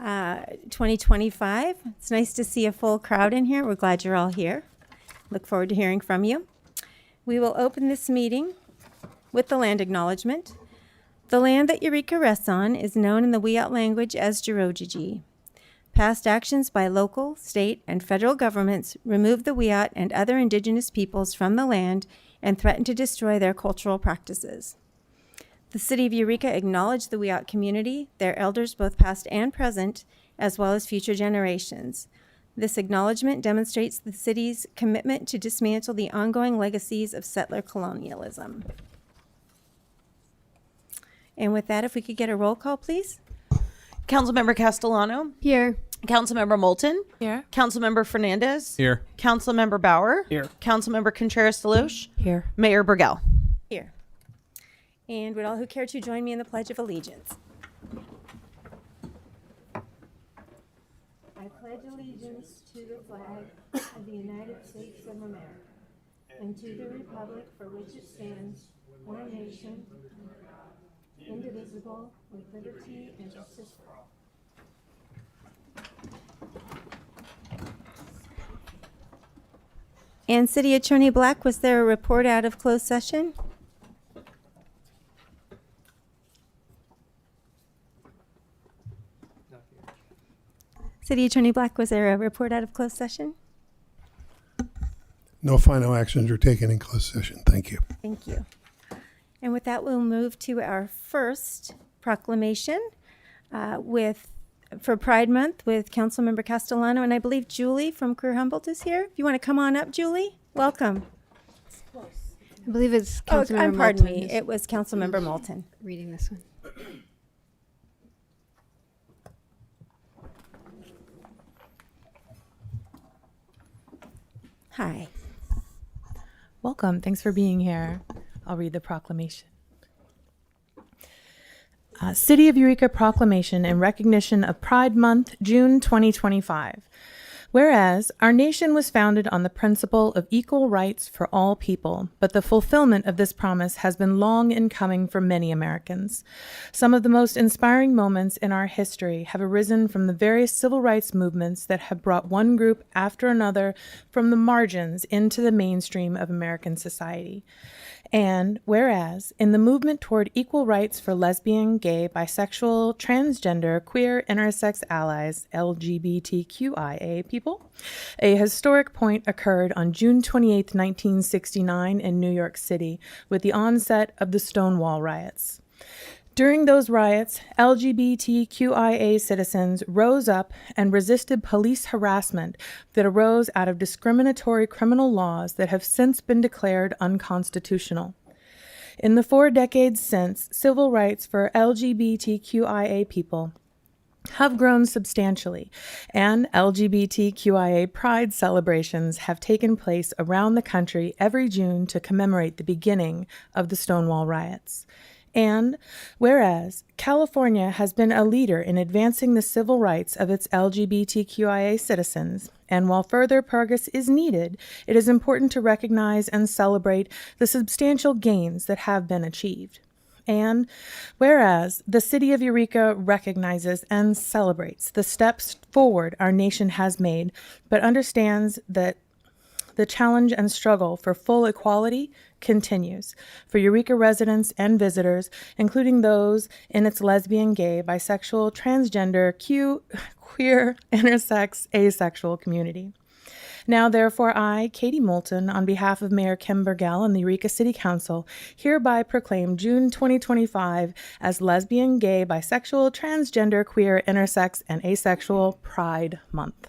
2025. It's nice to see a full crowd in here. We're glad you're all here. Look forward to hearing from you. We will open this meeting with the land acknowledgement. The land that Eureka rests on is known in the Wiyot language as Jirojiji. Past actions by local, state, and federal governments removed the Wiyot and other indigenous peoples from the land and threatened to destroy their cultural practices. The City of Eureka acknowledged the Wiyot community, their elders both past and present, as well as future generations. This acknowledgement demonstrates the city's commitment to dismantle the ongoing legacies of settler colonialism. And with that, if we could get a roll call, please. Councilmember Castellano. Here. Councilmember Moulton. Here. Councilmember Fernandez. Here. Councilmember Bauer. Here. Councilmember Contreras-DeLoach. Here. Mayor Bergel. Here. And would all who care to join me in the Pledge of Allegiance? I pledge allegiance to the flag of the United States of America and to the republic for which it stands, one nation, indivisible, with liberty and justice for all. And City Attorney Black, was there a report out of closed session? City Attorney Black, was there a report out of closed session? No final actions are taken in closed session. Thank you. Thank you. And with that, we'll move to our first proclamation for Pride Month with Councilmember Castellano. And I believe Julie from Career Humboldt is here. If you want to come on up, Julie, welcome. I believe it's Councilmember pardon Moulton me. It was Councilmember Moulton. reading this one. Hi. Welcome. Thanks for being here. I'll read the proclamation. City of Eureka Proclamation in recognition of Pride Month, June 2025. Whereas our nation was founded on the principle of equal rights for all people, but the fulfillment of this promise has been long in coming for many Americans. Some of the most inspiring moments in our history have arisen from the various civil rights movements that have brought one group after another from the margins into the mainstream of American society. And whereas, in the movement toward equal rights for lesbian, gay, bisexual, transgender, queer, intersex allies, LGBTQIA people, a historic point occurred on June 28, 1969 in New York City with the onset of the Stonewall riots. During those riots, LGBTQIA citizens rose up and resisted police harassment that arose out of discriminatory criminal laws that have since been declared unconstitutional. In the 4 decades since, civil rights for LGBTQIA people have grown substantially, and LGBTQIA pride celebrations have taken place around the country every June to commemorate the beginning of the Stonewall riots. And whereas California has been a leader in advancing the civil rights of its LGBTQIA citizens, and while further progress is needed, it is important to recognize and celebrate the substantial gains that have been achieved. And whereas the City of Eureka recognizes and celebrates the steps forward our nation has made, but understands that the challenge and struggle for full equality continues for Eureka residents and visitors, including those in its lesbian, gay, bisexual, transgender, queer, intersex, asexual community. Now, therefore, I, Katie Moulton, on behalf of Mayor Kim Bergel and the Eureka City Council, hereby proclaim June 2025 as Lesbian, Gay, Bisexual, Transgender, Queer, Intersex, and Asexual Pride Month.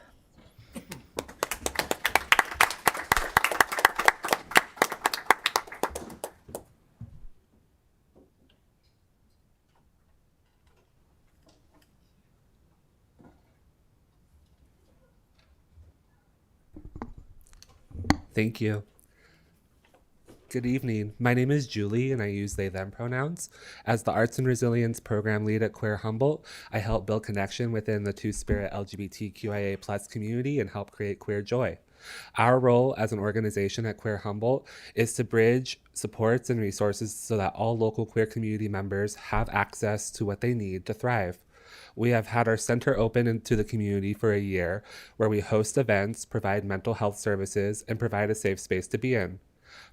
Thank you. Good evening. My name is Julie, and I use they, them pronouns. As the Arts and Resilience Program Lead at Queer Humboldt, I help build connection within the Two-Spirit LGBTQIA plus community and help create queer joy. Our role as an organization at Queer Humboldt is to bridge supports and resources so that all local queer community members have access to what they need to thrive. We have had our center open into the community for a year, where we host events, provide mental health services, and provide a safe space to be in.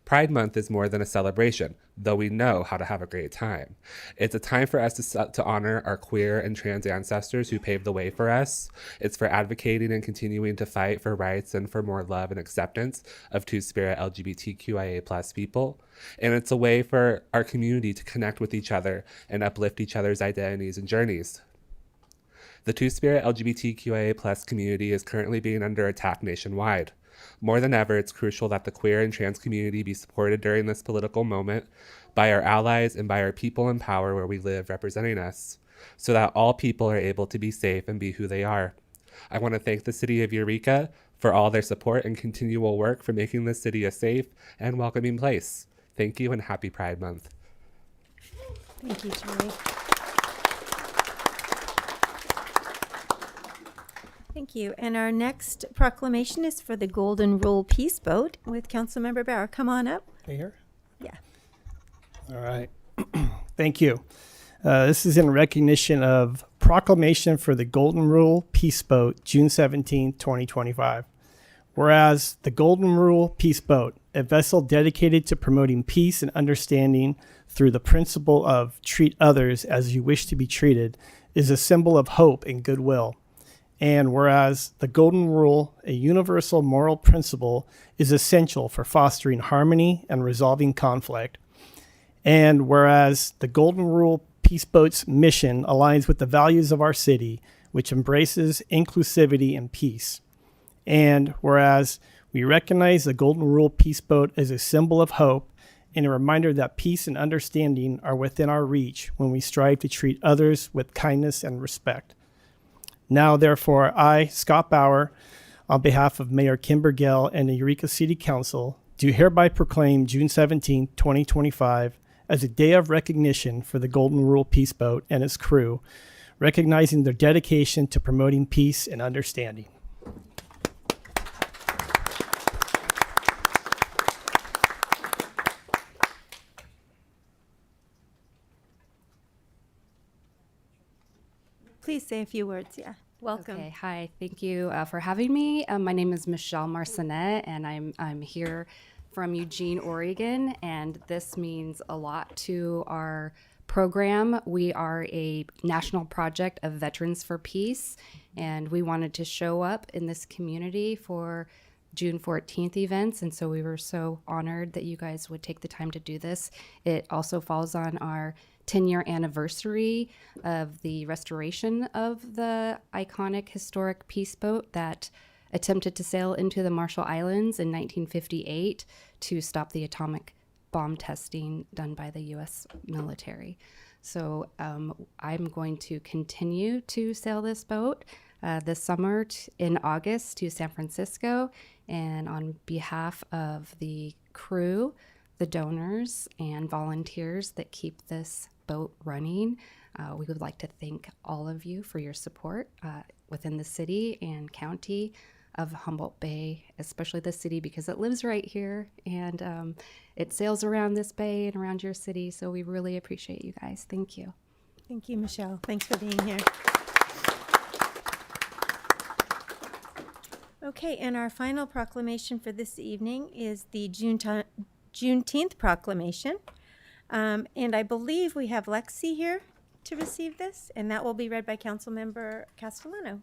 Pride Month is more than a celebration, though we know how to have a great time. It's a time for us to honor our queer and trans ancestors who paved the way for us. It's for advocating and continuing to fight for rights and for more love and acceptance of Two-Spirit LGBTQIA+ people. And it's a way for our community to connect with each other and uplift each other's identities and journeys. The Two-Spirit LGBTQIA+ community is currently being under attack nationwide. More than ever, it's crucial that the queer and trans community be supported during this political moment by our allies and by our people in power where we live representing us, so that all people are able to be safe and be who they are. I want to thank the City of Eureka for all their support and continual work for making this city a safe and welcoming place. Thank you and happy Pride Month. Thank you, Julie. Thank you. And our next proclamation is for the Golden Rule Peace Boat with Councilmember Bauer. Come on up. Here? Yeah. All right. Thank you. This is in recognition of Proclamation for the Golden Rule Peace Boat, June 17, 2025. Whereas the Golden Rule Peace Boat, a vessel dedicated to promoting peace and understanding through the principle of treat others as you wish to be treated, is a symbol of hope and goodwill. And whereas the Golden Rule, a universal moral principle, is essential for fostering harmony and resolving conflict. And whereas the Golden Rule Peace Boat's mission aligns with the values of our city, which embraces inclusivity and peace. And whereas we recognize the Golden Rule Peace Boat as a symbol of hope and a reminder that peace and understanding are within our reach when we strive to treat others with kindness and respect. Now, therefore, I, Scott Bauer, on behalf of Mayor Kim Bergel and the Eureka City Council, do hereby proclaim June 17, 2025 as a day of recognition for the Golden Rule Peace Boat and its crew, recognizing their dedication to promoting peace and understanding. Please say a few words. Yeah. Welcome. Okay, hi. Thank you for having me. My name is Michelle Marcinet, and I'm here from Eugene, Oregon, and this means a lot to our program. We are a national project of Veterans for Peace, and we wanted to show up in this community for June 14th events, and so we were so honored that you guys would take the time to do this. It also falls on our 10-year anniversary of the restoration of the iconic historic peace boat that attempted to sail into the Marshall Islands in 1958 to stop the atomic bomb testing done by the U.S. military. So I'm going to continue to sail this boat this summer in August to San Francisco, and on behalf of the crew, the donors, and volunteers that keep this boat running, we would like to thank all of you for your support within the city and county of Humboldt Bay, especially the city because it lives right here and it sails around this bay and around your city. So we really appreciate you guys. Thank you. Thank you, Michelle. Thanks for being here. Okay, and our final proclamation for this evening is the Juneteenth Proclamation. And I believe we have Lexi here to receive this, and that will be read by Councilmember Castellano.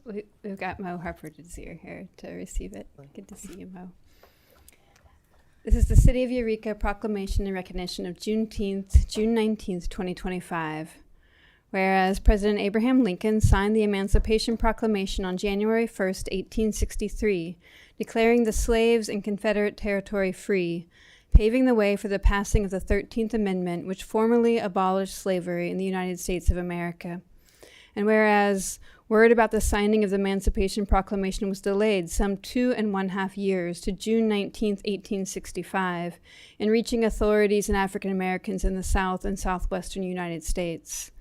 We've got Mo Harper-Desir here to receive it. Good to see you, Mo. This is the City of Eureka Proclamation in recognition of Juneteenth, June 19th, 2025. Whereas President Abraham Lincoln signed the Emancipation Proclamation on January 1st, 1863, declaring the slaves in Confederate territory free, paving the way for the passing of the 13th Amendment, which formally abolished slavery in the United States of America. And whereas word about the signing of the Emancipation Proclamation was delayed some 2.5 years to June 19, 1865, in reaching authorities and African Americans in the South and Southwestern United States.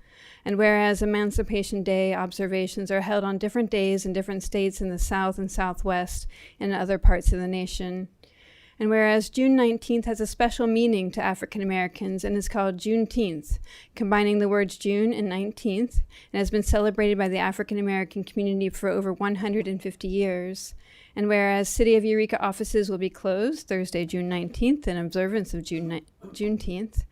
And whereas Emancipation Day observations are held on different days in different states in the South and Southwest and other parts of the nation. And whereas June 19th has a special meaning to African Americans and is called Juneteenth, combining the words June and 19th, and has been celebrated by the African American community for over 150 years. And whereas City of Eureka offices will be closed Thursday, June 19th in observance of Juneteenth.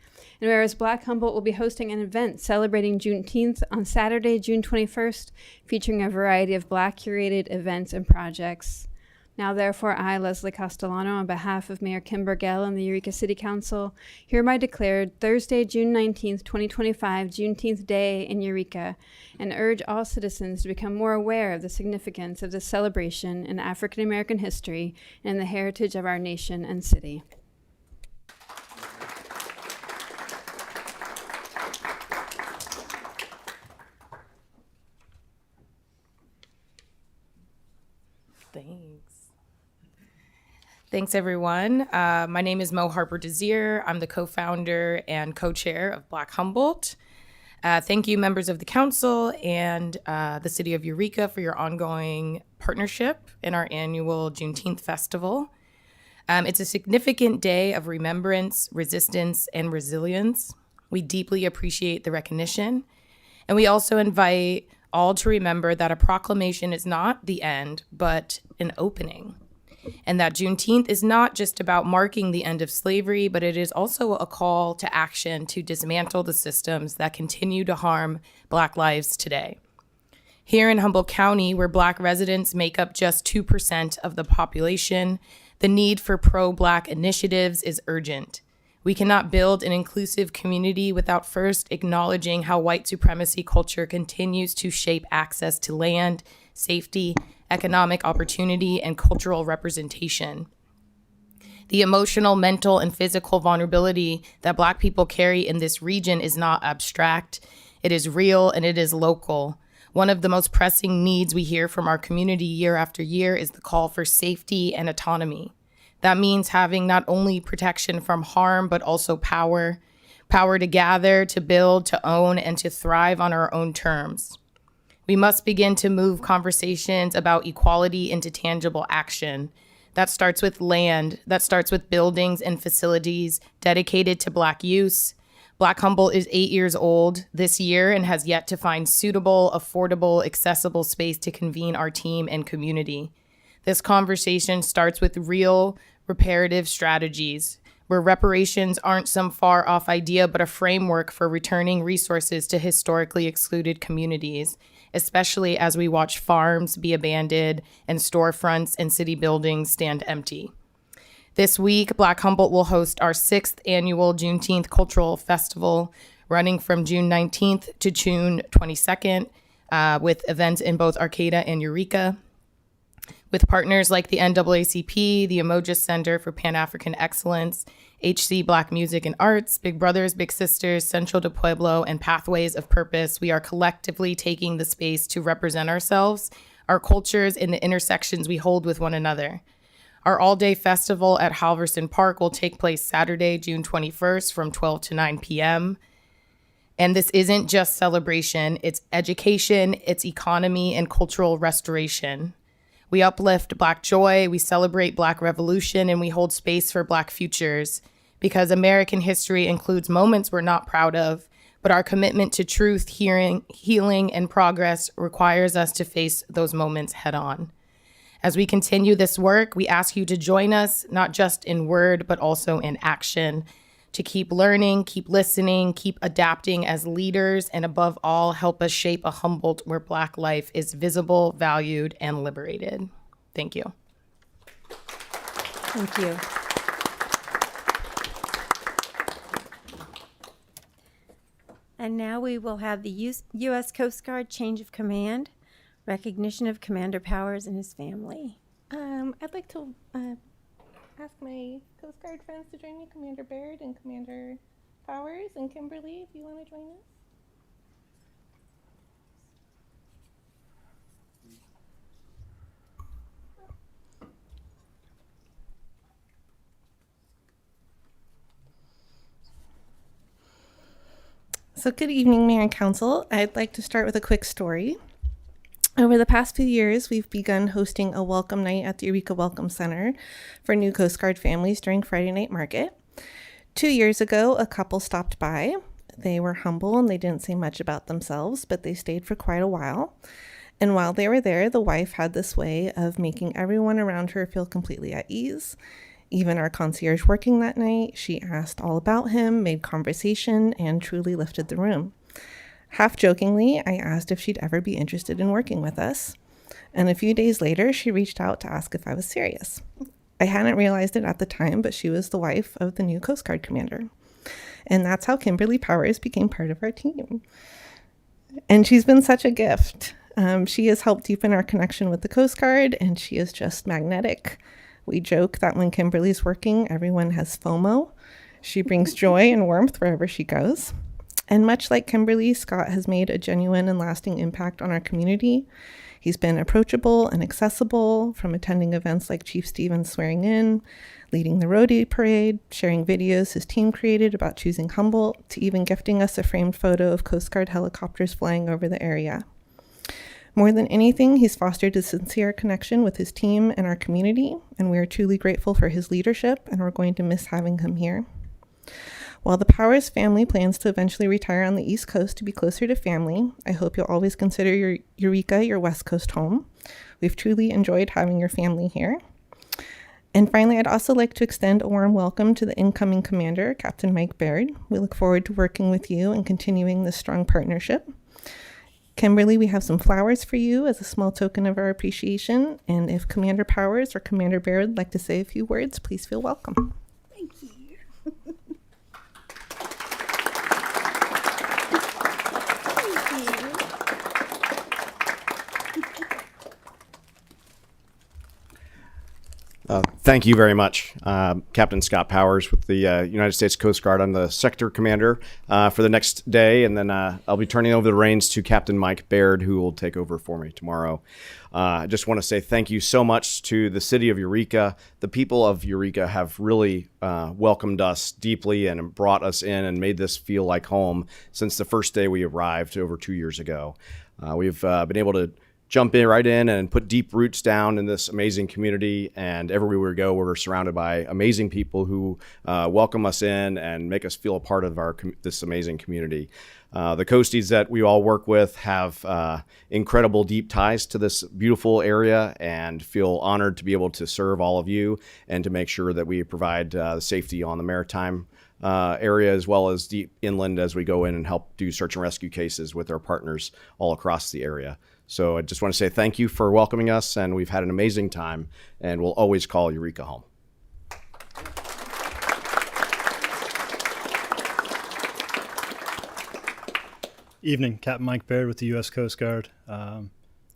And whereas Black Humboldt will be hosting an event celebrating Juneteenth on Saturday, June 21st, featuring a variety of Black curated events and projects. Now, therefore, I, Leslie Castellano, on behalf of Mayor Kim Bergel and the Eureka City Council, hereby declared Thursday, June 19th, 2025, Juneteenth Day in Eureka, and urge all citizens to become more aware of the significance of this celebration in African American history and the heritage of our nation and city. Thanks, everyone. My name is Mo Harper Desir. I'm the co-founder and co-chair of Black Humboldt. Thank you, members of the council and the City of Eureka, for your ongoing partnership in our annual Juneteenth Festival. It's a significant day of remembrance, resistance, and resilience. We deeply appreciate the recognition, and we also invite all to remember that a proclamation is not the end, but an opening. And that Juneteenth is not just about marking the end of slavery, but it is also a call to action to dismantle the systems that continue to harm Black lives today. Here in Humboldt County, where Black residents make up just 2% of the population, the need for pro-Black initiatives is urgent. We cannot build an inclusive community without first acknowledging how white supremacy culture continues to shape access to land, safety, economic opportunity, and cultural representation. The emotional, mental, and physical vulnerability that Black people carry in this region is not abstract. It is real and it is local. One of the most pressing needs we hear from our community year after year is the call for safety and autonomy. That means having not only protection from harm, but also power to gather, to build, to own, and to thrive on our own terms. We must begin to move conversations about equality into tangible action. That starts with land, that starts with buildings and facilities dedicated to Black use. Black Humboldt is 8 years old this year and has yet to find suitable, affordable, accessible space to convene our team and community. This conversation starts with real reparative strategies, where reparations aren't some far off idea, but a framework for returning resources to historically excluded communities, especially as we watch farms be abandoned and storefronts and city buildings stand empty. This week, Black Humboldt will host our 6th annual Juneteenth Cultural Festival, running from June 19th to June 22nd, with events in both Arcata and Eureka. With partners like the NAACP, the Umoja Center for Pan-African Excellence, HC Black Music and Arts, Big Brothers, Big Sisters, Central de Pueblo, and Pathways of Purpose, we are collectively taking the space to represent ourselves, our cultures, and the intersections we hold with one another. Our all-day festival at Halverson Park will take place Saturday, June 21st from 12 to 9 p.m. And this isn't just celebration, it's education, it's economy, and cultural restoration. We uplift Black joy, we celebrate Black revolution, and we hold space for Black futures, because American history includes moments we're not proud of, but our commitment to truth, healing, and progress requires us to face those moments head on. As we continue this work, we ask you to join us, not just in word, but also in action, to keep learning, keep listening, keep adapting as leaders, and above all, help us shape a Humboldt where Black life is visible, valued, and liberated. Thank you. Thank you. And now we will have the U.S. Coast Guard change of command, recognition of Commander Powers and his family. I'd like to ask my Coast Guard friends to join me, Commander Baird and Commander Powers, and Kimberly, if you want to join us. So good evening, Mayor and Council. I'd like to start with a quick story. Over the past few years, we've begun hosting a welcome night at the Eureka Welcome Center for new Coast Guard families during Friday night market. 2 years ago, a couple stopped by. They were humble and they didn't say much about themselves, but they stayed for quite a while. And while they were there, the wife had this way of making everyone around her feel completely at ease. Even our concierge working that night, she asked all about him, made conversation, and truly lifted the room. Half jokingly, I asked if she'd ever be interested in working with us. And a few days later, she reached out to ask if I was serious. I hadn't realized it at the time, but she was the wife of the new Coast Guard commander. And that's how Kimberly Powers became part of our team. And she's been such a gift. She has helped deepen our connection with the Coast Guard, and she is just magnetic. We joke that when Kimberly's working, everyone has FOMO. She brings joy and warmth wherever she goes. And much like Kimberly, Scott has made a genuine and lasting impact on our community. He's been approachable and accessible, from attending events like Chief Stevens swearing in, leading the roadie parade, sharing videos his team created about choosing Humboldt, to even gifting us a framed photo of Coast Guard helicopters flying over the area. More than anything, he's fostered a sincere connection with his team and our community, and we are truly grateful for his leadership, and we're going to miss having him here. While the Powers family plans to eventually retire on the East Coast to be closer to family, I hope you'll always consider your Eureka your West Coast home. We've truly enjoyed having your family here. And finally, I'd also like to extend a warm welcome to the incoming commander, Captain Mike Baird. We look forward to working with you and continuing this strong partnership. Kimberly, we have some flowers for you as a small token of our appreciation. And if Commander Powers or Commander Baird would like to say a few words, please feel welcome. Thank you. Thank you very much. Captain Scott Powers with the United States Coast Guard. I'm the sector commander for the next day, and then I'll be turning over the reins to Captain Mike Baird, who will take over for me tomorrow. I just want to say thank you so much to the city of Eureka. The people of Eureka have really welcomed us deeply and brought us in and made this feel like home since the first day we arrived over 2 years ago. We've been able to jump in right in and put deep roots down in this amazing community, and everywhere we go, we're surrounded by amazing people who welcome us in and make us feel a part of this amazing community. The Coasties that we all work with have incredible deep ties to this beautiful area and feel honored to be able to serve all of you and to make sure that we provide safety on the maritime area as well as deep inland as we go in and help do search and rescue cases with our partners all across the area. So I just want to say thank you for welcoming us, and we've had an amazing time, and we'll always call Eureka home. Evening, Captain Mike Baird with the U.S. Coast Guard.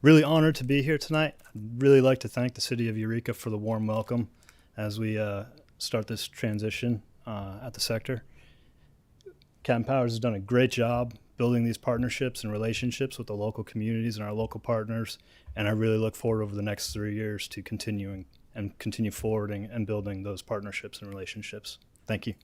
Really honored to be here tonight. I'd really like to thank the city of Eureka for the warm welcome as we start this transition at the sector. Captain Powers has done a great job building these partnerships and relationships with the local communities and our local partners, and I really look forward over the next 3 years to continue forwarding and building those partnerships and relationships. Thank you.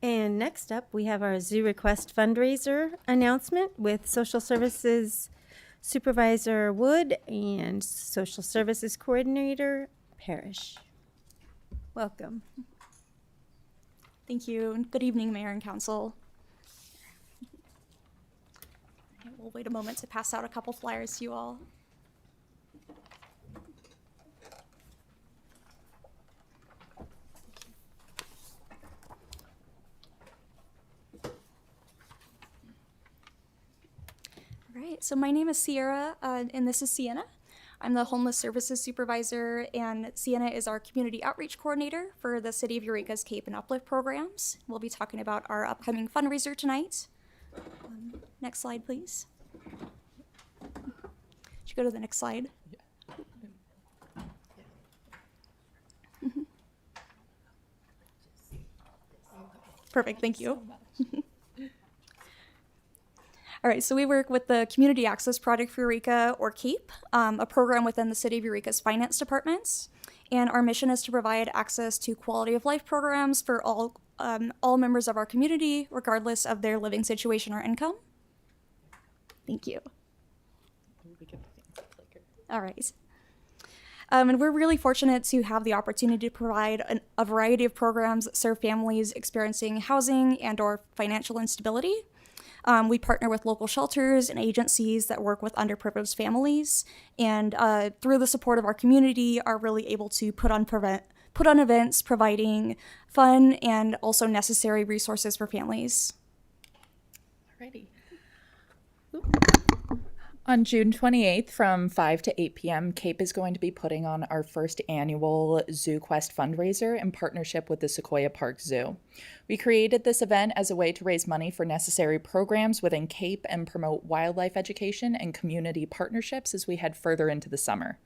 And next up, we have our Zoo Request fundraiser announcement with Social Services Supervisor Wood and Social Services Coordinator Parrish. Welcome. Thank you, and good evening, Mayor and Council. We'll wait a moment to pass out a couple flyers to you all. All right, so my name is Sierra, and this is Sienna. I'm the Homeless Services Supervisor, and Sienna is our Community Outreach Coordinator for the City of Eureka's Cape and Uplift programs. We'll be talking about our upcoming fundraiser tonight. Next slide, please. you go to the next slide? Perfect, thank you. All right, so we work with the Community Access Project for Eureka, or CAPE, a program within the City of Eureka's finance departments. And our mission is to provide access to quality of life programs for all members of our community, regardless of their living situation or income. Thank you. All right. And we're really fortunate to have the opportunity to provide a variety of programs that serve families experiencing housing and or financial instability. We partner with local shelters and agencies that work with underprivileged families, and through the support of our community are really able to put on events providing fun and also necessary resources for families. Alrighty. On June 28th from 5 to 8 p.m., CAPE is going to be putting on our first annual Zoo Quest fundraiser in partnership with the Sequoia Park Zoo. We created this event as a way to raise money for necessary programs within CAPE and promote wildlife education and community partnerships as we head further into the summer.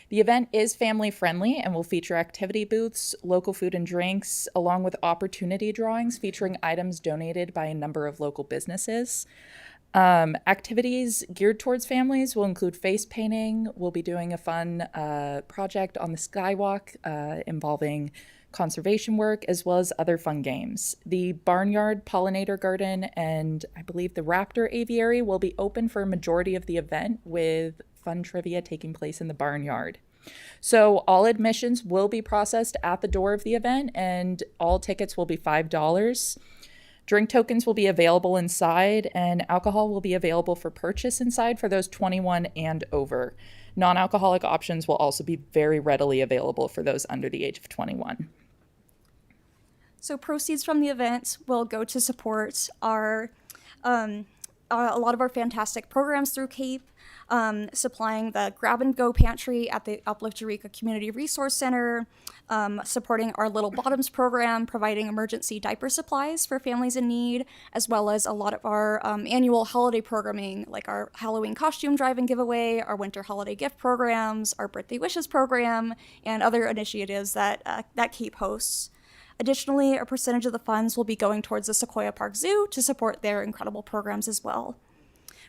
The event is family friendly and will feature activity booths, local food and drinks, along with opportunity drawings featuring items donated by a number of local businesses. Activities geared towards families will include face painting. We'll be doing a fun project on the skywalk involving conservation work, as well as other fun games. The Barnyard Pollinator Garden and I believe the Raptor Aviary will be open for a majority of the event, with fun trivia taking place in the barnyard. So all admissions will be processed at the door of the event, and all tickets will be $5. Drink tokens will be available inside, and alcohol will be available for purchase inside for those 21 and over. Non-alcoholic options will also be very readily available for those under the age of 21. So proceeds from the event will go to support a lot of our fantastic programs through CAPE, supplying the Grab and Go Pantry at the Uplift Eureka Community Resource Center, supporting our Little Bottoms program, providing emergency diaper supplies for families in need, as well as a lot of our annual holiday programming, like our Halloween costume drive and giveaway, our winter holiday gift programs, our birthday wishes program, and other initiatives that CAPE hosts. Additionally, a percentage of the funds will be going towards the Sequoia Park Zoo to support their incredible programs as well.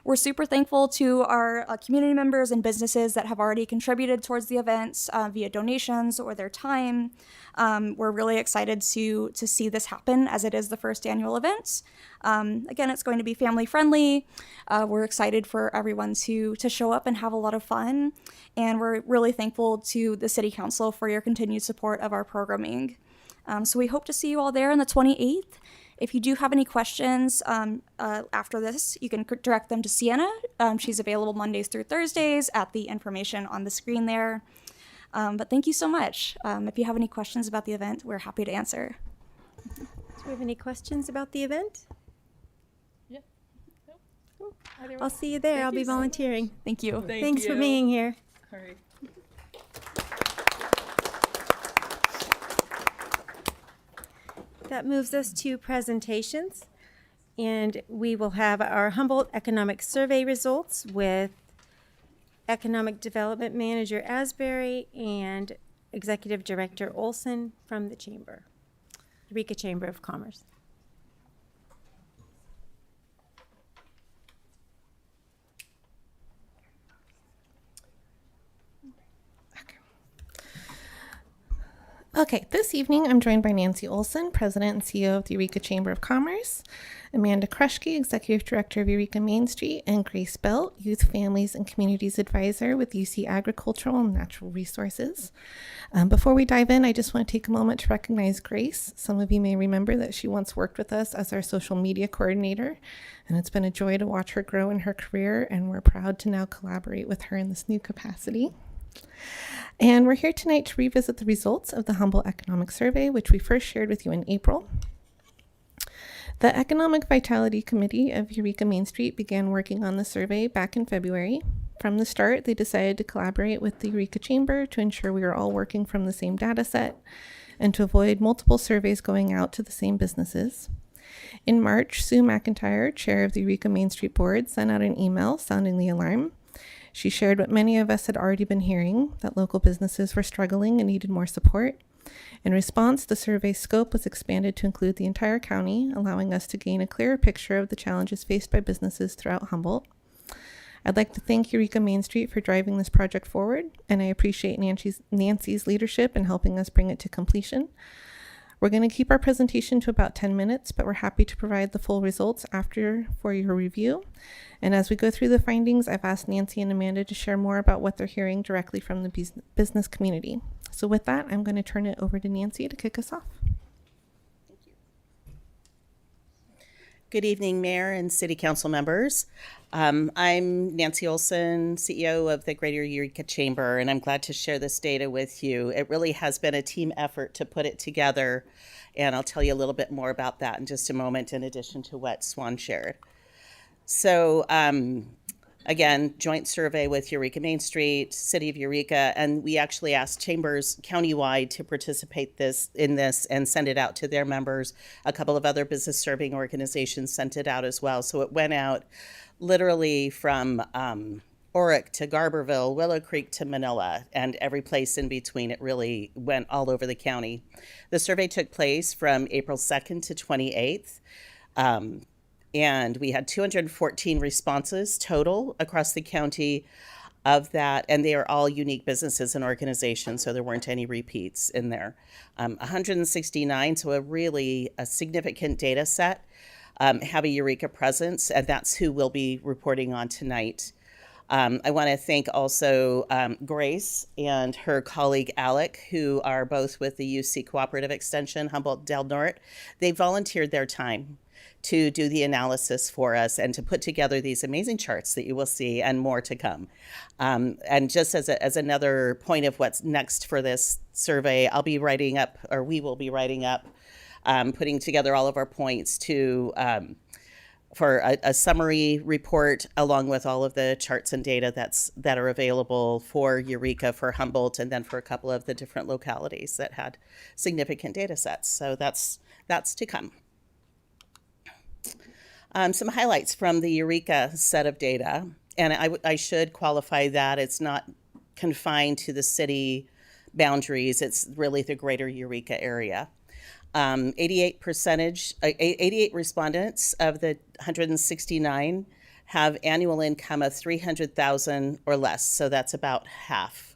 We're super thankful to our community members and businesses that have already contributed towards the events via donations or their time. We're really excited to see this happen, as it is the first annual event. Again, it's going to be family friendly. We're excited for everyone to show up and have a lot of fun. And we're really thankful to the City Council for your continued support of our programming. So we hope to see you all there on the 28th. If you do have any questions after this, you can direct them to Sienna. She's available Mondays through Thursdays at the information on the screen there. But thank you so much. If you have any questions about the event, we're happy to answer. Do we have any questions about the event? Yeah. I'll see you there. I'll be volunteering. Thank you. Thanks for being here. All right. That moves us to presentations, and we will have our Humboldt Economic Survey results with Economic Development Manager Asbury and Executive Director Olson from the Chamber, Eureka Chamber of Commerce. Okay, this evening I'm joined by Nancy Olson, President and CEO of the Eureka Chamber of Commerce, Amanda Kruschke, Executive Director of Eureka Main Street, and Grace Belt, Youth, Families, and Communities Advisor with UC Agricultural and Natural Resources. Before we dive in, I just want to take a moment to recognize Grace. Some of you may remember that she once worked with us as our social media coordinator, and it's been a joy to watch her grow in her career, and we're proud to now collaborate with her in this new capacity. And we're here tonight to revisit the results of the Humboldt Economic Survey, which we first shared with you in April. The Economic Vitality Committee of Eureka Main Street began working on the survey back in February. From the start, they decided to collaborate with the Eureka Chamber to ensure we were all working from the same data set and to avoid multiple surveys going out to the same businesses. In March, Sue McIntyre, chair of the Eureka Main Street Board, sent out an email sounding the alarm. She shared what many of us had already been hearing, that local businesses were struggling and needed more support. In response, the survey's scope was expanded to include the entire county, allowing us to gain a clearer picture of the challenges faced by businesses throughout Humboldt. I'd like to thank Eureka Main Street for driving this project forward, and I appreciate Nancy's leadership in helping us bring it to completion. We're going to keep our presentation to about 10 minutes, but we're happy to provide the full results after for your review. And as we go through the findings, I've asked Nancy and Amanda to share more about what they're hearing directly from the business community. So with that, I'm going to turn it over to Nancy to kick us off. Good evening, Mayor and City Council members. I'm Nancy Olson, CEO of the Greater Eureka Chamber, and I'm glad to share this data with you. It really has been a team effort to put it together, and I'll tell you a little bit more about that in just a moment, in addition to what Swan shared. So, again, joint survey with Eureka Main Street, City of Eureka, and we actually asked chambers countywide to participate in this and send it out to their members. A couple of other business serving organizations sent it out as well. So it went out literally from Oric to Garberville, Willow Creek to Manila, and every place in between. It really went all over the county. The survey took place from April 2nd to 28th. And we had 214 responses total across the county of that, and they are all unique businesses and organizations, so there weren't any repeats in there. 169, so a significant data set, have a Eureka presence, and that's who we'll be reporting on tonight. I want to thank also Grace and her colleague Alec, who are both with the UC Cooperative Extension, Humboldt Del Norte. They volunteered their time to do the analysis for us and to put together these amazing charts that you will see, and more to come. And just as another point of what's next for this survey, we will be writing up, putting together all of our points for a summary report, along with all of the charts and data that are available for Eureka, for Humboldt, and then for a couple of the different localities that had significant data sets. So that's to come. Some highlights from the Eureka set of data, and I should qualify that it's not confined to the city boundaries, it's really the greater Eureka area. 88 respondents of the 169 have annual income of $300,000 or less, so that's about half.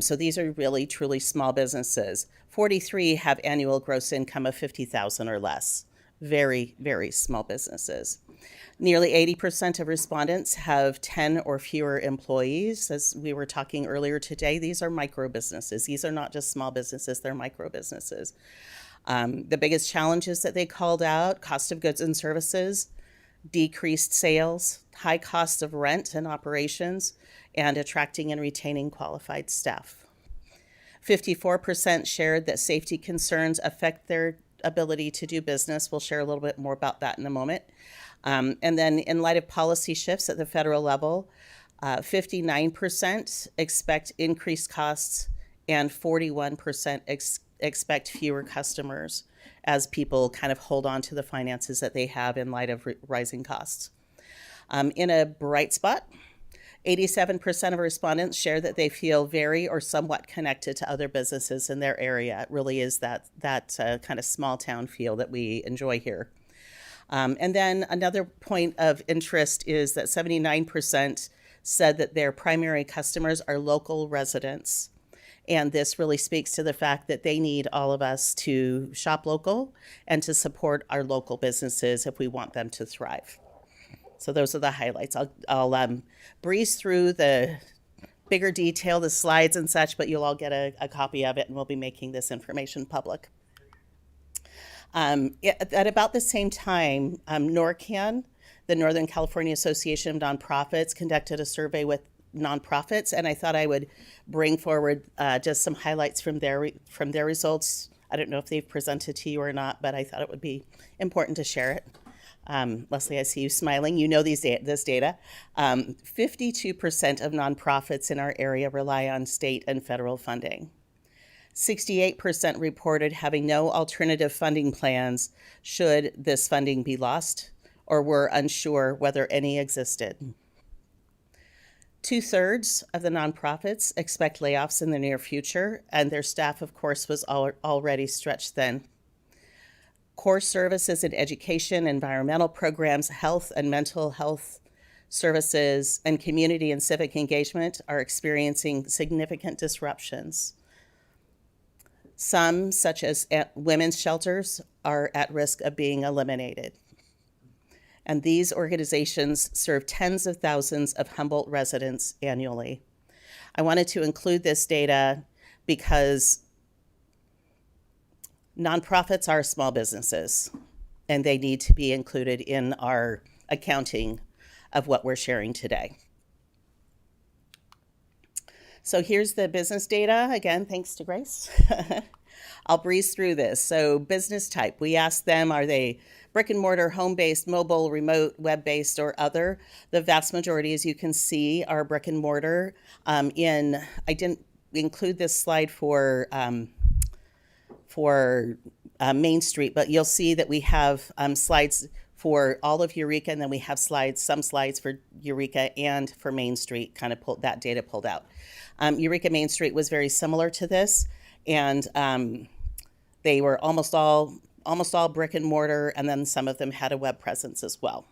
So these are really truly small businesses. 43 have annual gross income of $50,000 or less. Very, very small businesses. Nearly 80% of respondents have 10 or fewer employees. As we were talking earlier today, these are micro businesses. These are not just small businesses, they're micro businesses. The biggest challenges that they called out: cost of goods and services, decreased sales, high cost of rent and operations, and attracting and retaining qualified staff. 54% shared that safety concerns affect their ability to do business. We'll share a little bit more about that in a moment. And then in light of policy shifts at the federal level, 59% expect increased costs and 41% expect fewer customers as people kind of hold on to the finances that they have in light of rising costs. In a bright spot, 87% of respondents share that they feel very or somewhat connected to other businesses in their area. It really is that kind of small town feel that we enjoy here. And then another point of interest is that 79% said that their primary customers are local residents. And this really speaks to the fact that they need all of us to shop local and to support our local businesses if we want them to thrive. So those are the highlights. I'll breeze through the bigger detail, the slides and such, but you'll all get a copy of it, and we'll be making this information public. At about the same time, NORCAN, the Northern California Association of Nonprofits, conducted a survey with nonprofits, and I thought I would bring forward just some highlights from their results. I don't know if they've presented to you or not, but I thought it would be important to share it. Leslie, I see you smiling. You know this data. 52% of nonprofits in our area rely on state and federal funding. 68% reported having no alternative funding plans should this funding be lost, or were unsure whether any existed. 2/3 of the nonprofits expect layoffs in the near future, and their staff, of course, was already stretched thin. Core services in education, environmental programs, health and mental health services, and community and civic engagement are experiencing significant disruptions. Some, such as women's shelters, are at risk of being eliminated. And these organizations serve tens of thousands of Humboldt residents annually. I wanted to include this data because nonprofits are small businesses, and they need to be included in our accounting of what we're sharing today. So here's the business data. Again, thanks to Grace. I'll breeze through this. So business type, we asked them, are they brick and mortar, home-based, mobile, remote, web-based, or other? The vast majority, as you can see, are brick and mortar. I didn't include this slide for Main Street, but you'll see that we have slides for all of Eureka, and then we have some slides for Eureka and for Main Street, kind of that data pulled out. Eureka Main Street was very similar to this, and they were almost all brick and mortar, and then some of them had a web presence as well.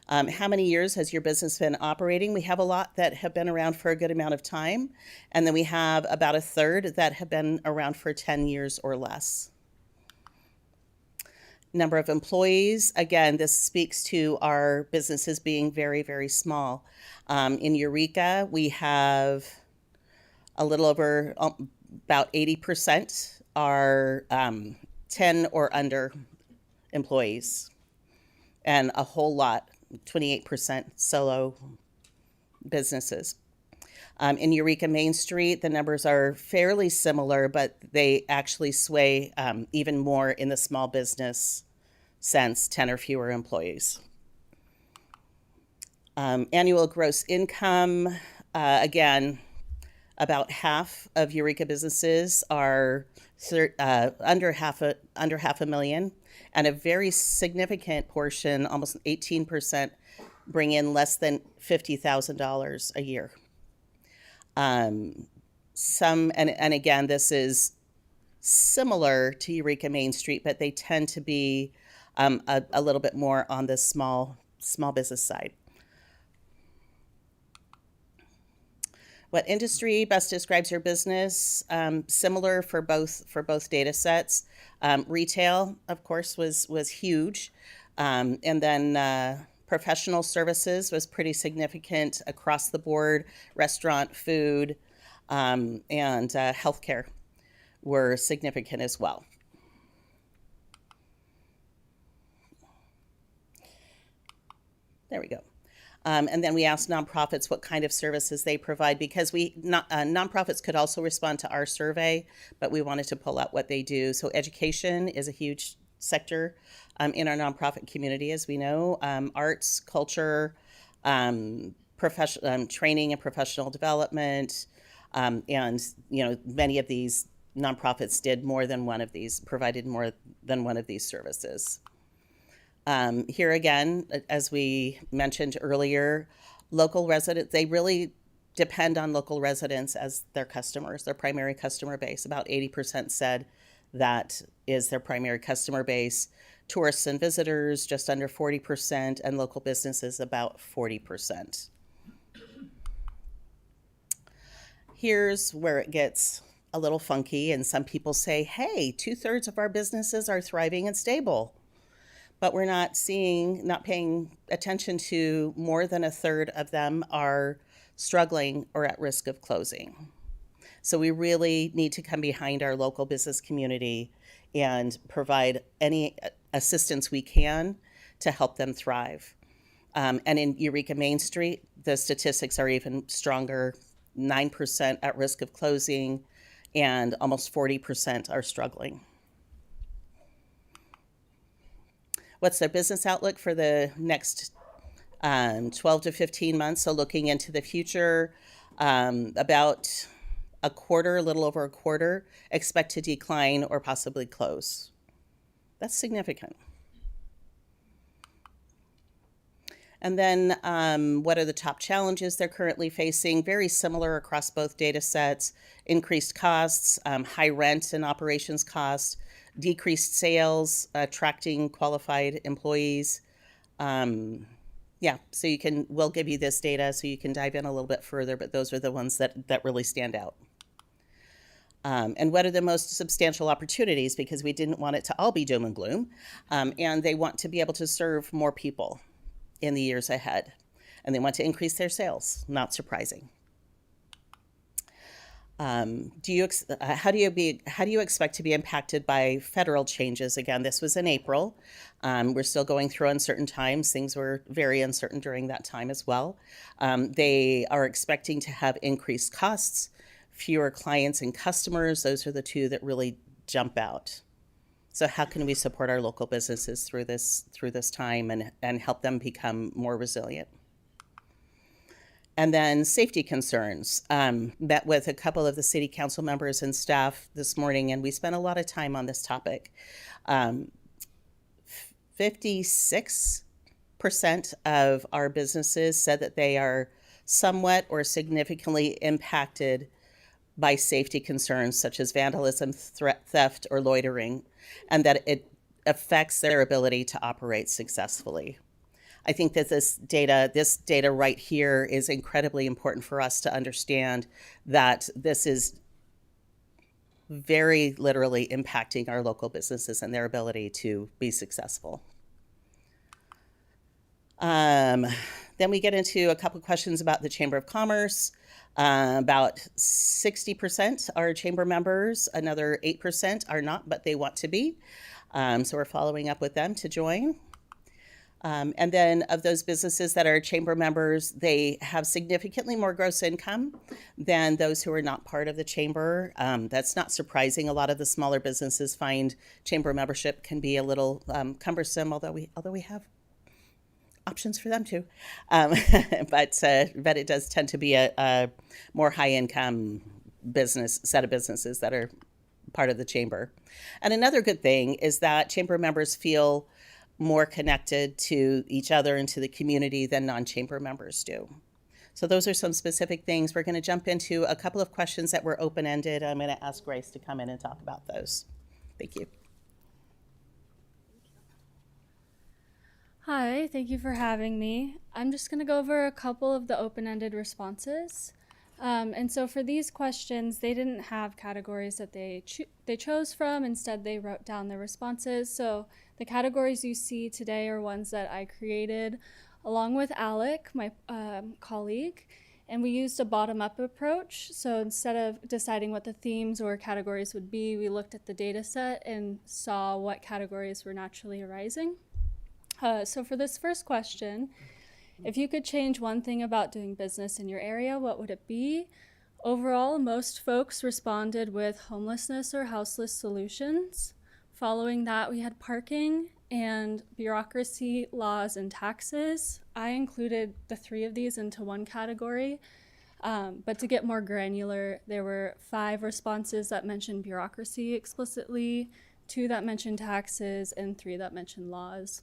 How many years has your business been operating? We have a lot that have been around for a good amount of time, and then we have about a third that have been around for 10 years or less. Number of employees, again, this speaks to our businesses being very, very small. In Eureka, we have a little over about 80% are 10 or under employees, and a whole lot, 28% solo businesses. In Eureka Main Street, the numbers are fairly similar, but they actually sway even more in the small business sense, 10 or fewer employees. Annual gross income, again, about half of Eureka businesses are under half a million, and a very significant portion, almost 18%, bring in less than $50,000 a year. And again, this is similar to Eureka Main Street, but they tend to be a little bit more on the small business side. What industry best describes your business? Similar for both data sets. Retail, of course, was huge, and then professional services was pretty significant across the board. Restaurant, food, and healthcare were significant as well. There we go. And then we asked nonprofits what kind of services they provide, because nonprofits could also respond to our survey, but we wanted to pull out what they do. So education is a huge sector in our nonprofit community, as we know. Arts, culture, training and professional development, and many of these nonprofits provided more than one of these services. Here again, as we mentioned earlier, local residents, they really depend on local residents as their customers, their primary customer base. About 80% said that is their primary customer base. Tourists and visitors, just under 40%, and local businesses, about 40%. Here's where it gets a little funky, and some people say, hey, 2/3 of our businesses are thriving and stable. But we're not paying attention to more than a third of them are struggling or at risk of closing. So we really need to come behind our local business community and provide any assistance we can to help them thrive. And in Eureka Main Street, the statistics are even stronger, 9% at risk of closing, and almost 40% are struggling. What's their business outlook for the next 12 to 15 months? So looking into the future, about a little over a quarter, expect to decline or possibly close. That's significant. And then what are the top challenges they're currently facing? Very similar across both data sets: increased costs, high rent and operations costs, decreased sales, attracting qualified employees. Yeah, so we'll give you this data so you can dive in a little bit further, but those are the ones that really stand out. And what are the most substantial opportunities? Because we didn't want it to all be doom and gloom. And they want to be able to serve more people in the years ahead. And they want to increase their sales, not surprising. How do you expect to be impacted by federal changes? Again, this was in April. We're still going through uncertain times. Things were very uncertain during that time as well. They are expecting to have increased costs, fewer clients and customers. Those are the two that really jump out. So how can we support our local businesses through this time and help them become more resilient? And then safety concerns. Met with a couple of the city council members and staff this morning, and we spent a lot of time on this topic. 56% of our businesses said that they are somewhat or significantly impacted by safety concerns such as vandalism, theft, or loitering, and that it affects their ability to operate successfully. I think that this data right here is incredibly important for us to understand that this is very literally impacting our local businesses and their ability to be successful. Then we get into a couple questions about the Chamber of Commerce. About 60% are chamber members, another 8% are not, but they want to be. So we're following up with them to join. And then of those businesses that are chamber members, they have significantly more gross income than those who are not part of the chamber. That's not surprising. A lot of the smaller businesses find chamber membership can be a little cumbersome, although we have options for them too. But it does tend to be a more high income set of businesses that are part of the chamber. And another good thing is that chamber members feel more connected to each other and to the community than non-chamber members do. So those are some specific things. We're going to jump into a couple of questions that were open-ended. I'm going to ask Grace to come in and talk about those. Thank you. Hi, thank you for having me. I'm just going to go over a couple of the open-ended responses. And so for these questions, they didn't have categories that they chose from. Instead, they wrote down their responses. So the categories you see today are ones that I created along with Alec, my colleague, and we used a bottom-up approach. So instead of deciding what the themes or categories would be, we looked at the data set and saw what categories were naturally arising. So for this first question, if you could change one thing about doing business in your area, what would it be? Overall, most folks responded with homelessness or houseless solutions. Following that, we had parking and bureaucracy, laws, and taxes. I included the three of these into one category, but to get more granular, there were 5 responses that mentioned bureaucracy explicitly, 2 that mentioned taxes, and 3 that mentioned laws.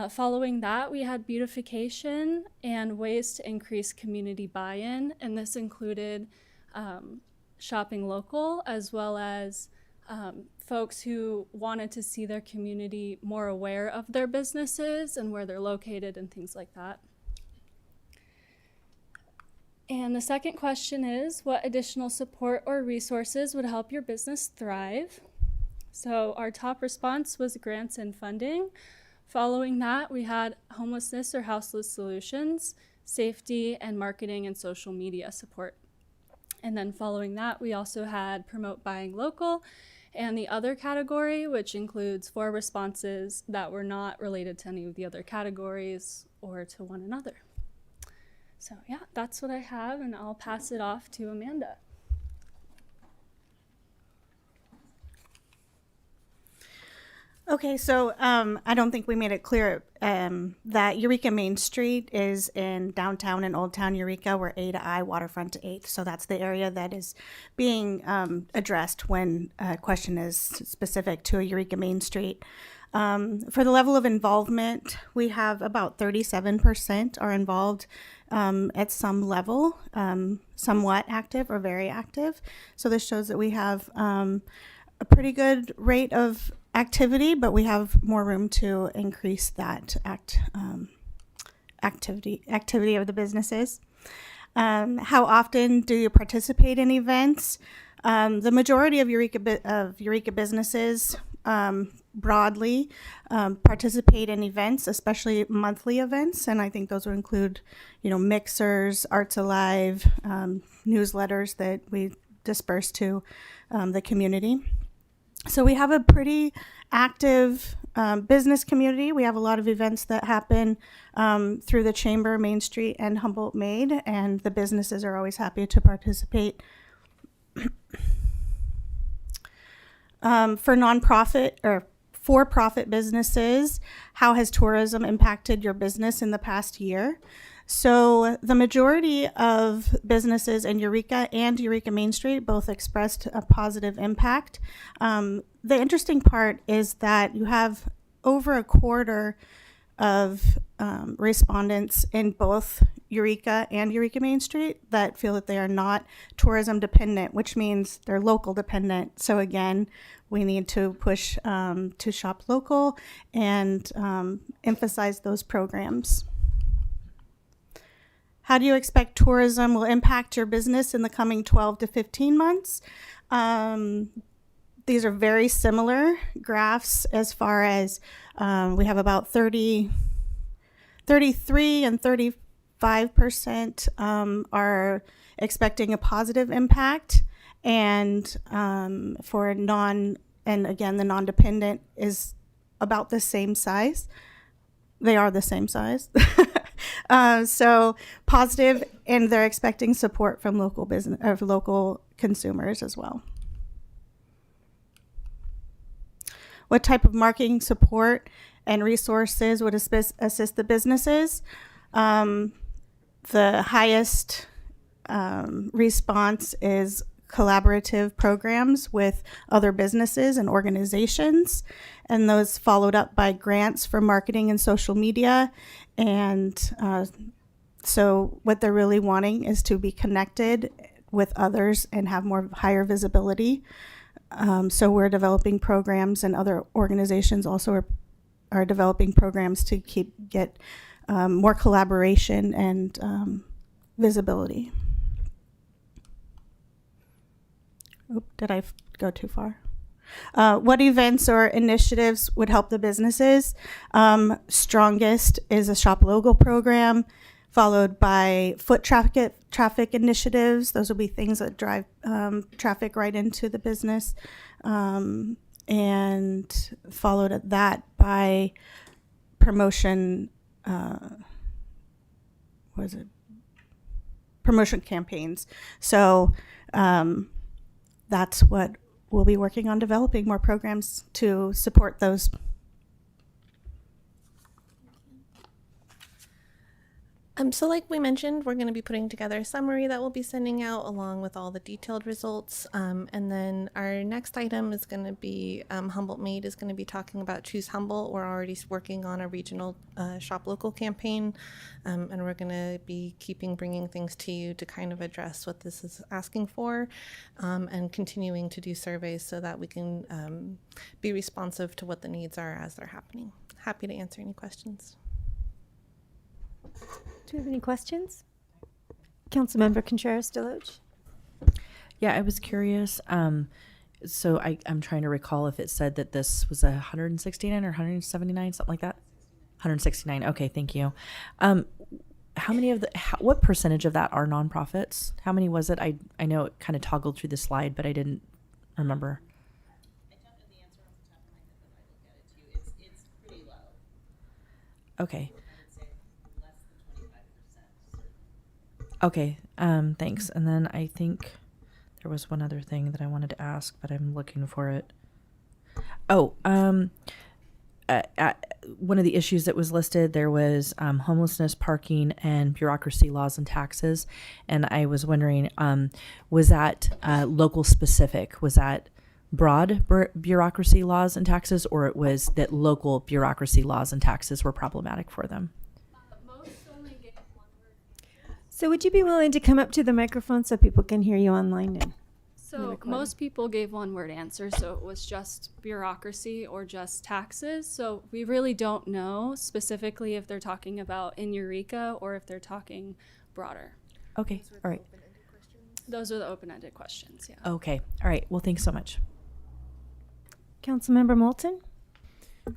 Following that, we had beautification and ways to increase community buy-in, and this included shopping local, as well as folks who wanted to see their community more aware of their businesses and where they're located and things like that. And the second question is, what additional support or resources would help your business thrive? So our top response was grants and funding. Following that, we had homelessness or houseless solutions, safety, and marketing and social media support. And then following that, we also had promote buying local and the other category, which includes 4 responses that were not related to any of the other categories or to one another. So yeah, that's what I have, and I'll pass it off to Amanda. Okay, so I don't think we made it clear that Eureka Main Street is in downtown and Old Town Eureka. We're A to I, waterfront to 8th. So that's the area that is being addressed when a question is specific to a Eureka Main Street. For the level of involvement, we have about 37% are involved at some level, somewhat active or very active. So this shows that we have a pretty good rate of activity, but we have more room to increase that activity of the businesses. How often do you participate in events? The majority of Eureka businesses broadly participate in events, especially monthly events, and I think those would include, mixers, Arts Alive, newsletters that we disperse to the community. So we have a pretty active business community. We have a lot of events that happen through the Chamber, Main Street, and Humboldt Made, and the businesses are always happy to participate. For nonprofit or for-profit businesses, how has tourism impacted your business in the past year? So the majority of businesses in Eureka and Eureka Main Street both expressed a positive impact. The interesting part is that you have over a quarter of respondents in both Eureka and Eureka Main Street that feel that they are not tourism dependent, which means they're local dependent. So again, we need to push to shop local and emphasize those programs. How do you expect tourism will impact your business in the coming 12 to 15 months? These are very similar graphs as far as we have about 33 and 35% are expecting a positive impact. And for the non-dependent is about the same size. They are the same size. So positive, and they're expecting support from local business or local consumers as well. What type of marketing support and resources would assist the businesses? The highest response is collaborative programs with other businesses and organizations, and those followed up by grants for marketing and social media. And so what they're really wanting is to be connected with others and have higher visibility. So we're developing programs, and other organizations also are developing programs to get more collaboration and visibility. Did I go too far? What events or initiatives would help the businesses? Strongest is a Shop Local program, followed by foot traffic initiatives. Those will be things that drive traffic right into the business. And followed at that by promotion, promotion campaigns. So that's what we'll be working on, developing more programs to support those. So like we mentioned, we're going to be putting together a summary that we'll be sending out along with all the detailed results. And then our next item is going to be Humboldt Made is going to be talking about Choose Humboldt. We're already working on a regional Shop Local campaign, and we're going to be bringing things to you to kind of address what this is asking for, and continuing to do surveys so that we can be responsive to what the needs are as they're happening. Happy to answer any questions. Do you have any questions? Councilmember Contreras-DeLoach. Yeah, I was curious. So I'm trying to recall if it said that this was 169 or 179, something like that. 169. Okay, thank you. How many of what percentage of that are nonprofits? How many was it? I know it kind of toggled through the slide, but I didn't remember. I don't know the answer off the top of my head, but I will get it to you. It's pretty low. Okay. Less than 25%. Okay, thanks. And then I think there was one other thing that I wanted to ask, but I'm looking for it. Oh, one of the issues that was listed, there was homelessness, parking, and bureaucracy, laws, and taxes. And I was wondering, was that local specific? Was that broad bureaucracy, laws, and taxes, or it was that local bureaucracy, laws, and taxes were problematic for them? So would you be willing to come up to the microphone so people can hear you online? And So most people gave one word answers, so it was just bureaucracy or just taxes. So we really don't know specifically if they're talking about in Eureka or if they're talking broader. Okay, all right. Those are the open-ended questions, yeah. Okay, all right. Well, thanks so much. Councilmember Moulton?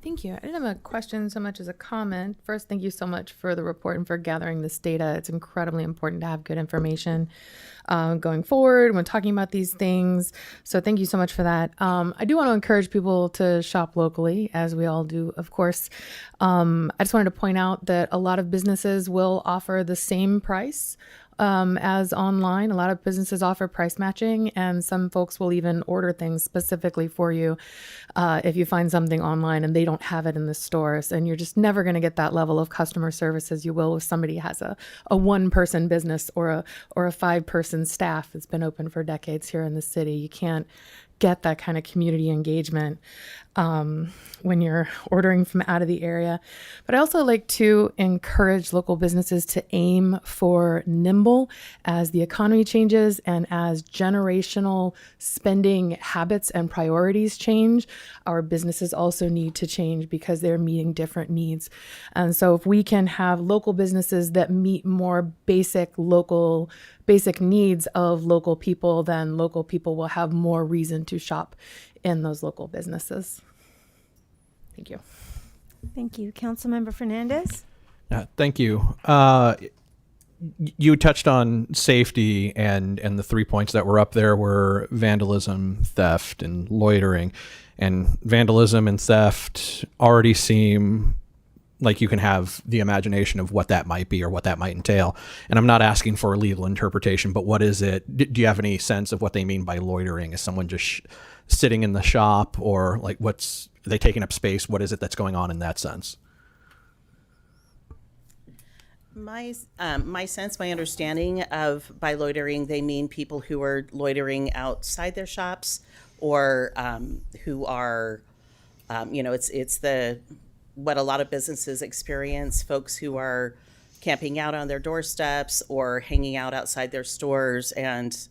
Thank you. I didn't have a question so much as a comment. First, thank you so much for the report and for gathering this data. It's incredibly important to have good information going forward when talking about these things. So thank you so much for that. I do want to encourage people to shop locally, as we all do, of course. I just wanted to point out that a lot of businesses will offer the same price as online. A lot of businesses offer price matching, and some folks will even order things specifically for you if you find something online and they don't have it in the stores. And you're just never going to get that level of customer service as you will if somebody has a one-person business or a 5-person staff that's been open for decades here in the city. You can't get that kind of community engagement when you're ordering from out of the area. But I also like to encourage local businesses to aim for nimble as the economy changes and as generational spending habits and priorities change. Our businesses also need to change because they're meeting different needs. And so if we can have local businesses that meet more basic needs of local people, then local people will have more reason to shop in those local businesses. Thank you. Thank you. Councilmember Fernandez? Thank you. You touched on safety, and the 3 points that were up there were vandalism, theft, and loitering. And vandalism and theft already seem like you can have the imagination of what that might be or what that might entail. And I'm not asking for a legal interpretation, but what is it? Do you have any sense of what they mean by loitering? Is someone just sitting in the shop, or like are they taking up space? What is it that's going on in that sense? My sense, my understanding of by loitering, they mean people who are loitering outside their shops, or who are, it's what a lot of businesses experience, folks who are camping out on their doorsteps or hanging out outside their stores, and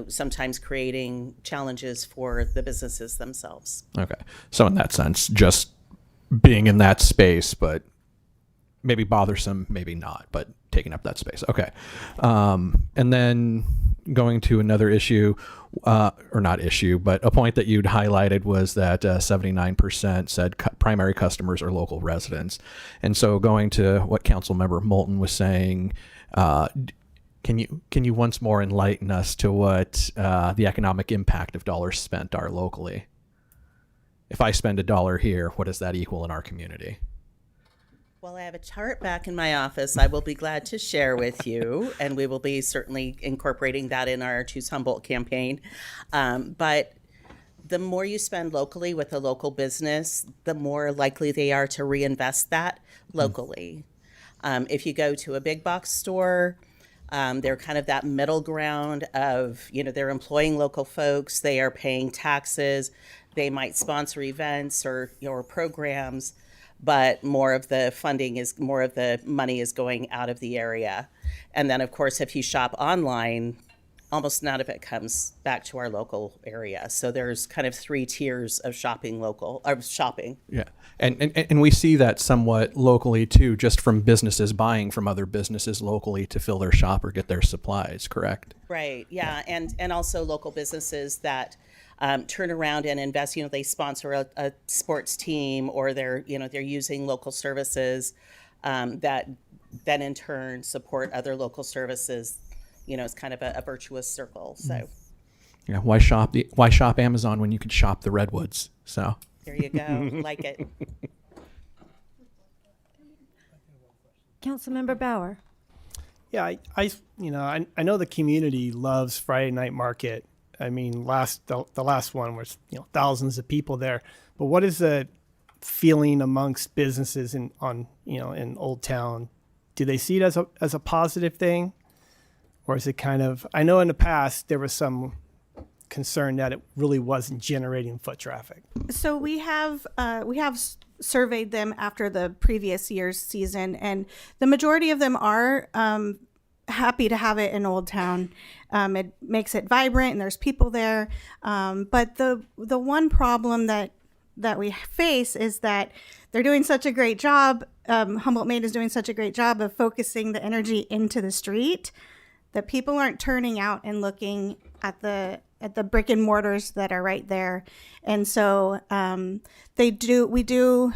sometimes creating challenges for the businesses themselves. Okay. So in that sense, just being in that space, but maybe bothersome, maybe not, but taking up that space. Okay. And then going to another issue, or not issue, but a point that you'd highlighted was that 79% said primary customers are local residents. And so going to what Councilmember Moulton was saying, can you once more enlighten us to what the economic impact of dollars spent are locally? If I spend $1 here, what does that equal in our community? Well, I have a chart back in my office I will be glad to share with you, and we will be certainly incorporating that in our Choose Humboldt campaign. But the more you spend locally with a local business, the more likely they are to reinvest that locally. If you go to a big box store, they're kind of that middle ground of, they're employing local folks, they are paying taxes, they might sponsor events or programs, but more of the money is going out of the area. And then, of course, if you shop online, almost none of it comes back to our local area. So there's kind of 3 tiers of shopping. Yeah. And we see that somewhat locally too, just from businesses buying from other businesses locally to fill their shop or get their supplies, correct? Right. Yeah. And also local businesses that turn around and invest, they sponsor a sports team, or they're using local services that then in turn support other local services. It's kind of a virtuous circle. So yeah, why shop Amazon when you could shop the Redwoods? So there you go. Like it. Councilmember Bauer. Yeah, I know the community loves Friday night market. I mean, the last one was thousands of people there. But what is the feeling amongst businesses in Old Town? Do they see it as a positive thing, or is it kind of? I know in the past there was some concern that it really wasn't generating foot traffic. So we have surveyed them after the previous year's season, and the majority of them are happy to have it in Old Town. It makes it vibrant, and there's people there. But the one problem that we face is that they're doing such a great job. Humboldt Made is doing such a great job of focusing the energy into the street that people aren't turning out and looking at the brick and mortars that are right there. And so we do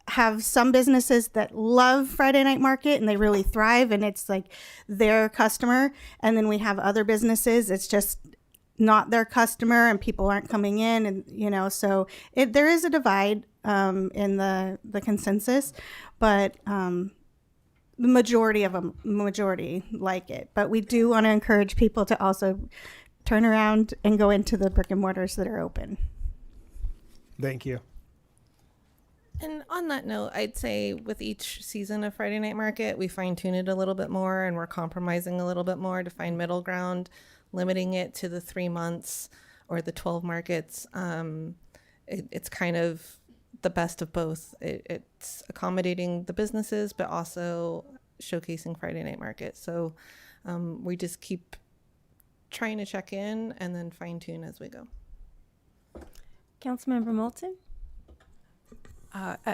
have some businesses that love Friday night market and they really thrive and it's like their customer. And then we have other businesses, it's just not their customer and people aren't coming in. And, so there is a divide in the consensus, but the majority like it. But we do want to encourage people to also turn around and go into the brick and mortars that are open. Thank you. And on that note, I'd say with each season of Friday Night Market, we fine tune it a little bit more and we're compromising a little bit more to find middle ground, limiting it to the 3 months or the 12 markets. It's kind of the best of both. It's accommodating the businesses, but also showcasing Friday Night Market. So we just keep trying to check in and then fine tune as we go. Councilmember Moulton?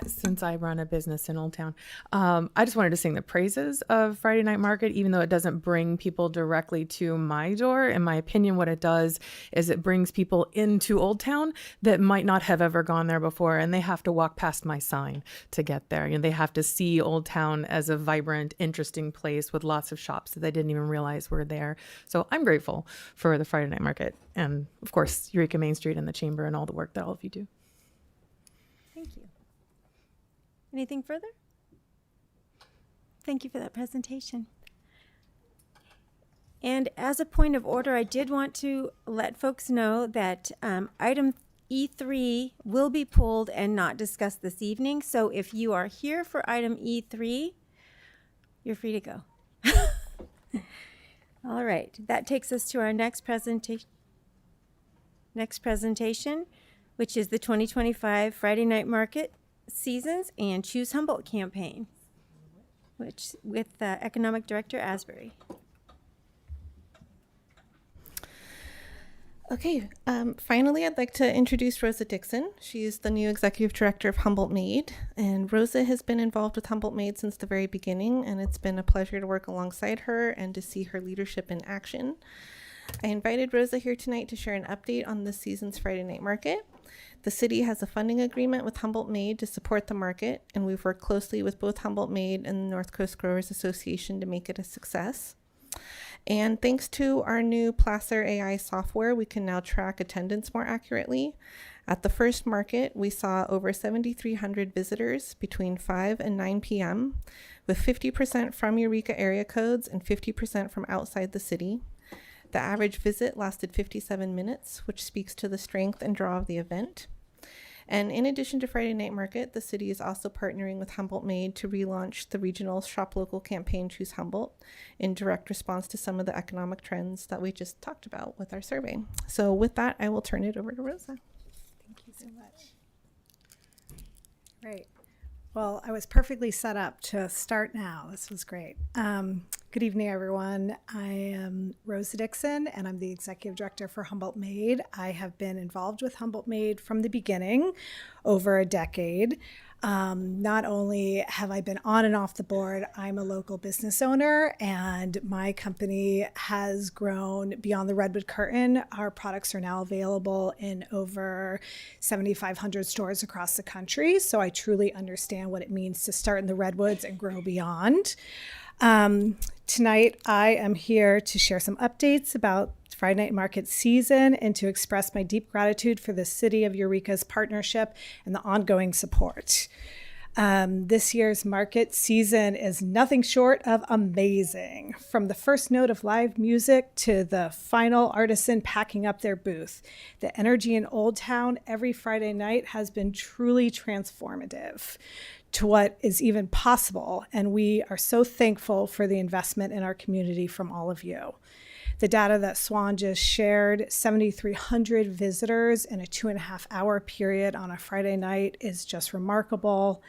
Since I run a business in Old Town, I just wanted to sing the praises of Friday Night Market, even though it doesn't bring people directly to my door. In my opinion, what it does is it brings people into Old Town that might not have ever gone there before, and they have to walk past my sign to get there. They have to see Old Town as a vibrant, interesting place with lots of shops that they didn't even realize were there. So I'm grateful for the Friday Night Market, and of course, Eureka Main Street and the Chamber and all the work that all of you do. Thank you. Anything further? Thank you for that presentation. And as a point of order, I did want to let folks know that item E3 will be pulled and not discussed this evening. So if you are here for item E3, you're free to go. All right, that takes us to our next presentation, which is the 2025 Friday Night Market Seasons and Choose Humboldt campaign, which with Economic Director Asbury. Okay, finally, I'd like to introduce Rosa Dixon. She's the new Executive Director of Humboldt Made, and Rosa has been involved with Humboldt Made since the very beginning, and it's been a pleasure to work alongside her and to see her leadership in action. I invited Rosa here tonight to share an update on this season's Friday Night Market. The city has a funding agreement with Humboldt Made to support the market, and we've worked closely with both Humboldt Made and the North Coast Growers Association to make it a success. And thanks to our new Placer AI software, we can now track attendance more accurately. At the first market, we saw over 7,300 visitors between 5 and 9 p.m., with 50% from Eureka area codes and 50% from outside the city. The average visit lasted 57 minutes, which speaks to the strength and draw of the event. And in addition to Friday Night Market, the city is also partnering with Humboldt Made to relaunch the regional Shop Local campaign, Choose Humboldt, in direct response to some of the economic trends that we just talked about with our survey. So with that, I will turn it over to Rosa. Thank you so much. Great. Well, I was perfectly set up to start now. This was great. Good evening, everyone. I am Rosa Dixon, and I'm the Executive Director for Humboldt Made. I have been involved with Humboldt Made from the beginning, over a decade. Not only have I been on and off the board, I'm a local business owner, and my company has grown beyond the Redwood curtain. Our products are now available in over 7,500 stores across the country, so I truly understand what it means to start in the Redwoods and grow beyond. Tonight, I am here to share some updates about Friday Night Market season and to express my deep gratitude for the City of Eureka's partnership and the ongoing support. This year's market season is nothing short of amazing. From the first note of live music to the final artisan packing up their booth, the energy in Old Town every Friday night has been truly transformative to what is even possible, and we are so thankful for the investment in our community from all of you. The data that Swan just shared, 7,300 visitors in a 2.5-hour period on a Friday night, is just remarkable.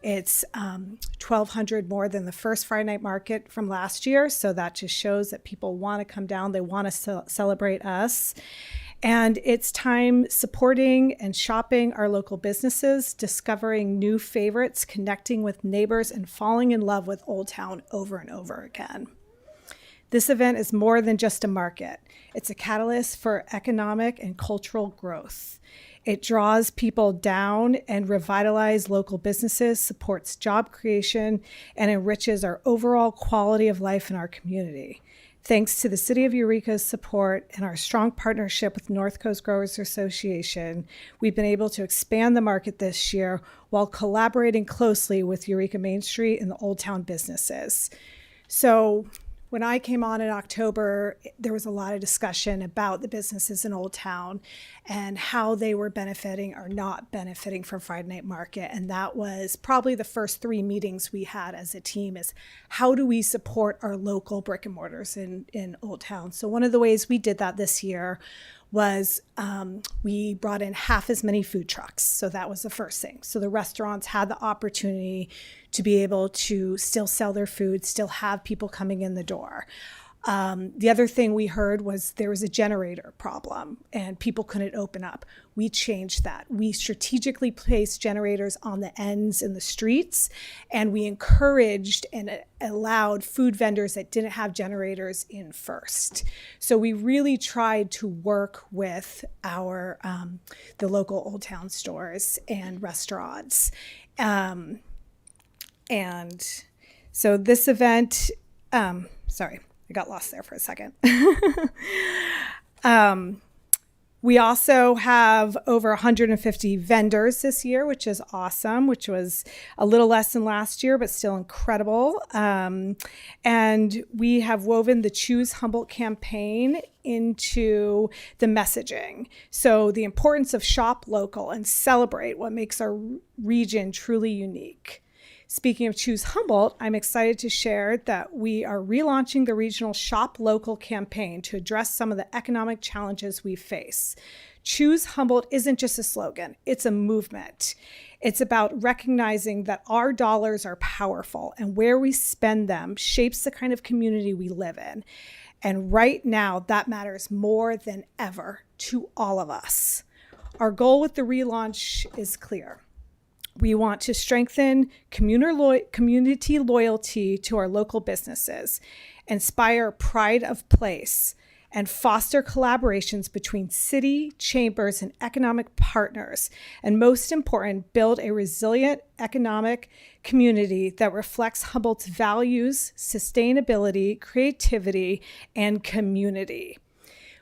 It's 1,200 more than the first Friday night market from last year, so that just shows that people want to come down, they want to celebrate us. And it's time supporting and shopping our local businesses, discovering new favorites, connecting with neighbors, and falling in love with Old Town over and over again. This event is more than just a market. It's a catalyst for economic and cultural growth. It draws people down and revitalizes local businesses, supports job creation, and enriches our overall quality of life in our community. Thanks to the City of Eureka's support and our strong partnership with North Coast Growers Association, we've been able to expand the market this year while collaborating closely with Eureka Main Street and the Old Town businesses. So when I came on in October, there was a lot of discussion about the businesses in Old Town and how they were benefiting or not benefiting from Friday Night Market. And that was probably the first 3 meetings we had as a team, is how do we support our local brick and mortars in Old Town? So one of the ways we did that this year was we brought in half as many food trucks. So that was the first thing. So the restaurants had the opportunity to be able to still sell their food, still have people coming in the door. The other thing we heard was there was a generator problem and people couldn't open up. We changed that. We strategically placed generators on the ends in the streets, and we encouraged and allowed food vendors that didn't have generators in first. So we really tried to work with our the local Old Town stores and restaurants. And so this event, sorry, I got lost there for a second. We also have over 150 vendors this year, which is awesome, which was a little less than last year, but still incredible. And we have woven the Choose Humboldt campaign into the messaging. So the importance of shop local and celebrate what makes our region truly unique. Speaking of Choose Humboldt, I'm excited to share that we are relaunching the regional Shop Local campaign to address some of the economic challenges we face. Choose Humboldt isn't just a slogan, it's a movement. It's about recognizing that our dollars are powerful and where we spend them shapes the kind of community we live in. And right now, that matters more than ever to all of us. Our goal with the relaunch is clear. We want to strengthen community loyalty to our local businesses, inspire pride of place, and foster collaborations between city, chambers, and economic partners. And most important, build a resilient economic community that reflects Humboldt's values, sustainability, creativity, and community.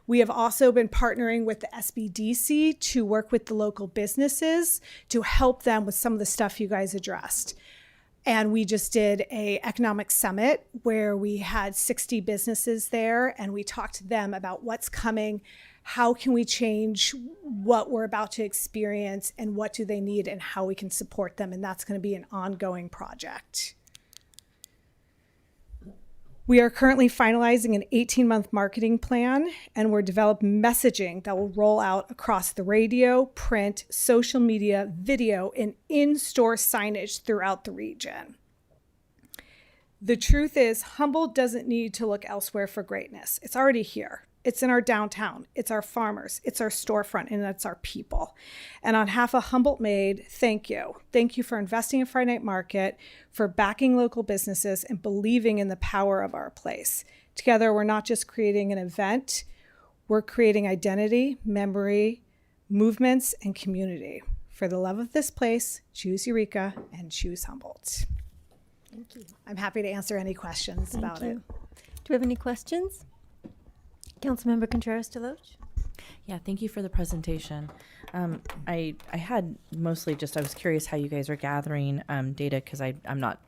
We have also been partnering with the SBDC to work with the local businesses to help them with some of the stuff you guys addressed. And we just did an economic summit where we had 60 businesses there, and we talked to them about what's coming, how can we change what we're about to experience, and what do they need and how we can support them. And that's going to be an ongoing project. We are currently finalizing an 18-month marketing plan, and we're developing messaging that will roll out across the radio, print, social media, video, and in-store signage throughout the region. The truth is, Humboldt doesn't need to look elsewhere for greatness. It's already here. It's in our downtown. It's our farmers. It's our storefront, and it's our people. And on behalf of Humboldt Made, thank you. Thank you for investing in Friday Night Market, for backing local businesses, and believing in the power of our place. Together, we're not just creating an event, we're creating identity, memory, movements, and community. For the love of this place, choose Eureka and choose Humboldt. Thank you. I'm happy to answer any questions about it. Do we have any questions? Councilmember Contreras-DeLoach? Yeah, thank you for the presentation. I had mostly just, I was curious how you guys are gathering data because I'm not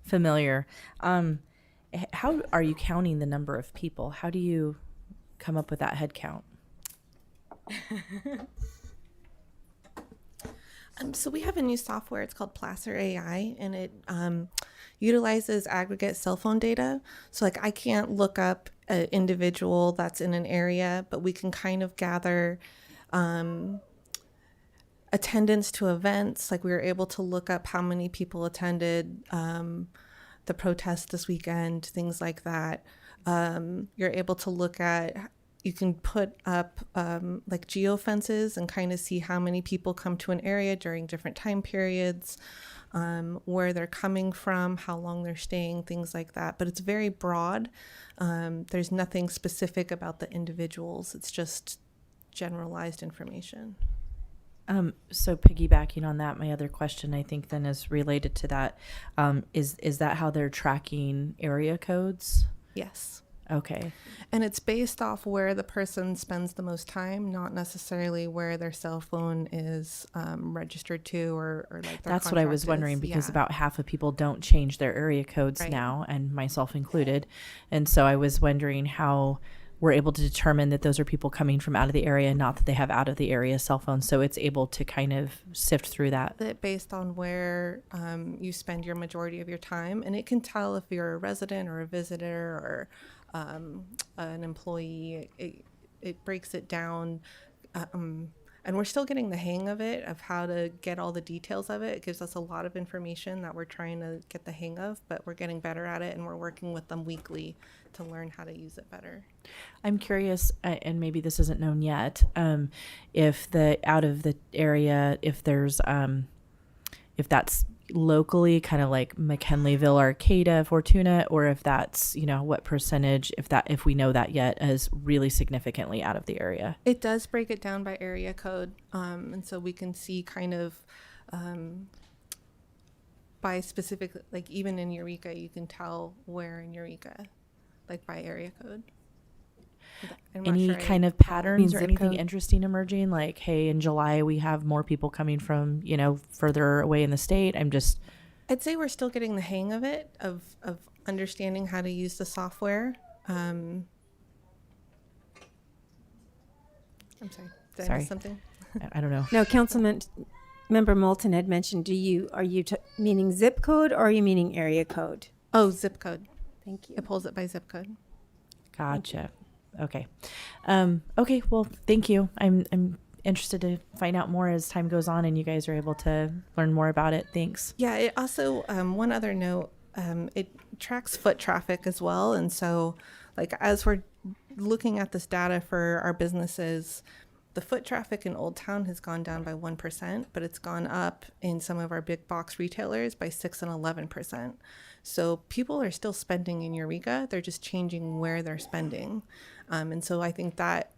familiar. How are you counting the number of people? How do you come up with that head count? So we have a new software. It's called Placer AI, and it utilizes aggregate cell phone data. So like I can't look up an individual that's in an area, but we can kind of gather attendance to events. Like we were able to look up how many people attended the protest this weekend, things like that. You're able to look at, you can put up like geofences and kind of see how many people come to an area during different time periods, where they're coming from, how long they're staying, things like that. But it's very broad. There's nothing specific about the individuals. It's just generalized information. So piggybacking on that, my other question I think then is related to that. Is that how they're tracking area codes? Yes. Okay. And it's based off where the person spends the most time, not necessarily where their cell phone is registered to or like their That's what I was contract wondering is. because Yeah. about half of people don't change their area codes Right. now, and myself included. And so I was wondering how we're able to determine that those are people coming from out of the area, not that they have out of the area cell phones. So it's able to kind of sift through that. That based on where you spend your majority of your time, and it can tell if you're a resident or a visitor or an employee. It breaks it down, and we're still getting the hang of it, of how to get all the details of it. It gives us a lot of information that we're trying to get the hang of, but we're getting better at it, and we're working with them weekly to learn how to use it better. I'm curious, and maybe this isn't known yet, if the out of the area, if there's, if that's locally kind of like McKinleyville, Arcata, Fortuna, or if that's, what percentage, if we know that yet, is really significantly out of the area. It does break it down by area code, and so we can see kind of by specific, like even in Eureka, you can tell where in Eureka, like by area code. Any kind of patterns or anything interesting emerging? Like, hey, in July we have more people coming from, further away in the state. I'd say we're still getting the hang of it, of understanding how to use the software. I'm sorry. Did I miss something? I don't know. No, Councilmember Moulton had mentioned, are you meaning zip code or are you meaning area code? Oh, zip code. Thank you. It pulls it by zip code. Gotcha. Okay. Okay. Well, thank you. I'm interested to find out more as time goes on and you guys are able to learn more about it. Thanks. Yeah. It also, one other note, it tracks foot traffic as well. And so like, as we're looking at this data for our businesses, the foot traffic in Old Town has gone down by 1%, but it's gone up in some of our big box retailers by 6 and 11%. So people are still spending in Eureka. They're just changing where they're spending. And so I think that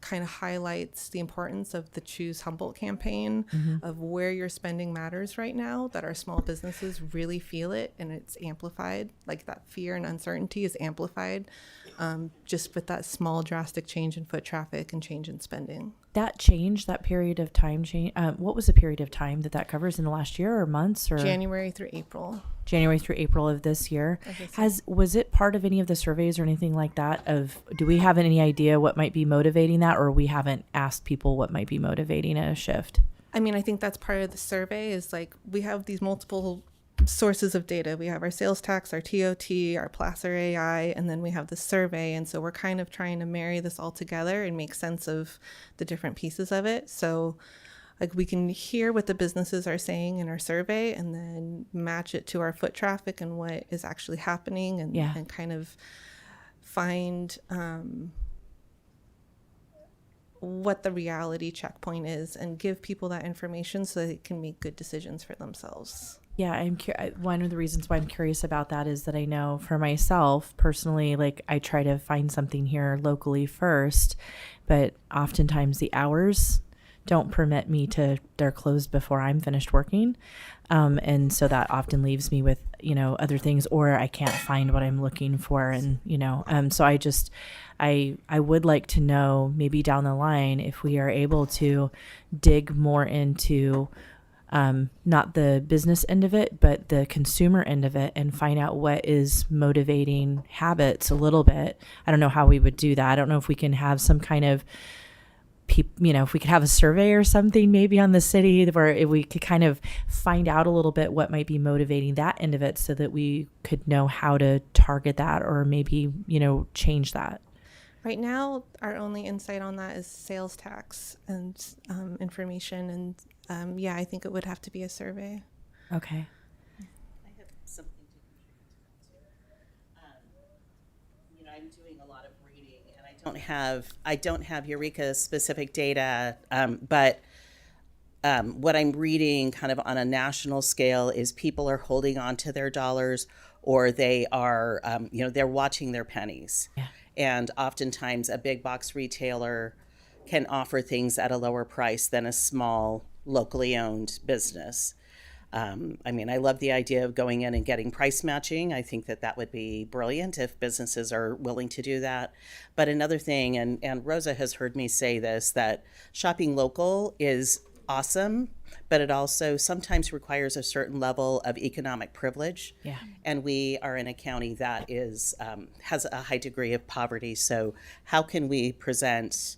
kind of highlights the importance of the Choose Humboldt campaign, of where your spending matters right now, that our small businesses really feel it, and it's amplified. Like that fear and uncertainty is amplified just with that small drastic change in foot traffic and change in spending. That change, that period of time change, what was the period of time that covers in the last year or months or? January through April. January through April of this year. Was it part of any of the surveys or anything like that do we have any idea what might be motivating that, or we haven't asked people what might be motivating a shift? I mean, I think that's part of the survey is like, we have these multiple sources of data. We have our sales tax, our TOT, our Placer AI, and then we have the survey. And so we're kind of trying to marry this all together and make sense of the different pieces of it. So like we can hear what the businesses are saying in our survey and then match it to our foot traffic and what is actually happening and kind of find what the reality checkpoint is and give people that information so they can make good decisions for themselves. Yeah, one of the reasons why I'm curious about that is that I know for myself personally, like I try to find something here locally first, but oftentimes the hours don't permit me to, they're closed before I'm finished working. And so that often leaves me with, other things, or I can't find what I'm looking for. And, so I would like to know maybe down the line if we are able to dig more into not the business end of it, but the consumer end of it, and find out what is motivating habits a little bit. I don't know how we would do that. I don't know if we can have some kind of if we could have a survey or something maybe on the city where if we could kind of find out a little bit what might be motivating that end of it, so that we could know how to target that or maybe, change that. Right now, our only insight on that is sales tax and information. And yeah, I think it would have to be a survey. Okay. I have something to contribute to that too. I'm doing a lot of reading, and I don't have Eureka specific data, but what I'm reading kind of on a national scale is people are holding on to their dollars, or they are, they're watching their pennies. Yeah. And oftentimes a big box retailer can offer things at a lower price than a small locally owned business. I love the idea of going in and getting price matching. I think that would be brilliant if businesses are willing to do that. But another thing, and Rosa has heard me say this, that shopping local is awesome, but it also sometimes requires a certain level of economic privilege. Yeah. And we are in a county that is has a high degree of poverty. So how can we present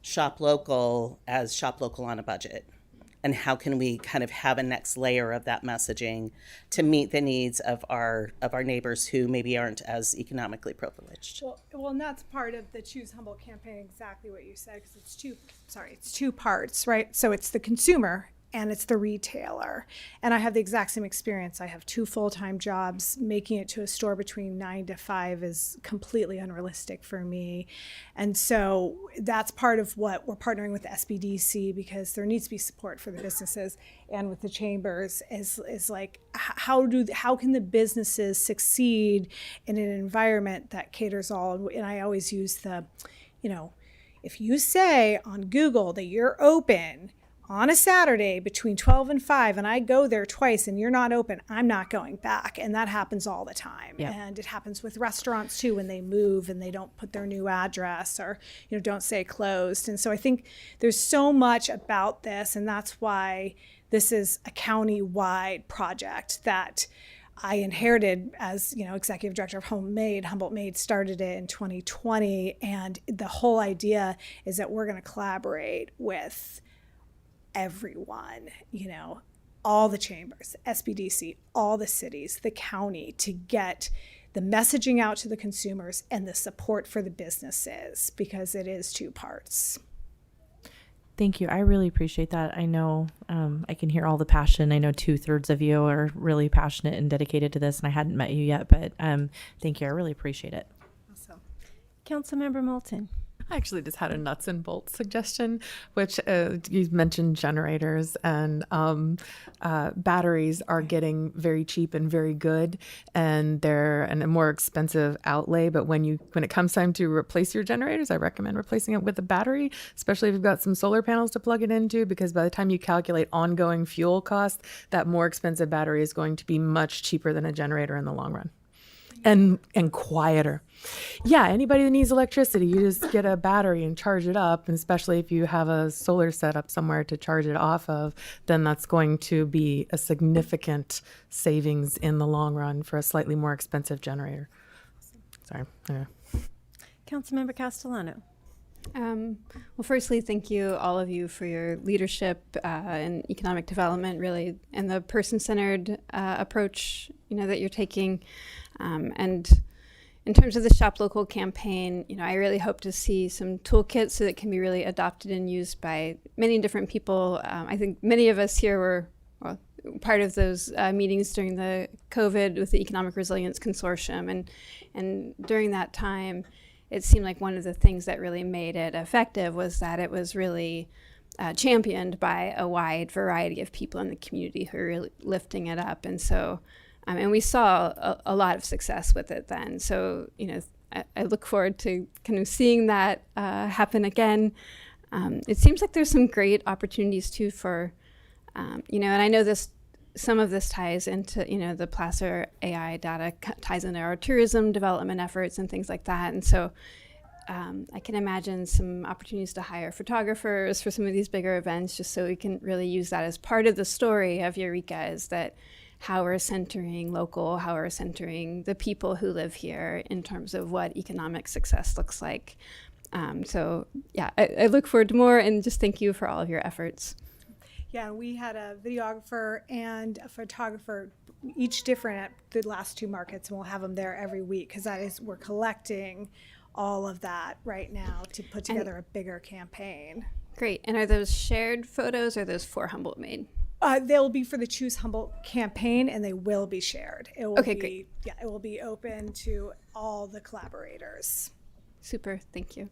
shop local as shop local on a budget? And how can we kind of have a next layer of that messaging to meet the needs of our neighbors who maybe aren't as economically privileged? Well, and that's part of the Choose Humboldt campaign, exactly what you said, because it's two parts, right? So it's the consumer and it's the retailer. And I have the exact same experience. I have 2 full-time jobs. Making it to a store between 9 to 5 is completely unrealistic for me. And so that's part of what we're partnering with the SBDC, because there needs to be support for the businesses, and with the chambers is like, how can the businesses succeed in an environment that caters all? And I always use the, if you say on Google that you're open on a Saturday between 12 and 5, and I go there twice and you're not open, I'm not going back. And that happens all the time. Yeah. And it happens with restaurants too, when they move and they don't put their new address, or, don't say closed. And so I think there's so much about this, and that's why this is a county-wide project that I inherited as, executive director of Humboldt Made started it in 2020. And the whole idea is that we're going to collaborate with everyone, all the chambers, SBDC, all the cities, the county, to get the messaging out to the consumers and the support for the businesses, because it is 2 parts. Thank you. I really appreciate that. I know I can hear all the passion. I know 2/3 of you are really passionate and dedicated to this, and I hadn't met you yet, but thank you. I really appreciate it. Awesome. Councilmember Moulton. I actually just had a nuts and bolts suggestion, which you mentioned generators, and batteries are getting very cheap and very good, and they're a more expensive outlay. But when it comes time to replace your generators, I recommend replacing it with a battery, especially if you've got some solar panels to plug it into, because by the time you calculate ongoing fuel costs, that more expensive battery is going to be much cheaper than a generator in the long run. And quieter. Yeah, anybody that needs electricity, you just get a battery and charge it up. And especially if you have a solar setup somewhere to charge it off of, then that's going to be a significant savings in the long run for a slightly more expensive generator. Sorry. Yeah. Councilmember Castellano. Well, firstly, thank you, all of you, for your leadership in economic development, really, and the person-centered approach, that you're taking. And in terms of the Shop Local campaign, I really hope to see some toolkits so that it can be really adopted and used by many different people. I think many of us here were part of those meetings during the COVID with the Economic Resilience Consortium. And during that time, it seemed like one of the things that really made it effective was that it was really championed by a wide variety of people in the community who were really lifting it up. And so, and we saw a lot of success with it then. So, I look forward to kind of seeing that happen again. It seems like there's some great opportunities too for, and I know some of this ties into, the Placer AI data ties into our tourism development efforts and things like that. And so I can imagine some opportunities to hire photographers for some of these bigger events, just so we can really use that as part of the story of Eureka, is that how we're centering local, how we're centering the people who live here in terms of what economic success looks like. I look forward to more, and just thank you for all of your efforts. Yeah, we had a videographer and a photographer, each different at the last 2 markets, and we'll have them there every week, because we're collecting all of that right now to put together a bigger campaign. Great. And are those shared photos, or are those for Humboldt Made? They'll be for the Choose Humboldt campaign, and they will be shared. It will great. Yeah, it will be open to all the collaborators. Super. Thank you.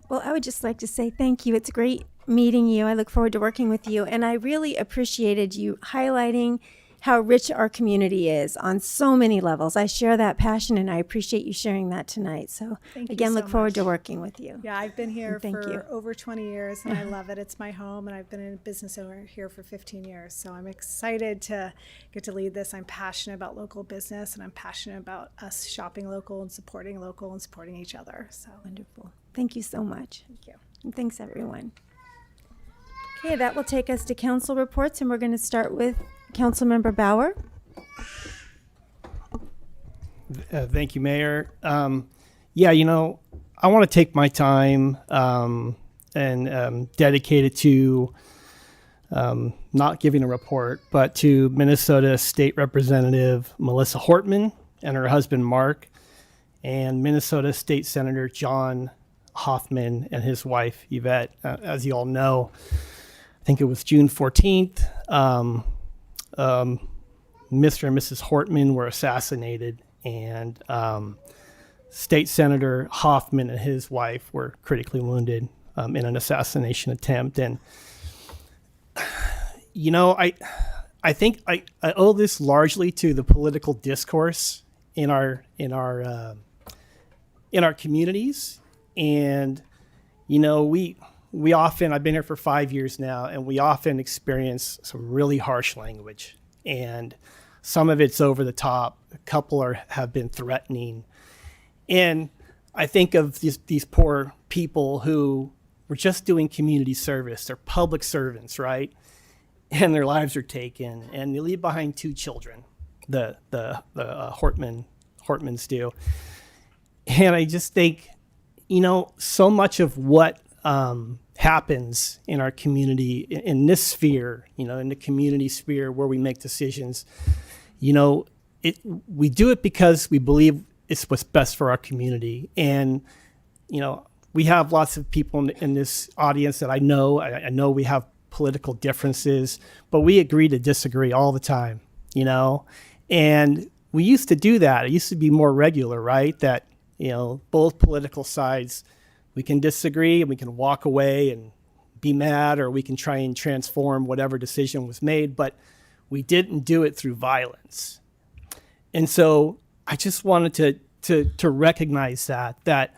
Well, I would just like to say thank you. It's great meeting you. I look forward to working with you. And I really appreciated you highlighting how rich our community is on so many levels. I share that passion, and I appreciate you sharing that tonight. So again, look forward to working with you. Yeah, I've been here Thank for you. over 20 years, and I love it. It's my home, and I've been a business owner here for 15 years. So I'm excited to get to lead this. I'm passionate about local business, and I'm passionate about us shopping local and supporting each other. So wonderful. Thank you so much. Thank you. And thanks, everyone. Okay, that will take us to council reports, and we're going to start with Councilmember Bauer. Thank you, Mayor. I want to take my time and dedicate it to not giving a report, but to Minnesota State Representative Melissa Hortman and her husband, Mark, and Minnesota State Senator John Hoffman and his wife, Yvette. As you all know, I think it was June 14th. Mr. and Mrs. Hortman were assassinated, and State Senator Hoffman and his wife were critically wounded in an assassination attempt. And I think I owe this largely to the political discourse in our communities. And we often, I've been here for 5 years now, and we often experience some really harsh language, and some of it's over the top. A couple have been threatening. And I think of these poor people who were just doing community service. They're public servants, right? And their lives are taken, and they leave behind 2 children, the Hortmans do. And I just think, so much of what happens in our community, in this sphere, in the community sphere where we make decisions, we do it because we believe it's what's best for our community. And, we have lots of people in this audience that I know we have political differences, but we agree to disagree all the time, and we used to do that. It used to be more regular, right? That, both political sides, we can disagree and we can walk away and be mad, or we can try and transform whatever decision was made, but we didn't do it through violence. And so I just wanted to recognize that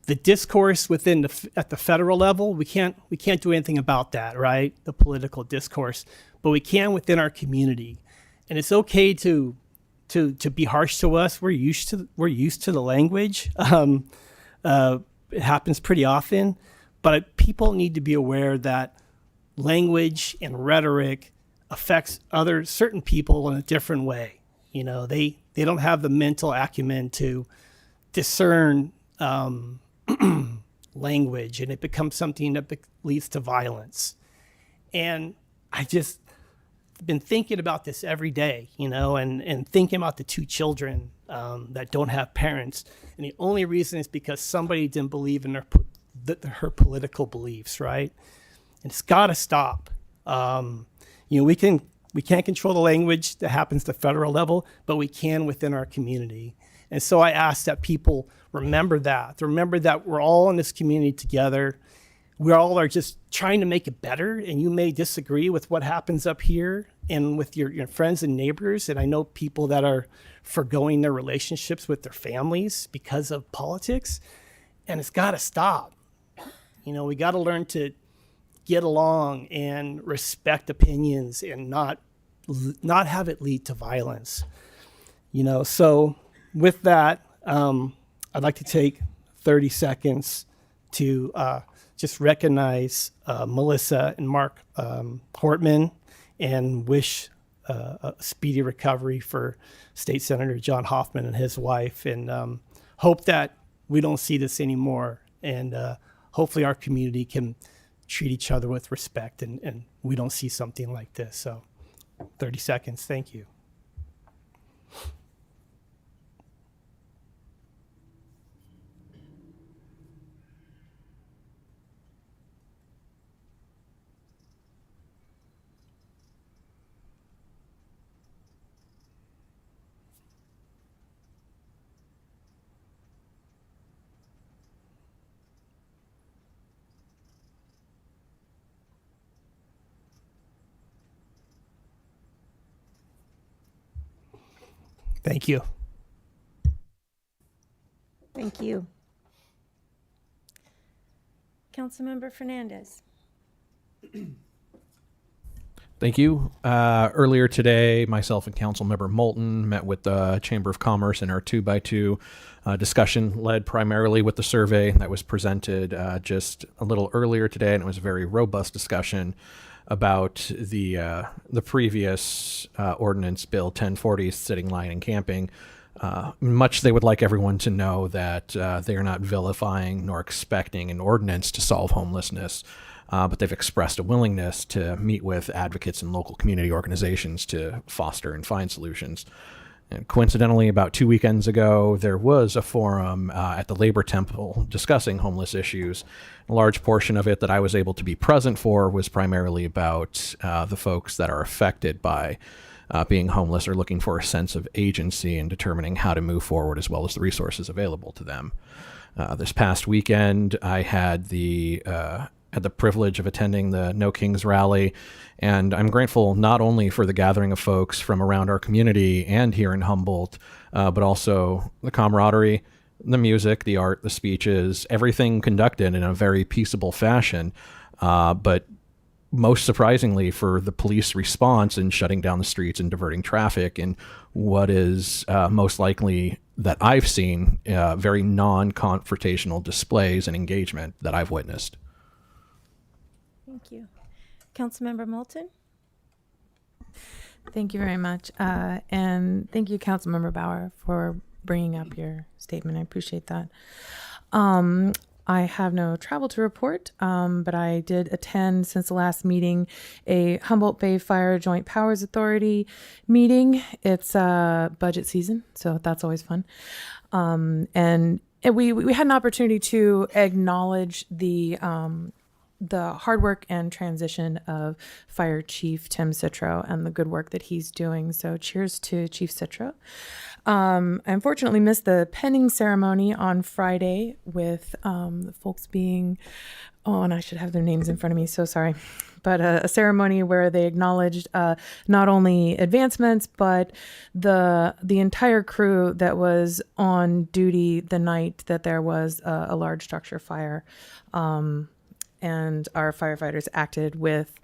the discourse at the federal level, we can't do anything about that, right? The political discourse, but we can within our community. And it's okay to be harsh to us. We're used to the language. It happens pretty often, but people need to be aware that language and rhetoric affects certain people in a different way. They don't have the mental acumen to discern language, and it becomes something that leads to violence. And I just been thinking about this every day, and thinking about the 2 children that don't have parents. And the only reason is because somebody didn't believe in her political beliefs, right? And it's got to stop. We can't control the language that happens at the federal level, but we can within our community. And so I ask that people remember that we're all in this community together. We all are just trying to make it better, and you may disagree with what happens up here and with your friends and neighbors. And I know people that are forgoing their relationships with their families because of politics, and it's got to stop. You know, we got to learn to get along and respect opinions and not have it lead to violence. You know, so with that, I'd like to take 30 seconds to just recognize Melissa and Mark Hortman and wish a speedy recovery for State Senator John Hoffman and his wife, and hope that we don't see this anymore, and hopefully our community can treat each other with respect, and we don't see something like this. So 30 seconds. Thank you. Thank you. Thank you. Councilmember Fernandez. Thank you. Earlier today, myself and Councilmember Moulton met with the Chamber of Commerce in our 2x2 discussion, led primarily with the survey that was presented just a little earlier today, and it was a very robust discussion about the previous ordinance, Bill 1040, sitting, lying, and camping. Much they would like everyone to know that they are not vilifying nor expecting an ordinance to solve homelessness, but they've expressed a willingness to meet with advocates and local community organizations to foster and find solutions. And coincidentally, about 2 weekends ago, there was a forum at the Labor Temple discussing homeless issues. A large portion of it that I was able to be present for was primarily about the folks that are affected by being homeless or looking for a sense of agency and determining how to move forward, as well as the resources available to them. This past weekend, I had the privilege of attending the No Kings rally, and I'm grateful not only for the gathering of folks from around our community and here in Humboldt, but also the camaraderie, the music, the art, the speeches, everything conducted in a very peaceable fashion, but most surprisingly for the police response in shutting down the streets and diverting traffic in what is most likely that I've seen very non-confrontational displays and engagement that I've witnessed. Thank you. Councilmember Moulton. Thank you very much. And thank you, Councilmember Bauer, for bringing up your statement. I appreciate that. I have no travel to report, but I did attend since the last meeting a Humboldt Bay Fire Joint Powers Authority meeting. It's budget season, so that's always fun. And we had an opportunity to acknowledge the hard work and transition of Fire Chief Tim Citro and the good work that he's doing. So cheers to Chief Citro. I unfortunately missed the penning ceremony on Friday with the folks being, and I should have their names in front of me, so sorry. But a ceremony where they acknowledged not only advancements, but the entire crew that was on duty the night that there was a large structure fire. And our firefighters acted with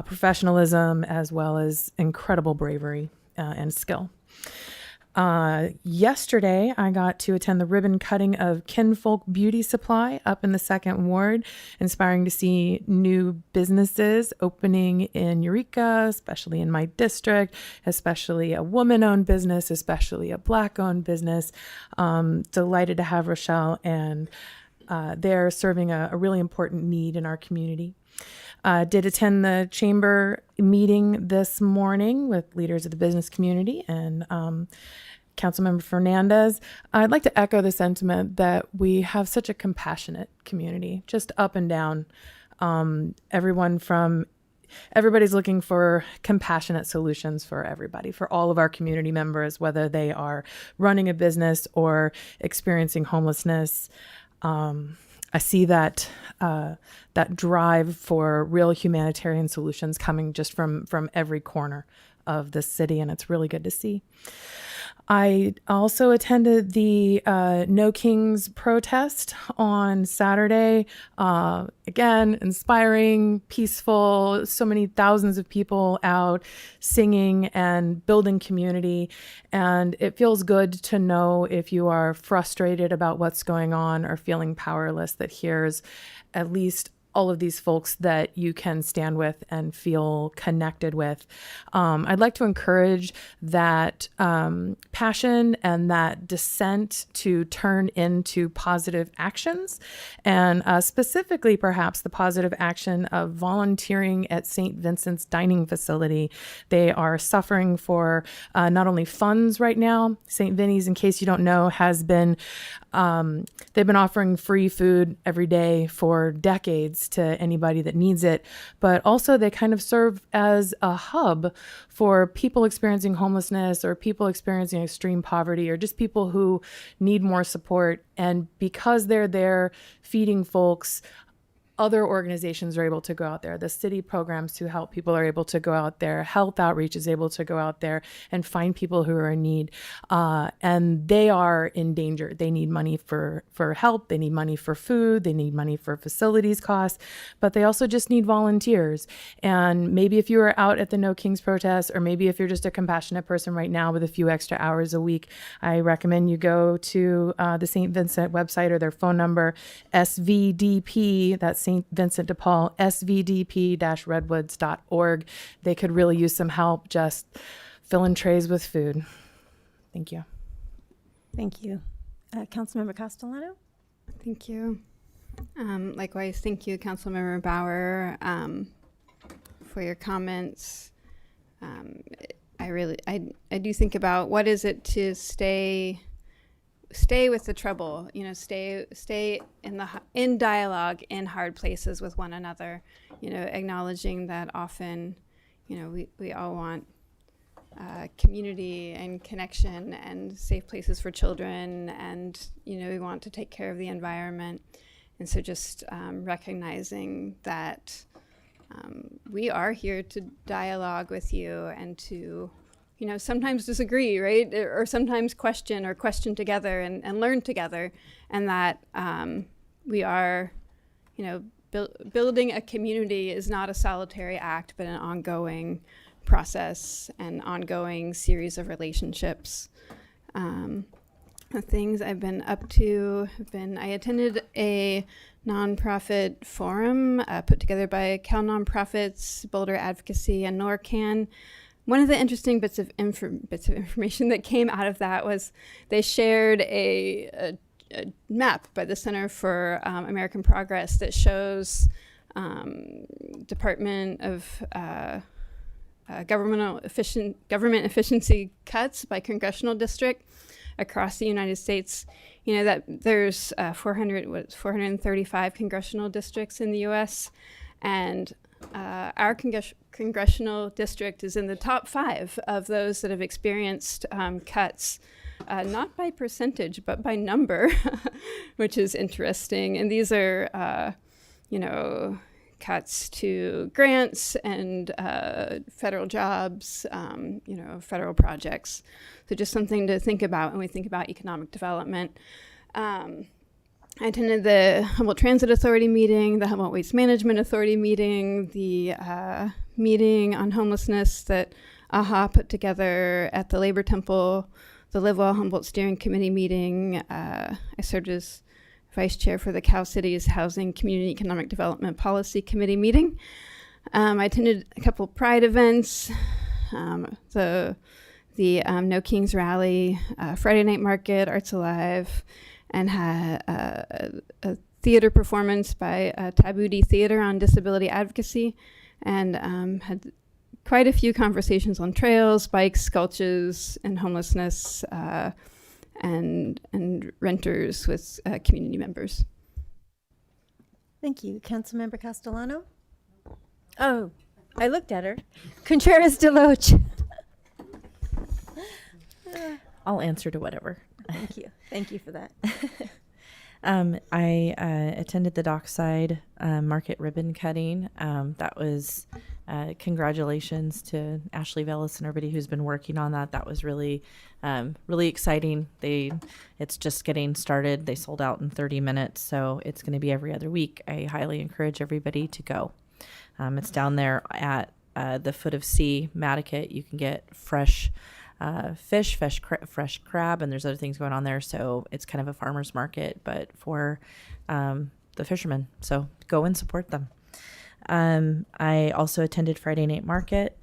professionalism as well as incredible bravery and skill. Yesterday, I got to attend the ribbon cutting of Kinfolk Beauty Supply up in the 2nd Ward. Inspiring to see new businesses opening in Eureka, especially in my district, especially a woman-owned business, especially a Black-owned business. Delighted to have Rochelle, and they're serving a really important need in our community. Did attend the chamber meeting this morning with leaders of the business community and Councilmember Fernandez. I'd like to echo the sentiment that we have such a compassionate community, just up and down. Everybody's looking for compassionate solutions for everybody, for all of our community members, whether they are running a business or experiencing homelessness. I see that drive for real humanitarian solutions coming just from every corner of this city, and it's really good to see. I also attended the No Kings protest on Saturday. Again, inspiring, peaceful, so many thousands of people out singing and building community. And it feels good to know if you are frustrated about what's going on or feeling powerless, that here's at least all of these folks that you can stand with and feel connected with. I'd like to encourage that passion and that dissent to turn into positive actions, and specifically perhaps the positive action of volunteering at St. Vincent's dining facility. They are suffering for not only funds right now. St. Vinny's, in case you don't know, has been, they've been offering free food every day for decades to anybody that needs it, but also they kind of serve as a hub for people experiencing homelessness or people experiencing extreme poverty or just people who need more support. And because they're there feeding folks, other organizations are able to go out there. The city programs to help people are able to go out there. Health Outreach is able to go out there and find people who are in need. And they are in danger. They need money for help. They need money for food. They need money for facilities costs. But they also just need volunteers. And maybe if you are out at the No Kings protest, or maybe if you're just a compassionate person right now with a few extra hours a week, I recommend you go to the St. Vincent website or their phone number, SVDP, that's St. Vincent de Paul, svdp-redwoods.org. They could really use some help just filling trays with food. Thank you. Thank you. Councilmember Castellano? Thank you. Likewise, thank you, Councilmember Bauer, for your comments. I do think about what is it to stay with the trouble, stay in dialogue in hard places with one another, acknowledging that often, we all want community and connection and safe places for children, and, we want to take care of the environment. And so just recognizing that we are here to dialogue with you and to sometimes disagree, right? Or sometimes question together and learn together. And that we are, building a community is not a solitary act, but an ongoing process and ongoing series of relationships. The things I've been up to have been, I attended a nonprofit forum put together by Cal Nonprofits, Boulder Advocacy, and NORCAN. One of the interesting bits of information that came out of that was they shared a map by the Center for American Progress that shows Department of Government efficiency cuts by congressional district across the United States. That there's 435 congressional districts in the U.S. and our congressional district is in the top 5 of those that have experienced cuts, not by percentage, but by number, which is interesting. And these are, cuts to grants and federal jobs, federal projects. So just something to think about when we think about economic development. I attended the Humboldt Transit Authority meeting, the Humboldt Waste Management Authority meeting, the meeting on homelessness that AHA put together at the Labor Temple, the Live Well Humboldt Steering Committee meeting. I served as vice chair for the Cal Cities Housing Community Economic Development Policy Committee meeting. I attended a couple Pride events, the No Kings Rally, Friday Night Market, Arts Alive, and had a theater performance by Taboodi Theater on disability advocacy, and had quite a few conversations on trails, bikes, gulches, and homelessness, and renters with community members. Thank you. Councilmember Castellano? Oh, I looked at her. Contreras-DeLoach. I'll answer to whatever. Thank you. Thank you for that. I attended the Dockside Market ribbon cutting. That was congratulations to Ashley Velis and everybody who's been working on that. That was really, really exciting. It's just getting started. They sold out in 30 minutes, so it's going to be every other week. I highly encourage everybody to go. It's down there at the foot of sea, Matticat. You can get fresh fish, fresh crab, and there's other things going on there. So it's kind of a farmer's market, but for the fishermen. So go and support them. I also attended Friday Night Market,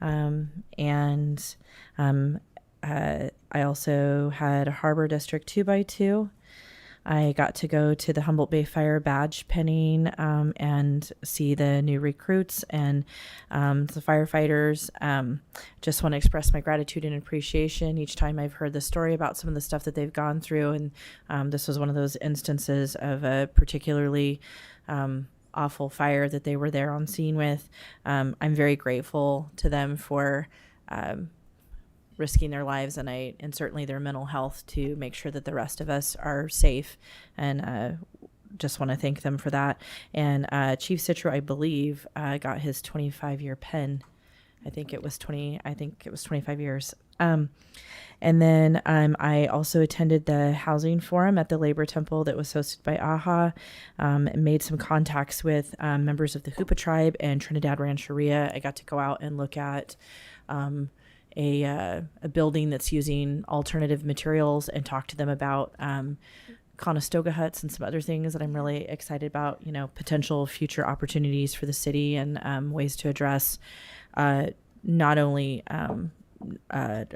and I also had a Harbor District 2x2. I got to go to the Humboldt Bay Fire badge pinning and see the new recruits and the firefighters. Just want to express my gratitude and appreciation each time I've heard the story about some of the stuff that they've gone through. And this was one of those instances of a particularly awful fire that they were there on scene with. I'm very grateful to them for risking their lives and certainly their mental health to make sure that the rest of us are safe, and just want to thank them for that. And Chief Citro, I believe, got his 25-year pen. I think it was 25 years. And then I also attended the housing forum at the Labor Temple that was hosted by AHA, and made some contacts with members of the Hoopa tribe and Trinidad Rancheria. I got to go out and look at a building that's using alternative materials and talk to them about Conestoga huts and some other things that I'm really excited about, potential future opportunities for the city and ways to address not only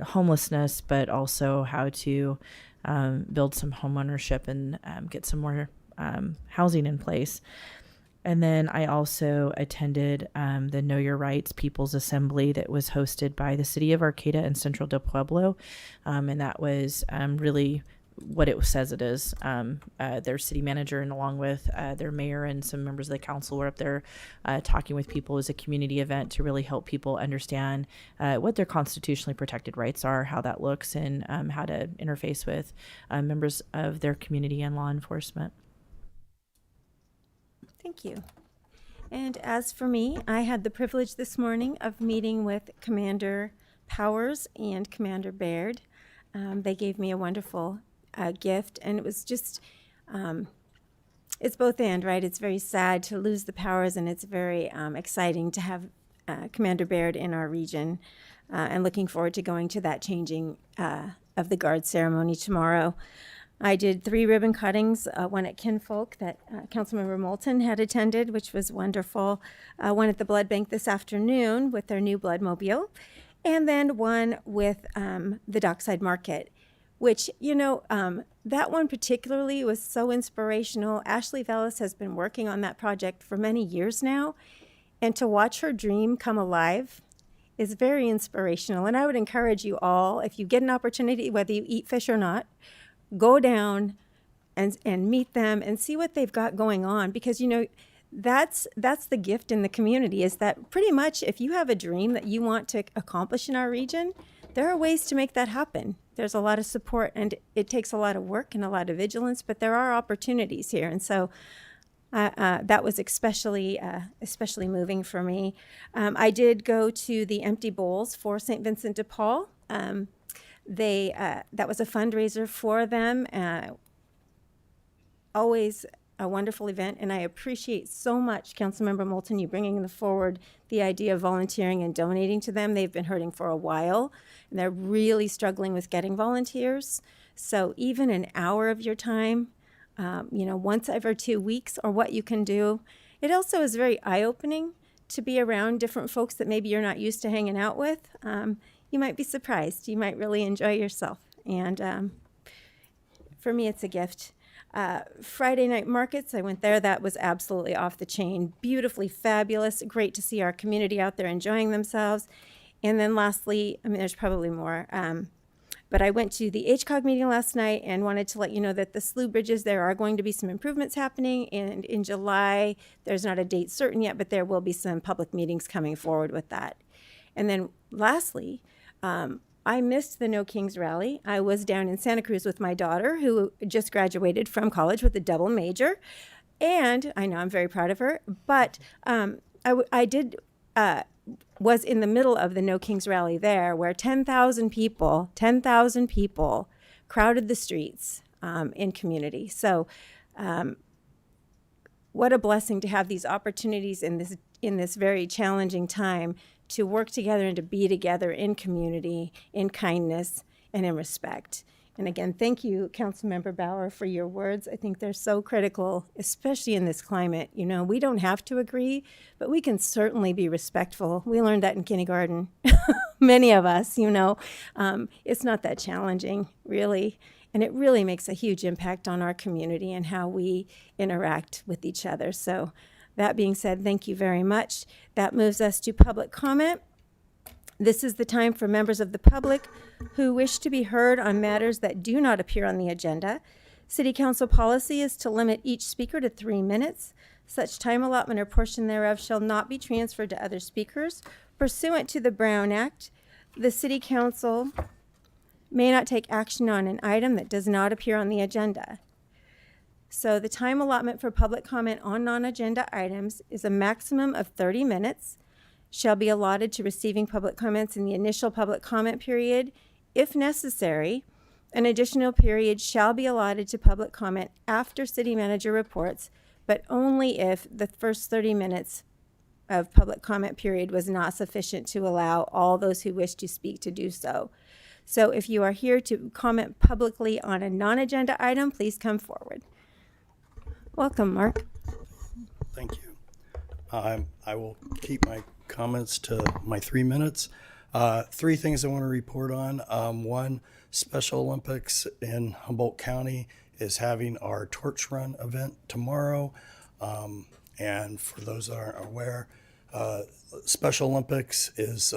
homelessness, but also how to build some home ownership and get some more housing in place. And then I also attended the Know Your Rights People's Assembly that was hosted by the City of Arcata and Central del Pueblo. And that was really what it says it is. Their city manager, and along with their mayor and some members of the council, were up there talking with people as a community event to really help people understand what their constitutionally protected rights are, how that looks, and how to interface with members of their community and law enforcement. Thank you. And as for me, I had the privilege this morning of meeting with Commander Powers and Commander Baird. They gave me a wonderful gift, and it was just, it's both and, right? It's very sad to lose the Powers, and it's very exciting to have Commander Baird in our region, and looking forward to going to that changing of the guard ceremony tomorrow. I did 3 ribbon cuttings, one at Kinfolk that Councilmember Moulton had attended, which was wonderful, one at the blood bank this afternoon with their new blood mobile, and then one with the Dockside Market, which, that one particularly was so inspirational. Ashley Velis has been working on that project for many years now, and to watch her dream come alive is very inspirational. And I would encourage you all, if you get an opportunity, whether you eat fish or not, go down and meet them and see what they've got going on, because that's the gift in the community, is that pretty much if you have a dream that you want to accomplish in our region, there are ways to make that happen. There's a lot of support, and it takes a lot of work and a lot of vigilance, but there are opportunities here. And so that was especially moving for me. I did go to the Empty Bowls for St. Vincent de Paul. That was a fundraiser for them. Always a wonderful event, and I appreciate so much, Councilmember Moulton, you bringing forward the idea of volunteering and donating to them. They've been hurting for a while, and they're really struggling with getting volunteers. So even an hour of your time, once every 2 weeks, or what you can do. It also is very eye-opening to be around different folks that maybe you're not used to hanging out with. You might be surprised. You might really enjoy yourself. And for me, it's a gift. Friday night markets, I went there. That was absolutely off the chain. Beautifully fabulous. Great to see our community out there enjoying themselves. And then lastly, there's probably more. But I went to the HCOG meeting last night and wanted to let you know that the SLU bridges, there are going to be some improvements happening. And in July, there's not a date certain yet, but there will be some public meetings coming forward with that. And then lastly, I missed the No Kings rally. I was down in Santa Cruz with my daughter, who just graduated from college with a double major. And I know I'm very proud of her, but I was in the middle of the No Kings rally there, where 10,000 people crowded the streets in community. So what a blessing to have these opportunities in this very challenging time to work together and to be together in community, in kindness, and in respect. And again, thank you, Councilmember Bauer, for your words. I think they're so critical, especially in this climate. You know, we don't have to agree, but we can certainly be respectful. We learned that in kindergarten. Many of us, you know. It's not that challenging, really. And it really makes a huge impact on our community and how we interact with each other. So that being said, thank you very much. That moves us to public comment. This is the time for members of the public who wish to be heard on matters that do not appear on the agenda. City Council policy is to limit each speaker to 3 minutes. Such time allotment or portion thereof shall not be transferred to other speakers. Pursuant to the Brown Act, the City Council may not take action on an item that does not appear on the agenda. So the time allotment for public comment on non-agenda items is a maximum of 30 minutes, shall be allotted to receiving public comments in the initial public comment period. If necessary, an additional period shall be allotted to public comment after city manager reports, but only if the first 30 minutes of public comment period was not sufficient to allow all those who wish to speak to do so. So if you are here to comment publicly on a non-agenda item, please come forward. Welcome, Mark. Thank you. I will keep my comments to my 3 minutes. 3 things I want to report on. One, Special Olympics in Humboldt County is having our torch run event tomorrow. And for those that aren't aware, Special Olympics is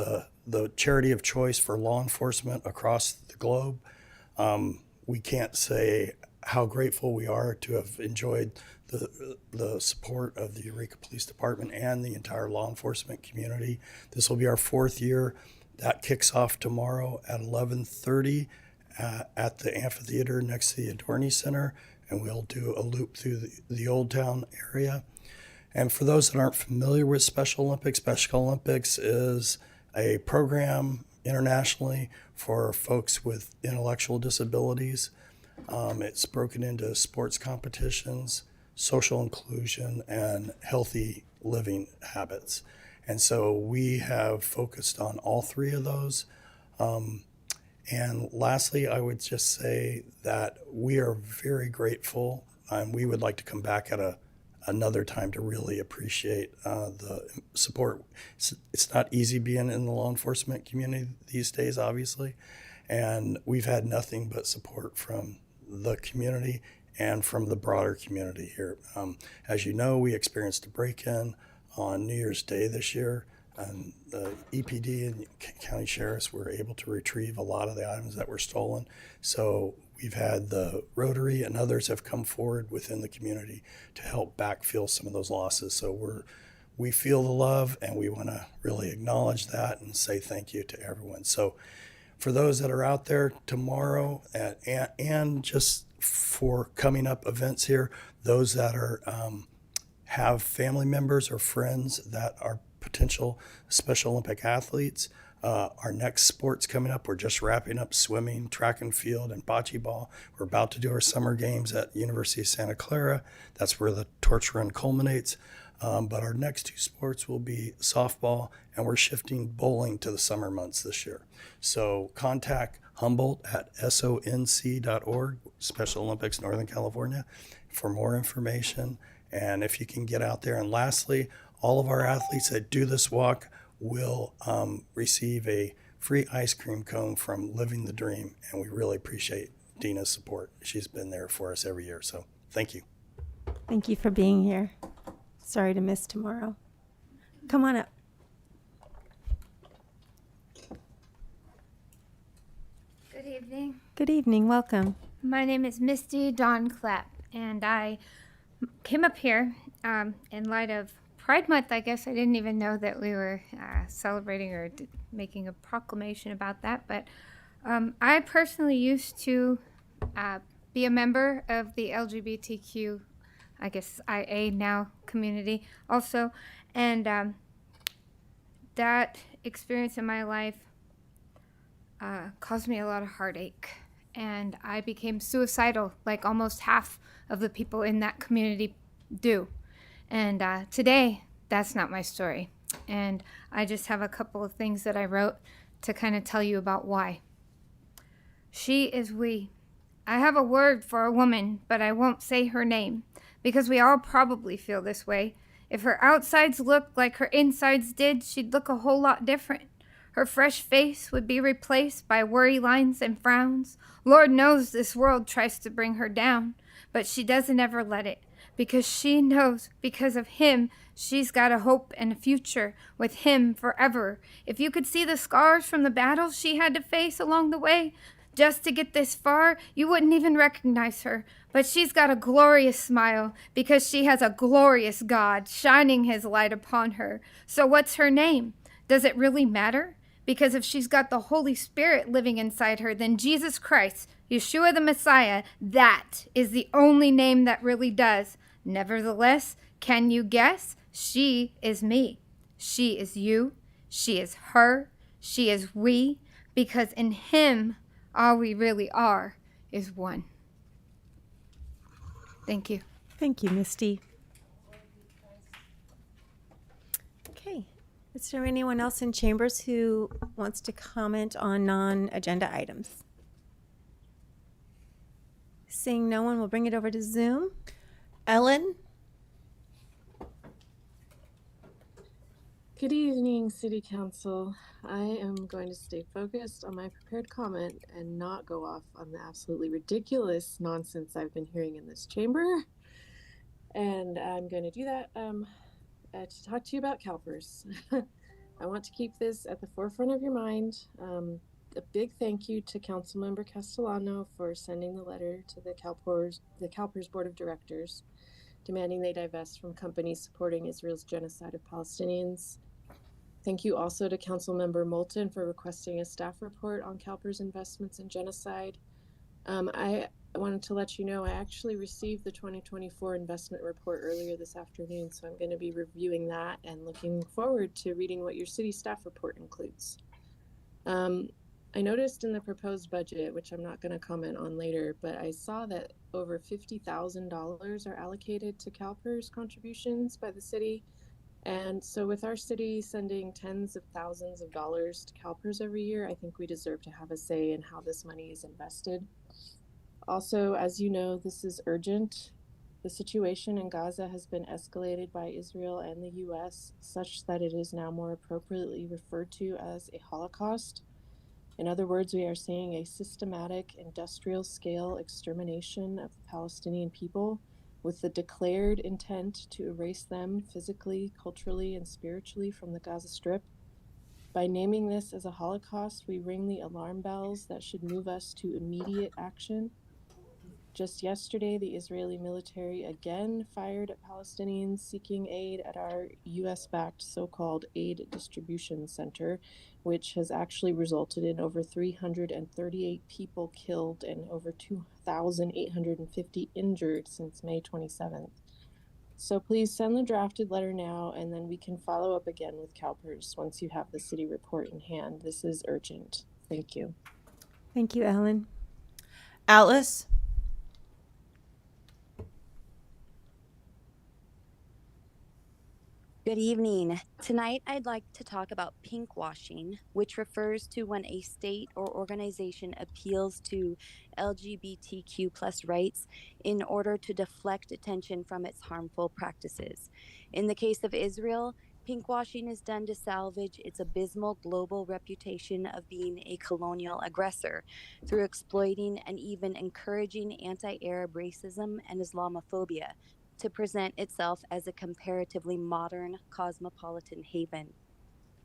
the charity of choice for law enforcement across the globe. We can't say how grateful we are to have enjoyed the support of the Eureka Police Department and the entire law enforcement community. This will be our 4th year. That kicks off tomorrow at 11:30 at the amphitheater next to the Adorney Center, and we'll do a loop through the Old Town area. And for those that aren't familiar with Special Olympics is a program internationally for folks with intellectual disabilities. It's broken into sports competitions, social inclusion, and healthy living habits. And so we have focused on all 3 of those. And lastly, I would just say that we are very grateful, and we would like to come back at another time to really appreciate the support. It's not easy being in the law enforcement community these days, obviously, and we've had nothing but support from the community and from the broader community here. As you know, we experienced a break-in on New Year's Day this year, and the EPD and county sheriffs were able to retrieve a lot of the items that were stolen. So we've had the Rotary and others have come forward within the community to help backfill some of those losses. So we feel the love, and we want to really acknowledge that and say thank you to everyone. So for those that are out there tomorrow and just for coming up events here, those that are have family members or friends that are potential Special Olympic athletes, our next sports coming up, we're just wrapping up swimming, track and field, and bocce ball. We're about to do our summer games at University of Santa Clara. That's where the torch run culminates. But our next 2 sports will be softball, and we're shifting bowling to the summer months this year. So contact Humboldt at sonc.org, Special Olympics Northern California, for more information. And if you can get out there. And lastly, all of our athletes that do this walk will receive a free ice cream cone from Living the Dream. And we really appreciate Dina's support. She's been there for us every year. So thank you. Thank you for being here. Sorry to miss tomorrow. Come on up. Good evening. Good evening. Welcome. My name is Misty Dawn Clapp, and I came up here in light of Pride Month. I guess I didn't even know that we were celebrating or making a proclamation about that, but I personally used to be a member of the LGBTQ, I guess IA now community also, and that experience in my life caused me a lot of heartache, and I became suicidal like almost half of the people in that community do. And today, that's not my story. And I just have a couple of things that I wrote to kind of tell you about why. She is we. I have a word for a woman, but I won't say her name, because we all probably feel this way. If her outsides looked like her insides did, she'd look a whole lot different. Her fresh face would be replaced by worry lines and frowns. Lord knows this world tries to bring her down, but she doesn't ever let it, because she knows because of him she's got a hope and a future with him forever. If you could see the scars from the battles she had to face along the way, just to get this far, you wouldn't even recognize her. But she's got a glorious smile because she has a glorious God shining his light upon her. So what's her name? Does it really matter? Because if she's got the Holy Spirit living inside her, then Jesus Christ, Yeshua the Messiah, that is the only name that really does. Nevertheless, can you guess? She is me. She is you. She is her. She is we. Because in him, all we really are is one. Thank you. Thank you, Misty. Okay. Is there anyone else in chambers who wants to comment on non-agenda items? Seeing no one, we'll bring it over to Zoom. Ellen? Good evening, City Council. I am going to stay focused on my prepared comment and not go off on the absolutely ridiculous nonsense I've been hearing in this chamber. And I'm going to do that to talk to you about CalPERS. I want to keep this at the forefront of your mind. A big thank you to Councilmember Castellano for sending the letter to the CalPERS Board of Directors, demanding they divest from companies supporting Israel's genocide of Palestinians. Thank you also to Councilmember Moulton for requesting a staff report on CalPERS investments in genocide. I wanted to let you know I actually received the 2024 investment report earlier this afternoon, so I'm going to be reviewing that and looking forward to reading what your city staff report includes. I noticed in the proposed budget, which I'm not going to comment on later, but I saw that over $50,000 are allocated to CalPERS contributions by the city. And so with our city sending tens of thousands of dollars to CalPERS every year, I think we deserve to have a say in how this money is invested. Also, as you know, this is urgent. The situation in Gaza has been escalated by Israel and the US such that it is now more appropriately referred to as a Holocaust. In other words, we are seeing a systematic industrial scale extermination of the Palestinian people with the declared intent to erase them physically, culturally, and spiritually from the Gaza Strip. By naming this as a Holocaust, we ring the alarm bells that should move us to immediate action. Just yesterday, the Israeli military again fired at Palestinians seeking aid at our US-backed so-called aid distribution center, which has actually resulted in over 338 people killed and over 2,850 injured since May 27th. So please send the drafted letter now, and then we can follow up again with CalPERS once you have the city report in hand. This is urgent. Thank you. Thank you, Ellen. Alice? Good evening. Tonight, I'd like to talk about pinkwashing, which refers to when a state or organization appeals to LGBTQ plus rights in order to deflect attention from its harmful practices. In the case of Israel, pinkwashing is done to salvage its abysmal global reputation of being a colonial aggressor through exploiting and even encouraging anti-Arab racism and Islamophobia to present itself as a comparatively modern cosmopolitan haven.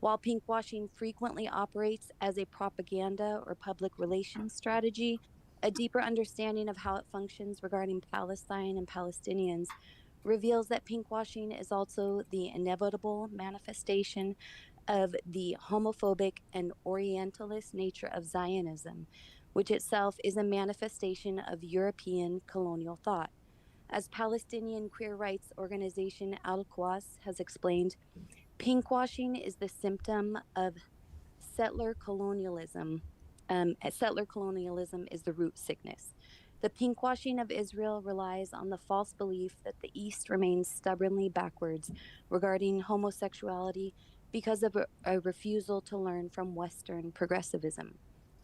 While pinkwashing frequently operates as a propaganda or public relations strategy, a deeper understanding of how it functions regarding Palestine and Palestinians reveals that pinkwashing is also the inevitable manifestation of the homophobic and Orientalist nature of Zionism, which itself is a manifestation of European colonial thought. As Palestinian queer rights organization Al-Qawas has explained, pinkwashing is the symptom of settler colonialism. Settler colonialism is the root sickness. The pinkwashing of Israel relies on the false belief that the East remains stubbornly backwards regarding homosexuality because of a refusal to learn from Western progressivism.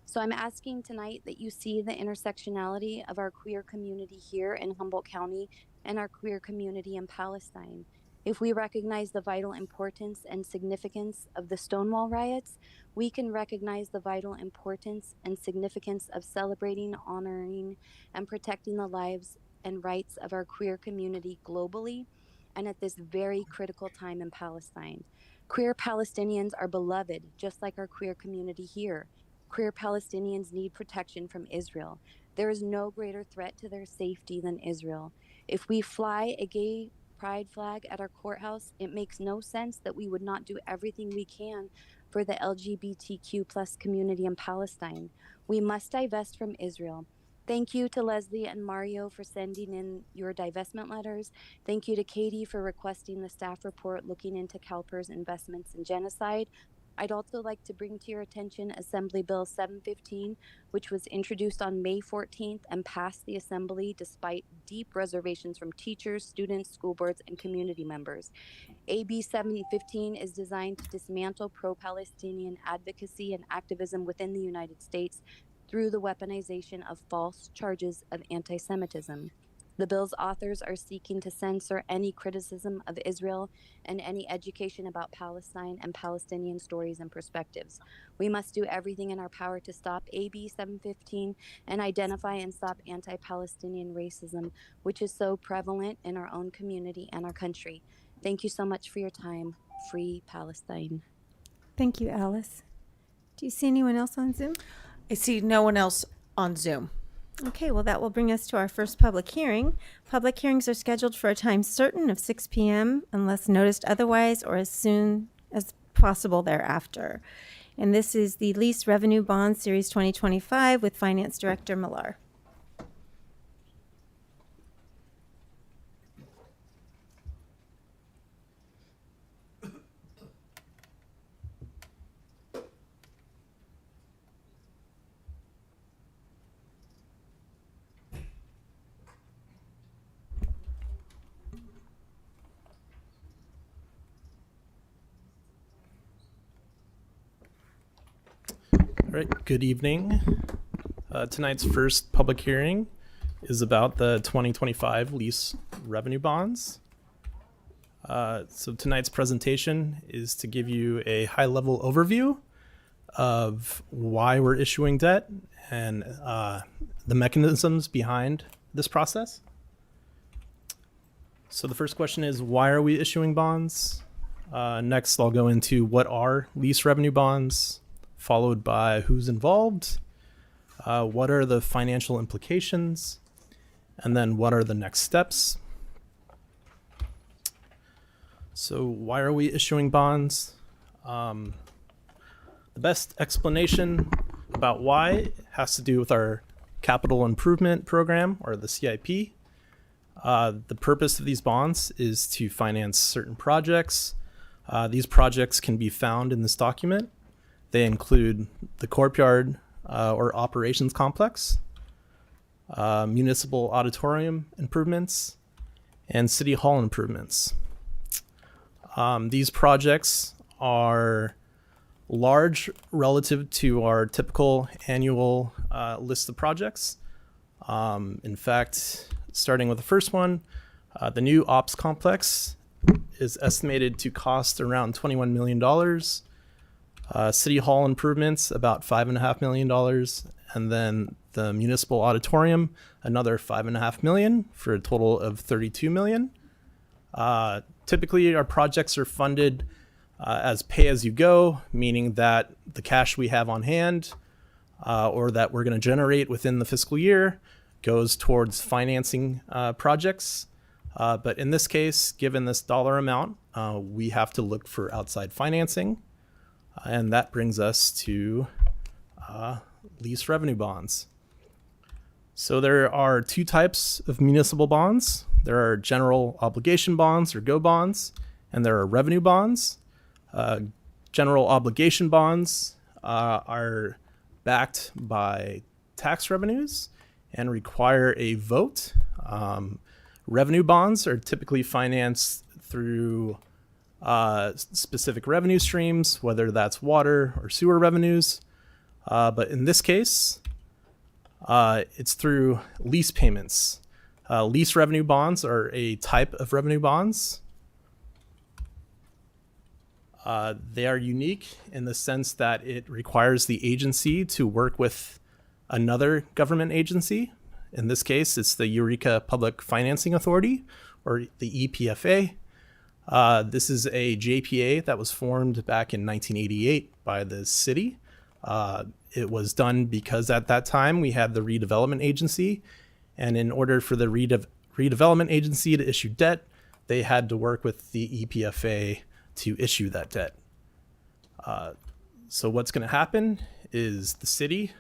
So I'm asking tonight that you see the intersectionality of our queer community here in Humboldt County and our queer community in Palestine. If we recognize the vital importance and significance of the Stonewall riots, we can recognize the vital importance and significance of celebrating, honoring, and protecting the lives and rights of our queer community globally and at this very critical time in Palestine. Queer Palestinians are beloved, just like our queer community here. Queer Palestinians need protection from Israel. There is no greater threat to their safety than Israel. If we fly a gay pride flag at our courthouse, it makes no sense that we would not do everything we can for the LGBTQ plus community in Palestine. We must divest from Israel. Thank you to Leslie and Mario for sending in your divestment letters. Thank you to Katie for requesting the staff report looking into CalPERS investments in genocide. I'd also like to bring to your attention Assembly Bill 715, which was introduced on May 14th and passed the Assembly despite deep reservations from teachers, students, school boards, and community members. AB 715 is designed to dismantle pro-Palestinian advocacy and activism within the United States through the weaponization of false charges of anti-Semitism. The bill's authors are seeking to censor any criticism of Israel and any education about Palestine and Palestinian stories and perspectives. We must do everything in our power to stop AB 715 and identify and stop anti-Palestinian racism, which is so prevalent in our own community and our country. Thank you so much for your time. Free Palestine. Thank you, Alice. Do you see anyone else on Zoom? I see no one else on Zoom. Okay, well, that will bring us to our first public hearing. Public hearings are scheduled for a time certain of 6 p.m. unless noticed otherwise or as soon as possible thereafter. And this is the Lease Revenue Bond Series 2025 with Finance Director Millar. All right, good evening. Tonight's first public hearing is about the 2025 lease revenue bonds. So tonight's presentation is to give you a high-level overview of why we're issuing debt and the mechanisms behind this process. So the first question is, why are we issuing bonds? Next, I'll go into what are lease revenue bonds, followed by who's involved, what are the financial implications, and then what are the next steps. So why are we issuing bonds? The best explanation about why has to do with our capital improvement program, or the CIP. The purpose of these bonds is to finance certain projects. These projects can be found in this document. They include the courtyard or operations complex, municipal auditorium improvements, and city hall improvements. These projects are large relative to our typical annual list of projects. In fact, starting with the first one, the new ops complex is estimated to cost around $21 million. City hall improvements, about $5.5 million. And then the municipal auditorium, another $5.5 million, for a total of $32 million. Typically, our projects are funded as pay-as-you-go, meaning that the cash we have on hand or that we're going to generate within the fiscal year goes towards financing projects. But in this case, given this dollar amount, we have to look for outside financing. And that brings us to lease revenue bonds. So there are two types of municipal bonds. There are general obligation bonds or GO bonds, and there are revenue bonds. General obligation bonds are backed by tax revenues and require a vote. Revenue bonds are typically financed through specific revenue streams, whether that's water or sewer revenues. But in this case, it's through lease payments. Lease revenue bonds are a type of revenue bonds. They are unique in the sense that it requires the agency to work with another government agency. In this case, it's the Eureka Public Financing Authority, or the EPFA. This is a JPA that was formed back in 1988 by the city. It was done because at that time we had the redevelopment agency, and in order for the redevelopment agency to issue debt, they had to work with the EPFA to issue that debt. So what's going to happen is the city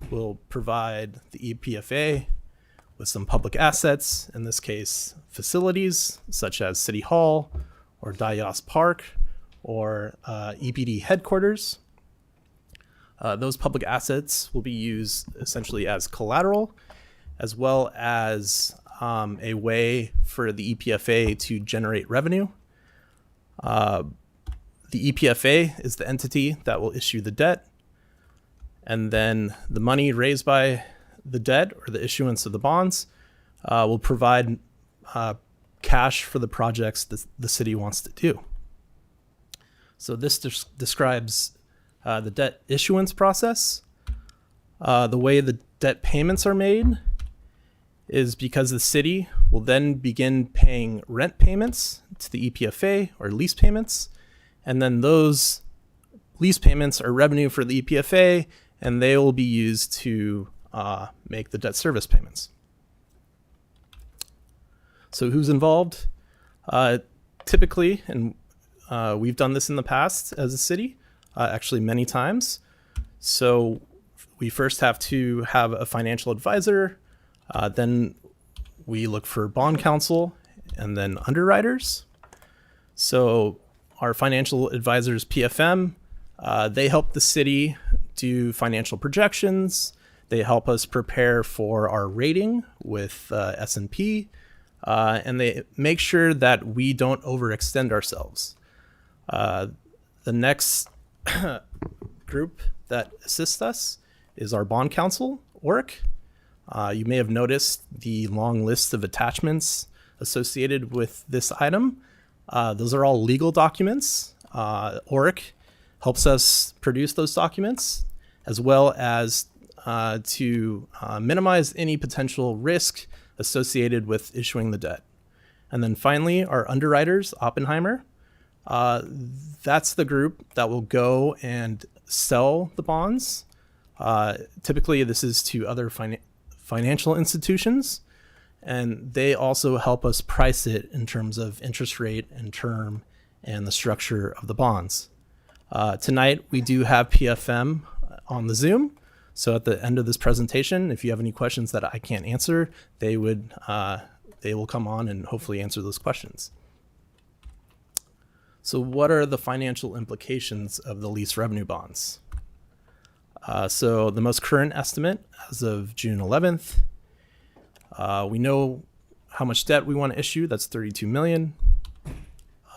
will provide the EPFA with some public assets, in this case facilities such as City Hall or Dias Park or EPD headquarters. Those public assets will be used essentially as collateral, as well as a way for the EPFA to generate revenue. The EPFA is the entity that will issue the debt, and then the money raised by the debt or the issuance of the bonds will provide cash for the projects that the city wants to do. So this describes the debt issuance process. The way the debt payments are made is because the city will then begin paying rent payments to the EPFA or lease payments, and then those lease payments are revenue for the EPFA, and they will be used to make the debt service payments. So who's involved? Typically, and we've done this in the past as a city, actually many times. So we first have to have a financial advisor, then we look for bond counsel, and then underwriters. So our financial advisors, PFM, they help the city do financial projections. They help us prepare for our rating with S&P, and they make sure that we don't overextend ourselves. The next group that assists us is our bond counsel, ORC. You may have noticed the long list of attachments associated with this item. Those are all legal documents. ORC helps us produce those documents, as well as to minimize any potential risk associated with issuing the debt. And then finally, our underwriters, Oppenheimer. That's the group that will go and sell the bonds. Typically, this is to other financial institutions, and they also help us price it in terms of interest rate and term and the structure of the bonds. Tonight, we do have PFM on the Zoom. So at the end of this presentation, if you have any questions that I can't answer, they will come on and hopefully answer those questions. So what are the financial implications of the lease revenue bonds? So the most current estimate as of June 11th, we know how much debt we want to issue. That's $32 million.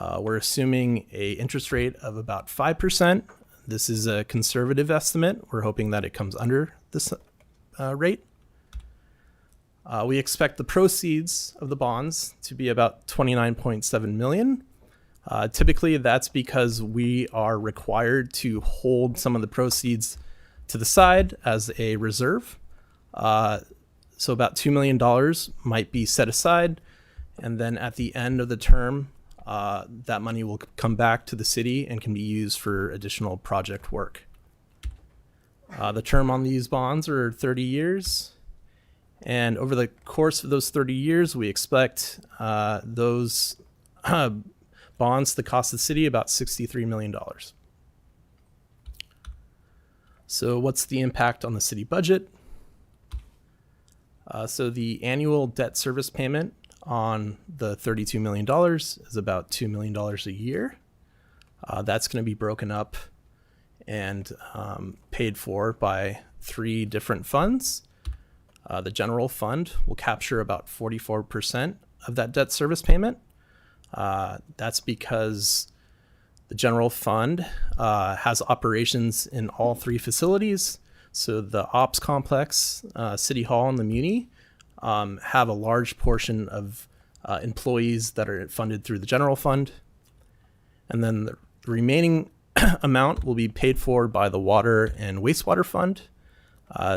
We're assuming a interest rate of about 5%. This is a conservative estimate. We're hoping that it comes under this rate. We expect the proceeds of the bonds to be about $29.7 million. Typically, that's because we are required to hold some of the proceeds to the side as a reserve. So about $2 million might be set aside, and then at the end of the term, that money will come back to the city and can be used for additional project work. The term on these bonds are 30 years, and over the course of those 30 years, we expect those bonds to cost the city about $63 million. So what's the impact on the city budget? So the annual debt service payment on the $32 million is about $2 million a year. That's going to be broken up and paid for by 3 different funds. The general fund will capture about 44% of that debt service payment. That's because the general fund has operations in all 3 facilities. So the ops complex, City Hall, and the Muni have a large portion of employees that are funded through the general fund. And then the remaining amount will be paid for by the water and wastewater fund.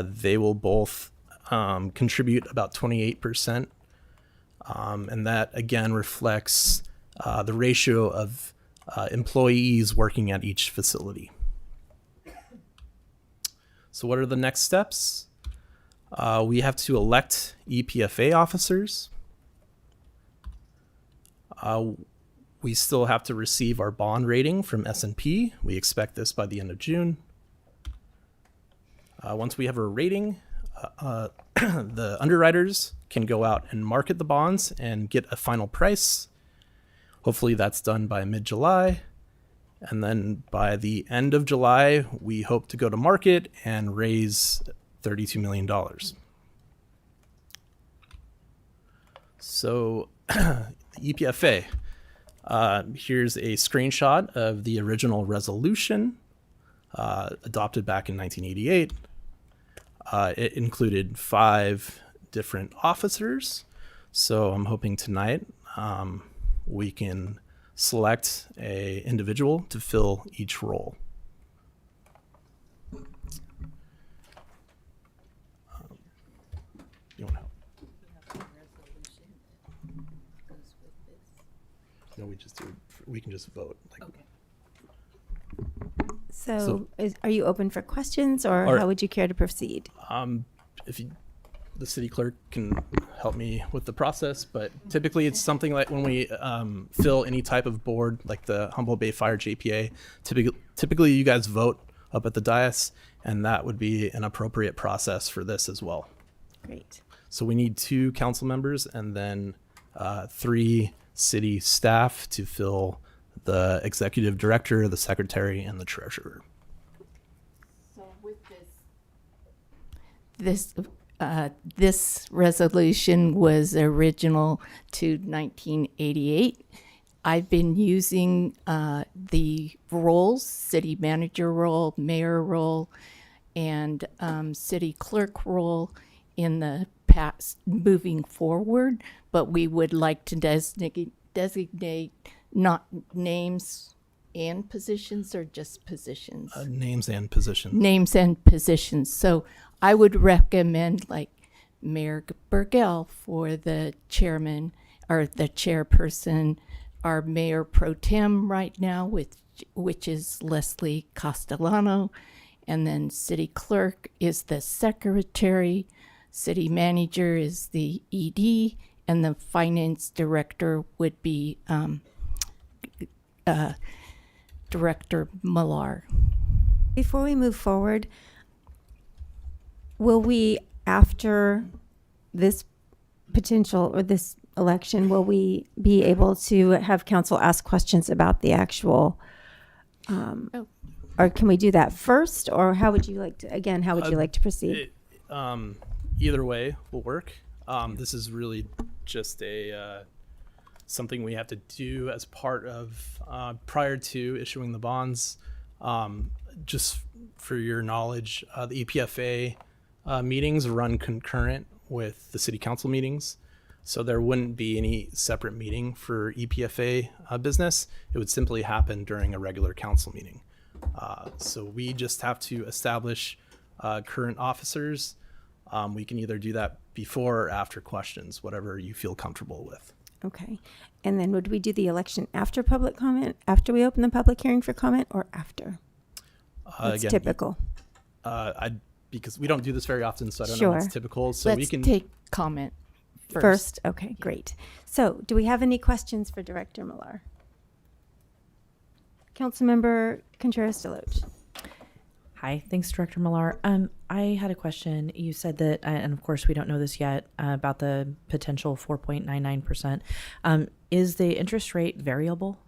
They will both contribute about 28%. And that again reflects the ratio of employees working at each facility. So what are the next steps? We have to elect EPFA officers. We still have to receive our bond rating from S&P. We expect this by the end of June. Once we have our rating, the underwriters can go out and market the bonds and get a final price. Hopefully that's done by mid-July. And then by the end of July, we hope to go to market and raise $32 million. So the EPFA, here's a screenshot of the original resolution adopted back in 1988. It included 5 different officers. So I'm hoping tonight we can select a individual to fill each role. You want help? No, we can just vote. So are you open for questions, or how would you care to proceed? If the city clerk can help me with the process, but typically it's something like when we fill any type of board, like the Humboldt Bay Fire JPA, typically you guys vote up at the dais, and that would be an appropriate process for this as well. Great. So we need 2 council members and then 3 city staff to fill the executive director, the secretary, and the treasurer. So with this resolution was original to 1988. I've been using the roles, city manager role, mayor role, and city clerk role in the past moving forward, but we would like to designate not names and positions, or just positions? Names and positions. Names and positions. So I would recommend like Mayor Bergel for the chairman or the chairperson, our mayor pro tem right now, which is Leslie Castellano, and then city clerk is the secretary, city manager is the ED, and the finance director would be Director Millar. Before we move forward, will we, after this potential or this election, will we be able to have council ask questions about the actual, or can we do that first, or how would you like to, again, how would you like to proceed? Either way will work. This is really just a something we have to do as part of prior to issuing the bonds. Just for your knowledge, the EPFA meetings run concurrent with the city council meetings. So there wouldn't be any separate meeting for EPFA business. It would simply happen during a regular council meeting. So we just have to establish current officers. We can either do that before or after questions, whatever you feel comfortable with. Okay. And then would we do the election after public comment, after we open the public hearing for comment, or after? It's Again, typical. Because we don't do this very often, so I don't know what's typical. So Let's we can take comment First. Okay, great. So do we have any questions for Director Millar? Councilmember Contreras-DeLoach. Hi, thanks, Director Millar. I had a question. You said that, and of course we don't know this yet, about the potential 4.99%. Is the interest rate variable?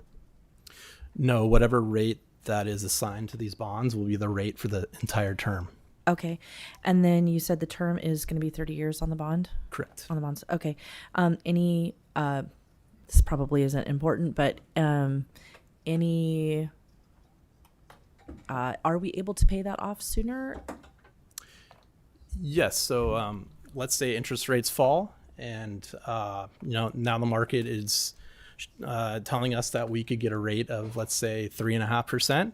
No, whatever rate that is assigned to these bonds will be the rate for the entire term. Okay. And then you said the term is going to be 30 years on the bond? Correct. On the bonds. Okay. This probably isn't important, but are we able to pay that off sooner? Yes. So let's say interest rates fall, and now the market is telling us that we could get a rate of, let's say, 3.5%.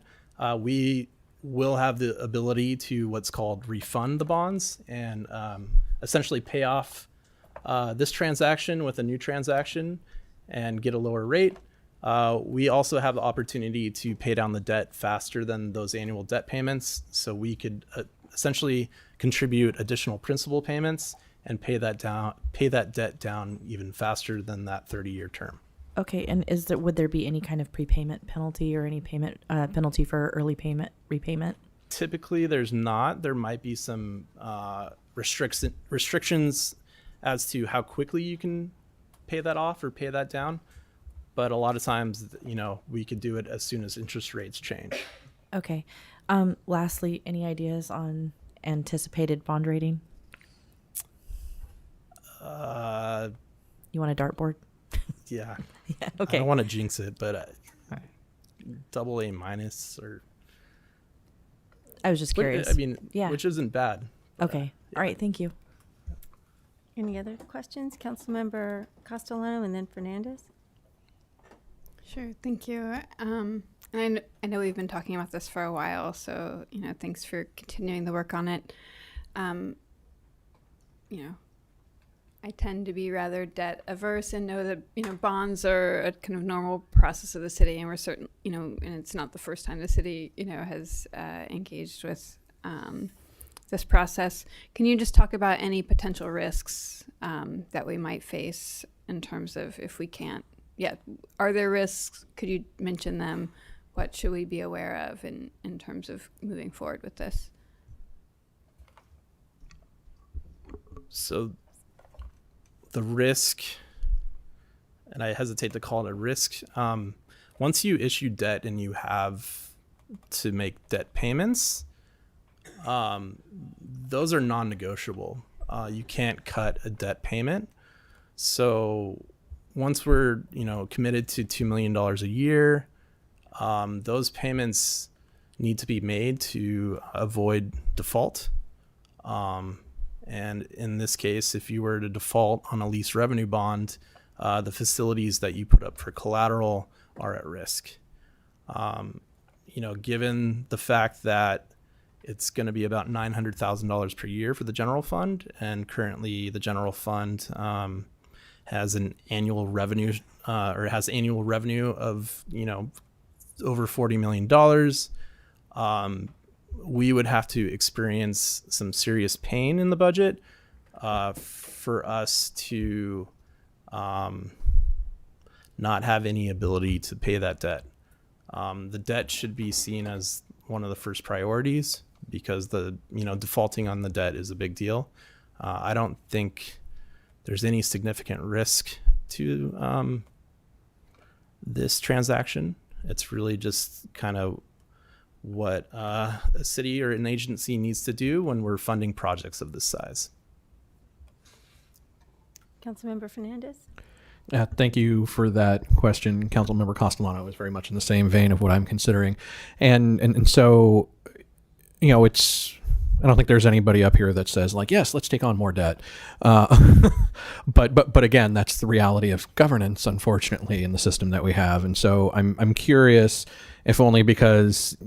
We will have the ability to what's called refund the bonds and essentially pay off this transaction with a new transaction and get a lower rate. We also have the opportunity to pay down the debt faster than those annual debt payments. So we could essentially contribute additional principal payments and pay that debt down even faster than that 30-year term. Okay, and would there be any kind of prepayment penalty or any payment penalty for early repayment? Typically, there's not. There might be some restrictions as to how quickly you can pay that off or pay that down. But a lot of times, we could do it as soon as interest rates change. Okay. Lastly, any ideas on anticipated bond rating? You want a dartboard? Yeah. Yeah. Okay. I don't want to jinx it, but AA- or. I was just curious. Yeah. Which isn't bad. Okay. All right. Thank you. Any other questions? Councilmember Castellano and then Fernandez. Sure, thank you. And I know we've been talking about this for a while, so thanks for continuing the work on it. I tend to be rather debt averse and know that bonds are a kind of normal process of the city, and we're certain and it's not the first time the city has engaged with this process. Can you just talk about any potential risks that we might face in terms of if we can't? Yeah, are there risks? Could you mention them? What should we be aware of in terms of moving forward with this? So the risk, and I hesitate to call it a risk, once you issue debt and you have to make debt payments, those are non-negotiable. You can't cut a debt payment. So once we're committed to $2 million a year, those payments need to be made to avoid default. And in this case, if you were to default on a lease revenue bond, the facilities that you put up for collateral are at risk. Given the fact that it's going to be about $900,000 per year for the general fund, and currently the general fund has an annual revenue of over $40 million. We would have to experience some serious pain in the budget for us to not have any ability to pay that debt. The debt should be seen as one of the first priorities because defaulting on the debt is a big deal. I don't think there's any significant risk to this transaction. It's really just kind of what a city or an agency needs to do when we're funding projects of this size. Councilmember Fernandez. Thank you for that question. Councilmember Castellano is very much in the same vein of what I'm considering. And so, it's, I don't think there's anybody up here that says yes, let's take on more debt. But again, that's the reality of governance, unfortunately, in the system that we have. And so I'm curious, if only because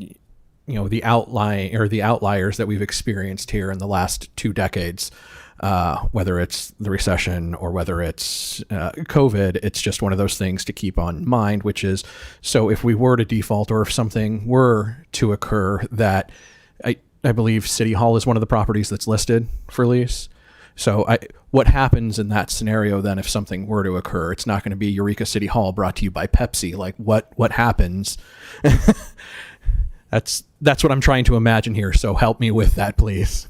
the outliers that we've experienced here in the last 2 decades, whether it's the recession or whether it's COVID, it's just one of those things to keep on mind, which is, so if we were to default or if something were to occur, that I believe City Hall is one of the properties that's listed for lease. So what happens in that scenario then if something were to occur? It's not going to be Eureka City Hall brought to you by Pepsi. What happens? That's what I'm trying to imagine here. So help me with that, please.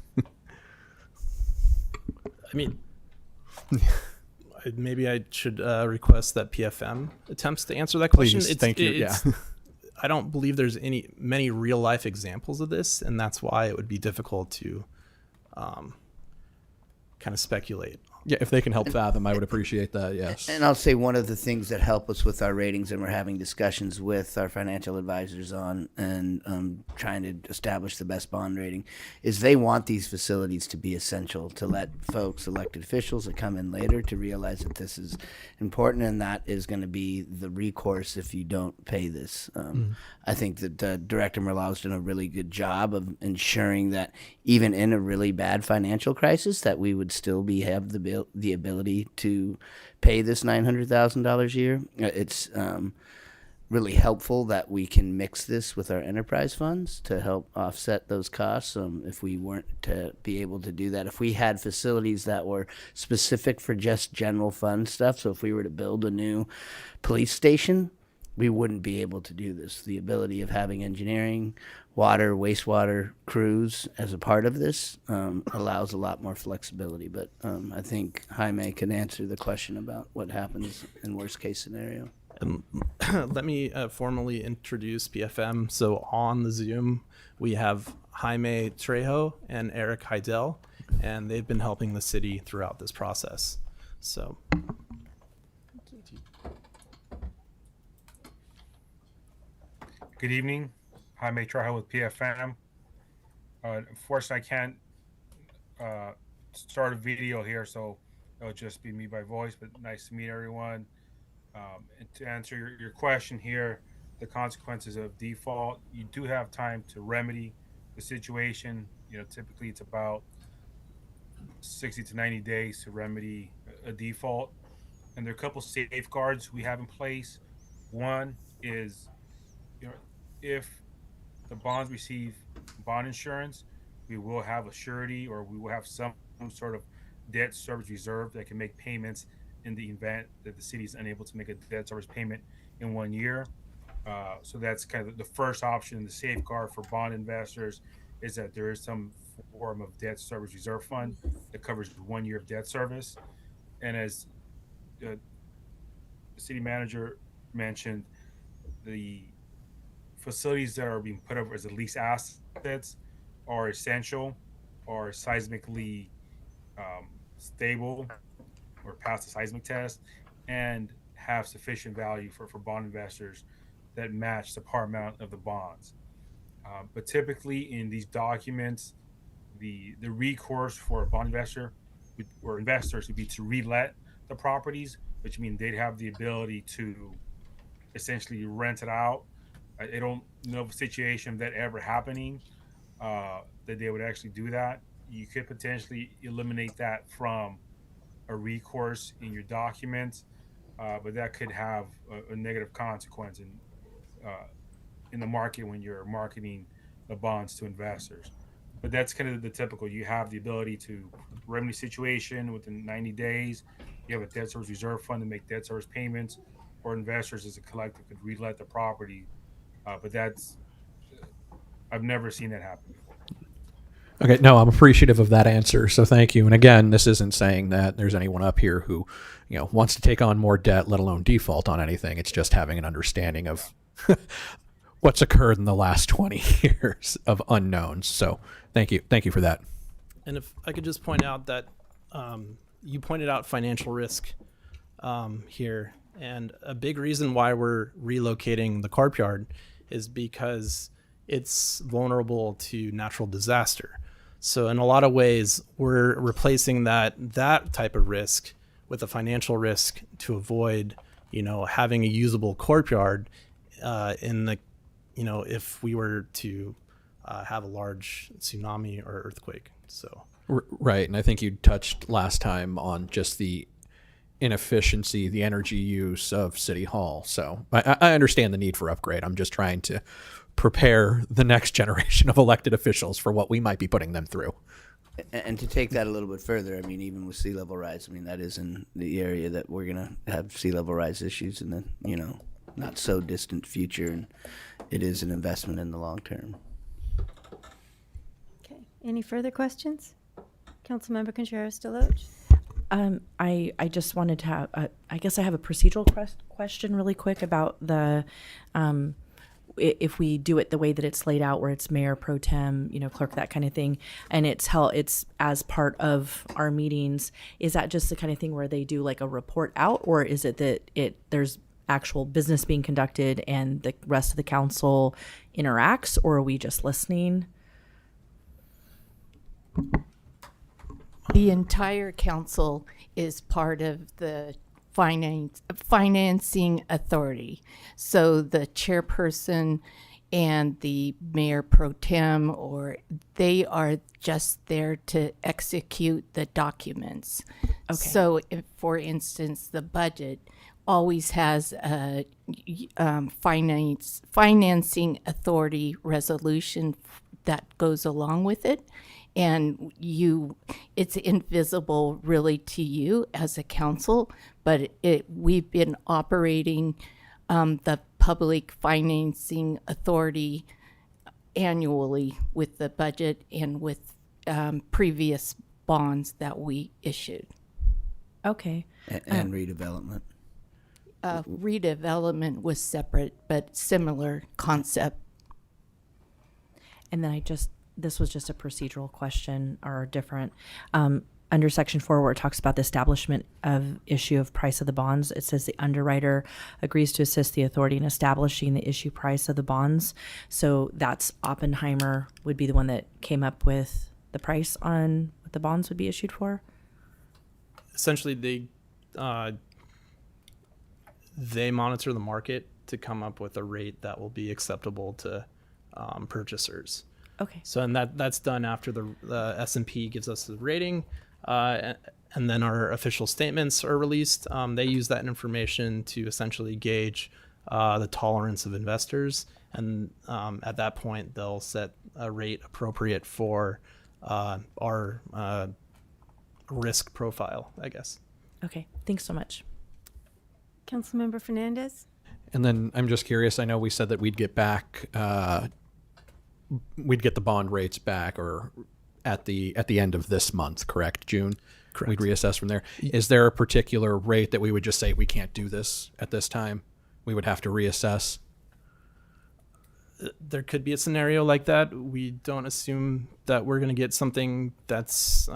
I mean, maybe I should request that PFM attempts to answer that question. Please, thank you. Yeah. I don't believe there's many real life examples of this, and that's why it would be difficult to kind of speculate. Yeah, if they can help fathom, I would appreciate that. Yes. And I'll say one of the things that help us with our ratings, and we're having discussions with our financial advisors on, and trying to establish the best bond rating, is they want these facilities to be essential, to let folks, elected officials that come in later, to realize that this is important, and that is going to be the recourse if you don't pay this. I think that Director Merlau's done a really good job of ensuring that even in a really bad financial crisis, that we would still have the ability to pay this $900,000 a year. It's really helpful that we can mix this with our enterprise funds to help offset those costs. If we weren't to be able to do that, if we had facilities that were specific for just general fund stuff, so if we were to build a new police station, we wouldn't be able to do this. The ability of having engineering, water, wastewater crews as a part of this allows a lot more flexibility. But I think Jaime can answer the question about what happens in worst case scenario. Let me formally introduce PFM. So on the Zoom, we have Jaime Trejo and Eric Heidel, and they've been helping the city throughout this process. So. Good evening. Jaime Trejo with PFM. Unfortunately, I can't start a video here, so it'll just be me by voice, but nice to meet everyone. And to answer your question here, the consequences of default, you do have time to remedy the situation. Typically it's about 60 to 90 days to remedy a default. And there are a couple safeguards we have in place. One is, if the bonds receive bond insurance, we will have a surety, or we will have some sort of debt service reserve that can make payments in the event that the city is unable to make a debt service payment in 1 year. So that's kind of the first option. The safeguard for bond investors is that there is some form of debt service reserve fund that covers 1 year of debt service. And as the city manager mentioned, the facilities that are being put over as lease assets are essential, or seismically stable, or pass the seismic test, and have sufficient value for bond investors that match the par amount of the bonds. But typically in these documents, the recourse for a bond investor or investors would be to relet the properties, which means they'd have the ability to essentially rent it out. I don't know of a situation of that ever happening, that they would actually do that. You could potentially eliminate that from a recourse in your documents, but that could have a negative consequence in the market when you're marketing the bonds to investors. But that's kind of the typical. You have the ability to remedy situation within 90 days. You have a debt service reserve fund to make debt service payments, or investors as a collective could relet the property. But I've never seen that happen before. Okay, no, I'm appreciative of that answer, so thank you. And again, this isn't saying that there's anyone up here who, wants to take on more debt, let alone default on anything. It's just having an understanding of what's occurred in the last 20 years of unknowns. So thank you for that. And if I could just point out that you pointed out financial risk here, and a big reason why we're relocating the carp yard is because it's vulnerable to natural disaster. So in a lot of ways, we're replacing that type of risk with a financial risk to avoid, having a usable courtyard if we were to have a large tsunami or earthquake. So right, and I think you touched last time on just the inefficiency, the energy use of City Hall. So I understand the need for upgrade. I'm just trying to prepare the next generation of elected officials for what we might be putting them through. And to take that a little bit further, even with sea level rise, that is in the area that we're going to have sea level rise issues in the, not so distant future, and it is an investment in the long term. Okay. Any further questions? Councilmember Contreras-DeLoach. I just wanted to have, I guess I have a procedural question really quick about the, if we do it the way that it's laid out, where it's mayor pro tem, clerk, that kind of thing, and it's as part of our meetings, is that just the kind of thing where they do like a report out, or is it that there's actual business being conducted and the rest of the council interacts, or are we just listening? The entire council is part of the financing authority. So the chairperson and the mayor pro tem, they are just there to execute the documents. Okay. So if, for instance, the budget always has a financing authority resolution that goes along with it. And it's invisible really to you as a council, but we've been operating the Public Financing Authority annually with the budget and with previous bonds that we issued. Okay. And redevelopment. Redevelopment was separate, but similar concept. And then this was just a procedural question, or different. Under section 4, where it talks about the establishment of issue of price of the bonds, it says the underwriter agrees to assist the authority in establishing the issue price of the bonds. So that's Oppenheimer would be the one that came up with the price on what the bonds would be issued for? Essentially, they monitor the market to come up with a rate that will be acceptable to purchasers. Okay. So, and that's done after the S&P gives us the rating, and then our official statements are released. They use that information to essentially gauge the tolerance of investors, and at that point, they'll set a rate appropriate for our risk profile, I guess. Okay. Thanks so much. Councilmember Fernandez. And then I'm just curious, I know we said that we'd get back, we'd get the bond rates back, or at the end of this month, correct? June? Correct. We'd reassess from there. Is there a particular rate that we would just say we can't do this at this time? We would have to reassess? There could be a scenario like that. We don't assume that we're going to get something that's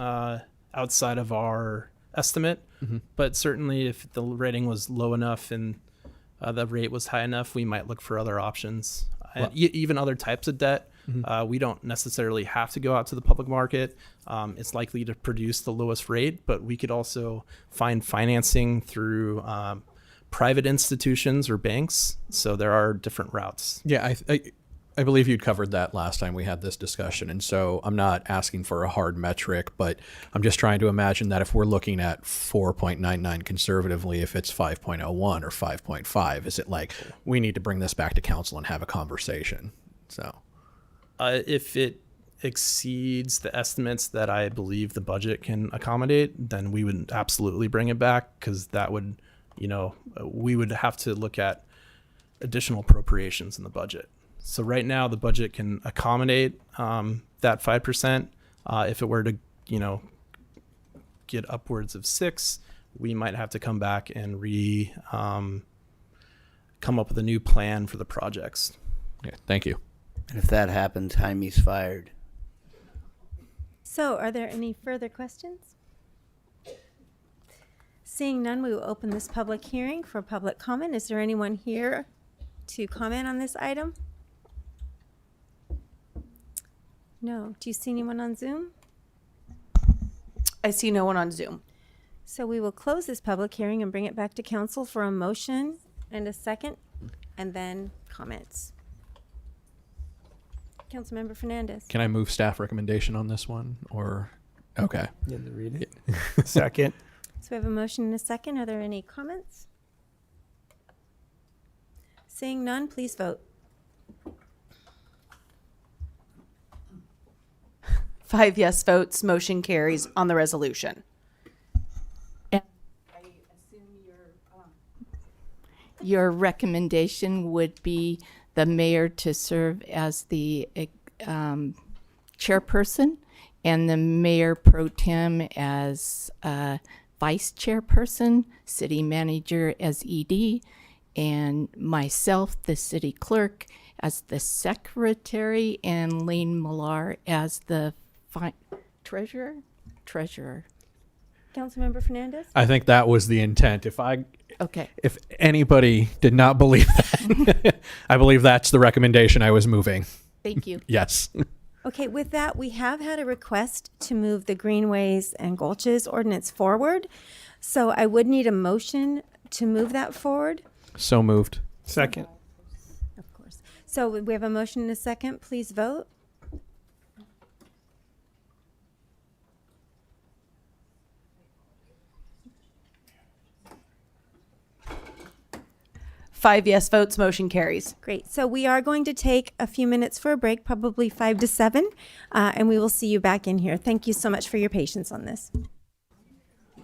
outside of our estimate, but certainly if the rating was low enough and the rate was high enough, we might look for other options. And even other types of debt. We don't necessarily have to go out to the public market. It's likely to produce the lowest rate, but we could also find financing through private institutions or banks. So there are different routes. Yeah, I believe you'd covered that last time we had this discussion. And so I'm not asking for a hard metric, but I'm just trying to imagine that if we're looking at 4.99 conservatively, if it's 5.01 or 5.5, is it like we need to bring this back to council and have a conversation? So if it exceeds the estimates that I believe the budget can accommodate, then we would absolutely bring it back, because that would, we would have to look at additional appropriations in the budget. So right now the budget can accommodate that 5%. If it were to, get upwards of 6, we might have to come back and come up with a new plan for the projects. Okay, thank you. And if that happens, Jaime's fired. So, are there any further questions? Seeing none, we will open this public hearing for public comment. Is there anyone here to comment on this item? No. Do you see anyone on Zoom? I see no one on Zoom. So we will close this public hearing and bring it back to council for a motion and a second, and then comments. Councilmember Fernandez. Can I move staff recommendation on this one, or? Okay. You have to read it. Second. So we have a motion and a second. Are there any comments? Seeing none, please vote. 5 yes votes, motion carries on the resolution. your recommendation would be the mayor to serve as the chairperson and the mayor pro tem as vice chairperson, city manager as ED, and myself, the city clerk, as the secretary, and Lane Millar as the treasurer. Councilmember Fernandez? I think that was the intent. If anybody did not believe that, I believe that's the recommendation I was moving. Thank you. Yes. Okay, with that, we have had a request to move the Greenways and Gulches ordinance forward. So I would need a motion to move that forward. So moved. Second. Of course. So we have a motion and a second. Please vote. Five yes votes, motion carries. Great. So we are going to take a few minutes for a break, probably 5 to 7, and we will see you back in here. Thank you so much for your patience on this. I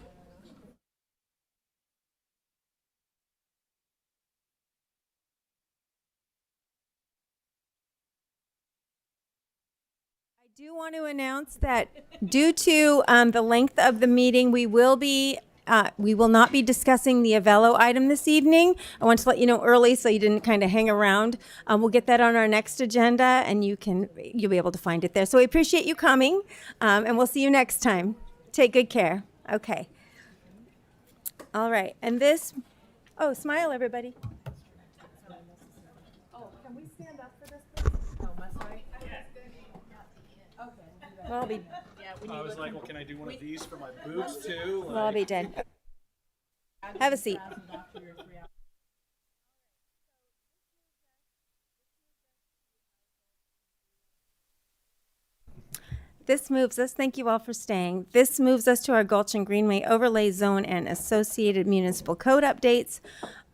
do want to announce that due to the length of the meeting, we will not be discussing the Avelo item this evening. I want to let you know early so you didn't kind of hang around. We'll get that on our next agenda, and you'll be able to find it there. So we appreciate you coming, and we'll see you next time. Take good care. Okay. All right. And this, smile, everybody. Can we stand up for this? Must I? Well, I'll be. I was like, well, can I do one of these for my boots too? Well, I'll be dead. Have a seat. This moves us, thank you all for staying. This moves us to our Gulch and Greenway overlay zone and associated municipal code updates.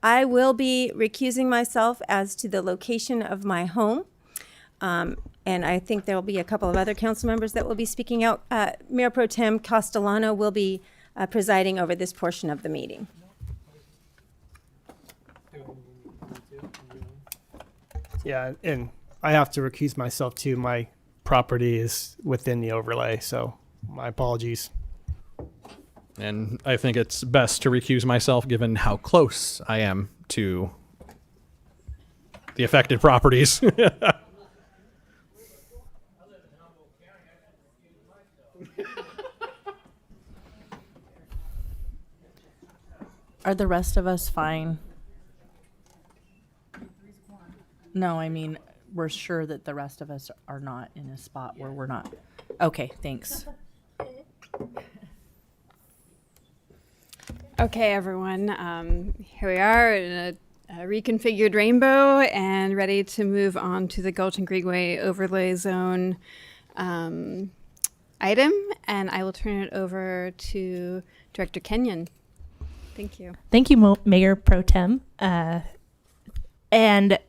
I will be recusing myself as to the location of my home. And I think there will be a couple of other council members that will be speaking out. Mayor Pro Tem Castellano will be presiding over this portion of the meeting. Yeah, and I have to recuse myself too. My property is within the overlay, so my apologies. And I think it's best to recuse myself given how close I am to the affected properties. Are the rest of us fine? No, I mean, we're sure that the rest of us are not in a spot where we're not. Okay, thanks. Okay, everyone. Here we are in a reconfigured rainbow and ready to move on to the Gulch and Greenway overlay zone item. And I will turn it over to Director Kenyon. Thank you. Thank you, Mayor Pro Tem. And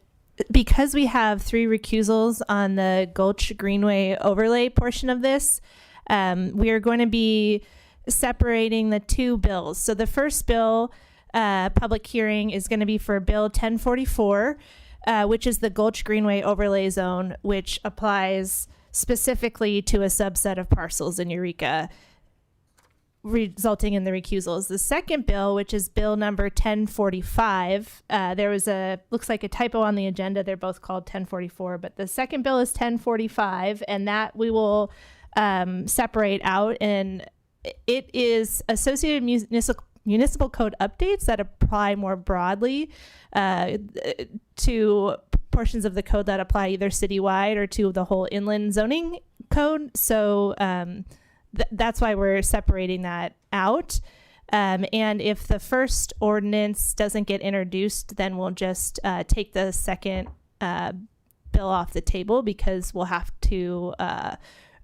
because we have 3 recusals on the Gulch Greenway overlay portion of this, we are going to be separating the 2 bills. So the first bill, public hearing, is going to be for Bill 1044, which is the Gulch Greenway overlay zone, which applies specifically to a subset of parcels in Eureka, resulting in the recusals. The second bill, which is bill number 1045, there was looks like a typo on the agenda. They're both called 1044, but the second bill is 1045, and that we will separate out. And it is associated municipal code updates that apply more broadly to portions of the code that apply either citywide or to the whole inland zoning code. So that's why we're separating that out. And if the first ordinance doesn't get introduced, then we'll just take the second bill off the table, because we'll have to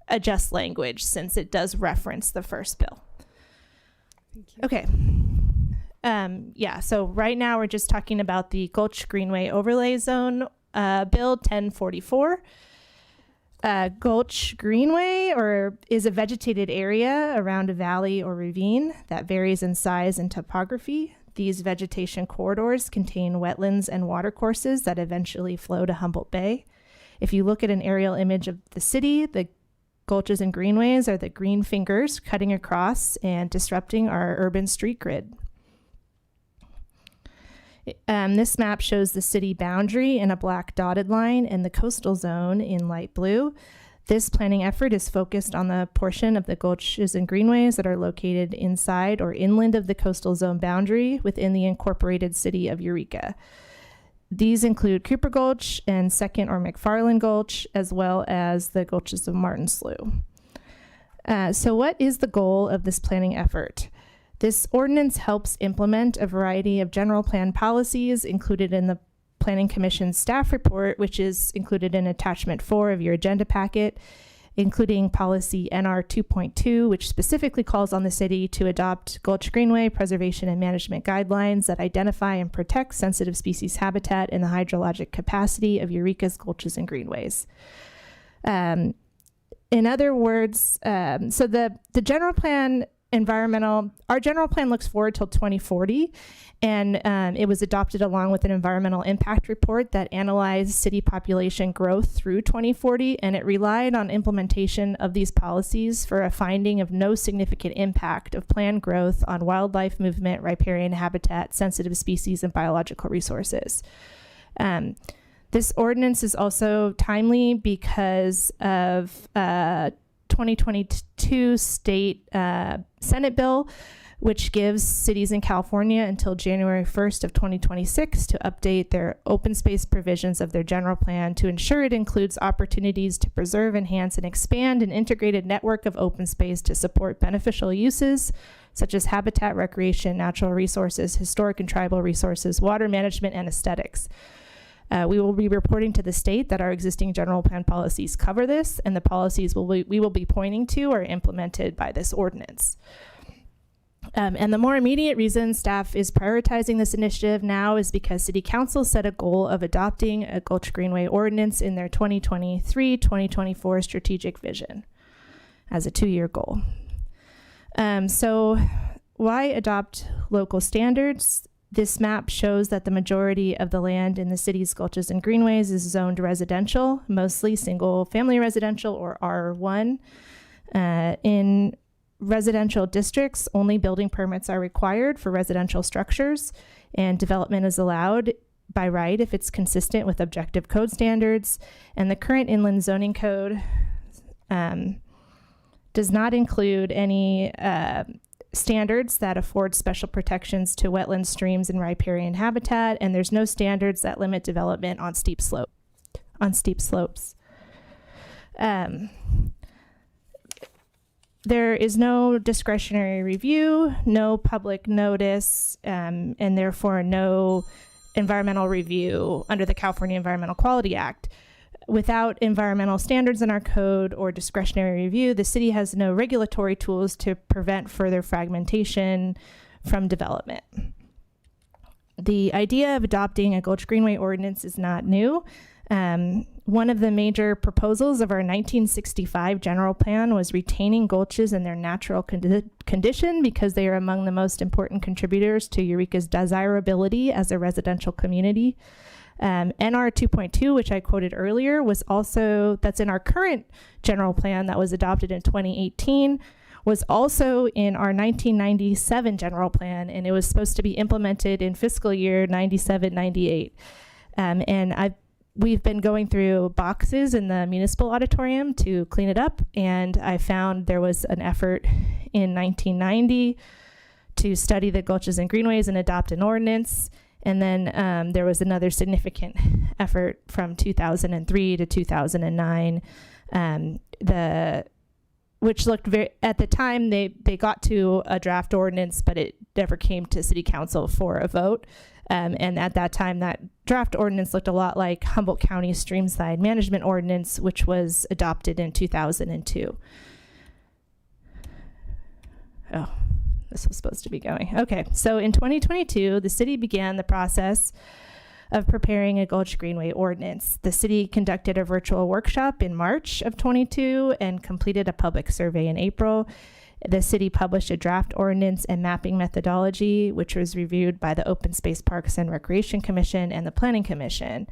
adjust language since it does reference the first bill. Thank you. Okay. Yeah, so right now we're just talking about the Gulch Greenway overlay zone bill 1044. Gulch Greenway is a vegetated area around a valley or ravine that varies in size and topography. These vegetation corridors contain wetlands and watercourses that eventually flow to Humboldt Bay. If you look at an aerial image of the city, the gulches and greenways are the green fingers cutting across and disrupting our urban street grid. This map shows the city boundary in a black dotted line and the coastal zone in light blue. This planning effort is focused on the portion of the gulches and greenways that are located inside or inland of the coastal zone boundary within the incorporated city of Eureka. These include Cooper Gulch and Second or McFarland Gulch, as well as the gulches of Martin Slough. So what is the goal of this planning effort? This ordinance helps implement a variety of general plan policies included in the Planning Commission's staff report, which is included in attachment 4 of your agenda packet, including policy NR 2.2, which specifically calls on the city to adopt Gulch Greenway preservation and management guidelines that identify and protect sensitive species habitat and the hydrologic capacity of Eureka's gulches and greenways. In other words, so the general plan our general plan looks forward till 2040, and it was adopted along with an environmental impact report that analyzed city population growth through 2040, and it relied on implementation of these policies for a finding of no significant impact of planned growth on wildlife movement, riparian habitat, sensitive species, and biological resources. This ordinance is also timely because of 2022 state Senate bill, which gives cities in California until January 1st of 2026 to update their open space provisions of their general plan to ensure it includes opportunities to preserve, enhance, and expand an integrated network of open space to support beneficial uses such as habitat, recreation, natural resources, historic and tribal resources, water management, and aesthetics. We will be reporting to the state that our existing general plan policies cover this, and the policies we will be pointing to are implemented by this ordinance. And the more immediate reason staff is prioritizing this initiative now is because City Council set a goal of adopting a Gulch Greenway ordinance in their 2023-2024 strategic vision as a 2-year goal. So why adopt local standards? This map shows that the majority of the land in the city's gulches and greenways is zoned residential, mostly single family residential or R1. In residential districts, only building permits are required for residential structures, and development is allowed by right if it's consistent with objective code standards. And the current inland zoning code does not include any standards that afford special protections to wetland streams and riparian habitat, and there's no standards that limit development on steep slopes. There is no discretionary review, no public notice, and therefore no environmental review under the California Environmental Quality Act. Without environmental standards in our code or discretionary review, the city has no regulatory tools to prevent further fragmentation from development. The idea of adopting a Gulch Greenway ordinance is not new. One of the major proposals of our 1965 general plan was retaining gulches in their natural condition because they are among the most important contributors to Eureka's desirability as a residential community. NR 2.2, which I quoted earlier, that's in our current general plan that was adopted in 2018, was also in our 1997 general plan, and it was supposed to be implemented in fiscal year 97-98. And we've been going through boxes in the municipal auditorium to clean it up, and I found there was an effort in 1990 to study the gulches and greenways and adopt an ordinance. And then there was another significant effort from 2003 to 2009, which looked at the time, they got to a draft ordinance, but it never came to City Council for a vote. And at that time, that draft ordinance looked a lot like Humboldt County Streamside Management Ordinance, which was adopted in 2002. Oh. This was supposed to be going. Okay, so in 2022, the city began the process of preparing a Gulch Greenway ordinance. The city conducted a virtual workshop in March of 22 and completed a public survey in April. The city published a draft ordinance and mapping methodology, which was reviewed by the Open Space Parks and Recreation Commission and the Planning Commission.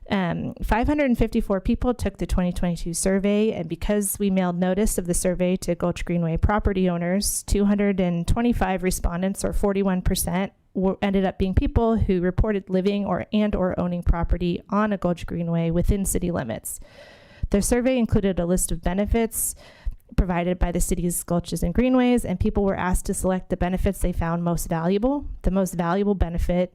554 people took the 2022 survey, and because we mailed notice of the survey to Gulch Greenway property owners, 225 respondents, or 41%, ended up being people who reported living or owning property on a Gulch Greenway within city limits. The survey included a list of benefits provided by the city's gulches and greenways, and people were asked to select the benefits they found most valuable. The most valuable benefit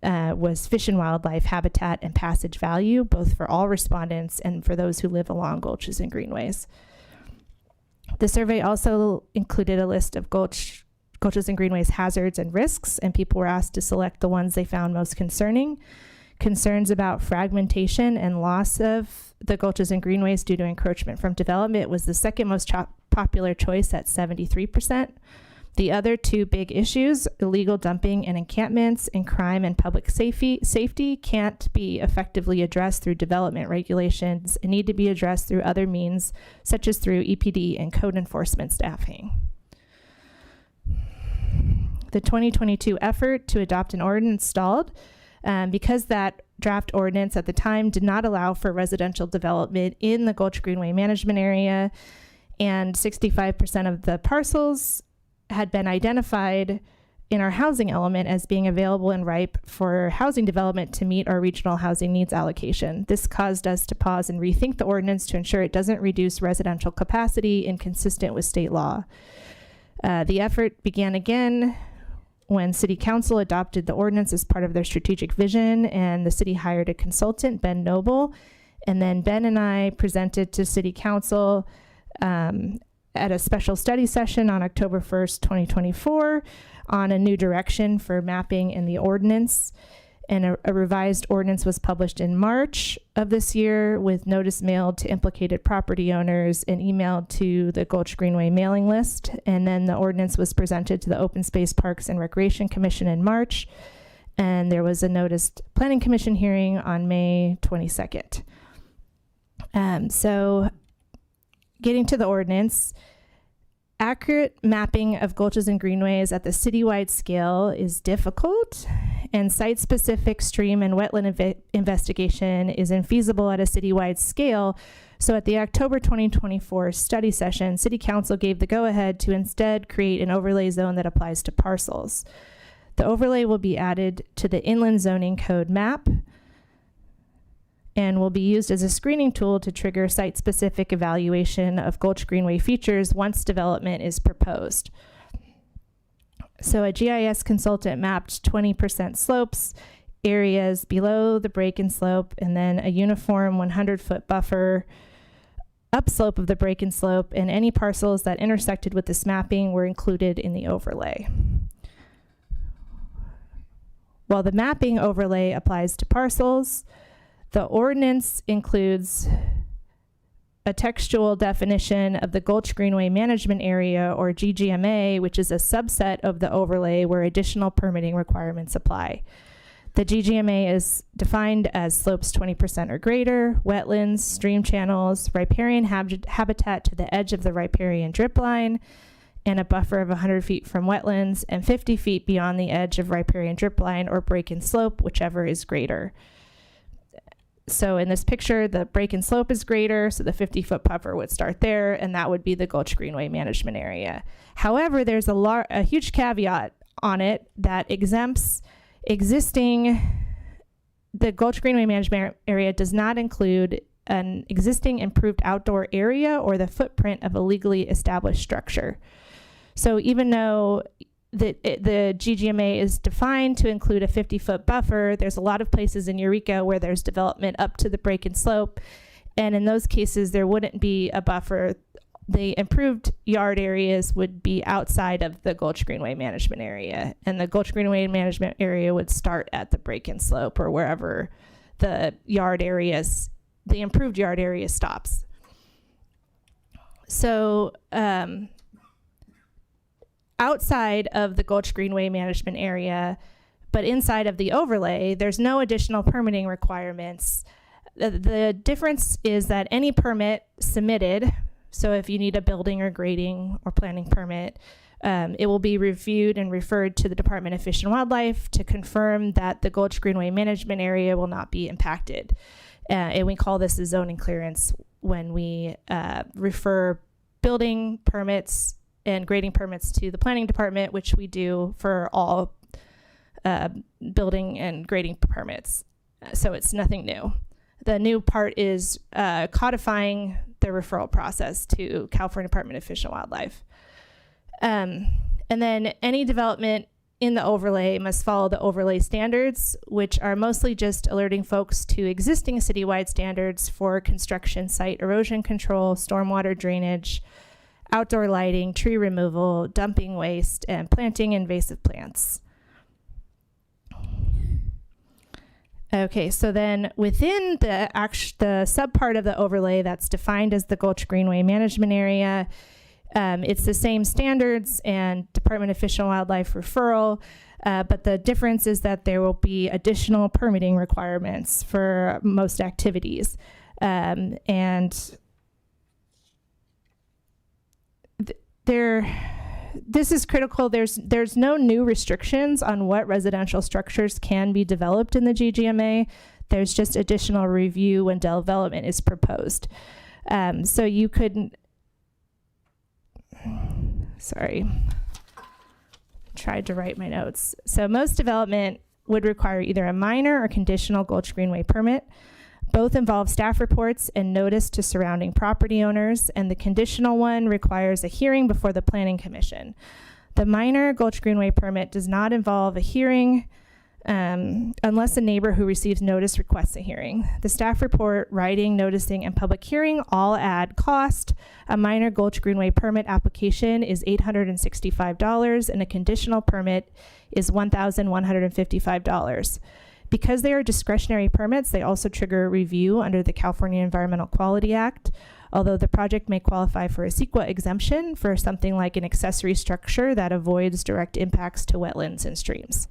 was fish and wildlife habitat and passage value, both for all respondents and for those who live along gulches and greenways. The survey also included a list of gulches and greenways hazards and risks, and people were asked to select the ones they found most concerning. Concerns about fragmentation and loss of the gulches and greenways due to encroachment from development was the second most popular choice at 73%. The other two big issues, illegal dumping and encampments, and crime and public safety can't be effectively addressed through development regulations and need to be addressed through other means, such as through EPD and code enforcement staffing. The 2022 effort to adopt an ordinance stalled because that draft ordinance at the time did not allow for residential development in the Gulch Greenway management area, and 65% of the parcels had been identified in our housing element as being available and ripe for housing development to meet our regional housing needs allocation. This caused us to pause and rethink the ordinance to ensure it doesn't reduce residential capacity inconsistent with state law. The effort began again when City Council adopted the ordinance as part of their strategic vision, and the city hired a consultant, Ben Noble, and then Ben and I presented to City Council at a special study session on October 1st, 2024, on a new direction for mapping in the ordinance. And a revised ordinance was published in March of this year, with notice mailed to implicated property owners and emailed to the Gulch Greenway mailing list. And then the ordinance was presented to the Open Space Parks and Recreation Commission in March. And there was a noticed Planning Commission hearing on May 22nd. So getting to the ordinance, accurate mapping of gulches and greenways at the citywide scale is difficult, and site-specific stream and wetland investigation is infeasible at a citywide scale. So at the October 2024 study session, City Council gave the go-ahead to instead create an overlay zone that applies to parcels. The overlay will be added to the Inland Zoning Code map and will be used as a screening tool to trigger site-specific evaluation of Gulch Greenway features once development is proposed. So a GIS consultant mapped 20% slopes, areas below the break and slope, and then a uniform 100-foot buffer upslope of the break and slope, and any parcels that intersected with this mapping were included in the overlay. While the mapping overlay applies to parcels, the ordinance includes a textual definition of the Gulch Greenway Management Area, or GGMA, which is a subset of the overlay where additional permitting requirements apply. The GGMA is defined as slopes 20% or greater, wetlands, stream channels, riparian habitat to the edge of the riparian drip line, and a buffer of 100 feet from wetlands and 50 feet beyond the edge of riparian drip line or break and slope, whichever is greater. So in this picture, the break and slope is greater, so the 50-foot buffer would start there, and that would be the Gulch Greenway Management Area. However, there's a huge caveat on it that exempts the Gulch Greenway Management Area does not include an existing improved outdoor area or the footprint of a legally established structure. So even though the GGMA is defined to include a 50-foot buffer, there's a lot of places in Eureka where there's development up to the break and slope, and in those cases there wouldn't be a buffer. The improved yard areas would be outside of the Gulch Greenway Management Area, and the Gulch Greenway Management Area would start at the break and slope or wherever the improved yard area stops. So outside of the Gulch Greenway Management Area, but inside of the overlay, there's no additional permitting requirements. The difference is that any permit submitted So if you need a building or grading or planning permit, it will be reviewed and referred to the Department of Fish and Wildlife to confirm that the Gulch Greenway management area will not be impacted. And we call this a zoning clearance when we refer building permits and grading permits to the planning department, which we do for all building and grading permits. So it's nothing new. The new part is codifying the referral process to California Department of Fish and Wildlife. And then any development in the overlay must follow the overlay standards, which are mostly just alerting folks to existing citywide standards for construction site erosion control, stormwater drainage, outdoor lighting, tree removal, dumping waste, and planting invasive plants. Okay, so then within the subpart of the overlay that's defined as the Gulch Greenway management area, it's the same standards and Department of Fish and Wildlife referral, but the difference is that there will be additional permitting requirements for most activities. This is critical. There's no new restrictions on what residential structures can be developed in the GGMA. There's just additional review when development is proposed. So you could, tried to write my notes. So most development would require either a minor or conditional Gulch Greenway permit. Both involve staff reports and notice to surrounding property owners, and the conditional one requires a hearing before the Planning Commission. The minor Gulch Greenway permit does not involve a hearing unless a neighbor who receives notice requests a hearing. The staff report, writing, noticing, and public hearing all add cost. A minor Gulch Greenway permit application is $865, and a conditional permit is $1,155. Because they are discretionary permits, they also trigger a review under the California Environmental Quality Act, although the project may qualify for a CEQA exemption for something like an accessory structure that avoids direct impacts to wetlands and streams.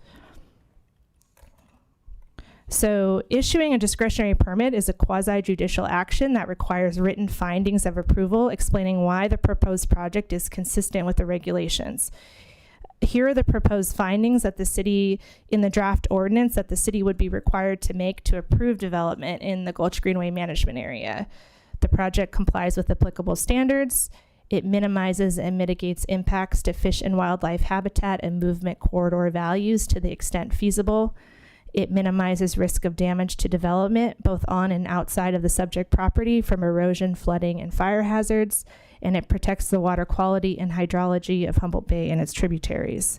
So issuing a discretionary permit is a quasi-judicial action that requires written findings of approval explaining why the proposed project is consistent with the regulations. Here are the proposed findings that the city, in the draft ordinance, that the city would be required to make to approve development in the Gulch Greenway management area. The project complies with applicable standards. It minimizes and mitigates impacts to fish and wildlife habitat and movement corridor values to the extent feasible. It minimizes risk of damage to development, both on and outside of the subject property from erosion, flooding, and fire hazards. And it protects the water quality and hydrology of Humboldt Bay and its tributaries.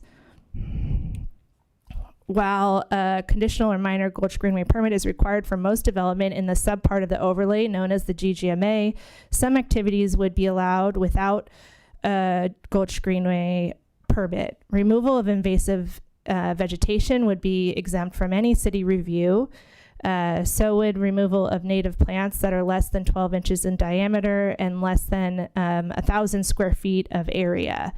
While a conditional or minor Gulch Greenway permit is required for most development in the subpart of the overlay known as the GGMA, some activities would be allowed without a Gulch Greenway permit. Removal of invasive vegetation would be exempt from any city review. So would removal of native plants that are less than 12 inches in diameter and less than 1,000 square feet of area,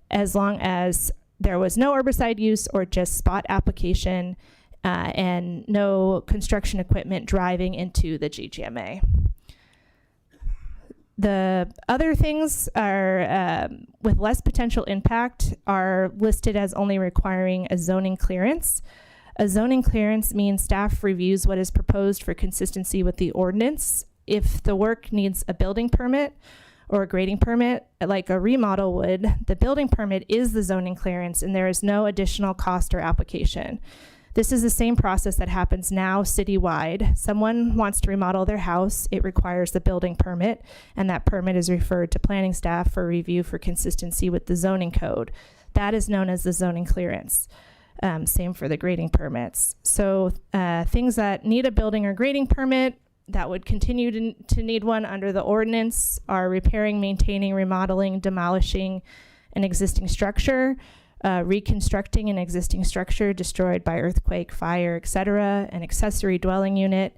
as long as there was no herbicide use or just spot application and no construction equipment driving into the GGMA. The other things are with less potential impact are listed as only requiring a zoning clearance. A zoning clearance means staff reviews what is proposed for consistency with the ordinance. If the work needs a building permit or a grading permit, like a remodel would, the building permit is the zoning clearance and there is no additional cost or application. This is the same process that happens now citywide. Someone wants to remodel their house, it requires the building permit, and that permit is referred to planning staff for review for consistency with the zoning code. That is known as the zoning clearance. Same for the grading permits. So things that need a building or grading permit that would continue to need one under the ordinance are repairing, maintaining, remodeling, demolishing an existing structure, reconstructing an existing structure destroyed by earthquake, fire, etc., an accessory dwelling unit,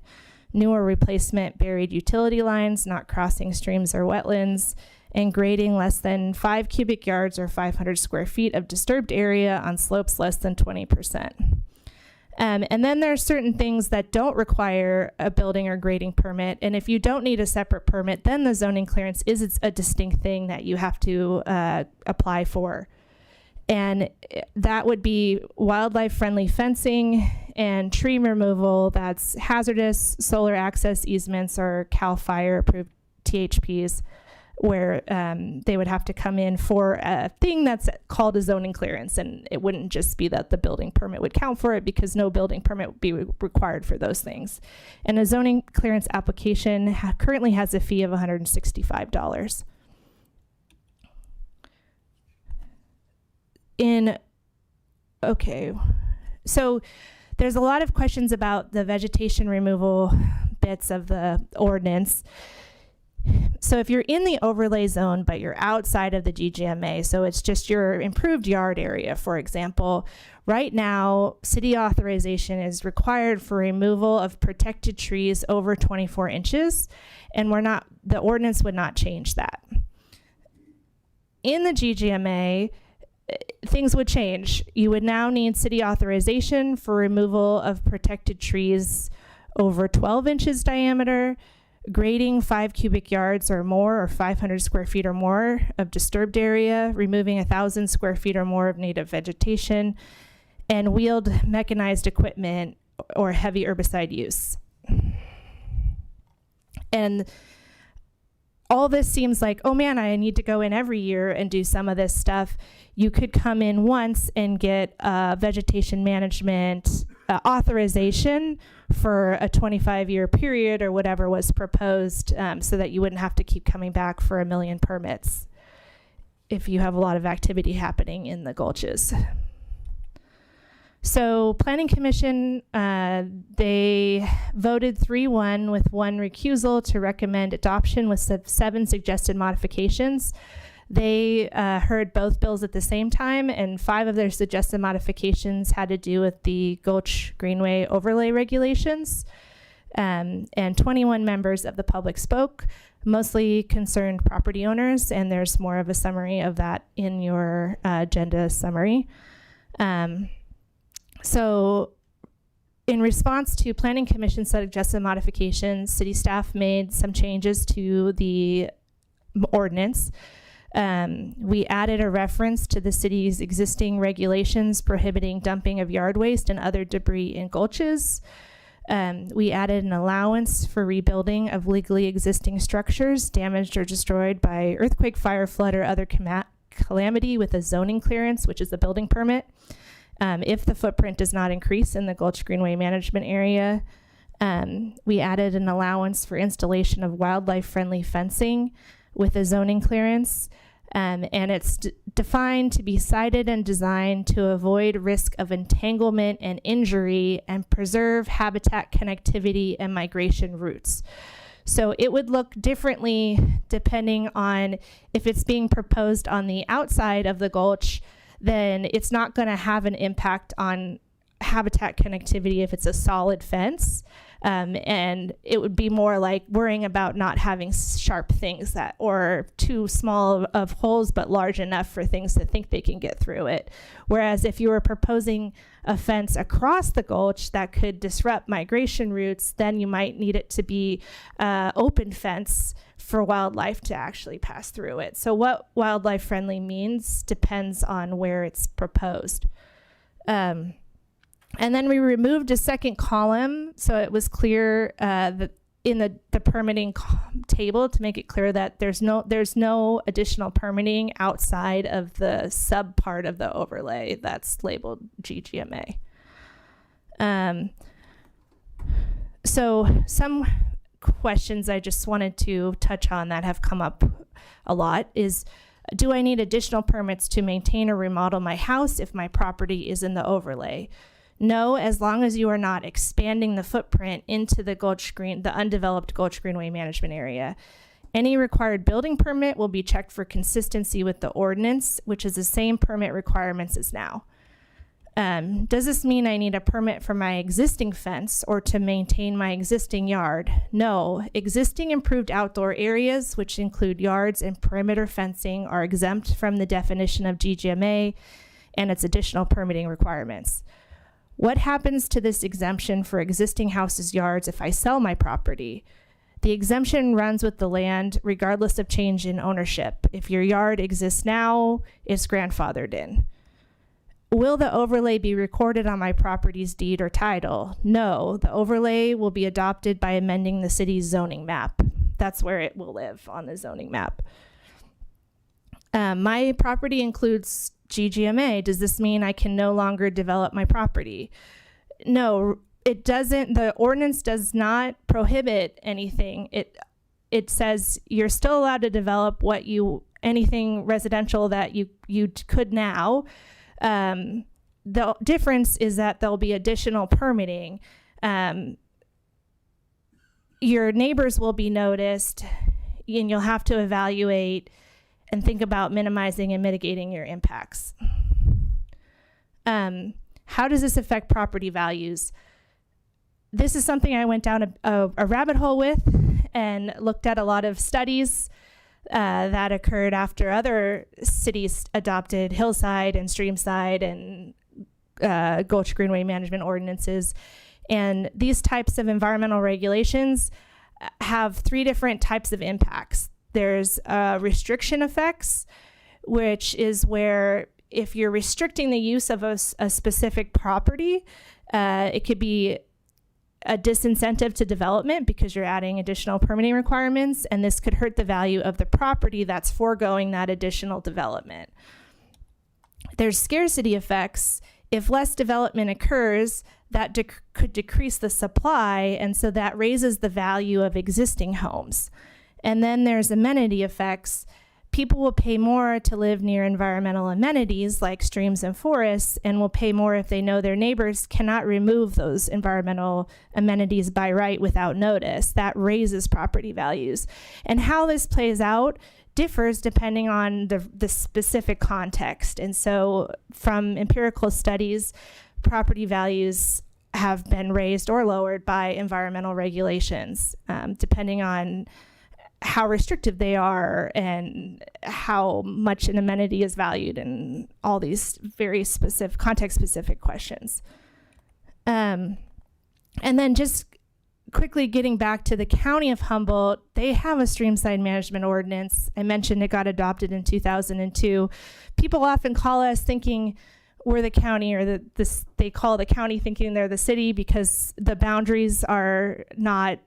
new or replacement buried utility lines not crossing streams or wetlands, and grading less than 5 cubic yards or 500 square feet of disturbed area on slopes less than 20%. And then there are certain things that don't require a building or grading permit. And if you don't need a separate permit, then the zoning clearance is a distinct thing that you have to apply for. And that would be wildlife-friendly fencing and tree removal that's hazardous, solar access easements, or CAL FIRE-approved THPs, where they would have to come in for a thing that's called a zoning clearance. And it wouldn't just be that the building permit would count for it, because no building permit would be required for those things. And a zoning clearance application currently has a fee of $165. So there's a lot of questions about the vegetation removal bits of the ordinance. So if you're in the overlay zone, but you're outside of the GGMA, so it's just your improved yard area, for example, right now, city authorization is required for removal of protected trees over 24 inches, and the ordinance would not change that. In the GGMA, things would change. You would now need city authorization for removal of protected trees over 12 inches diameter, grading 5 cubic yards or more, or 500 square feet or more of disturbed area, removing 1,000 square feet or more of native vegetation, and wheeled mechanized equipment or heavy herbicide use. And all this seems like, oh man, I need to go in every year and do some of this stuff. You could come in once and get vegetation management authorization for a 25-year period or whatever was proposed, so that you wouldn't have to keep coming back for 1 million permits if you have a lot of activity happening in the gulches. So Planning Commission, they voted 3-1 with 1 recusal to recommend adoption with 7 suggested modifications. They heard both bills at the same time, and 5 of their suggested modifications had to do with the Gulch Greenway overlay regulations. And 21 members of the public spoke, mostly concerned property owners, and there's more of a summary of that in your agenda summary. So in response to Planning Commission suggested modifications, city staff made some changes to the ordinance. We added a reference to the city's existing regulations prohibiting dumping of yard waste and other debris in gulches. We added an allowance for rebuilding of legally existing structures damaged or destroyed by earthquake, fire, flood, or other calamity with a zoning clearance, which is a building permit. If the footprint does not increase in the Gulch Greenway management area. We added an allowance for installation of wildlife-friendly fencing with a zoning clearance. And it's defined to be sited and designed to avoid risk of entanglement and injury and preserve habitat connectivity and migration routes. So it would look differently depending on if it's being proposed on the outside of the gulch, then it's not going to have an impact on habitat connectivity if it's a solid fence. And it would be more like worrying about not having sharp things that, or too small of holes but large enough for things to think they can get through it. Whereas if you were proposing a fence across the gulch that could disrupt migration routes, then you might need it to be open fence for wildlife to actually pass through it. So what wildlife friendly means depends on where it's proposed. And then we removed a second column, so it was clear that in the permitting table to make it clear that there's no additional permitting outside of the sub part of the overlay that's labeled GGMA. So some questions I just wanted to touch on that have come up a lot is, do I need additional permits to maintain or remodel my house if my property is in the overlay? No, as long as you are not expanding the footprint into the the undeveloped Gulch Greenway management area. Any required building permit will be checked for consistency with the ordinance, which is the same permit requirements as now. Does this mean I need a permit for my existing fence or to maintain my existing yard? No, existing improved outdoor areas, which include yards and perimeter fencing, are exempt from the definition of GGMA and its additional permitting requirements. What happens to this exemption for existing houses, yards if I sell my property? The exemption runs with the land regardless of change in ownership. If your yard exists now, it's grandfathered in. Will the overlay be recorded on my property's deed or title? No, the overlay will be adopted by amending the city's zoning map. That's where it will live, on the zoning map. My property includes GGMA. Does this mean I can no longer develop my property? No, it doesn't. The ordinance does not prohibit anything. It says you're still allowed to develop anything residential that you could now. The difference is that there'll be additional permitting. Your neighbors will be noticed, and you'll have to evaluate and think about minimizing and mitigating your impacts. How does this affect property values? This is something I went down a rabbit hole with and looked at a lot of studies that occurred after other cities adopted hillside and streamside and Gulch Greenway management ordinances. And these types of environmental regulations have three different types of impacts. There's restriction effects, which is where if you're restricting the use of a specific property, it could be a disincentive to development because you're adding additional permitting requirements, and this could hurt the value of the property that's foregoing that additional development. There's scarcity effects. If less development occurs, that could decrease the supply, and so that raises the value of existing homes. And then there's amenity effects. People will pay more to live near environmental amenities like streams and forests, and will pay more if they know their neighbors cannot remove those environmental amenities by right without notice. That raises property values. And how this plays out differs depending on the specific context. And so from empirical studies, property values have been raised or lowered by environmental regulations, depending on how restrictive they are and how much an amenity is valued and all these very specific, context-specific questions. And then just quickly getting back to the County of Humboldt, they have a streamside management ordinance. I mentioned it got adopted in 2002. People often call us thinking we're the county, or they call the county thinking they're the city because the boundaries are not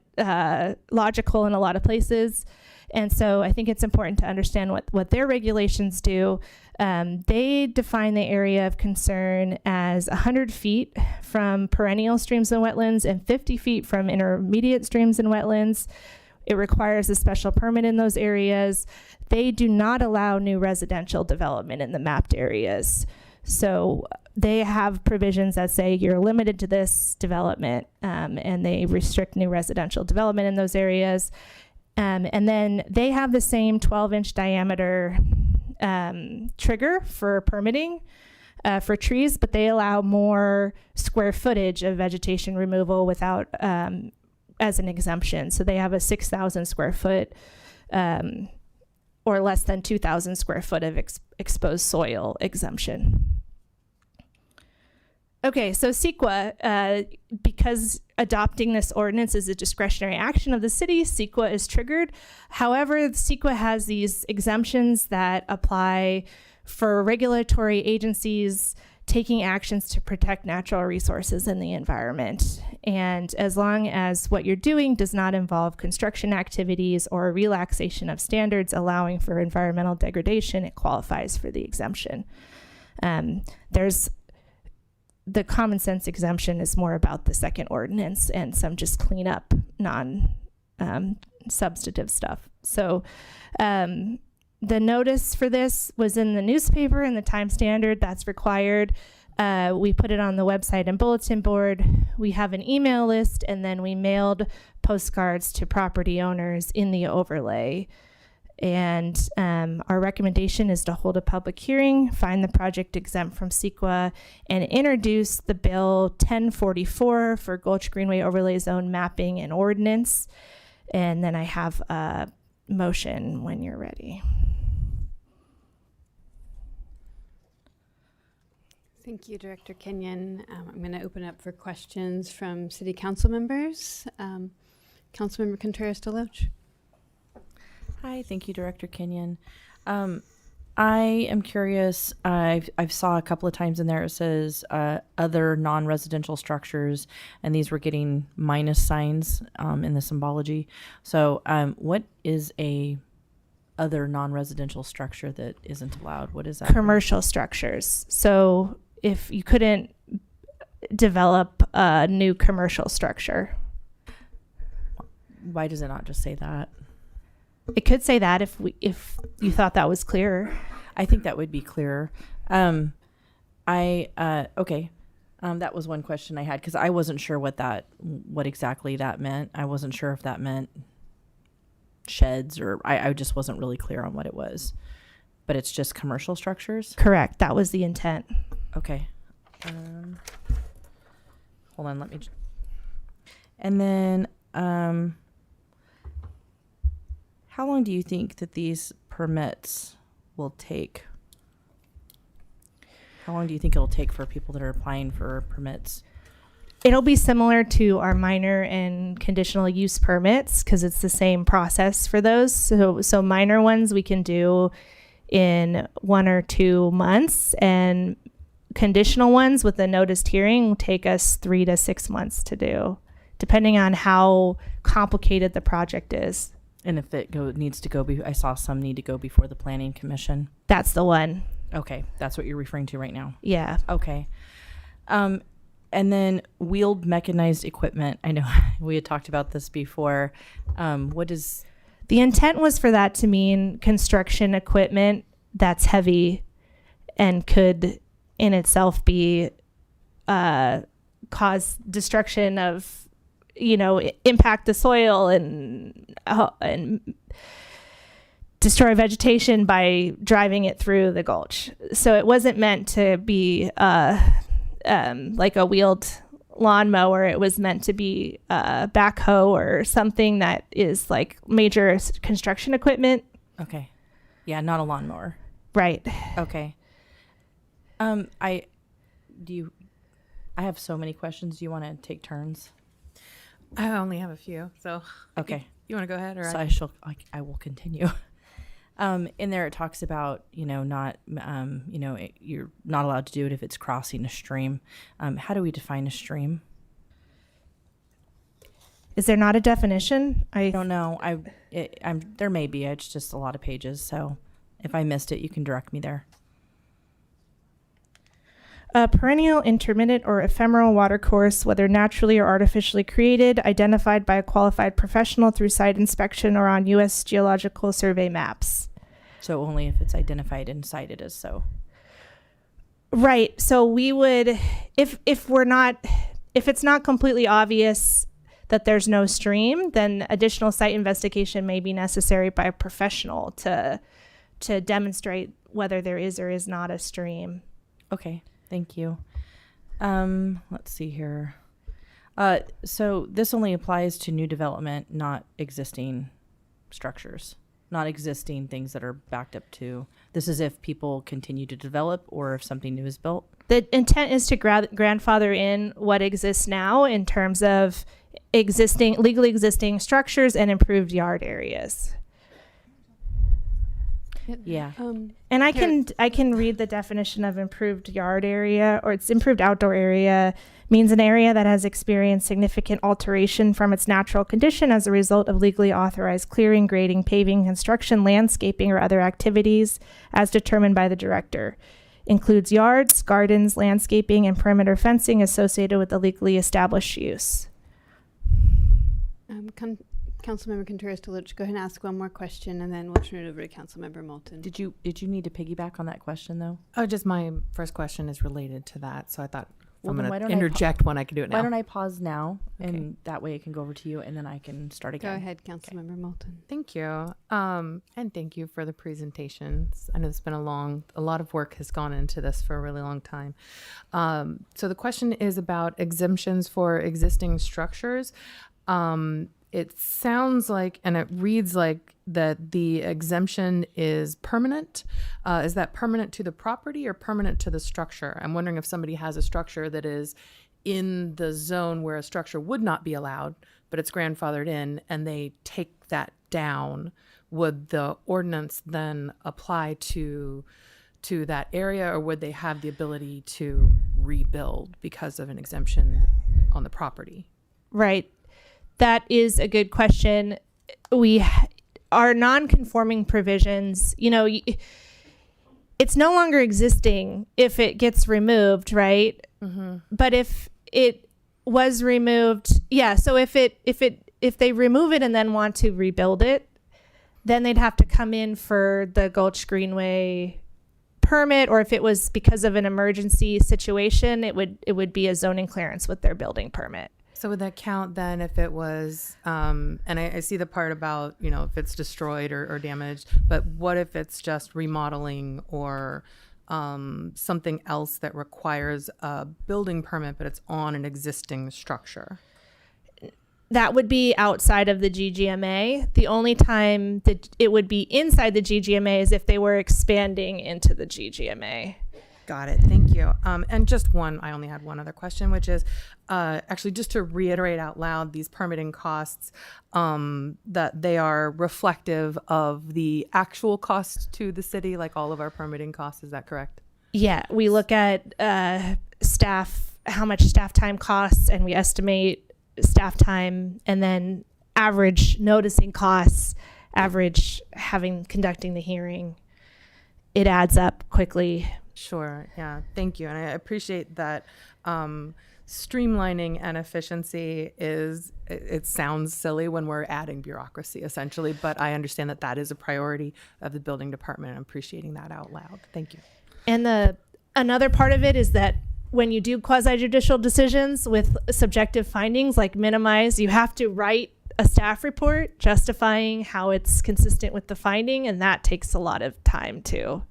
logical in a lot of places. And so I think it's important to understand what their regulations do. They define the area of concern as 100 feet from perennial streams and wetlands and 50 feet from intermediate streams and wetlands. It requires a special permit in those areas. They do not allow new residential development in the mapped areas. So they have provisions that say you're limited to this development, and they restrict new residential development in those areas. And then they have the same 12-inch diameter trigger for permitting for trees, but they allow more square footage of vegetation removal without as an exemption. So they have a 6,000 square foot or less than 2,000 square foot of exposed soil exemption. Okay, so CEQA, because adopting this ordinance is a discretionary action of the city, CEQA is triggered. However, CEQA has these exemptions that apply for regulatory agencies taking actions to protect natural resources in the environment. And as long as what you're doing does not involve construction activities or a relaxation of standards allowing for environmental degradation, it qualifies for the exemption. There's the common sense exemption is more about the second ordinance and some just cleanup, non-substantive stuff. So the notice for this was in the newspaper and the Time Standard. That's required. We put it on the website and bulletin board. We have an email list, and then we mailed postcards to property owners in the overlay. And our recommendation is to hold a public hearing, find the project exempt from CEQA, and introduce the bill 1044 for Gulch Greenway Overlay Zone mapping and ordinance. And then I have a motion when you're ready. Thank you, Director Kenyon. I'm going to open up for questions from City Council members. Councilmember Contreras-DeLoach. Hi, thank you, Director Kenyon. I am curious. I've saw a couple of times in there it says other non-residential structures, and these were getting minus signs in the symbology. So, what is a other non-residential structure that isn't allowed? What is that? Commercial structures. So if you couldn't develop a new commercial structure. Why does it not just say that? It could say that if you thought that was clearer. I think that would be clearer. Okay. That was one question I had because I wasn't sure what exactly that meant. I wasn't sure if that meant sheds or I just wasn't really clear on what it was. But it's just commercial structures? Correct. That was the intent. Okay. Hold on. And then, how long do you think that these permits will take? How long do you think it'll take for people that are applying for permits? It'll be similar to our minor and conditional use permits because it's the same process for those. So minor ones we can do in 1 or 2 months, and conditional ones with a noticed hearing will take us 3 to 6 months to do, depending on how complicated the project is. And if it needs to go, I saw some need to go before the Planning Commission. That's the one. Okay, that's what you're referring to right now. Yeah. Okay. And then wheeled mechanized equipment. I know we had talked about this before. What is... The intent was for that to mean construction equipment that's heavy and could in itself be cause destruction of, impact the soil and destroy vegetation by driving it through the gulch. So it wasn't meant to be like a wheeled lawnmower. It was meant to be a backhoe or something that is like major construction equipment. Okay. Yeah, not a lawnmower. Right. Okay. I have so many questions. Do you want to take turns? I only have a few, so okay. You want to go ahead, or so I will continue. In there it talks about not you're not allowed to do it if it's crossing a stream. How do we define a stream? Is there not a definition? I don't know. There may be. It's just a lot of pages, so if I missed it, you can direct me there. A perennial, intermittent, or ephemeral watercourse, whether naturally or artificially created, identified by a qualified professional through site inspection or on U.S. Geological Survey maps. So only if it's identified and cited as so. Right. So we would, if it's not completely obvious that there's no stream, then additional site investigation may be necessary by a professional to demonstrate whether there is or is not a stream. Okay. Thank you. Let's see here. So this only applies to new development, not existing structures, not existing things that are backed up to. This is if people continue to develop or if something new is built. The intent is to grandfather in what exists now in terms of legally existing structures and improved yard areas. Yeah. And I can read the definition of improved yard area, or it's improved outdoor area, means an area that has experienced significant alteration from its natural condition as a result of legally authorized clearing, grading, paving, construction, landscaping, or other activities as determined by the director. Includes yards, gardens, landscaping, and perimeter fencing associated with the legally established use. Councilmember Contreras-DeLoach, go ahead and ask one more question, and then we'll turn it over to Councilmember Moulton. Did you need to piggyback on that question though? Oh, just my first question is related to that, so I thought Well, I'm then going why to don't interject when I can do it now. Why don't I pause now, and that way it can go over to you, and then I can start again. Go ahead, Councilmember Moulton. Thank you. And thank you for the presentations. I know it's been a lot of work has gone into this for a really long time. So the question is about exemptions for existing structures. it sounds like, and it reads like that the exemption is permanent. Is that permanent to the property or permanent to the structure? I'm wondering if somebody has a structure that is in the zone where a structure would not be allowed, but it's grandfathered in, and they take that down. Would the ordinance then apply to that area, or would they have the ability to rebuild because of an exemption on the property? Right. That is a good question. Our non-conforming provisions, it's no longer existing if it gets removed, right? Mm-hmm. But if it was removed, so if they remove it and then want to rebuild it, then they'd have to come in for the Gulch Greenway permit, or if it was because of an emergency situation, it would be a zoning clearance with their building permit. So would that count then if it was, and I see the part about, if it's destroyed or damaged, but what if it's just remodeling or something else that requires a building permit, but it's on an existing structure? That would be outside of the GGMA. The only time that it would be inside the GGMA is if they were expanding into the GGMA. Got it. Thank you. And just I only had one other question, which is actually just to reiterate out loud, these permitting costs, that they are reflective of the actual cost to the city, like all of our permitting costs. Is that correct? Yeah. We look at how much staff time costs, and we estimate staff time, and then average noticing costs, average conducting the hearing. It adds up quickly. Sure. Yeah. Thank you. And I appreciate that streamlining and efficiency it sounds silly when we're adding bureaucracy essentially, but I understand that is a priority of the building department. I'm appreciating that out loud. Thank you. And another part of it is that when you do quasi-judicial decisions with subjective findings like minimize, you have to write a staff report justifying how it's consistent with the finding, and that takes a lot of time too.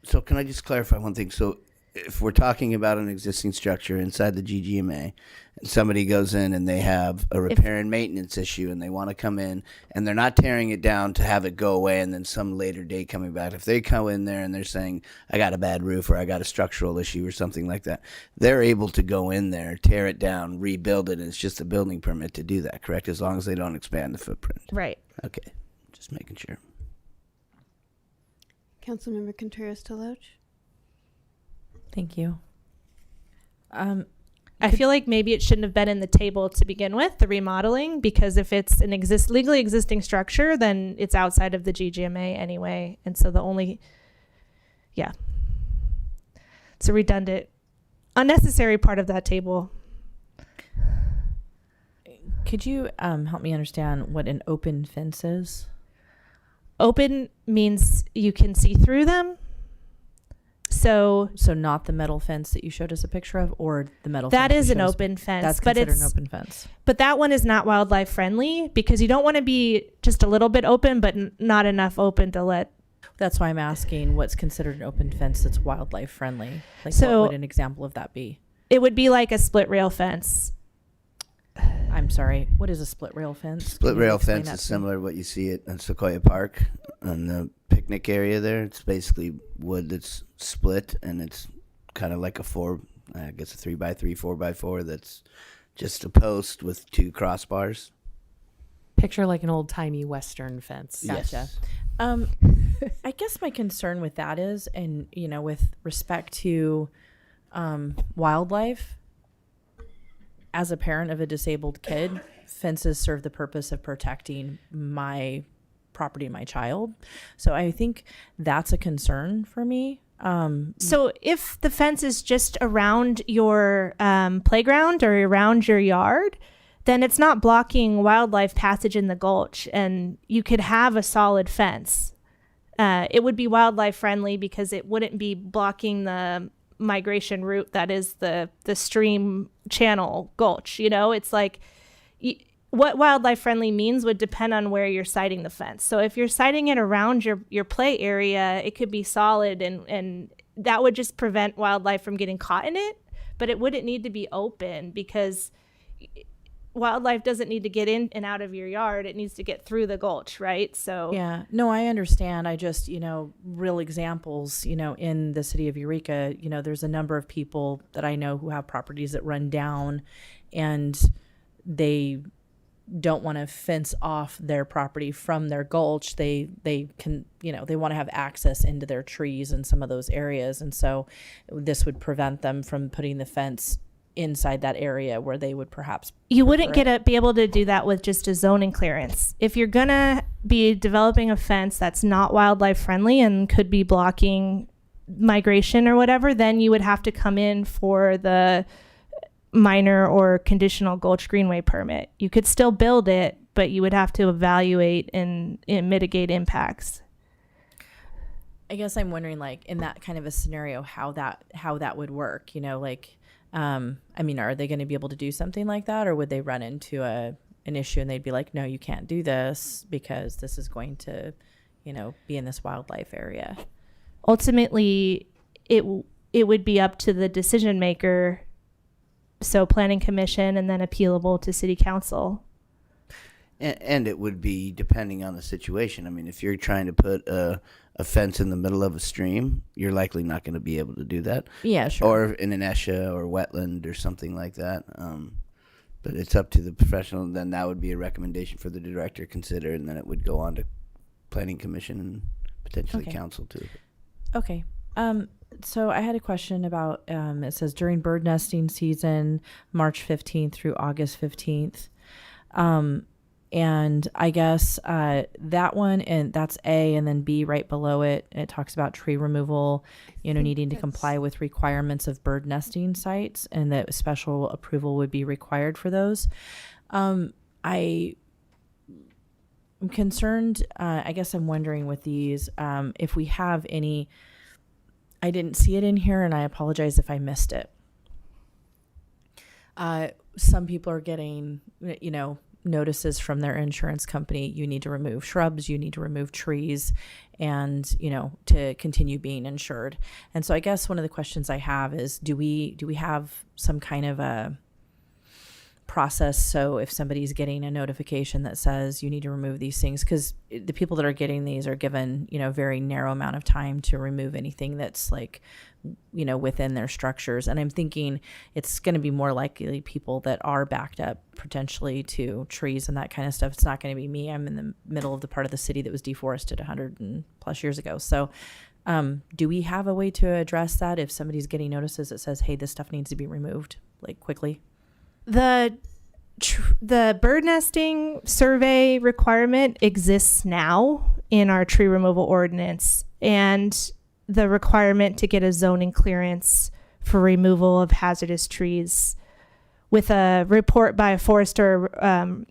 So can I just clarify one thing? So if we're talking about an existing structure inside the GGMA, and somebody goes in and they have a repair and maintenance issue and they want to come in and they're not tearing it down to have it go away and then some later date coming back, if they come in there and they're saying, I got a bad roof or I got a structural issue or something like that, they're able to go in there, tear it down, rebuild it, and it's just a building permit to do that, correct? As long as they don't expand the footprint. Right. Okay. Just making sure. Councilmember Contreras-DeLoach. Thank you. I feel like maybe it shouldn't have been in the table to begin with, the remodeling, because if it's an legally existing structure, then it's outside of the GGMA anyway. And so it's a redundant, unnecessary part of that table. Could you help me understand what an open fence is? Open means you can see through them. So not the metal fence that you showed us a picture of, or the metal fence? That is an open fence. That's but considered an open fence. But that one is not wildlife friendly because you don't want to be just a little bit open, but not enough open to let. That's why I'm asking what's considered an open fence that's wildlife friendly. Like, so what would an example of that be? It would be like a split rail fence. I'm sorry. What is a split rail fence? Split rail fence is similar to what you see at Sequoia Park on the picnic area there. It's basically wood that's split, and it's kind of like a 3x3, 4x4 that's just a post with two crossbars. Picture like an old timey Western fence. Gotcha. Yes. I guess my concern with that is, and with respect to wildlife, as a parent of a disabled kid, fences serve the purpose of protecting my property and my child. So I think that's a concern for me. So if the fence is just around your playground or around your yard, then it's not blocking wildlife passage in the Gulch, and you could have a solid fence. It would be wildlife friendly because it wouldn't be blocking the migration route that is the stream channel Gulch. It's like what wildlife friendly means would depend on where you're siting the fence. So if you're siting it around your play area, it could be solid, and that would just prevent wildlife from getting caught in it, but it wouldn't need to be open because wildlife doesn't need to get in and out of your yard. It needs to get through the gulch, right? So Yeah, no, I understand. I just, real examples, in the city of Eureka, there's a number of people that I know who have properties that run down, and they don't want to fence off their property from their gulch. They can, they want to have access into their trees in some of those areas. And so this would prevent them from putting the fence inside that area where they would perhaps you wouldn't prefer it. be able to do that with just a zoning clearance. If you're gonna be developing a fence that's not wildlife friendly and could be blocking migration or whatever, then you would have to come in for the minor or conditional Gulch Greenway permit. You could still build it, but you would have to evaluate and mitigate impacts. I guess I'm wondering, like, in that kind of a scenario, how that would work, are they going to be able to do something like that, or would they run into an issue and they'd be like, no, you can't do this because this is going to, be in this wildlife area? Ultimately, it would be up to the decision maker, so planning commission, and then appealable to city council. And it would be depending on the situation. I mean, if you're trying to put a fence in the middle of a stream, you're likely not going to be able to do that. Yeah, sure. Or in an ESHA or wetland or something like that. But it's up to the professional. And then that would be a recommendation for the director to consider, and then it would go on to planning commission and potentially council too. Okay. So I had a question about, it says during bird nesting season, March 15th through August 15th. And I guess that one, and that's A, and then B right below it, it talks about tree removal, needing to comply with requirements of bird nesting sites, and that special approval would be required for those. I'm concerned, I guess I'm wondering with these, if we have any, I didn't see it in here, and I apologize if I missed it. Some people are getting, notices from their insurance company, you need to remove shrubs, you need to remove trees, and to continue being insured. And so I guess one of the questions I have is, do we have some kind of a process, so if somebody's getting a notification that says you need to remove these things, because the people that are getting these are given a very narrow amount of time to remove anything that's like within their structures. And I'm thinking it's going to be more likely people that are backed up potentially to trees and that kind of stuff. It's not going to be me. I'm in the middle of the part of the city that was deforested 100 and plus years ago. So do we have a way to address that if somebody's getting notices that says, hey, this stuff needs to be removed, like, quickly? The bird nesting survey requirement exists now in our tree removal ordinance, and the requirement to get a zoning clearance for removal of hazardous trees with a report by a forester,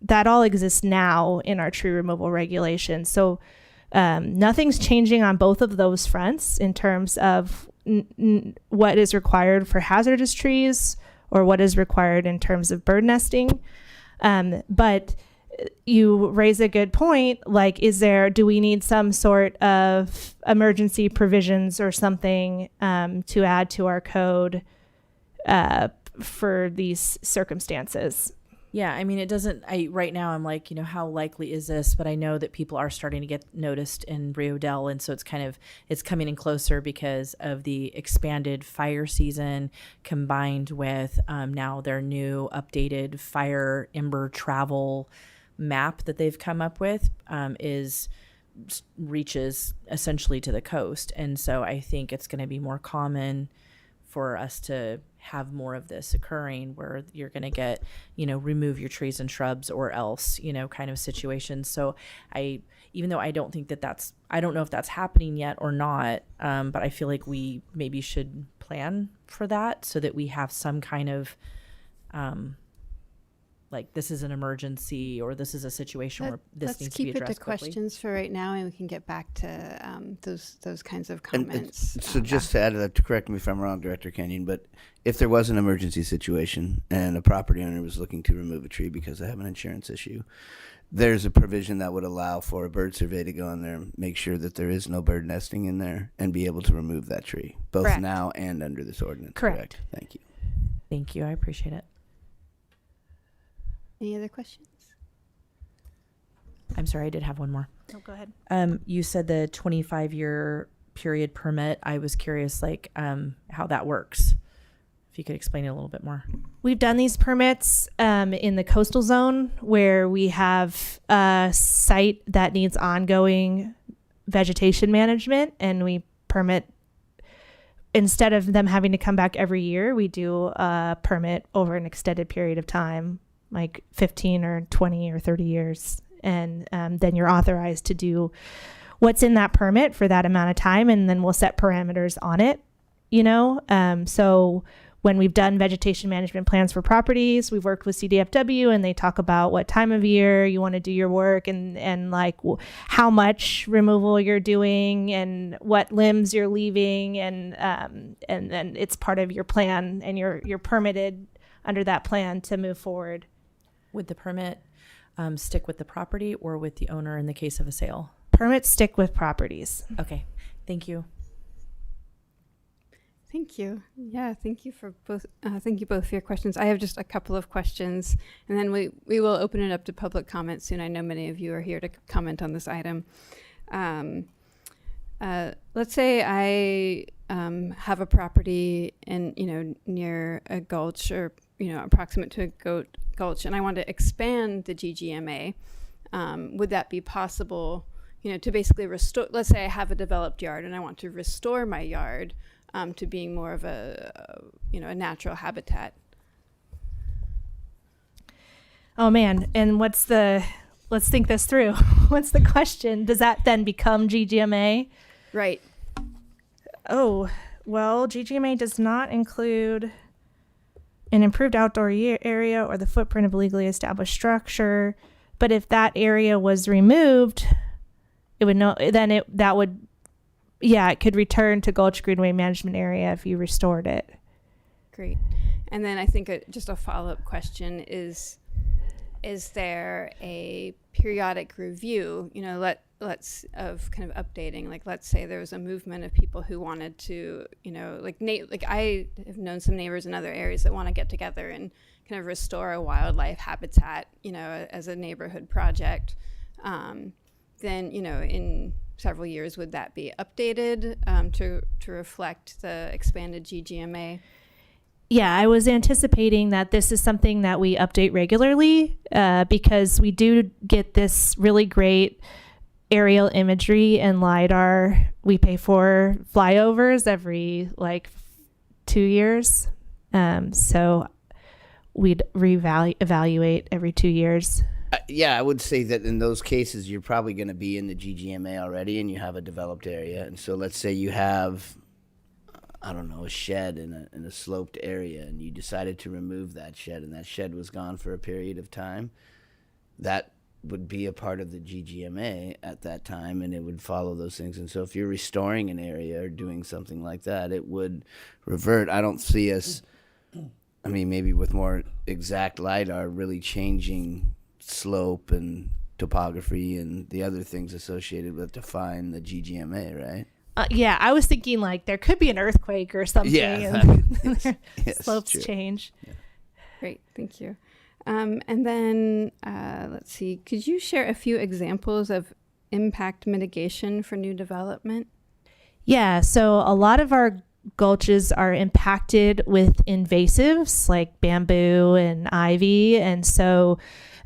that all exists now in our tree removal regulations. So nothing's changing on both of those fronts in terms of what is required for hazardous trees or what is required in terms of bird nesting. But you raise a good point, like, do we need some sort of emergency provisions or something to add to our code for these circumstances? Yeah, I mean, it doesn't, right now I'm like, how likely is this? But I know that people are starting to get noticed in Rio Dell. And so it's coming in closer because of the expanded fire season combined with now their new updated fire ember travel map that they've come up with reaches essentially to the coast. And so I think it's going to be more common for us to have more of this occurring where you're going to get, remove your trees and shrubs or else, kind of situations. So even though I don't think I don't know if that's happening yet or not, but I feel like we maybe should plan for that so that we have some kind of, like, this is an emergency or this is a situation where this needs to be addressed. Let's keep it to quickly. questions for right now, and we can get back to those kinds of comments. So just to add to that, to correct me if I'm wrong, Director Kenyon, but if there was an emergency situation and a property owner was looking to remove a tree because they have an insurance issue, there's a provision that would allow for a bird survey to go in there and make sure that there is no bird nesting in there and be able to remove that tree, both Correct. now and under this ordinance. Correct. Thank you. Thank you. I appreciate it. Any other questions? I'm sorry, I did have one more. Oh, go ahead. You said the 25-year period permit. I was curious, how that works. If you could explain it a little bit more. We've done these permits in the coastal zone where we have a site that needs ongoing vegetation management, and we permit, instead of them having to come back every year, we do a permit over an extended period of time, like 15 or 20 or 30 years. And then you're authorized to do what's in that permit for that amount of time, and then we'll set parameters on it, so when we've done vegetation management plans for properties, we've worked with CDFW, and they talk about what time of year you want to do your work, and how much removal you're doing and what limbs you're leaving, and then it's part of your plan, and you're permitted under that plan to move forward. Would the permit stick with the property or with the owner in the case of a sale? Permits stick with properties. Okay, thank you. Thank you. Yeah, thank you for both. Thank you both for your questions. I have just a couple of questions, and then we will open it up to public comment soon. I know many of you are here to comment on this item. Let's say I have a property in near a gulch, or approximate to a gulch, and I want to expand the GGMA. Would that be possible? To basically restore. Let's say I have a developed yard and I want to restore my yard to being more of a natural habitat. Oh man, and let's think this through. What's the question? Does that then become GGMA? Right. Oh, well, GGMA does not include an improved outdoor area or the footprint of a legally established structure. But if that area was removed, it could return to Gulch Greenway Management Area if you restored it. Great. And then I think just a follow-up question is there a periodic review, let's of kind of updating, like let's say there was a movement of people who wanted to, I have known some neighbors in other areas that want to get together and kind of restore a wildlife habitat, as a neighborhood project. Then, in several years, would that be updated to reflect the expanded GGMA? Yeah, I was anticipating that this is something that we update regularly because we do get this really great aerial imagery and LiDAR. We pay for flyovers every 2 years. So we'd evaluate every 2 years. Yeah, I would say that in those cases, you're probably going to be in the GGMA already and you have a developed area. And so let's say you have, a shed in a sloped area, and you decided to remove that shed, and that shed was gone for a period of time. That would be a part of the GGMA at that time, and it would follow those things. And so if you're restoring an area or doing something like that, it would revert. I don't see us, maybe with more exact LiDAR, really changing slope and topography and the other things associated with define the GGMA, right? Yeah, I was thinking there could be an earthquake or something. Yeah, and slopes true. Change. Yeah. Great, thank you. And then let's see, could you share a few examples of impact mitigation for new development? Yeah, so a lot of our gulches are impacted with invasives like bamboo and ivy, and so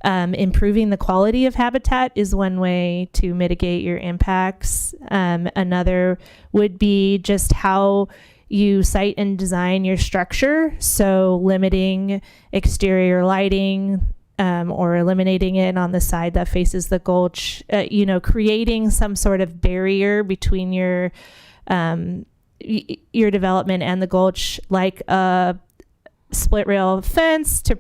improving the quality of habitat is one way to mitigate your impacts. Another would be just how you site and design your structure, so limiting exterior lighting or eliminating it on the side that faces the gulch, creating some sort of barrier between your development and the gulch, like a split rail fence to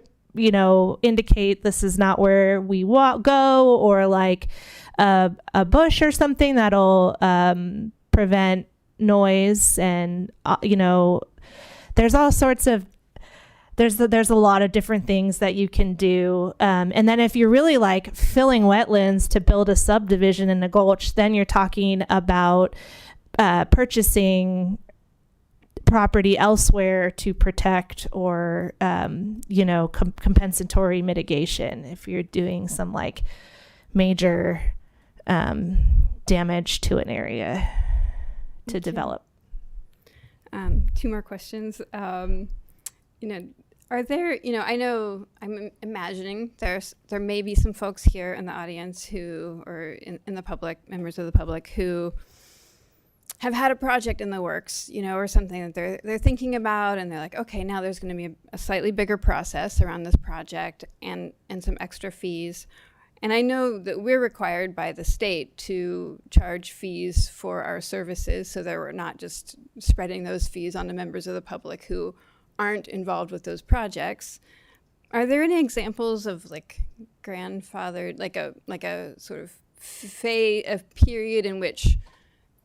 indicate this is not where we go, or like a bush or something that'll prevent noise. And there's all sorts of there's a lot of different things that you can do. And then if you're really filling wetlands to build a subdivision in a gulch, then you're talking about purchasing property elsewhere to protect or, compensatory mitigation if you're doing some like major damage to an area to develop. Two more questions. Are there, I know I'm imagining there may be some folks here in the audience who, or in the public, members of the public who have had a project in the works, or something that they're thinking about, and they're like, okay, now there's going to be a slightly bigger process around this project and some extra fees. And I know that we're required by the state to charge fees for our services so that we're not just spreading those fees on to members of the public who aren't involved with those projects. Are there any examples of like grandfathered, like a sort of a period in which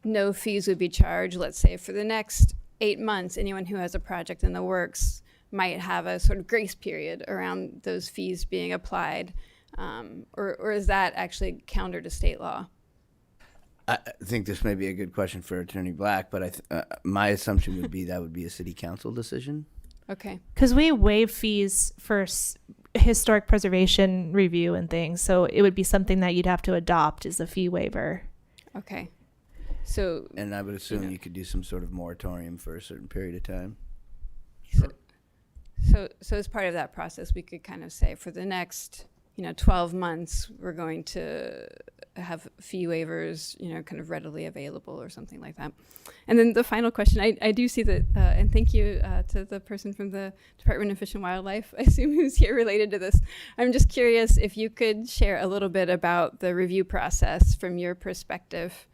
no fees would be charged? Let's say for the next 8 months, anyone who has a project in the works might have a sort of grace period around those fees being applied. Or is that actually counter to state law? I think this may be a good question for Attorney Black, but my assumption would be that would be a city council decision. Okay. Because we waive fees for historic preservation review and things, so it would be something that you'd have to adopt as a fee waiver. Okay. So. And I would assume you could do some sort of moratorium for a certain period of time. So as part of that process, we could kind of say for the next 12 months, we're going to have fee waivers, kind of readily available or something like that. And then the final question, I do see that, and thank you to the person from the Department of Fish and Wildlife, I assume who's here related to this. I'm just curious if you could share a little bit about the review process from your perspective.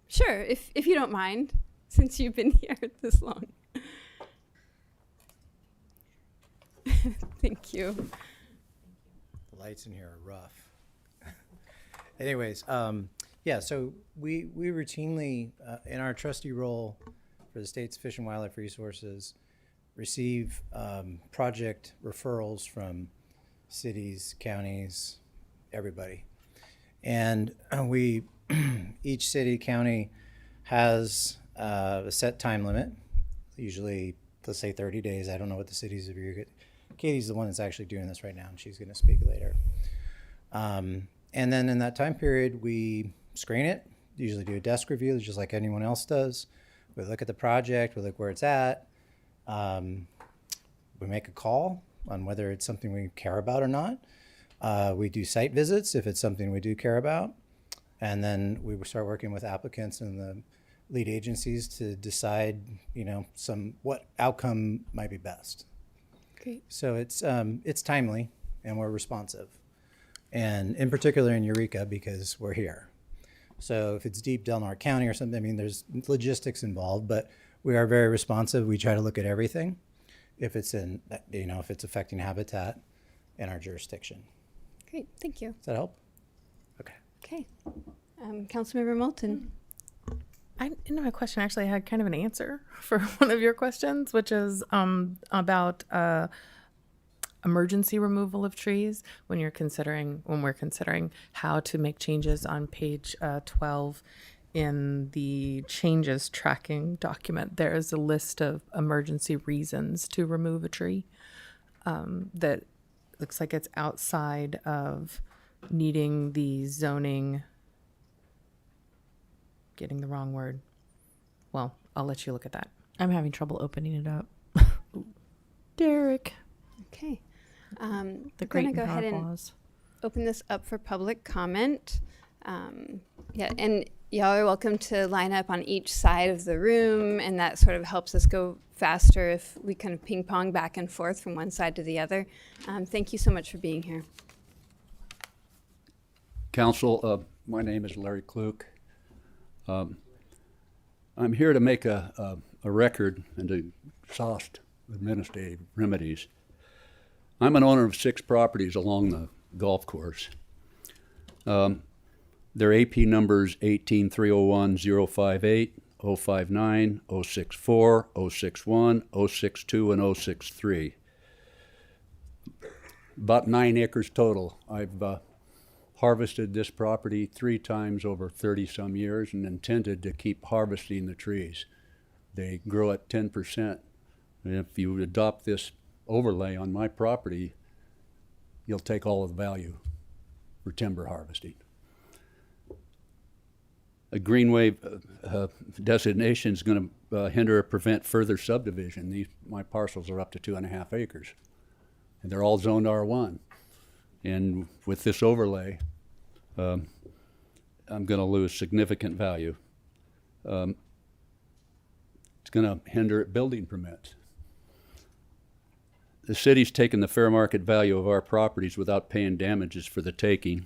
Sure, if you don't mind, since you've been here this long. Thank you. The lights in here are rough. Anyways, so we routinely, in our trustee role for the state's Fish and Wildlife Resources, receive project referrals from cities, counties, everybody. And each city, county has a set time limit, usually, let's say 30 days. I don't know what the cities of Eureka. Katie's the one that's actually doing this right now, and she's going to speak later. And then in that time period, we screen it, usually do a desk review, just like anyone else does. We look at the project, we look where it's at. We make a call on whether it's something we care about or not. We do site visits if it's something we do care about. And then we start working with applicants and the lead agencies to decide, what outcome might be best. Great. So it's timely and we're responsive, and in particular in Eureka because we're here. So if it's deep Del Norte County or something, there's logistics involved, but we are very responsive. We try to look at everything if it's if it's affecting habitat in our jurisdiction. Great, thank you. Does that help? Okay. Councilmember Moulton. I didn't have a question. Actually, I had kind of an answer for one of your questions, which is about emergency removal of trees when we're considering how to make changes on page 12 in the changes tracking document. There is a list of emergency reasons to remove a tree that looks like it's outside of needing the zoning. Getting the wrong word. Well, I'll let you look at that. I'm having trouble opening it up. Derek. Okay. The We're great going to go and ahead and powerful. open this up for public comment. And y'all are welcome to line up on each side of the room, and that sort of helps us go faster if we kind of ping pong back and forth from one side to the other. Thank you so much for being here. Council, my name is Larry Kluke. I'm here to make a record and to exhaust administrative remedies. I'm an owner of 6 properties along the golf course. Their AP numbers 18301-058, 059, 064, 061, 062, and 063. About 9 acres total. I've harvested this property 3 times over 30 some years and intended to keep harvesting the trees. They grow at 10%. And if you adopt this overlay on my property, you'll take all of the value for timber harvesting. A Greenway designation is going to hinder or prevent further subdivision. My parcels are up to 2.5 acres, and they're all zoned R1. And with this overlay, I'm going to lose significant value. It's going to hinder building permits. The city's taken the fair market value of our properties without paying damages for the taking.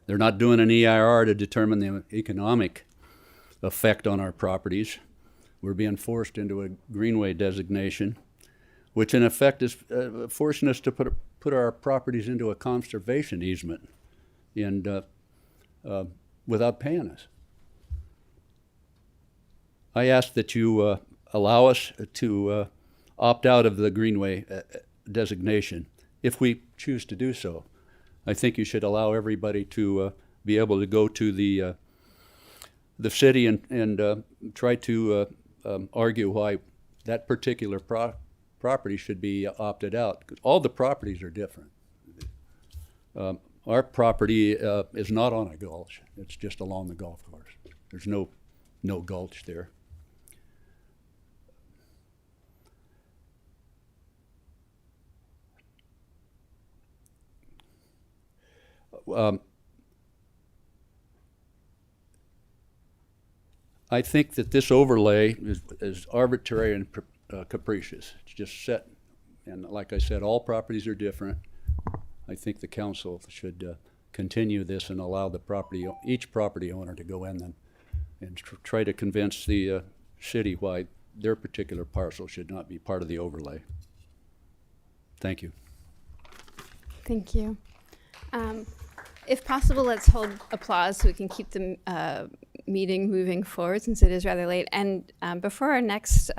They're not doing an EIR to determine the economic effect on our properties. We're being forced into a Greenway designation, which in effect is forcing us to put our properties into a conservation easement and without paying us. I ask that you allow us to opt out of the Greenway designation if we choose to do so. I think you should allow everybody to be able to go to the city and try to argue why that particular property should be opted out. All the properties are different. Our property is not on a gulch. It's just along the golf course. There's no gulch there. I think that this overlay is arbitrary and capricious. It's just set, and like I said, all properties are different. I think the council should continue this and allow each property owner to go in and try to convince the city why their particular parcel should not be part of the overlay. Thank you. Thank you. If possible, let's hold applause so we can keep the meeting moving forward since it is rather late. And before our next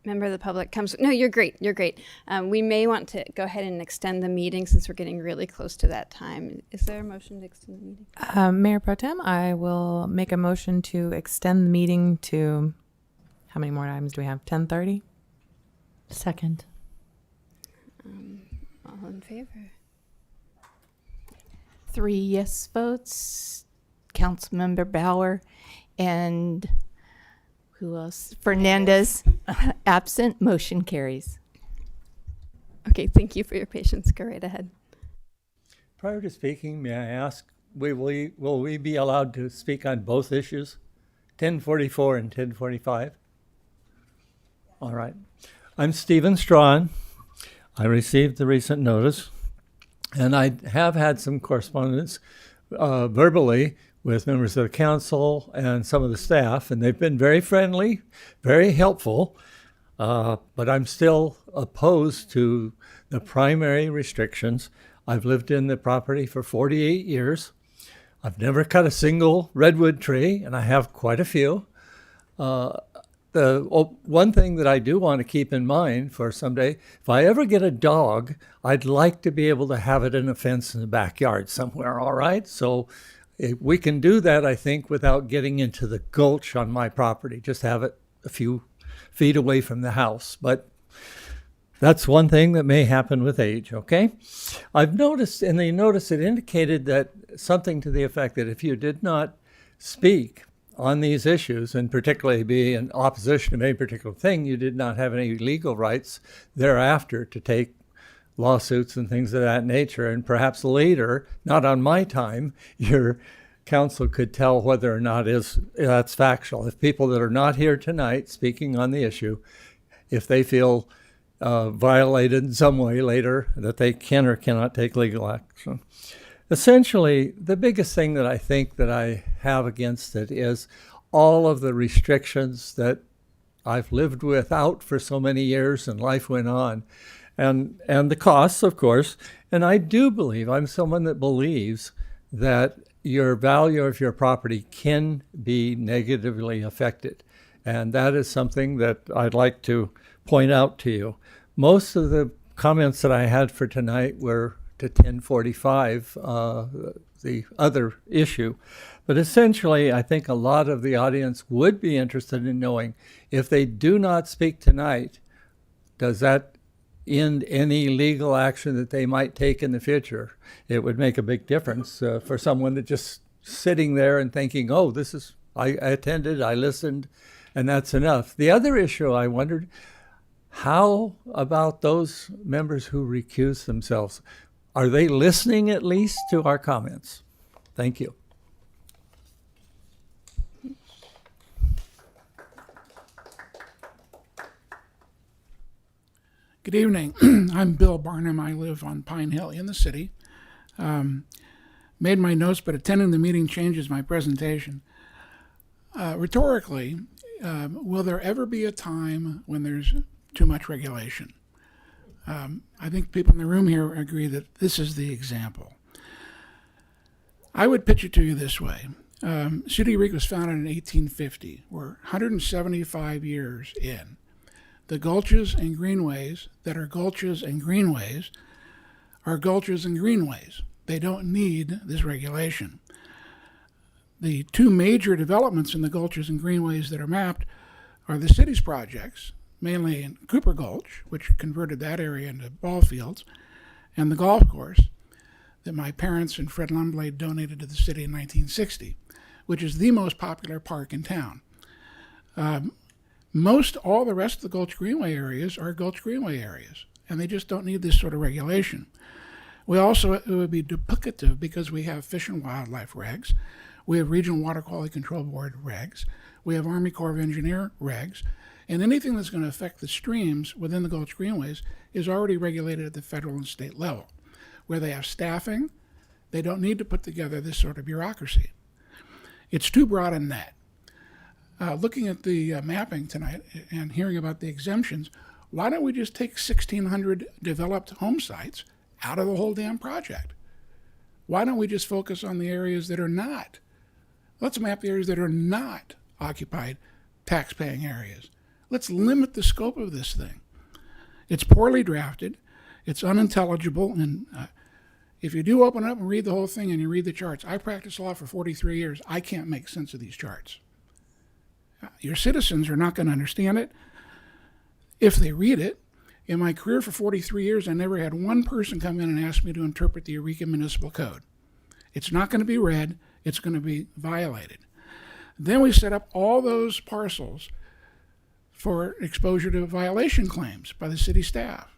member of the public comes, no, you're great, you're great. We may want to go ahead and extend the meeting since we're getting really close to that time. Is there a motion to extend the meeting? Mayor Pro Tem, I will make a motion to extend the meeting to, how many more items do we have? 10:30? Second. All in favor? 3 yes votes. Councilmember Bauer and who else? Fernandez. Absent. Motion carries. Okay, thank you for your patience. Go right ahead. Prior to speaking, may I ask, will we be allowed to speak on both issues, 1044 and 1045? All right. I'm Stephen Strawn. I received the recent notice, and I have had some correspondence verbally with members of the council and some of the staff, and they've been very friendly, very helpful, but I'm still opposed to the primary restrictions. I've lived in the property for 48 years. I've never cut a single redwood tree, and I have quite a few. One thing that I do want to keep in mind for someday, if I ever get a dog, I'd like to be able to have it in a fence in the backyard somewhere, all right? So we can do that, I think, without getting into the gulch on my property. Just have it a few feet away from the house. But that's one thing that may happen with age, okay? I've noticed in the notice it indicated that something to the effect that if you did not speak on these issues, and particularly be in opposition to any particular thing, you did not have any legal rights thereafter to take lawsuits and things of that nature. And perhaps later, not on my time, your council could tell whether or not that's factual. If people that are not here tonight speaking on the issue, if they feel violated in some way later, that they can or cannot take legal action. Essentially, the biggest thing that I think that I have against it is all of the restrictions that I've lived without for so many years and life went on, and the costs, of course. And I do believe, I'm someone that believes that your value of your property can be negatively affected. And that is something that I'd like to point out to you. Most of the comments that I had for tonight were to 1045, the other issue. But essentially, I think a lot of the audience would be interested in knowing, if they do not speak tonight, does that end any legal action that they might take in the future? It would make a big difference for someone that just sitting there and thinking, oh, I attended, I listened, and that's enough. The other issue, I wondered, how about those members who recuse themselves? Are they listening at least to our comments? Thank you. Good evening. I'm Bill Barnum. I live on Pine Hill in the city. Made my notes, but attending the meeting changes my presentation. Rhetorically, will there ever be a time when there's too much regulation? I think people in the room here agree that this is the example. I would pitch it to you this way. City of Eureka was founded in 1850. We're 175 years in. The gulches and greenways that are gulches and greenways are gulches and greenways. They don't need this regulation. The two major developments in the gulches and greenways that are mapped are the city's projects, mainly in Cooper Gulch, which converted that area into ball fields, and the golf course that my parents and Fred Lumblade donated to the city in 1960, which is the most popular park in town. All the rest of the Gulch Greenway areas are Gulch Greenway areas, and they just don't need this sort of regulation. It would be duplicative because we have Fish and Wildlife regs, we have Regional Water Quality Control Board regs, we have Army Corps of Engineer regs, and anything that's going to affect the streams within the Gulch Greenways is already regulated at the federal and state level. Where they have staffing, they don't need to put together this sort of bureaucracy. It's too broad a net. Looking at the mapping tonight and hearing about the exemptions, why don't we just take 1,600 developed home sites out of the whole damn project? Why don't we just focus on the areas that are not? Let's map the areas that are not occupied tax-paying areas. Let's limit the scope of this thing. It's poorly drafted. It's unintelligible. And if you do open up and read the whole thing and you read the charts, I practiced law for 43 years. I can't make sense of these charts. Your citizens are not going to understand it if they read it. In my career for 43 years, I never had one person come in and ask me to interpret the Eureka Municipal Code. It's not going to be read. It's going to be violated. Then we set up all those parcels for exposure to violation claims by the city staff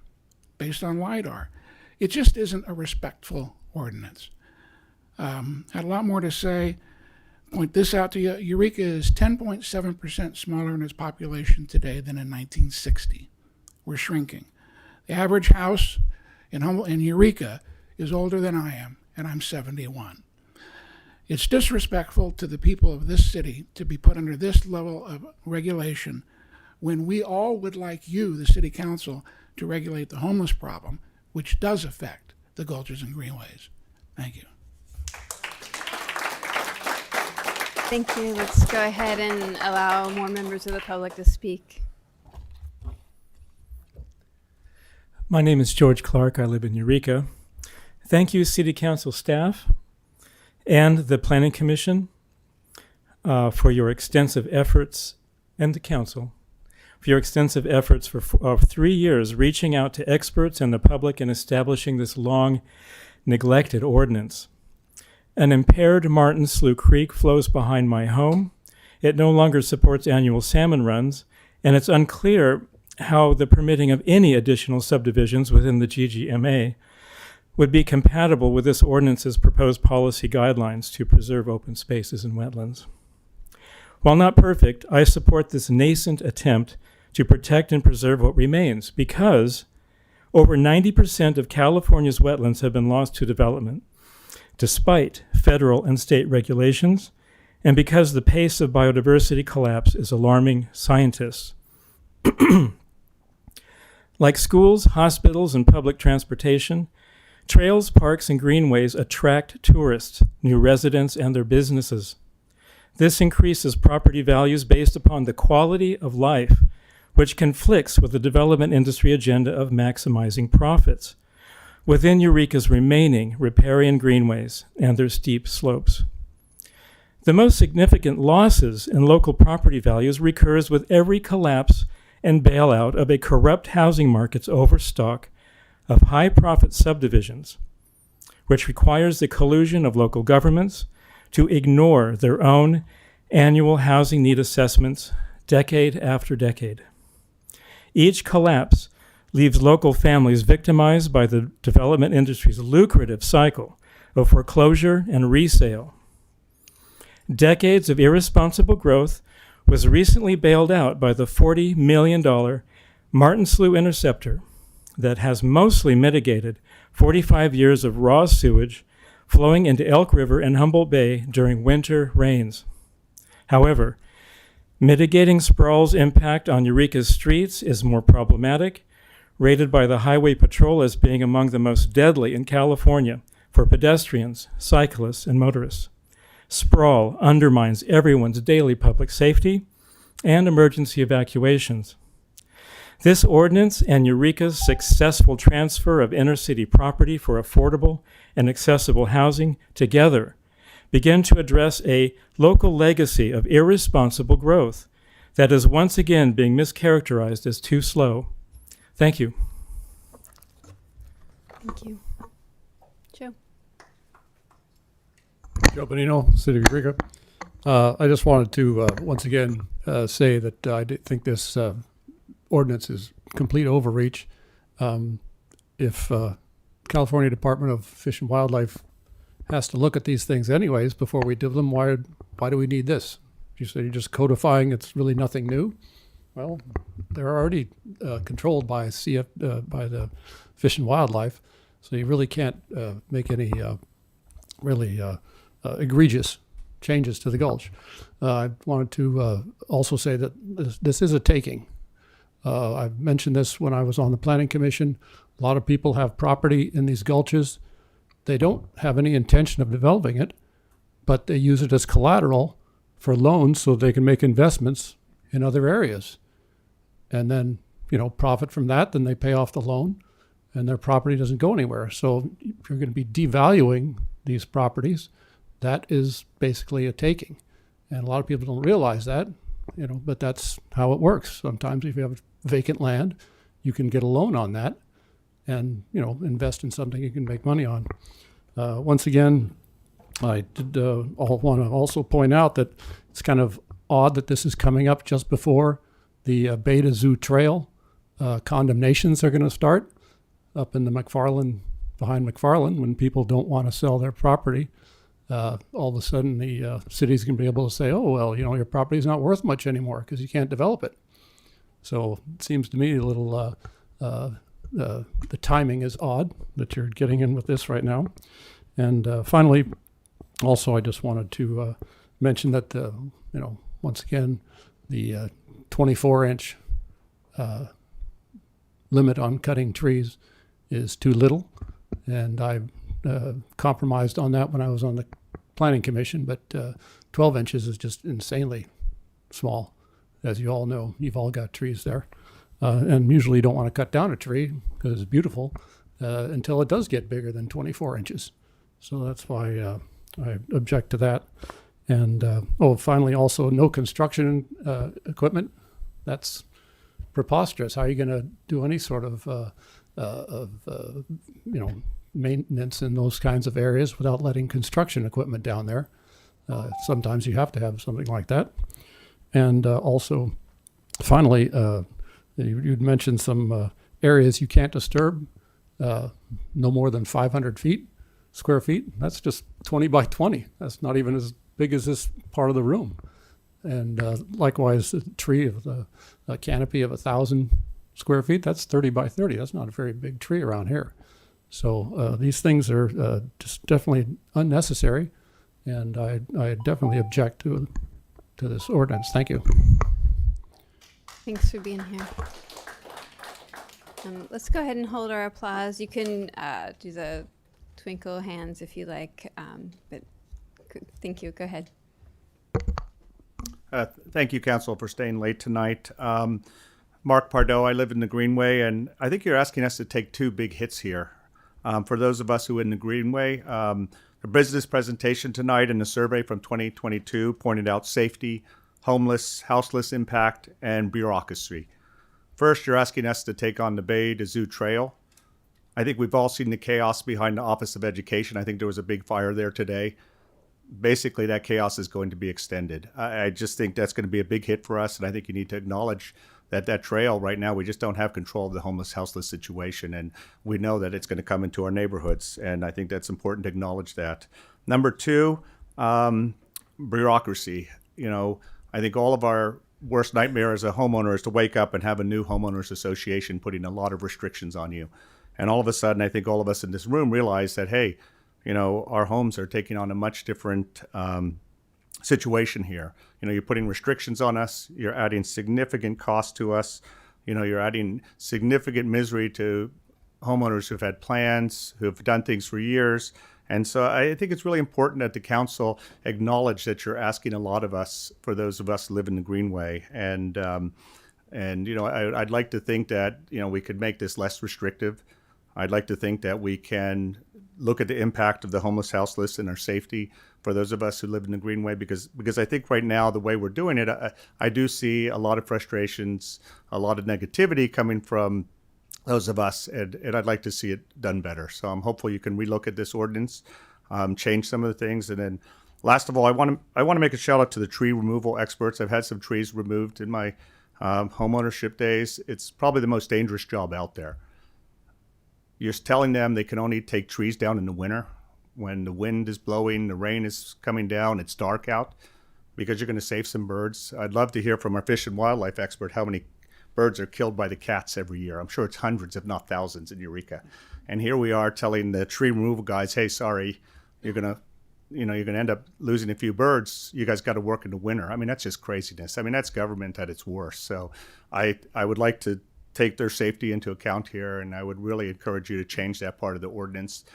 based on LIDAR. It just isn't a respectful ordinance. Had a lot more to say. Point this out to you. Eureka is 10.7% smaller in its population today than in 1960. We're shrinking. The average house in Humboldt and Eureka is older than I am, and I'm 71. It's disrespectful to the people of this city to be put under this level of regulation when we all would like you, the city council, to regulate the homeless problem, which does affect the gulches and greenways. Thank you. Thank you. Let's go ahead and allow more members of the public to speak. My name is George Clark. I live in Eureka. Thank you, City Council staff and the Planning Commission for your extensive efforts, and the Council for your extensive efforts for 3 years reaching out to experts and the public in establishing this long neglected ordinance. An impaired Martin Slough Creek flows behind my home. It no longer supports annual salmon runs, and it's unclear how the permitting of any additional subdivisions within the GGMA would be compatible with this ordinance's proposed policy guidelines to preserve open spaces and wetlands. While not perfect, I support this nascent attempt to protect and preserve what remains because over 90% of California's wetlands have been lost to development, despite federal and state regulations, and because the pace of biodiversity collapse is alarming scientists. Like schools, hospitals, and public transportation, trails, parks, and greenways attract tourists, new residents, and their businesses. This increases property values based upon the quality of life, which conflicts with the development industry agenda of maximizing profits. within Eureka's remaining riparian greenways and their steep slopes. The most significant losses in local property values recurs with every collapse and bailout of a corrupt housing market's overstock of high-profit subdivisions, which requires the collusion of local governments to ignore their own annual housing need assessments decade after decade. Each collapse leaves local families victimized by the development industry's lucrative cycle of foreclosure and resale. Decades of irresponsible growth was recently bailed out by the $40 million Martin Slough Interceptor that has mostly mitigated 45 years of raw sewage flowing into Elk River and Humboldt Bay during winter rains. However, mitigating sprawl's impact on Eureka's streets is more problematic, rated by the Highway Patrol as being among the most deadly in California for pedestrians, cyclists, and motorists. Sprawl undermines everyone's daily public safety and emergency evacuations. This ordinance and Eureka's successful transfer of inner-city property for affordable and accessible housing together begin to address a local legacy of irresponsible growth that is once again being mischaracterized as too slow. Thank you. Thank you. Joe. Joe Bonino, City of Eureka. I just wanted to once again say that I think this ordinance is complete overreach. If California Department of Fish and Wildlife has to look at these things anyways before we do them, why do we need this? You say you're just codifying, it's really nothing new. Well, they're already controlled by the Fish and Wildlife, so you really can't make any really egregious changes to the Gulch. I wanted to also say that this is a taking. I've mentioned this when I was on the Planning Commission. A lot of people have property in these gulches. They don't have any intention of developing it, but they use it as collateral for loans so they can make investments in other areas. And then, profit from that, then they pay off the loan and their property doesn't go anywhere. So if you're going to be devaluing these properties, that is basically a taking. And a lot of people don't realize that, but that's how it works. Sometimes if you have vacant land, you can get a loan on that and, invest in something you can make money on. Once again, I did want to also point out that it's kind of odd that this is coming up just before the Beta Zoo Trail condemnations are going to start up in the behind McFarland, when people don't want to sell their property. All of a sudden the city's going to be able to say, oh, well, your property's not worth much anymore because you can't develop it. So it seems to me a little, the timing is odd that you're getting in with this right now. And finally, also, I just wanted to mention that, once again, the 24-inch limit on cutting trees is too little. And I compromised on that when I was on the Planning Commission, but 12 inches is just insanely small. As you all know, you've all got trees there. And usually you don't want to cut down a tree because it's beautiful until it does get bigger than 24 inches. So that's why I object to that. And finally, also no construction equipment. That's preposterous. How are you going to do any sort of maintenance in those kinds of areas without letting construction equipment down there? Sometimes you have to have something like that. And also, finally, you'd mentioned some areas you can't disturb, no more than 500 square feet. That's just 20 by 20. That's not even as big as this part of the room. And likewise, a tree of a canopy of 1,000 square feet, that's 30 by 30. That's not a very big tree around here. So these things are just definitely unnecessary, and I definitely object to this ordinance. Thank you. Thanks for being here. Let's go ahead and hold our applause. You can do the twinkle hands if you like, but thank you. Go ahead. Thank you, Council, for staying late tonight. Mark Pardo, I live in the Greenway, and I think you're asking us to take two big hits here. For those of us who are in the Greenway, the business presentation tonight and the survey from 2022 pointed out safety, homeless, houseless impact, and bureaucracy. First, you're asking us to take on the Bay to Zoo Trail. I think we've all seen the chaos behind the Office of Education. I think there was a big fire there today. Basically, that chaos is going to be extended. I just think that's going to be a big hit for us, and I think you need to acknowledge that trail right now, we just don't have control of the homeless, houseless situation, and we know that it's going to come into our neighborhoods, and I think that's important to acknowledge that. Number two, bureaucracy. I think all of our worst nightmare as a homeowner is to wake up and have a new homeowners association putting a lot of restrictions on you. And all of a sudden, I think all of us in this room realize that, hey, our homes are taking on a much different situation here. You're putting restrictions on us. You're adding significant cost to us. You're adding significant misery to homeowners who've had plans, who've done things for years. And so I think it's really important that the council acknowledge that you're asking a lot of us for those of us who live in the Greenway. And I'd like to think that, we could make this less restrictive. I'd like to think that we can look at the impact of the homeless, houseless, and our safety for those of us who live in the Greenway, because I think right now the way we're doing it, I do see a lot of frustrations, a lot of negativity coming from those of us, and I'd like to see it done better. So I'm hopeful you can relook at this ordinance, change some of the things, and then last of all, I want to make a shout out to the tree removal experts. I've had some trees removed in my homeownership days. It's probably the most dangerous job out there. You're telling them they can only take trees down in the winter when the wind is blowing, the rain is coming down, it's dark out, because you're going to save some birds. I'd love to hear from our fish and wildlife expert how many birds are killed by the cats every year. I'm sure it's hundreds, if not thousands, in Eureka. And here we are telling the tree removal guys, hey, sorry, you're going to end up losing a few birds. You guys got to work in the winter. I mean, that's just craziness. I mean, that's government at its worst. So I would like to take their safety into account here, and I would really encourage you to change that part of the ordinance.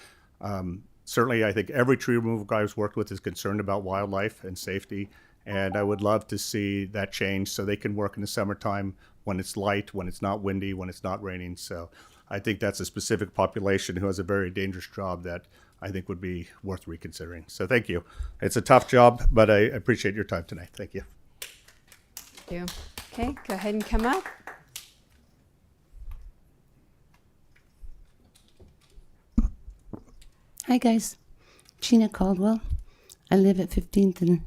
Certainly, I think every tree removal guy who's worked with is concerned about wildlife and safety, and I would love to see that change so they can work in the summertime when it's light, when it's not windy, when it's not raining. So I think that's a specific population who has a very dangerous job that I think would be worth reconsidering. So thank you. It's a tough job, but I appreciate your time tonight. Thank you. Thank you. Okay, go ahead and come up. Hi guys, Gina Caldwell. I live at 15th and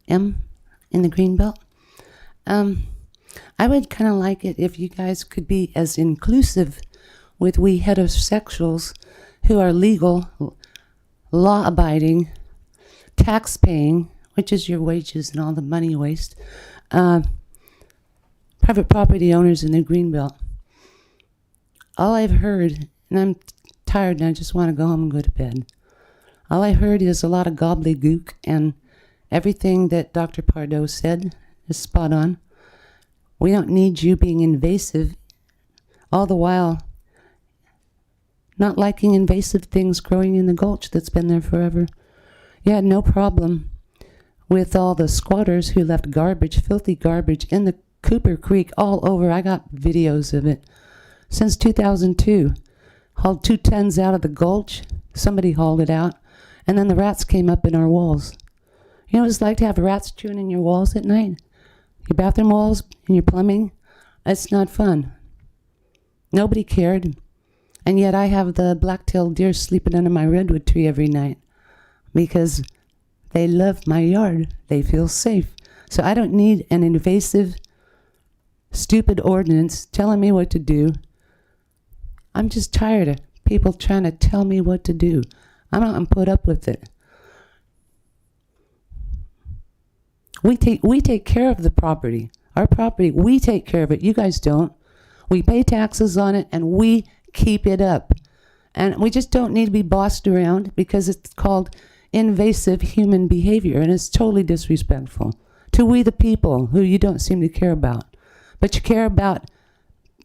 M in the Greenbelt. I would kind of like it if you guys could be as inclusive with we heterosexuals who are legal, law-abiding, tax-paying, which is your wages and all the money you waste, private property owners in the Greenbelt. All I've heard, and I'm tired and I just want to go home and go to bed. All I heard is a lot of gobbledygook, and everything that Dr. Pardo said is spot on. We don't need you being invasive, all the while not liking invasive things growing in the Gulch that's been there forever. You had no problem with all the squatters who left garbage, filthy garbage, in the Cooper Creek all over. I got videos of it. Since 2002. Hauled 2 tons out of the Gulch. Somebody hauled it out. And then the rats came up in our walls. You know what it's like to have rats chewing in your walls at night? Your bathroom walls and your plumbing? It's not fun. Nobody cared. And yet I have the black-tailed deer sleeping under my redwood tree every night because they love my yard. They feel safe. So I don't need an invasive, stupid ordinance telling me what to do. I'm just tired of people trying to tell me what to do. I'm not going to put up with it. We take care of the property. Our property, we take care of it. You guys don't. We pay taxes on it, and we keep it up. And we just don't need to be bossed around because it's called invasive human behavior, and it's totally disrespectful to we the people who you don't seem to care about. But you care about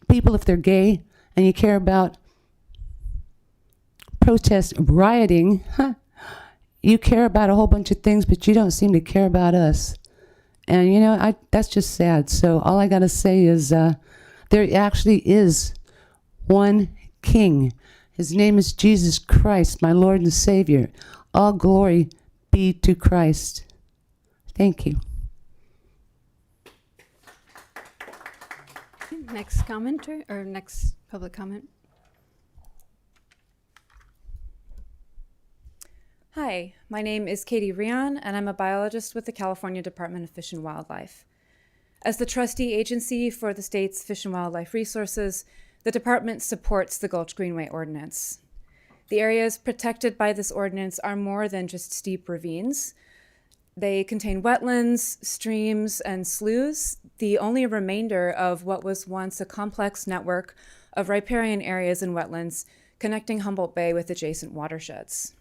people if they're gay, and you care about protest rioting. You care about a whole bunch of things, but you don't seem to care about us. And, that's just sad. So all I got to say is there actually is one king. His name is Jesus Christ, my Lord and Savior. All glory be to Christ. Thank you. Next commenter or next public comment. Hi, my name is Katie Rion, and I'm a biologist with the California Department of Fish and Wildlife. As the trustee agency for the state's fish and wildlife resources, the department supports the Gulch Greenway ordinance. The areas protected by this ordinance are more than just steep ravines. They contain wetlands, streams, and sloughs, the only remainder of what was once a complex network of riparian areas and wetlands connecting Humboldt Bay with adjacent watersheds.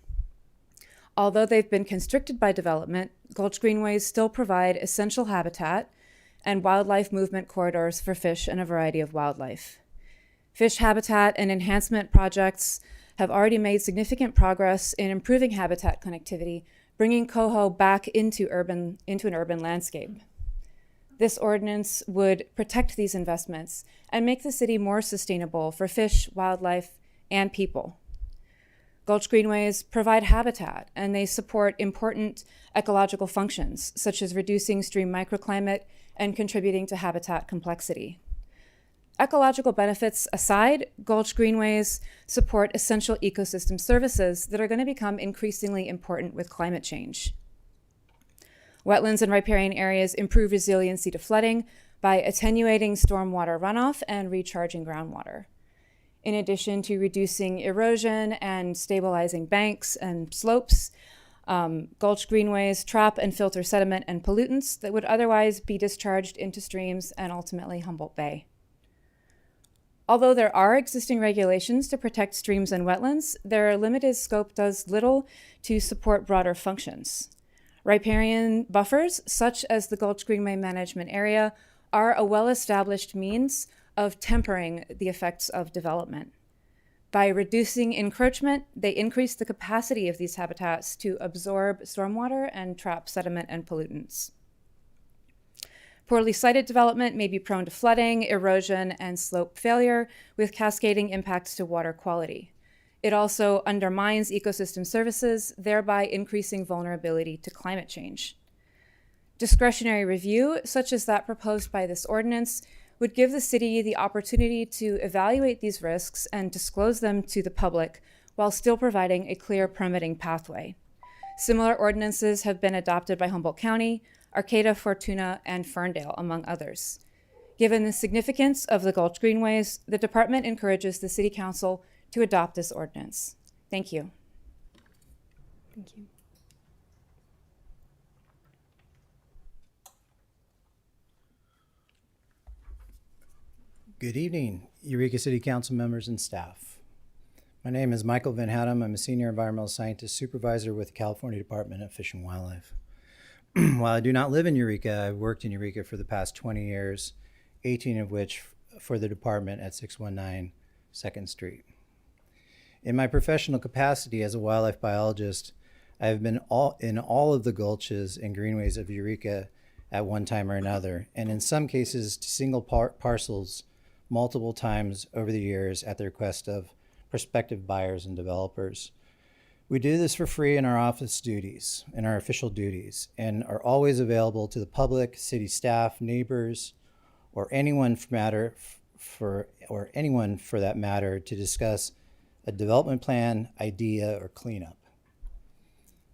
Although they've been constricted by development, Gulch Greenways still provide essential habitat and wildlife movement corridors for fish and a variety of wildlife. Fish habitat and enhancement projects have already made significant progress in improving habitat connectivity, bringing coho back into an urban landscape. This ordinance would protect these investments and make the city more sustainable for fish, wildlife, and people. Gulch Greenways provide habitat, and they support important ecological functions, such as reducing stream microclimate and contributing to habitat complexity. Ecological benefits aside, Gulch Greenways support essential ecosystem services that are going to become increasingly important with climate change. Wetlands and riparian areas improve resiliency to flooding by attenuating stormwater runoff and recharging groundwater. In addition to reducing erosion and stabilizing banks and slopes, Gulch Greenways trap and filter sediment and pollutants that would otherwise be discharged into streams and ultimately Humboldt Bay. Although there are existing regulations to protect streams and wetlands, their limited scope does little to support broader functions. Riparian buffers, such as the Gulch Greenway Management Area, are a well-established means of tempering the effects of development. By reducing encroachment, they increase the capacity of these habitats to absorb stormwater and trap sediment and pollutants. Poorly sited development may be prone to flooding, erosion, and slope failure, with cascading impacts to water quality. It also undermines ecosystem services, thereby increasing vulnerability to climate change. Discretionary review, such as that proposed by this ordinance, would give the city the opportunity to evaluate these risks and disclose them to the public while still providing a clear permitting pathway. Similar ordinances have been adopted by Humboldt County, Arcata, Fortuna, and Ferndale, among others. Given the significance of the Gulch Greenways, the department encourages the City Council to adopt this ordinance. Thank you. Thank you. Good evening, Eureka City Council members and staff. My name is Michael Van Hattem. I'm a senior environmental scientist supervisor with the California Department of Fish and Wildlife. While I do not live in Eureka, I've worked in Eureka for the past 20 years, 18 of which for the department at 619 2nd Street. In my professional capacity as a wildlife biologist, I have been in all of the gulches and greenways of Eureka at one time or another, and in some cases to single parcels multiple times over the years at the request of prospective buyers and developers. We do this for free in our office duties, in our official duties, and are always available to the public, city staff, neighbors, or anyone for that matter to discuss a development plan, idea, or cleanup.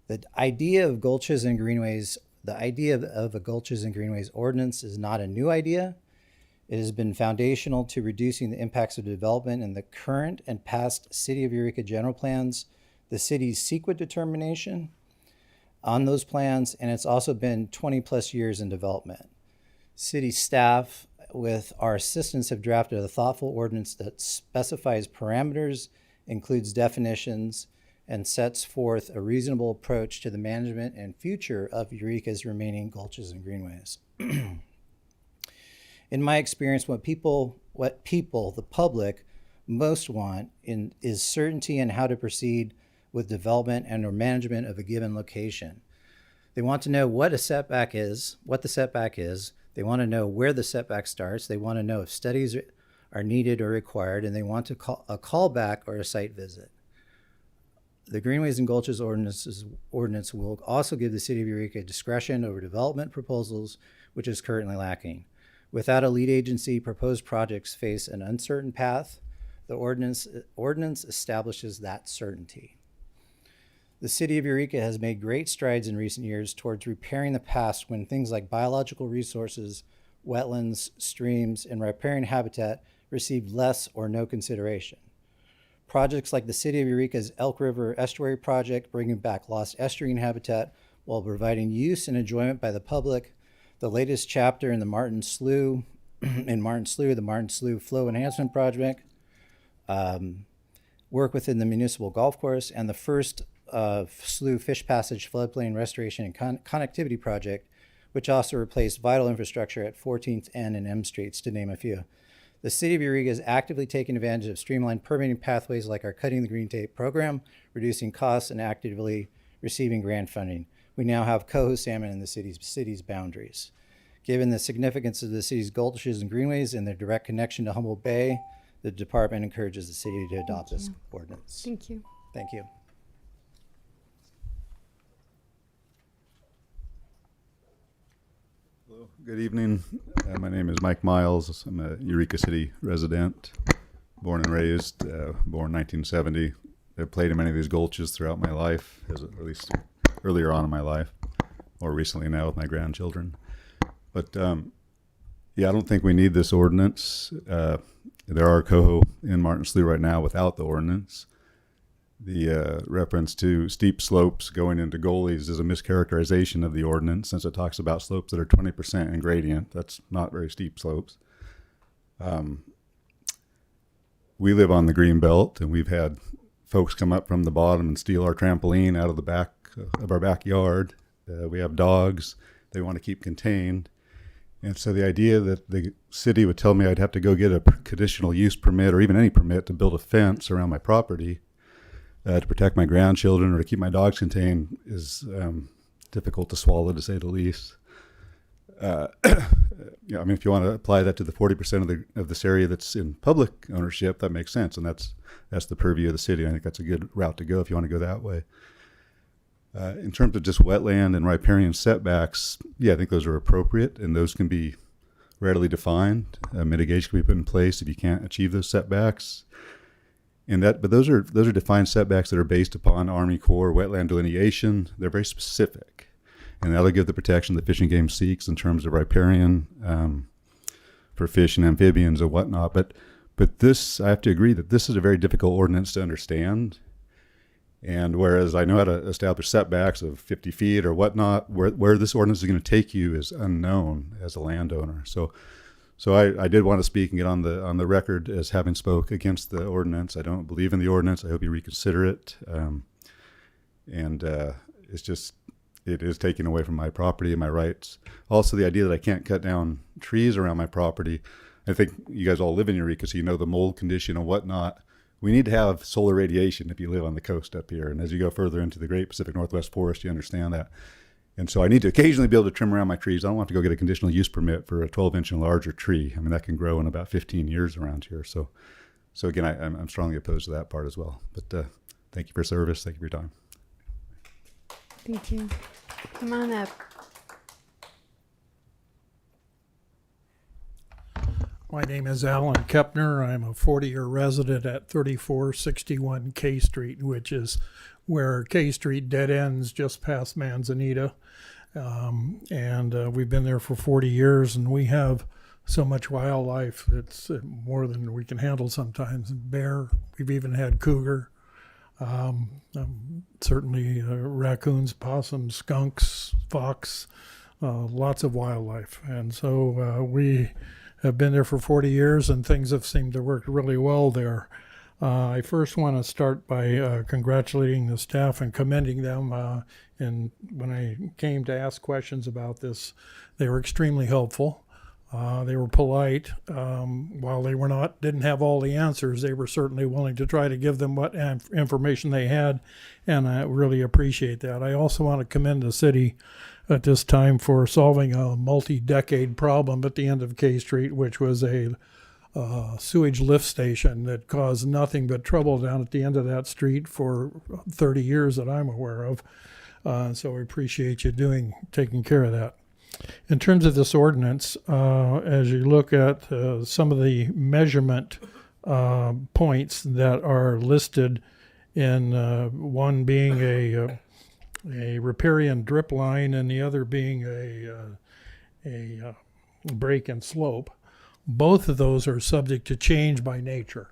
The idea of gulches and greenways, the idea of a gulches and greenways ordinance is not a new idea. It has been foundational to reducing the impacts of development in the current and past City of Eureka general plans, the city's CEQA determination on those plans, and it's also been 20 plus years in development. City staff, with our assistance, have drafted a thoughtful ordinance that specifies parameters, includes definitions, and sets forth a reasonable approach to the management and future of Eureka's remaining gulches and greenways. In my experience, what people, the public, most want is certainty in how to proceed with development and or management of a given location. They want to know what the setback is. They want to know where the setback starts. They want to know if studies are needed or required, and they want a callback or a site visit. The Greenways and Gulches ordinance will also give the City of Eureka discretion over development proposals, which is currently lacking. Without a lead agency, proposed projects face an uncertain path. The ordinance establishes that certainty. The City of Eureka has made great strides in recent years towards repairing the past when things like biological resources, wetlands, streams, and riparian habitat received less or no consideration. Projects like the City of Eureka's Elk River Estuary Project, bringing back lost estuarine habitat while providing use and enjoyment by the public, the latest chapter in the Martin Slough, the Martin Slough Flow Enhancement Project, work within the Municipal Golf Course, and the first Slough Fish Passage Floodplain Restoration and Connectivity Project, which also replaced vital infrastructure at 14th N and M Streets, to name a few. The City of Eureka is actively taking advantage of streamlined permitting pathways like our Cutting the Green Tape program, reducing costs and actively receiving grant funding. We now have coho salmon in the city's boundaries. Given the significance of the city's gulches and greenways and their direct connection to Humboldt Bay, the department encourages the city to adopt this ordinance. Thank you. Thank you. Hello, good evening. My name is Mike Miles. I'm a Eureka City resident, born and raised, born 1970. I've played in many of these gulches throughout my life, at least earlier on in my life, or recently now with my grandchildren. But yeah, I don't think we need this ordinance. There are coho in Martin Slough right now without the ordinance. The reference to steep slopes going into gullies is a mischaracterization of the ordinance, since it talks about slopes that are 20% in gradient. That's not very steep slopes. We live on the green belt, and we've had folks come up from the bottom and steal our trampoline out of the back of our backyard. We have dogs they want to keep contained. And so the idea that the city would tell me I'd have to go get a conditional use permit, or even any permit, to build a fence around my property to protect my grandchildren or to keep my dogs contained is difficult to swallow, to say the least. Yeah, I mean, if you want to apply that to the 40% of this area that's in public ownership, that makes sense, and that's the purview of the city. I think that's a good route to go if you want to go that way. In terms of just wetland and riparian setbacks, yeah, I think those are appropriate, and those can be readily defined. Mitigation can be put in place if you can't achieve those setbacks. But those are defined setbacks that are based upon Army Corps wetland delineation. They're very specific, and that'll give the protection the Fish and Game seeks in terms of riparian for fish and amphibians and whatnot. But this, I have to agree that this is a very difficult ordinance to understand. And whereas I know how to establish setbacks of 50 feet or whatnot, where this ordinance is going to take you is unknown as a landowner. So I did want to speak and get on the record as having spoke against the ordinance. I don't believe in the ordinance. I hope you reconsider it. It is taking away from my property and my rights. Also, the idea that I can't cut down trees around my property. I think you guys all live in Eureka, so you know the mold condition and whatnot. We need to have solar radiation if you live on the coast up here. And as you go further into the Great Pacific Northwest Forest, you understand that. And so I need to occasionally be able to trim around my trees. I don't want to go get a conditional use permit for a 12-inch and larger tree. I mean, that can grow in about 15 years around here. So again, I'm strongly opposed to that part as well. But thank you for your service. Thank you for your time. Thank you. Come on up. My name is Alan Kepner. I'm a 40-year resident at 3461 K Street, which is where K Street dead ends just past Manzanita. And we've been there for 40 years, and we have so much wildlife. It's more than we can handle sometimes. Bear, we've even had cougar, certainly raccoons, possums, skunks, fox, lots of wildlife. And so we have been there for 40 years, and things have seemed to work really well there. I first want to start by congratulating the staff and commending them. And when I came to ask questions about this, they were extremely helpful. They were polite. While they didn't have all the answers, they were certainly willing to try to give them what information they had, and I really appreciate that. I also want to commend the city at this time for solving a multi-decade problem at the end of K Street, which was a sewage lift station that caused nothing but trouble down at the end of that street for 30 years that I'm aware of. So we appreciate you taking care of that. In terms of this ordinance, as you look at some of the measurement points that are listed in one being a riparian drip line and the other being a break and slope, both of those are subject to change by nature.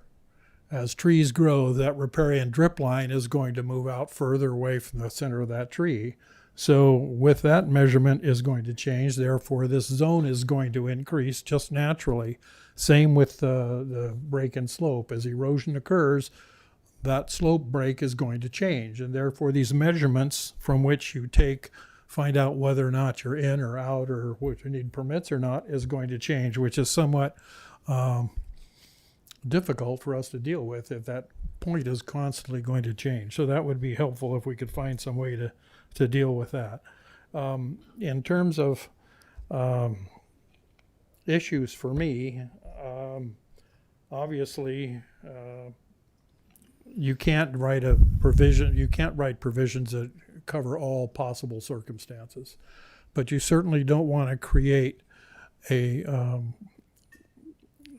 As trees grow, that riparian drip line is going to move out further away from the center of that tree. So with that, measurement is going to change. Therefore, this zone is going to increase just naturally. Same with the break and slope. As erosion occurs, that slope break is going to change. And therefore, these measurements from which you find out whether or not you're in or out or whether you need permits or not is going to change, which is somewhat difficult for us to deal with if that point is constantly going to change. So that would be helpful if we could find some way to deal with that. In terms of issues for me, obviously, you can't write provisions that cover all possible circumstances, but you certainly don't want to create a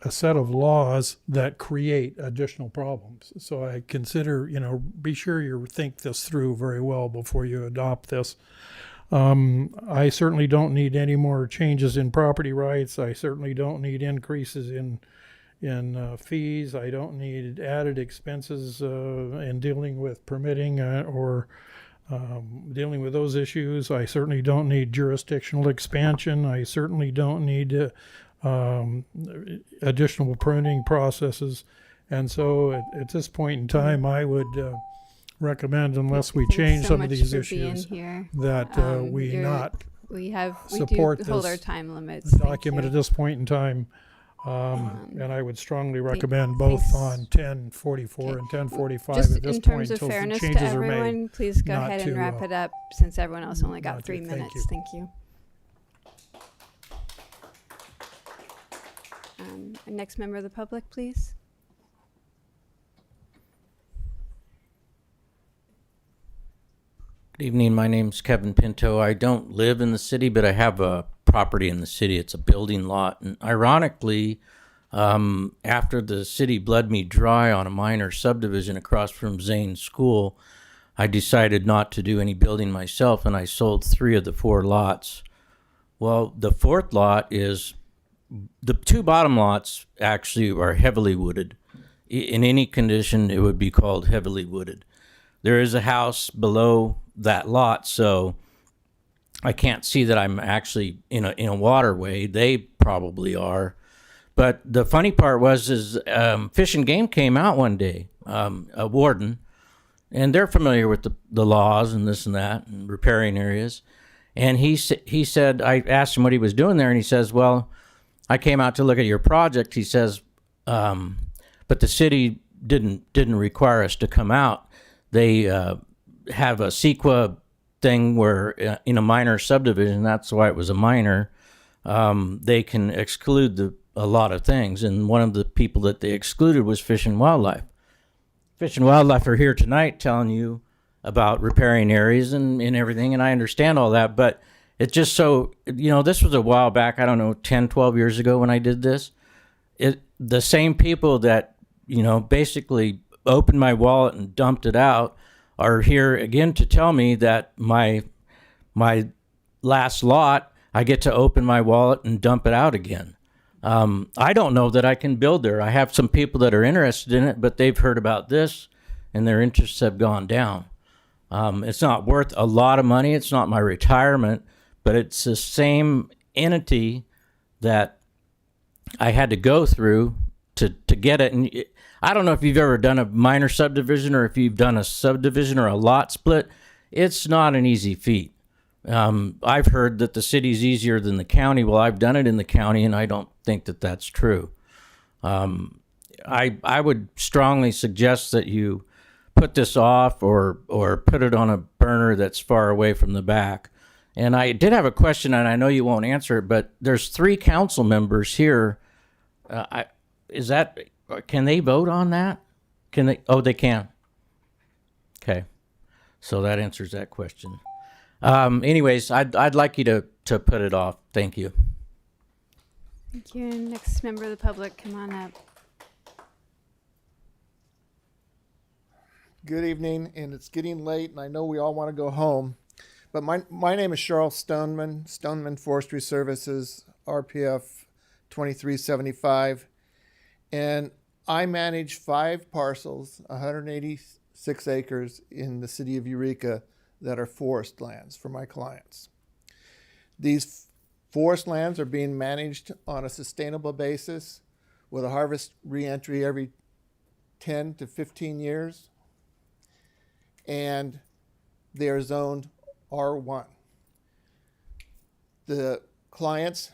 set of laws that create additional problems. So I consider, be sure you think this through very well before you adopt this. I certainly don't need any more changes in property rights. I certainly don't need increases in fees. I don't need added expenses in dealing with permitting or dealing with those issues. I certainly don't need jurisdictional expansion. I certainly don't need additional pruning processes. And so at this point in time, I would recommend, unless we change some of these issues, that we not support hold our this time limits. document at this point in time. And I would strongly recommend both on 1044 and 1045 Just at this in point terms of until fairness to changes are made. everyone, please go not ahead and to, wrap it up since everyone else only got not to. 3 Thank minutes. you. Thank you. Next member of the public, please. Good evening. My name's Kevin Pinto. I don't live in the city, but I have a property in the city. It's a building lot. And ironically, after the city bled me dry on a minor subdivision across from Zane's school, I decided not to do any building myself, and I sold 3 of the 4 lots. Well, the 4th lot is, the 2 bottom lots actually are heavily wooded. In any condition, it would be called heavily wooded. There is a house below that lot, so I can't see that I'm actually in a waterway. They probably are. But the funny part is Fish and Game came out one day, a warden, and they're familiar with the laws and this and that and riparian areas. And he said, I asked him what he was doing there, and he says, well, I came out to look at your project. He says, but the city didn't require us to come out. They have a CEQA thing where in a minor subdivision, that's why it was a minor, they can exclude a lot of things. And one of the people that they excluded was Fish and Wildlife. Fish and Wildlife are here tonight telling you about riparian areas and everything, and I understand all that, but it's just so, this was a while back, I don't know, 10, 12 years ago when I did this. The same people that, basically opened my wallet and dumped it out are here again to tell me that my last lot, I get to open my wallet and dump it out again. I don't know that I can build there. I have some people that are interested in it, but they've heard about this and their interests have gone down. It's not worth a lot of money. It's not my retirement, but it's the same entity that I had to go through to get it. And I don't know if you've ever done a minor subdivision or if you've done a subdivision or a lot split. It's not an easy feat. I've heard that the city's easier than the county. Well, I've done it in the county, and I don't think that that's true. I would strongly suggest that you put this off or put it on a burner that's far away from the back. And I did have a question, and I know you won't answer it, but there's 3 council members here. is that, can they vote on that? Can they? Oh, they can. Okay. So that answers that question. Anyways, I'd like you to put it off. Thank you. Thank you. Next member of the public, come on up. Good evening, and it's getting late, and I know we all want to go home. But my name is Charles Stoneman, Stoneman Forestry Services, RPF 2375, and I manage 5 parcels, 186 acres in the city of Eureka that are forest lands for my clients. These forest lands are being managed on a sustainable basis with a harvest reentry every 10 to 15 years, and they are zoned R1. The clients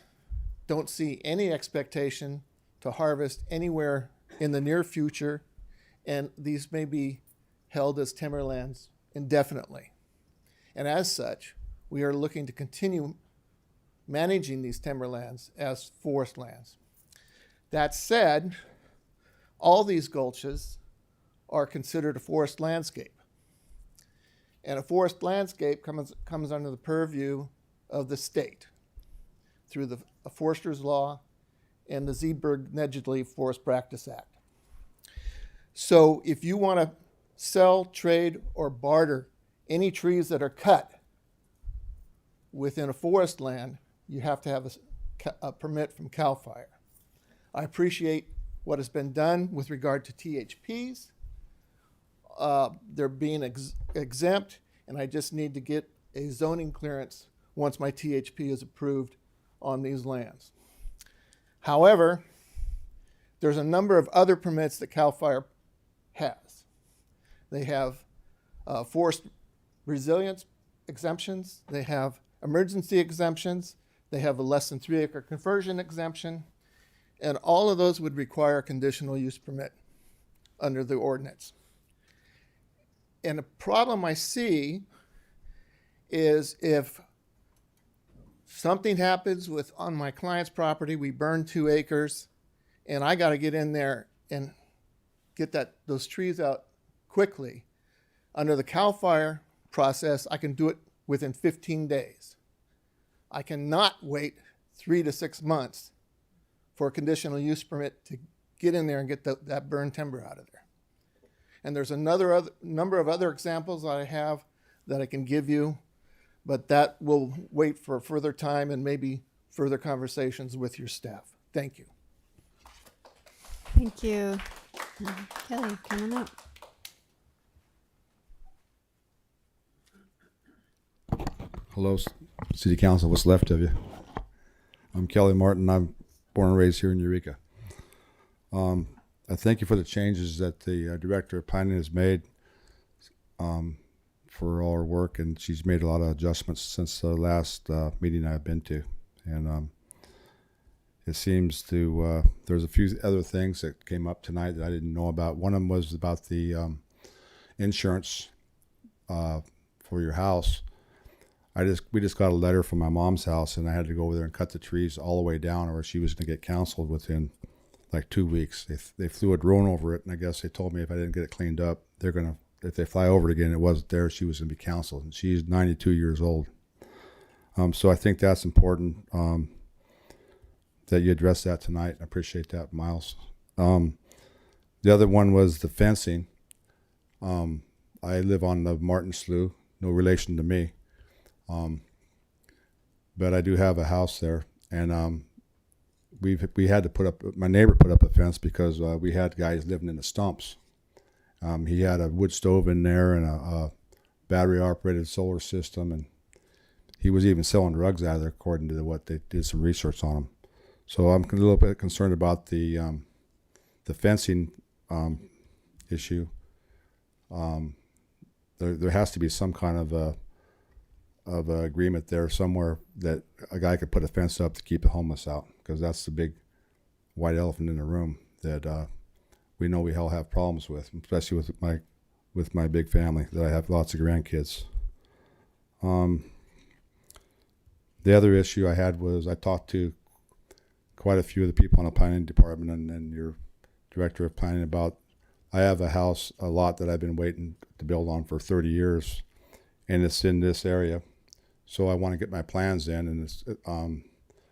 don't see any expectation to harvest anywhere in the near future, and these may be held as timberlands indefinitely. And as such, we are looking to continue managing these timberlands as forest lands. That said, all these gulches are considered a forest landscape. And a forest landscape comes under the purview of the state through the Forester's Law and the Zeeberg-Nedgley Forest Practice Act. So if you want to sell, trade, or barter any trees that are cut within a forest land, you have to have a permit from CAL FIRE. I appreciate what has been done with regard to THPs. They're being exempt, and I just need to get a zoning clearance once my THP is approved on these lands. However, there's a number of other permits that CAL FIRE has. They have forest resilience exemptions, they have emergency exemptions, they have a less than 3 acre conversion exemption, and all of those would require a conditional use permit under the ordinance. And the problem I see is if something happens on my client's property, we burn 2 acres, and I got to get in there and get those trees out quickly. Under the CAL FIRE process, I can do it within 15 days. I cannot wait 3 to 6 months for a conditional use permit to get in there and get that burned timber out of there. And there's another number of other examples that I have that I can give you, but that will wait for further time and maybe further conversations with your staff. Thank you. Thank you. Kelly, come on up. Hello, City Council, what's left of you? I'm Kelly Martin. I'm born and raised here in Eureka. I thank you for the changes that the Director of Planning has made for all her work, and she's made a lot of adjustments since the last meeting I've been to. And it seems to, there's a few other things that came up tonight that I didn't know about. One of them was about the insurance for your house. We just got a letter from my mom's house, and I had to go over there and cut the trees all the way down, or she was going to get canceled within like 2 weeks. They flew a drone over it, and I guess they told me if I didn't get it cleaned up, if they fly over it again, it wasn't there, she was going to be canceled. And she's 92 years old. So I think that's important that you address that tonight. I appreciate that, Miles. The other one was the fencing. I live on the Martin Slough, no relation to me. But I do have a house there, and we had to put up, my neighbor put up a fence because we had guys living in the stumps. He had a wood stove in there and a battery operated solar system, and he was even selling drugs out of there according to what they did some research on him. So I'm a little bit concerned about the fencing issue. There has to be some kind of a agreement there somewhere that a guy could put a fence up to keep the homeless out, because that's the big white elephant in the room that we know we all have problems with, especially with my big family that I have lots of grandkids. The other issue I had was I talked to quite a few of the people in the planning department and your director of planning about, I have a lot that I've been waiting to build on for 30 years, and it's in this area. So I want to get my plans in, and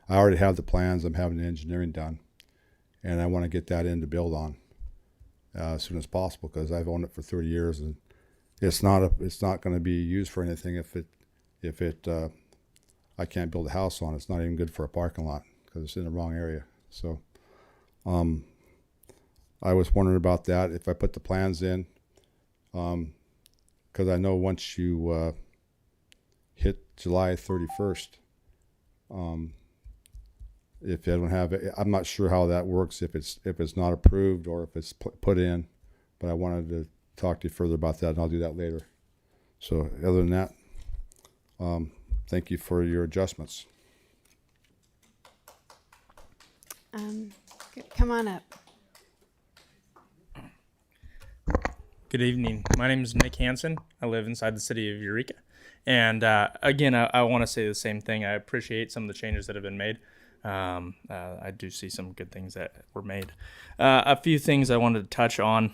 I already have the plans. I'm having the engineering done, and I want to get that in to build on as soon as possible, because I've owned it for 30 years, and it's not going to be used for anything if I can't build a house on it. It's not even good for a parking lot because it's in the wrong area. So I was wondering about that, if I put the plans in, because I know once you hit July 31st, if I don't have it, I'm not sure how that works, if it's not approved or if it's put in, but I wanted to talk to you further about that, and I'll do that later. So other than that, thank you for your adjustments. Come on up. Good evening. My name is Nick Hansen. I live inside the city of Eureka. And again, I want to say the same thing. I appreciate some of the changes that have been made. I do see some good things that were made. A few things I wanted to touch on.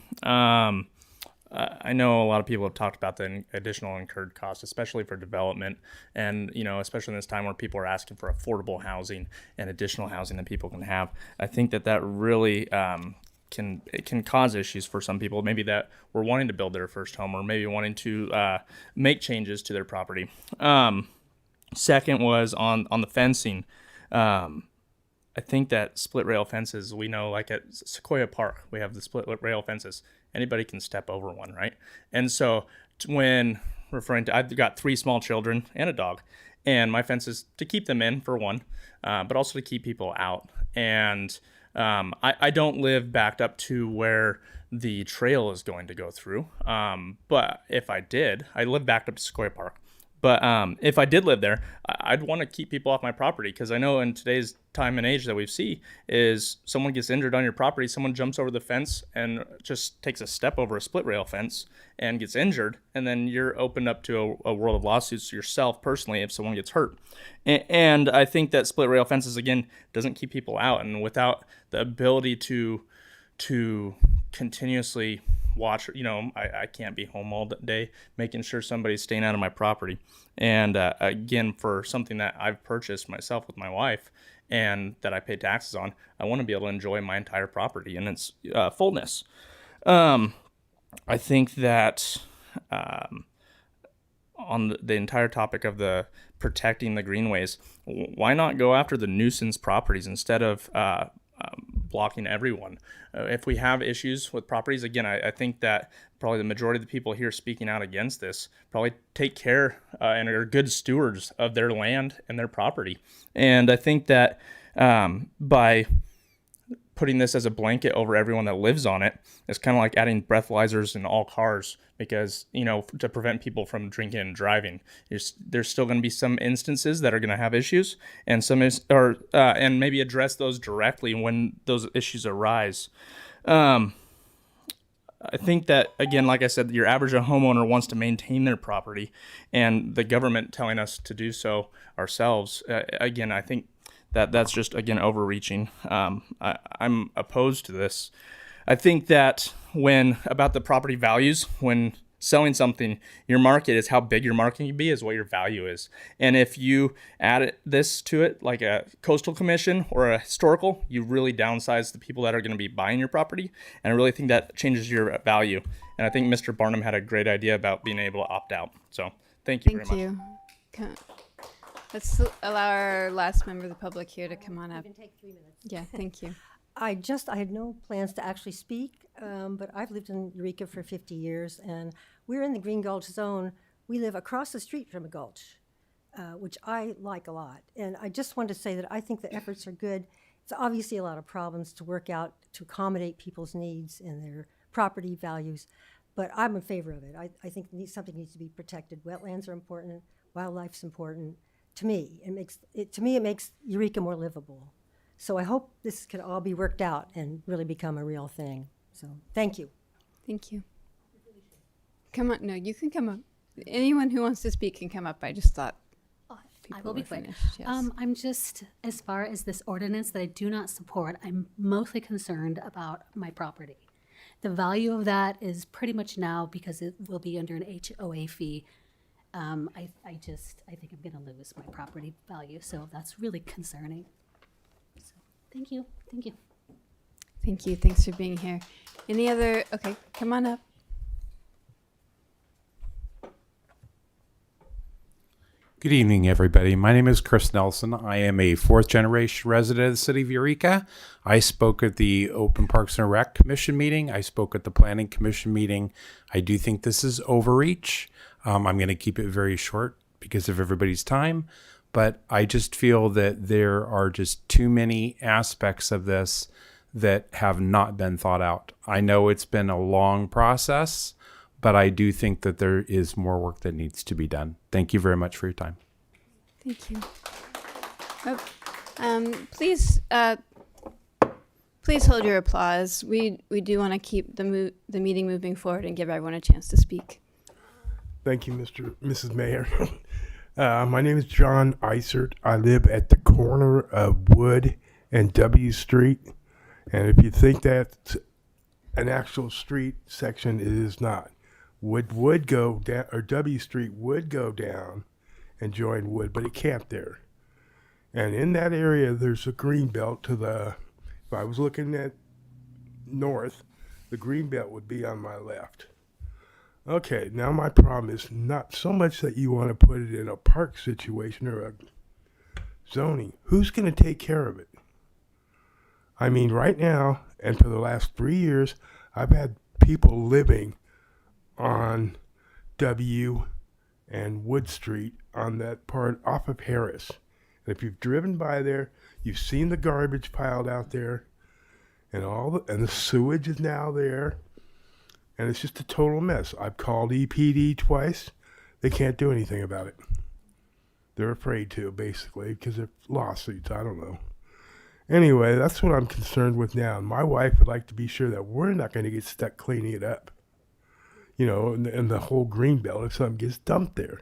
I know a lot of people have talked about the additional incurred costs, especially for development, and especially in this time where people are asking for affordable housing and additional housing that people can have. I think that really can cause issues for some people, maybe that were wanting to build their first home or maybe wanting to make changes to their property. Second was on the fencing. I think that split rail fences, we know, like at Sequoia Park, we have the split rail fences. Anybody can step over one, right? And so when referring to, I've got 3 small children and a dog, and my fence is to keep them in for one, but also to keep people out. And I don't live backed up to where the trail is going to go through. But if I did, I live backed up to Sequoia Park. But if I did live there, I'd want to keep people off my property, because I know in today's time and age that we see is someone gets injured on your property, someone jumps over the fence and just takes a step over a split rail fence and gets injured, and then you're opened up to a world of lawsuits yourself personally if someone gets hurt. And I think that split rail fences, again, doesn't keep people out, and without the ability to continuously watch, I can't be home all day making sure somebody's staying out of my property. And again, for something that I've purchased myself with my wife and that I pay taxes on, I want to be able to enjoy my entire property in its fullness. I think that on the entire topic of the protecting the greenways, why not go after the nuisance properties instead of blocking everyone? If we have issues with properties, again, I think that probably the majority of the people here speaking out against this probably take care and are good stewards of their land and their property. And I think that by putting this as a blanket over everyone that lives on it, it's kind of like adding breathalyzers in all cars, because to prevent people from drinking and driving. There's still going to be some instances that are going to have issues, and and maybe address those directly when those issues arise. I think that, again, like I said, your average homeowner wants to maintain their property, and the government telling us to do so ourselves, again, I think that's just, again, overreaching. I'm opposed to this. I think that about the property values, when selling something, your market is how big your market can be is what your value is. And if you add this to it, like a coastal commission or a historical, you really downsize the people that are going to be buying your property. And I really think that changes your value. And I think Mr. Barnum had a great idea about being able to opt out. So thank you very much. Thank you. Let's allow our last member of the public here to come on up. You can take 3 minutes. Yeah, thank you. I had no plans to actually speak, but I've lived in Eureka for 50 years, and we're in the Green Gulch zone. We live across the street from a gulch, which I like a lot. And I just wanted to say that I think the efforts are good. It's obviously a lot of problems to work out to accommodate people's needs and their property values, but I'm in favor of it. I think something needs to be protected. Wetlands are important. Wildlife's important. To me, it makes Eureka more livable. So I hope this can all be worked out and really become a real thing. So thank you. Thank you. Come on. No, you can come up. Anyone who wants to speak can come up. I just thought people I will be were quick. finished. Yes. I'm just, as far as this ordinance that I do not support, I'm mostly concerned about my property. The value of that is pretty much now, because it will be under an HOA fee. I think I'm gonna lose my property value, so that's really concerning. So, thank you. Thank you. Thanks for being here. Any other? Okay, come on up. Good evening, everybody. My name is Chris Nelson. I am a fourth-generation resident of the city of Eureka. I spoke at the Open Parks and Rec Commission meeting. I spoke at the Planning Commission meeting. I do think this is overreach. I'm going to keep it very short because of everybody's time, but I just feel that there are just too many aspects of this that have not been thought out. I know it's been a long process, but I do think that there is more work that needs to be done. Thank you very much for your time. Thank you. Please hold your applause. We do want to keep the meeting moving forward and give everyone a chance to speak. Thank you, Mrs. Mayor. My name is John Isert. I live at the corner of Wood and W Street. And if you think that's an actual street section, it is not. Wood would go down, or W Street would go down and join Wood, but it can't there. And in that area, there's a green belt to the, if I was looking at north, the green belt would be on my left. Okay, now my problem is not so much that you want to put it in a park situation or a zoning. Who's going to take care of it? I mean, right now, and for the last 3 years, I've had people living on W and Wood Street on that part off of Harris. And if you've driven by there, you've seen the garbage piled out there, and the sewage is now there, and it's just a total mess. I've called EPD twice. They can't do anything about it. They're afraid to, basically, because of lawsuits. I don't know. Anyway, that's what I'm concerned with now. And my wife would like to be sure that we're not going to get stuck cleaning it up. You know, and the whole green belt if something gets dumped there.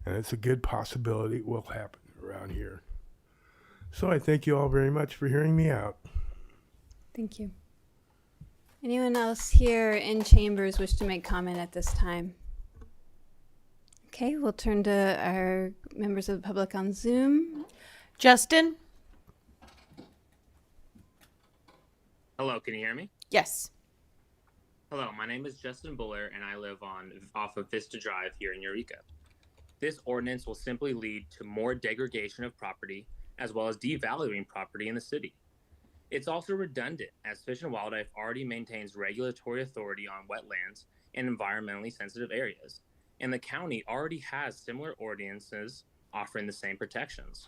And it's a good possibility it will happen around here. So I thank you all very much for hearing me out. Thank you. Anyone else here in chambers wish to make comment at this time? Okay, we'll turn to our members of the public on Zoom. Justin? Hello, can you hear me? Yes. Hello, my name is Justin Buller, and I live off of Vista Drive here in Eureka. This ordinance will simply lead to more degradation of property, as well as devaluing property in the city. It's also redundant, as Fish and Wildlife already maintains regulatory authority on wetlands and environmentally sensitive areas, and the county already has similar ordinances offering the same protections.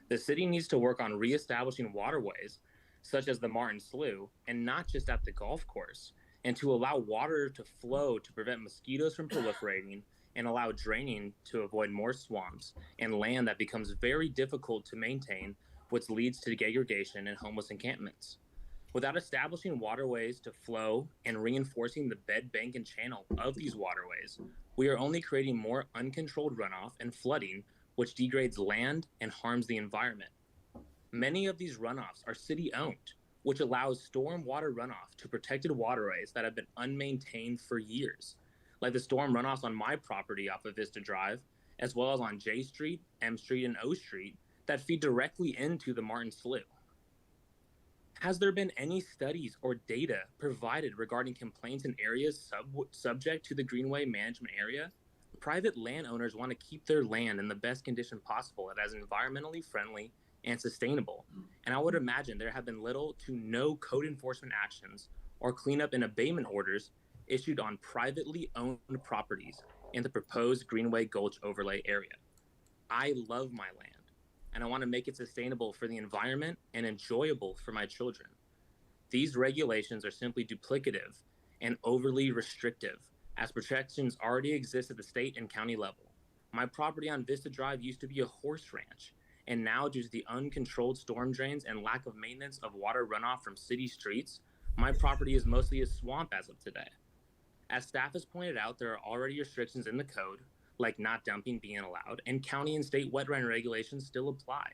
The city needs to work on reestablishing waterways, such as the Martin Slough, and not just at the golf course, and to allow water to flow to prevent mosquitoes from proliferating and allow draining to avoid more swamps and land that becomes very difficult to maintain, which leads to degradation and homeless encampments. Without establishing waterways to flow and reinforcing the bed, bank, and channel of these waterways, we are only creating more uncontrolled runoff and flooding, which degrades land and harms the environment. Many of these runoffs are city-owned, which allows storm water runoff to protected waterways that have been unmaintained for years, like the storm runoffs on my property off of Vista Drive, as well as on J Street, M Street, and O Street that feed directly into the Martin Slough. Has there been any studies or data provided regarding complaints in areas subject to the Greenway management area? Private landowners want to keep their land in the best condition possible as environmentally friendly and sustainable, and I would imagine there have been little to no code enforcement actions or cleanup and abatement orders issued on privately owned properties in the proposed Greenway Gulch overlay area. I love my land, and I want to make it sustainable for the environment and enjoyable for my children. These regulations are simply duplicative and overly restrictive, as protections already exist at the state and county level. My property on Vista Drive used to be a horse ranch, and now due to the uncontrolled storm drains and lack of maintenance of water runoff from city streets, my property is mostly a swamp as of today. As staff has pointed out, there are already restrictions in the code, like not dumping being allowed, and county and state wetland regulations still apply.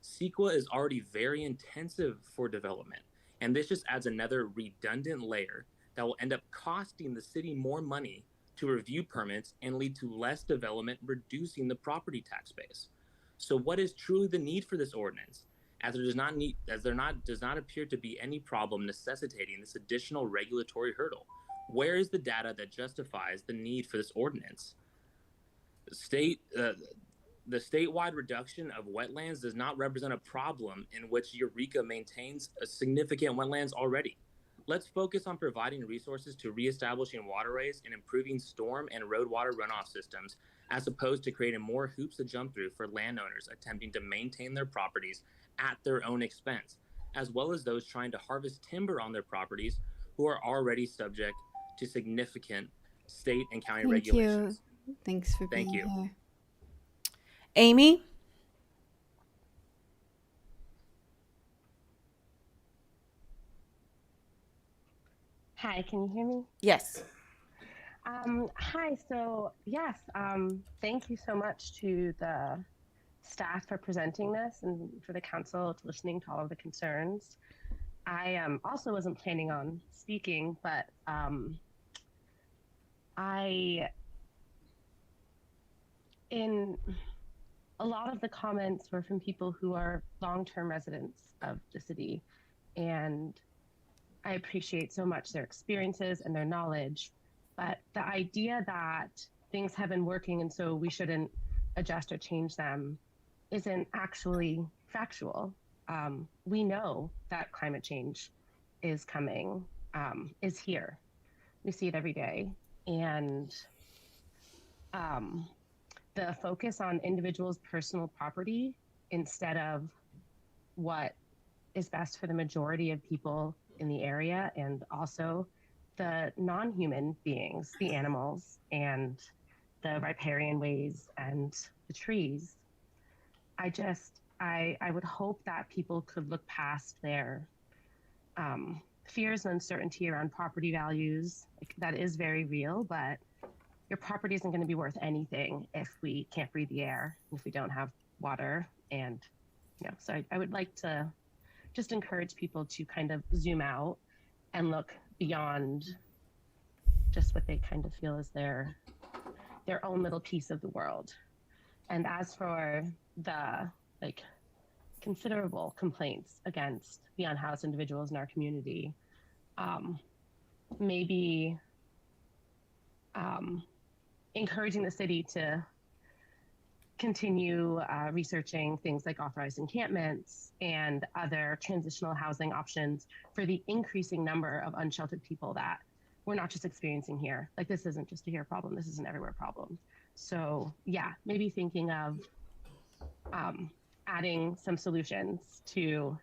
CEQA is already very intensive for development, and this just adds another redundant layer that will end up costing the city more money to review permits and lead to less development, reducing the property tax base. So what is truly the need for this ordinance? As there does not appear to be any problem necessitating this additional regulatory hurdle. Where is the data that justifies the need for this ordinance? The statewide reduction of wetlands does not represent a problem in which Eureka maintains a significant wetlands already. Let's focus on providing resources to reestablishing waterways and improving storm and road water runoff systems, as opposed to creating more hoops to jump through for landowners attempting to maintain their properties at their own expense, as well as those trying to harvest timber on their properties who are already subject to significant state and county regulations. Thanks for being Thank you. here. Amy? Hi, can you hear me? Yes. Hi, so yes, thank you so much to the staff for presenting this and for the council to listening to all of the concerns. I also wasn't planning on speaking, but in a lot of the comments were from people who are long-term residents of the city, and I appreciate so much their experiences and their knowledge, but the idea that things have been working and so we shouldn't adjust or change them isn't actually factual. We know that climate change is coming, is here. We see it every day. And the focus on individuals' personal property instead of what is best for the majority of people in the area, and also the non-human beings, the animals and the riparian ways and the trees. I would hope that people could look past their fears and uncertainty around property values. That is very real, but your property isn't going to be worth anything if we can't breathe the air, if we don't have water. And, so I would like to just encourage people to kind of zoom out and look beyond just what they kind of feel is their own little piece of the world. And as for the considerable complaints against the unhoused individuals in our community, maybe encouraging the city to continue researching things like authorized encampments and other transitional housing options for the increasing number of unsheltered people that we're not just experiencing here. Like, this isn't just a here problem, this is an everywhere problem. So yeah, maybe thinking of adding some solutions to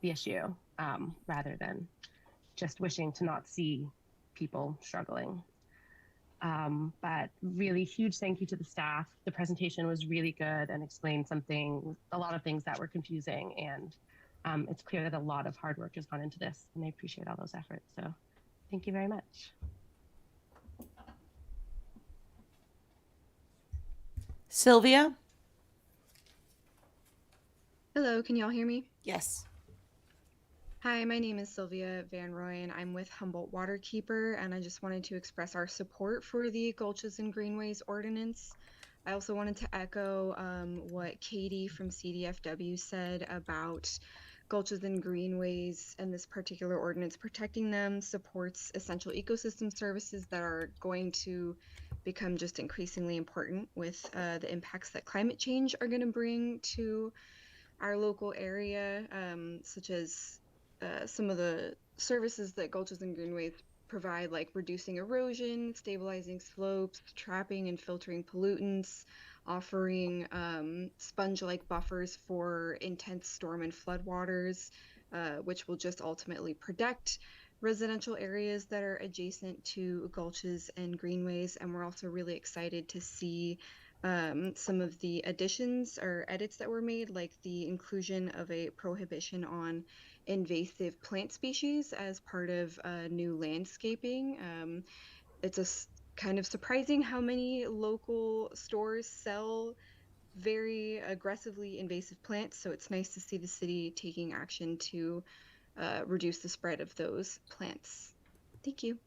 the issue rather than just wishing to not see people struggling. But really huge thank you to the staff. The presentation was really good and explained a lot of things that were confusing, and it's clear that a lot of hard work has gone into this, and I appreciate all those efforts. So thank you very much. Sylvia? Hello, can y'all hear me? Yes. Hi, my name is Sylvia Van Roy, and I'm with Humboldt Waterkeeper, and I just wanted to express our support for the Gulches and Greenways ordinance. I also wanted to echo what Katie from CDFW said about Gulches and Greenways and this particular ordinance. Protecting them supports essential ecosystem services that are going to become just increasingly important with the impacts that climate change are going to bring to our local area, such as some of the services that Gulches and Greenways provide, like reducing erosion, stabilizing slopes, trapping and filtering pollutants, offering sponge-like buffers for intense storm and floodwaters, which will just ultimately protect residential areas that are adjacent to Gulches and Greenways. And we're also really excited to see some of the additions or edits that were made, like the inclusion of a prohibition on invasive plant species as part of new landscaping. It's kind of surprising how many local stores sell very aggressively invasive plants. So it's nice to see the city taking action to reduce the spread of those plants. Thank you.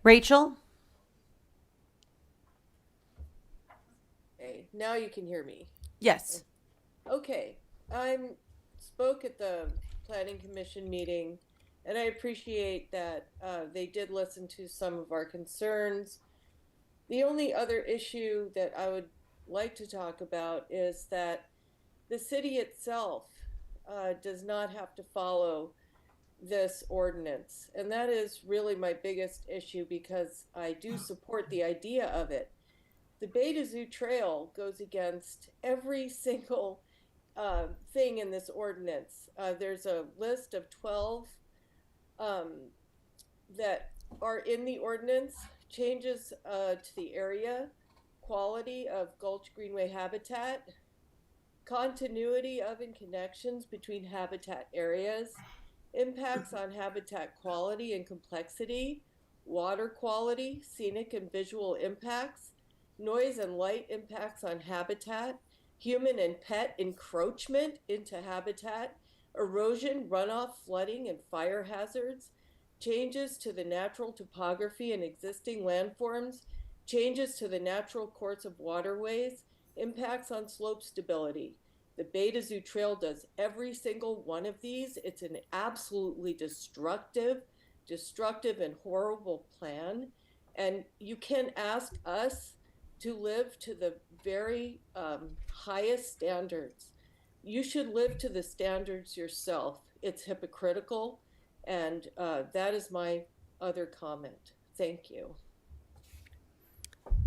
Rachel? Okay, now you can hear me. Yes. Okay, I spoke at the Planning Commission meeting, and I appreciate that they did listen to some of our concerns. The only other issue that I would like to talk about is that the city itself does not have to follow this ordinance. And that is really my biggest issue, because I do support the idea of it. The Beta Zoo Trail goes against every single thing in this ordinance. There's a list of 12 that are in the ordinance. Changes to the area, quality of Gulch Greenway habitat, continuity of and connections between habitat areas, impacts on habitat quality and complexity, water quality, scenic and visual impacts, noise and light impacts on habitat, human and pet encroachment into habitat, erosion, runoff, flooding, and fire hazards, changes to the natural topography and existing landforms, changes to the natural course of waterways, impacts on slope stability. The Beta Zoo Trail does every single one of these. It's an absolutely destructive and horrible plan. And you can ask us to live to the very highest standards. You should live to the standards yourself. It's hypocritical. And that is my other comment. Thank you.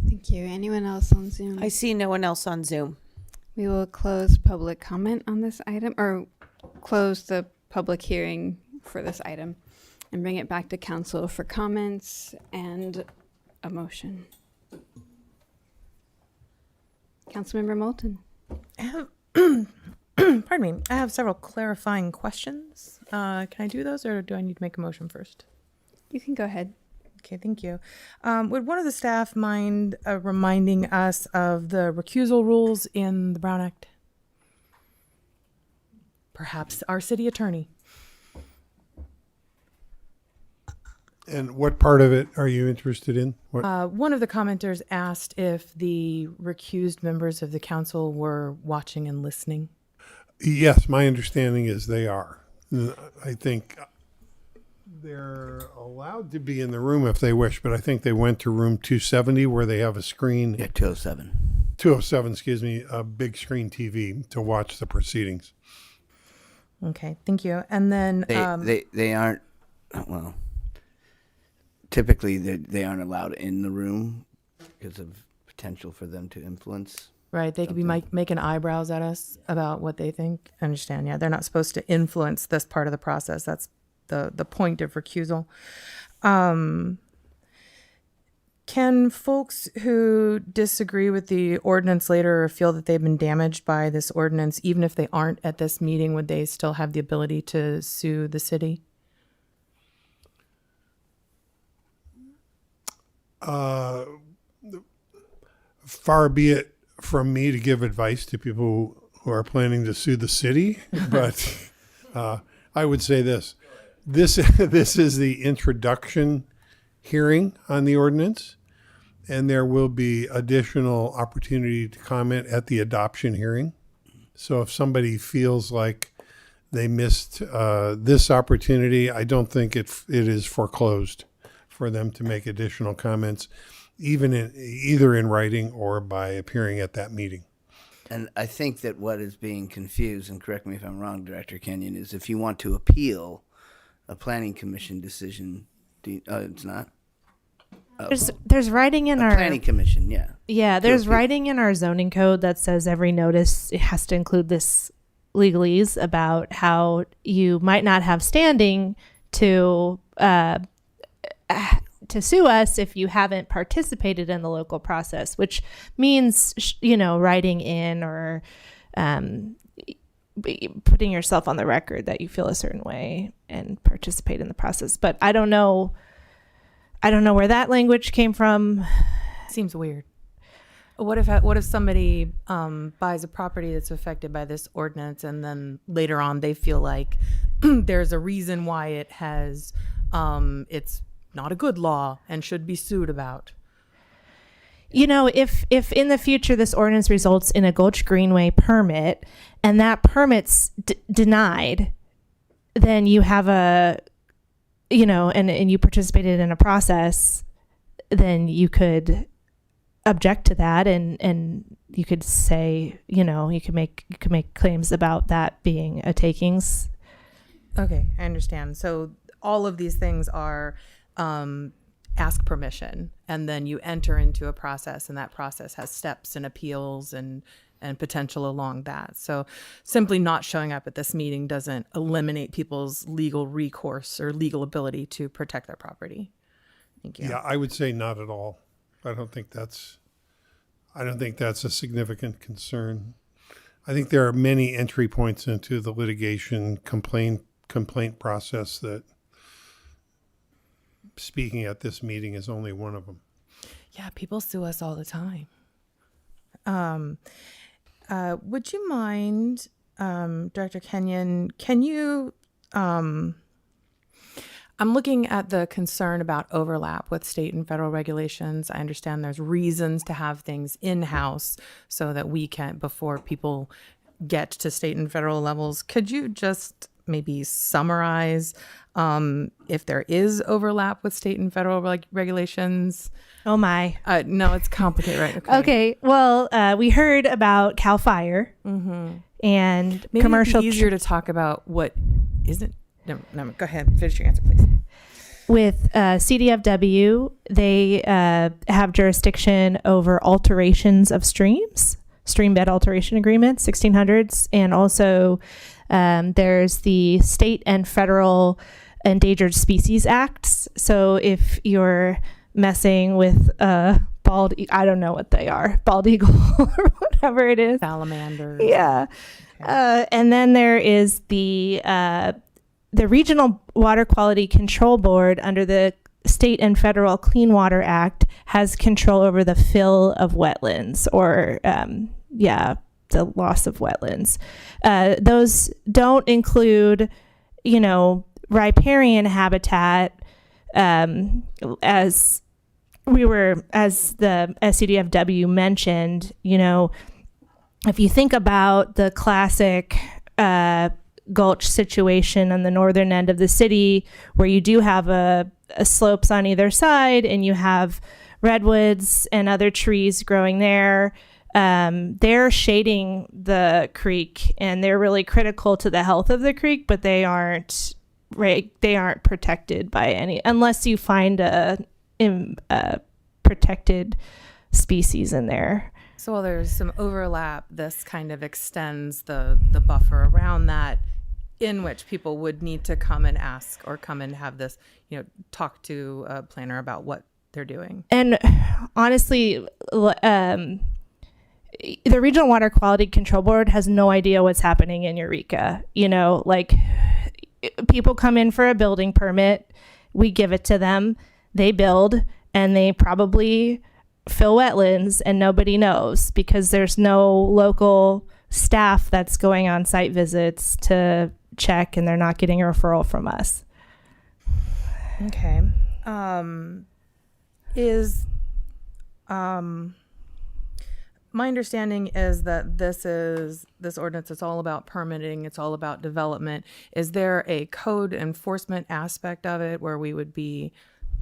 Thank you. Anyone else on Zoom? I see no one else on Zoom. We will close public comment on this item, or close the public hearing for this item, and bring it back to council for comments and a motion. Councilmember Moulton. Pardon me. I have several clarifying questions. Can I do those, or do I need to make a motion first? You can go ahead. Okay, thank you. Would one of the staff mind reminding us of the recusal rules in the Brown Act? Perhaps our city attorney. And what part of it are you interested in? What? One of the commenters asked if the recused members of the council were watching and listening. Yes, my understanding is they are. I think they're allowed to be in the room if they wish, but I think they went to room 270 where they have a screen. Yeah, 207. 207, excuse me, a big screen TV to watch the proceedings. Okay, thank you. And then they aren't, well, typically they aren't allowed in the room because of potential for them to influence. Right, they could be making eyebrows at us about what they think. I understand, yeah. They're not supposed to influence this part of the process. That's the point of recusal. Can folks who disagree with the ordinance later or feel that they've been damaged by this ordinance, even if they aren't at this meeting, would they still have the ability to sue the city? Far be it from me to give advice to people who are planning to sue the city, but I would say this. This is the introduction hearing on the ordinance, and there will be additional opportunity to comment at the adoption hearing. So if somebody feels like they missed this opportunity, I don't think it is foreclosed for them to make additional comments, either in writing or by appearing at that meeting. And I think that what is being confused, and correct me if I'm wrong, Director Kenyon, is if you want to appeal a planning commission decision, it's not? There's writing in our planning commission, yeah. Yeah, there's writing in our zoning code that says every notice it has to include this legalese about how you might not have standing to sue us if you haven't participated in the local process, which means writing in or putting yourself on the record that you feel a certain way and participate in the process. But I don't know. I don't know where that language came from. Seems weird. What if somebody buys a property that's affected by this ordinance, and then later on they feel like there's a reason why it has it's not a good law and should be sued about? You know, if in the future this ordinance results in a Gulch Greenway permit and that permit's denied, then you have and you participated in a process, then you could object to that, and you could say, you could make claims about that being a takings. Okay, I understand. So all of these things are ask permission, and then you enter into a process, and that process has steps and appeals and potential along that. So simply not showing up at this meeting doesn't eliminate people's legal recourse or legal ability to protect their property. Thank you. Yeah, I would say not at all. I don't think that's a significant concern. I think there are many entry points into the litigation complaint process that speaking at this meeting is only one of them. Yeah, people sue us all the time. Would you mind, Director Kenyon, can you, I'm looking at the concern about overlap with state and federal regulations. I understand there's reasons to have things in-house so that we can, before people get to state and federal levels. Could you just maybe summarize if there is overlap with state and federal regulations? Oh my. No, it's complicated, right? Okay. Well, we heard about CAL FIRE and Maybe commercial. it'd be easier to talk about what isn't. No, go ahead. Finish your answer, please. With CDFW, they have jurisdiction over alterations of stream bed alteration agreements, 1600s, and also there's the state and federal Endangered Species Acts. So if you're messing with bald, I don't know what they are, bald eagle or whatever it is. Salamanders. Yeah. Okay. And then there is the Regional Water Quality Control Board under the State and Federal Clean Water Act has control over the fill of wetlands or, the loss of wetlands. Those don't include, riparian habitat, as the SCDFW mentioned, if you think about the classic Gulch situation on the northern end of the city, where you do have a slopes on either side and you have redwoods and other trees growing there, they're shading the creek and they're really critical to the health of the creek, but they aren't protected by any, unless you find a protected species in there. So while there's some overlap, this kind of extends the buffer around that, in which people would need to come and ask or come and have this, talk to a planner about what they're doing. And honestly, the Regional Water Quality Control Board has no idea what's happening in Eureka. People come in for a building permit, we give it to them, they build, and they probably fill wetlands, and nobody knows because there's no local staff that's going on site visits to check, and they're not getting a referral from us. Okay. My understanding is that this ordinance is all about permitting. It's all about development. Is there a code enforcement aspect of it where we would be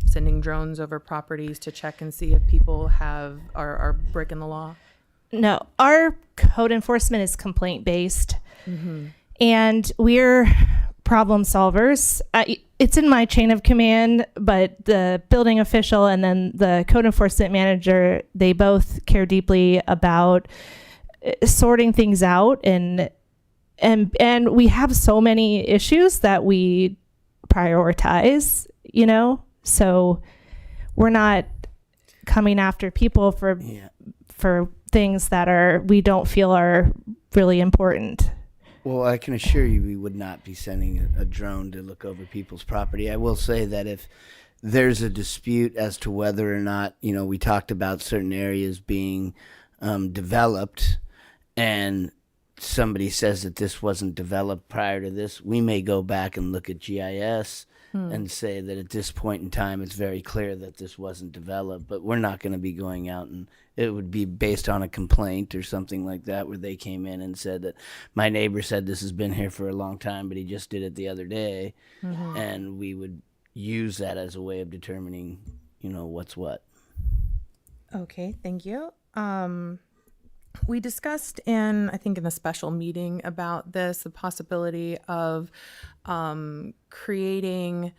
sending drones over properties to check and see if people are breaking the law? No, our code enforcement is complaint based, and we're problem solvers. It's in my chain of command, but the building official and then the code enforcement manager, they both care deeply about sorting things out, and we have so many issues that we prioritize, so we're not coming after people for things that we don't feel are really important. Well, I can assure you we would not be sending a drone to look over people's property. I will say that if there's a dispute as to whether or not, we talked about certain areas being developed, and somebody says that this wasn't developed prior to this, we may go back and look at GIS and say that at this point in time it's very clear that this wasn't developed, but we're not going to be going out, and it would be based on a complaint or something like that where they came in and said that my neighbor said this has been here for a long time, but he just did it the other day. And we would use that as a way of determining, what's what. Okay, thank you. We discussed in a special meeting about this, the possibility of creating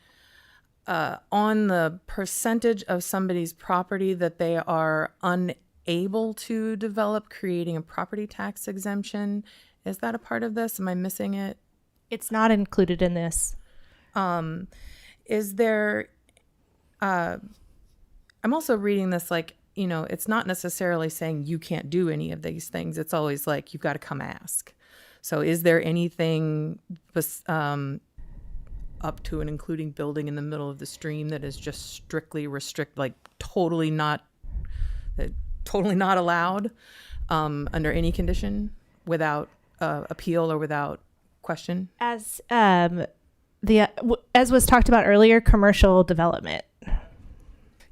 on the percentage of somebody's property that they are unable to develop, creating a property tax exemption. Is that a part of this? Am I missing it? It's not included in this. Is there, I'm also reading this like, it's not necessarily saying you can't do any of these things. It's always like, you've got to come ask. So is there anything up to and including building in the middle of the stream that is just strictly like totally not allowed under any condition without appeal or without question? As as was talked about earlier, commercial development.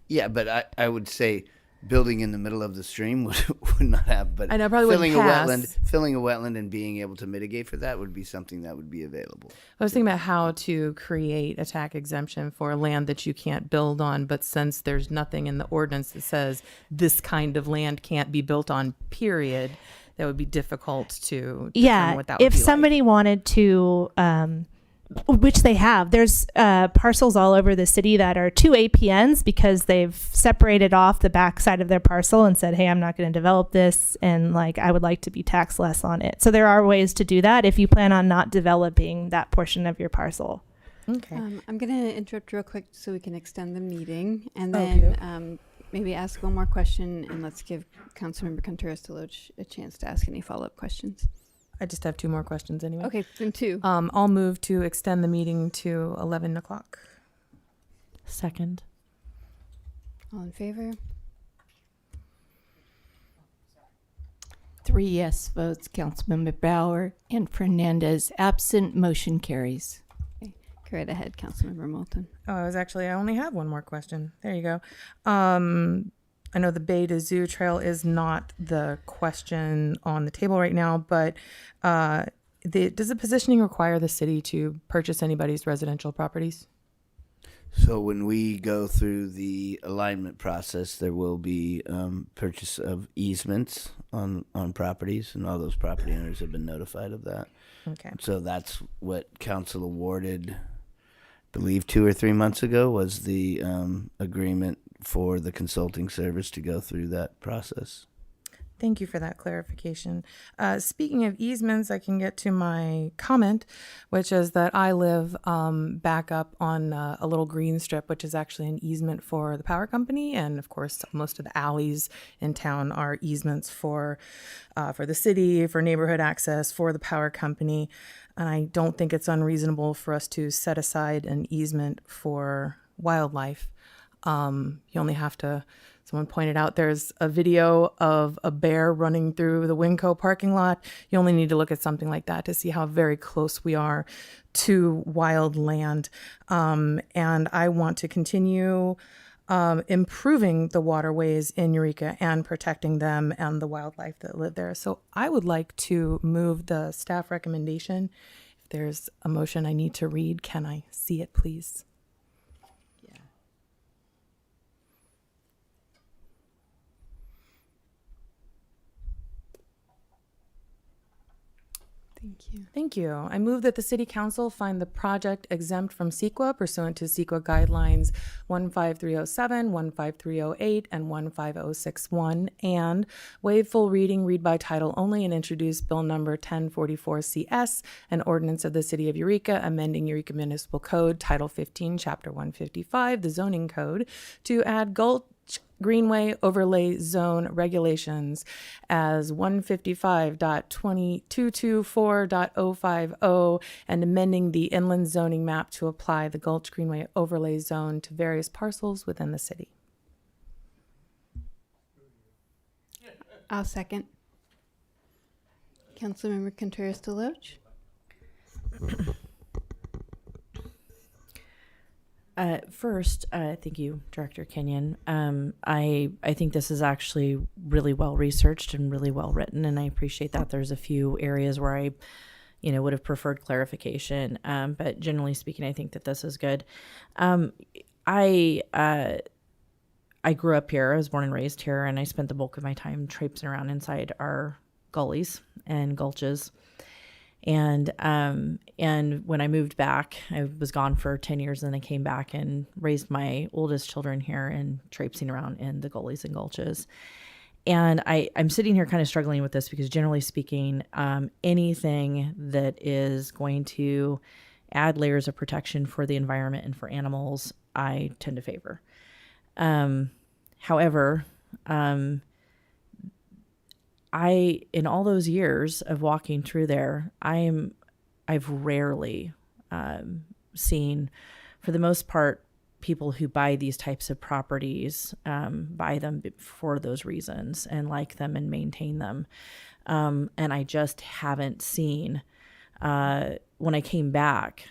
Yeah, but I would say building in the middle of the stream would not have, but I know, probably filling wouldn't filling a wetland and being able to mitigate for that would be something that would be available. I was thinking about how to create a tax exemption for land that you can't build on, but since there's nothing in the ordinance that says this kind of land can't be built on, period, that would be difficult to determine what that would if be somebody wanted to, which they have, there's parcels all over the city that are 2 APNs because they've separated off the backside of their parcel and said, hey, I'm not going to develop this, and I would like to be taxed less on it. So there are ways to do that if you plan on not developing that portion of your parcel. Okay. I'm going to interrupt real quick so we can extend the meeting, and then maybe ask one more question, and let's give Councilmember Contreras-DeLoach a chance to ask any follow-up questions. I just have 2 more questions anyway. Okay, then 2. I'll move to extend the meeting to 11 o'clock. Second. All in favor? 3 yes votes, Councilmember Bauer and Fernandez absent, motion carries. Okay. Go right ahead, Councilmember Moulton. I only have 1 more question. There you go. I know the Bay to Zoo Trail is not the question on the table right now, but does the positioning require the city to purchase anybody's residential properties? So when we go through the alignment process, there will be purchase of easements on properties, and all those property owners have been notified of that. Okay. So that's what council awarded, I believe 2 or 3 months ago, was the agreement for the consulting service to go through that process. Thank you for that clarification. Speaking of easements, I can get to my comment, which is that I live back up on a little green strip, which is actually an easement for the power company. And of course, most of the alleys in town are easements for the city, for neighborhood access, for the power company. And I don't think it's unreasonable for us to set aside an easement for wildlife. You only have to, someone pointed out, there's a video of a bear running through the Winco parking lot. You only need to look at something like that to see how very close we are to wild land. And I want to continue improving the waterways in Eureka and protecting them and the wildlife that live there. So I would like to move the staff recommendation. If there's a motion I need to read, can I see it, please? Thank you. Thank you. I move that the City Council find the project exempt from CEQA pursuant to CEQA guidelines 15307, 15308, and 15061, and waive full reading, read by title only, and introduce Bill Number 1044 CS, an ordinance of the City of Eureka amending Eureka Municipal Code, Title 15, Chapter 155, the Zoning Code, to add Gulch Greenway Overlay Zone Regulations as 155.224.050 and amending the inland zoning map to apply the Gulch Greenway Overlay Zone to various parcels within the city. I'll second. Councilmember Contreras-DeLoach. First, thank you, Director Kenyon. I think this is actually really well researched and really well written, and I appreciate that. There's a few areas where I, would have preferred clarification, but generally speaking, I think that this is good. I grew up here. I was born and raised here, and I spent the bulk of my time traipsing around inside our gullies and gulches. And when I moved back, I was gone for 10 years, and I came back and raised my oldest children here and traipsing around in the gullies and gulches. And I'm sitting here kind of struggling with this because generally speaking, anything that is going to add layers of protection for the environment and for animals, I tend to favor. However, in all those years of walking through there, I've rarely seen, for the most part, people who buy these types of properties buy them for those reasons and like them and maintain them. And I just haven't seen, when I came back,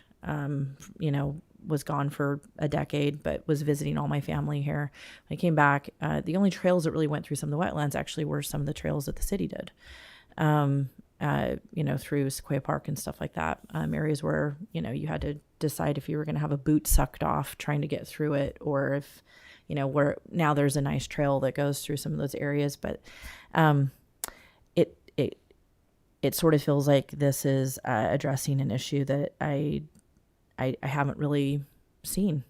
was gone for a decade, but was visiting all my family here. When I came back, the only trails that really went through some of the wetlands actually were some of the trails that the city did, through Sequoia Park and stuff like that. Areas where, you had to decide if you were going to have a boot sucked off trying to get through it, or if, where now there's a nice trail that goes through some of those areas. But it sort of feels like this is addressing an issue that I haven't really seen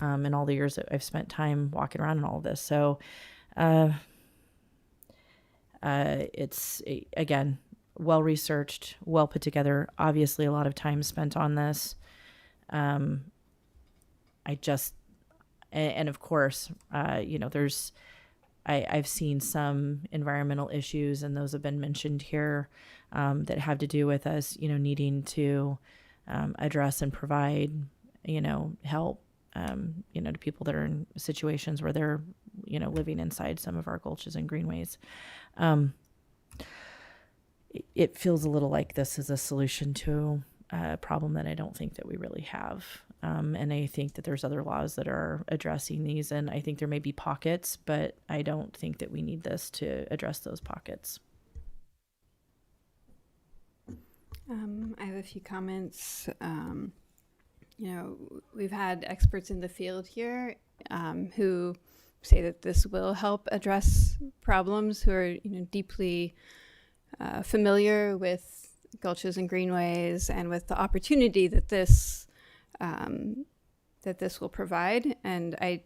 in all the years that I've spent time walking around and all of this. So it's, again, well-researched, well put together, obviously a lot of time spent on this. And of course, I've seen some environmental issues, and those have been mentioned here, that have to do with us, needing to address and provide, help, to people that are in situations where they're, living inside some of our gulches and greenways. It feels a little like this is a solution to a problem that I don't think that we really have. And I think that there's other laws that are addressing these, and I think there may be pockets, but I don't think that we need this to address those pockets. I have a few comments. We've had experts in the field here who say that this will help address problems, who are deeply familiar with gulches and greenways and with the opportunity that this will provide. And I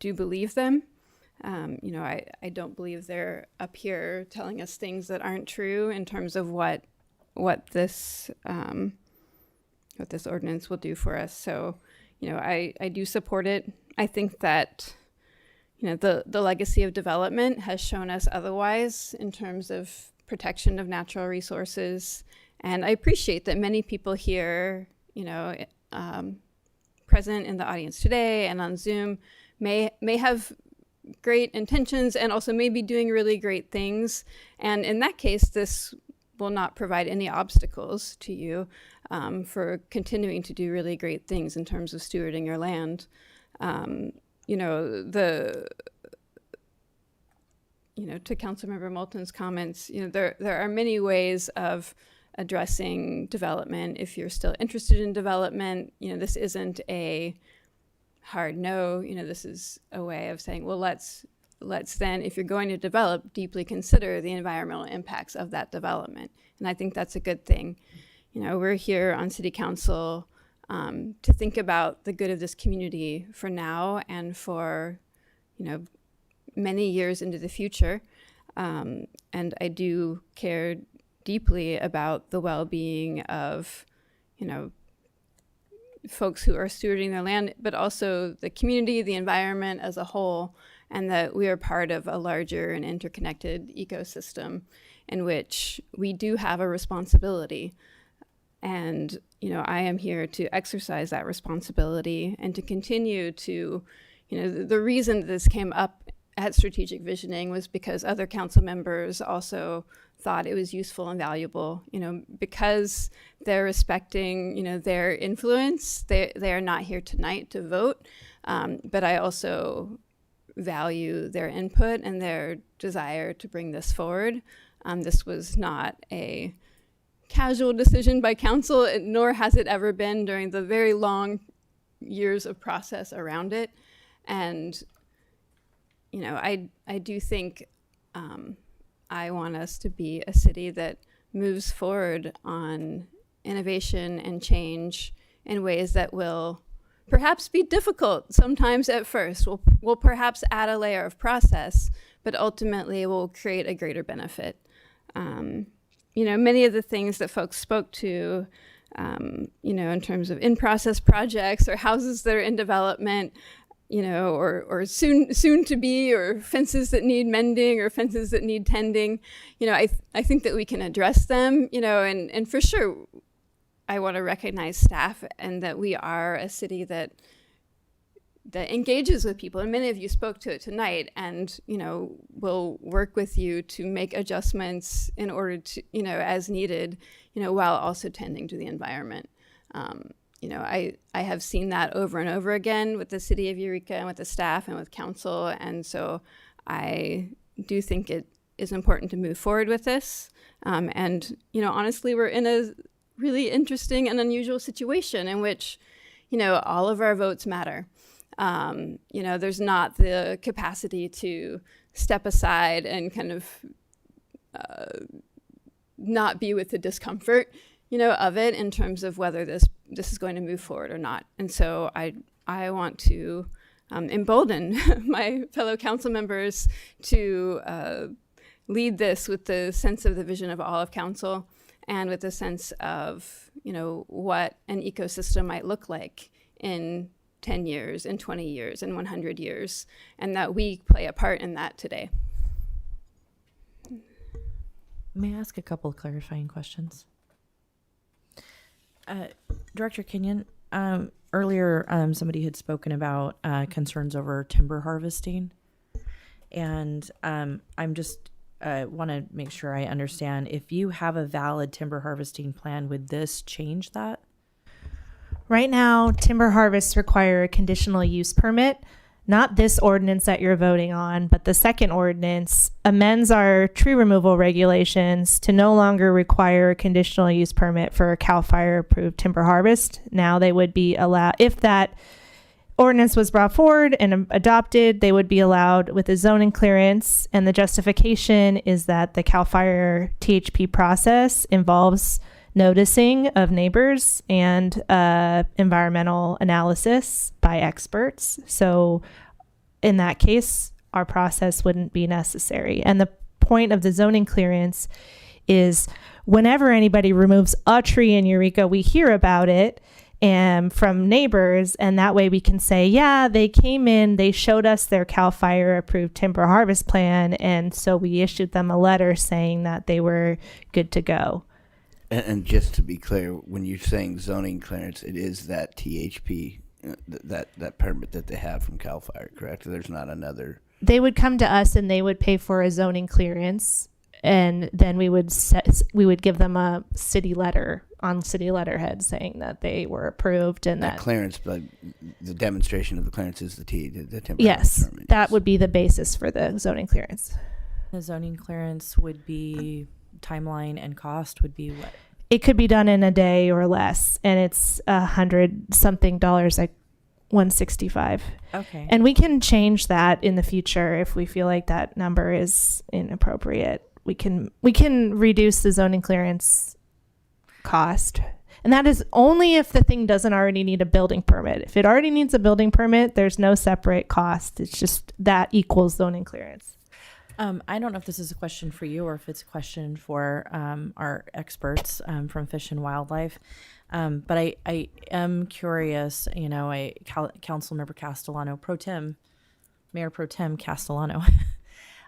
do believe them. I don't believe they're up here telling us things that aren't true in terms of what this ordinance will do for us. So, I do support it. I think that, the legacy of development has shown us otherwise in terms of protection of natural resources. And I appreciate that many people here, present in the audience today and on Zoom may have great intentions and also may be doing really great things. And in that case, this will not provide any obstacles to you for continuing to do really great things in terms of stewarding your land. To Councilmember Moulton's comments, there are many ways of addressing development. If you're still interested in development, this isn't a hard no. This is a way of saying, well, let's then, if you're going to develop, deeply consider the environmental impacts of that development. And I think that's a good thing. We're here on City Council to think about the good of this community for now and for, many years into the future. And I do care deeply about the well-being of, folks who are stewarding their land, but also the community, the environment as a whole, and that we are part of a larger and interconnected ecosystem in which we do have a responsibility. And, I am here to exercise that responsibility and to continue to, the reason that this came up at strategic visioning was because other council members also thought it was useful and valuable, because they're respecting, their influence. They are not here tonight to vote, but I also value their input and their desire to bring this forward. This was not a casual decision by council, nor has it ever been during the very long years of process around it. And, I do think I want us to be a city that moves forward on innovation and change in ways that will perhaps be difficult sometimes at first. We'll perhaps add a layer of process, but ultimately will create a greater benefit. Many of the things that folks spoke to, in terms of in-process projects or houses that are in development, or soon to be, or fences that need mending or fences that need tending, I think that we can address them, and for sure, I want to recognize staff and that we are a city that engages with people, and many of you spoke to it tonight, and will work with you to make adjustments in order to as needed, while also tending to the environment. I have seen that over and over again with the city of Eureka and with the staff and with council, and so I do think it is important to move forward with this. And honestly, we're in a really interesting and unusual situation in which all of our votes matter. There's not the capacity to step aside and kind of not be with the discomfort, of it in terms of whether this is going to move forward or not. And so I want to embolden my fellow council members to lead this with the sense of the vision of all of council and with the sense of, what an ecosystem might look like in 10 years, in 20 years, in 100 years, and that we play a part in that today. May I ask a couple of clarifying questions? Director Kenyon, earlier somebody had spoken about concerns over timber harvesting, and I'm just want to make sure I understand. If you have a valid timber harvesting plan, would this change that? Right now, timber harvests require a conditional use permit. Not this ordinance that you're voting on, but the second ordinance amends our tree removal regulations to no longer require a conditional use permit for a CAL FIRE approved timber harvest. Now they would be allowed, if that ordinance was brought forward and adopted, they would be allowed with a zoning clearance. And the justification is that the CAL FIRE THP process involves noticing of neighbors and environmental analysis by experts. So in that case, our process wouldn't be necessary. And the point of the zoning clearance is whenever anybody removes a tree in Eureka, we hear about it and from neighbors, and that way we can say, yeah, they came in, they showed us their CAL FIRE approved timber harvest plan, and so we issued them a letter saying that they were good to go. And just to be clear, when you're saying zoning clearance, it is that THP, that permit that they have from CAL FIRE, correct? There's not another. They would come to us and they would pay for a zoning clearance, and then we would give them a city letter on city letterhead saying that they were approved and that clearance, but the demonstration of the clearance is the timber. Yes, permit. that would be the basis for the zoning clearance. The zoning clearance would be timeline and cost would be what? It could be done in a day or less, and it's $100-something, like $165. Okay. And we can change that in the future if we feel like that number is inappropriate. We can reduce the zoning clearance cost, and that is only if the thing doesn't already need a building permit. If it already needs a building permit, there's no separate cost. It's just that equals zoning clearance. I don't know if this is a question for you or if it's a question for our experts from Fish and Wildlife. But I am curious, Councilmember Castellano, Mayor Pro Tem Castellano,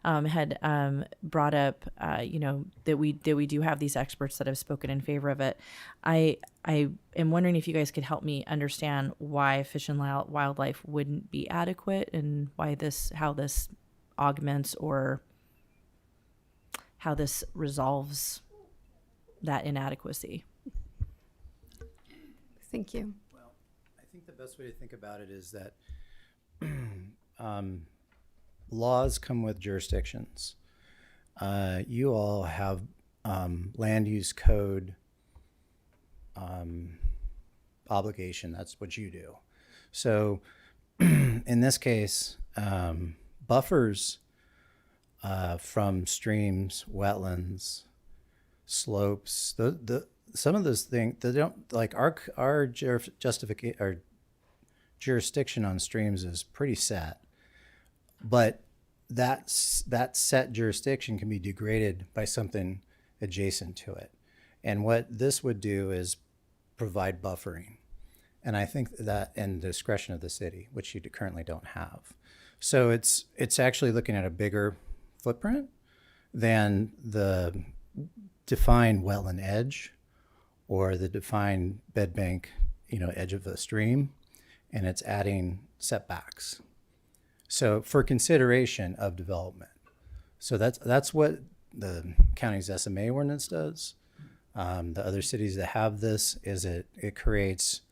had brought up, that we do have these experts that have spoken in favor of it. I am wondering if you guys could help me understand why Fish and Wildlife wouldn't be adequate and how this augments or how this resolves that inadequacy. Thank you. Well, I think the best way to think about it is that laws come with jurisdictions. You all have land use code obligation. That's what you do. So in this case, buffers from streams, wetlands, slopes, some of those things, they don't, like our jurisdiction on streams is pretty set, but that set jurisdiction can be degraded by something adjacent to it. And what this would do is provide buffering. And I think that in the discretion of the city, which you currently don't have. So it's actually looking at a bigger footprint than the defined wetland edge or the defined bed bank, edge of the stream, and it's adding setbacks. So for consideration of development. So that's what the county's SMA ordinance does. The other cities that have this is it creates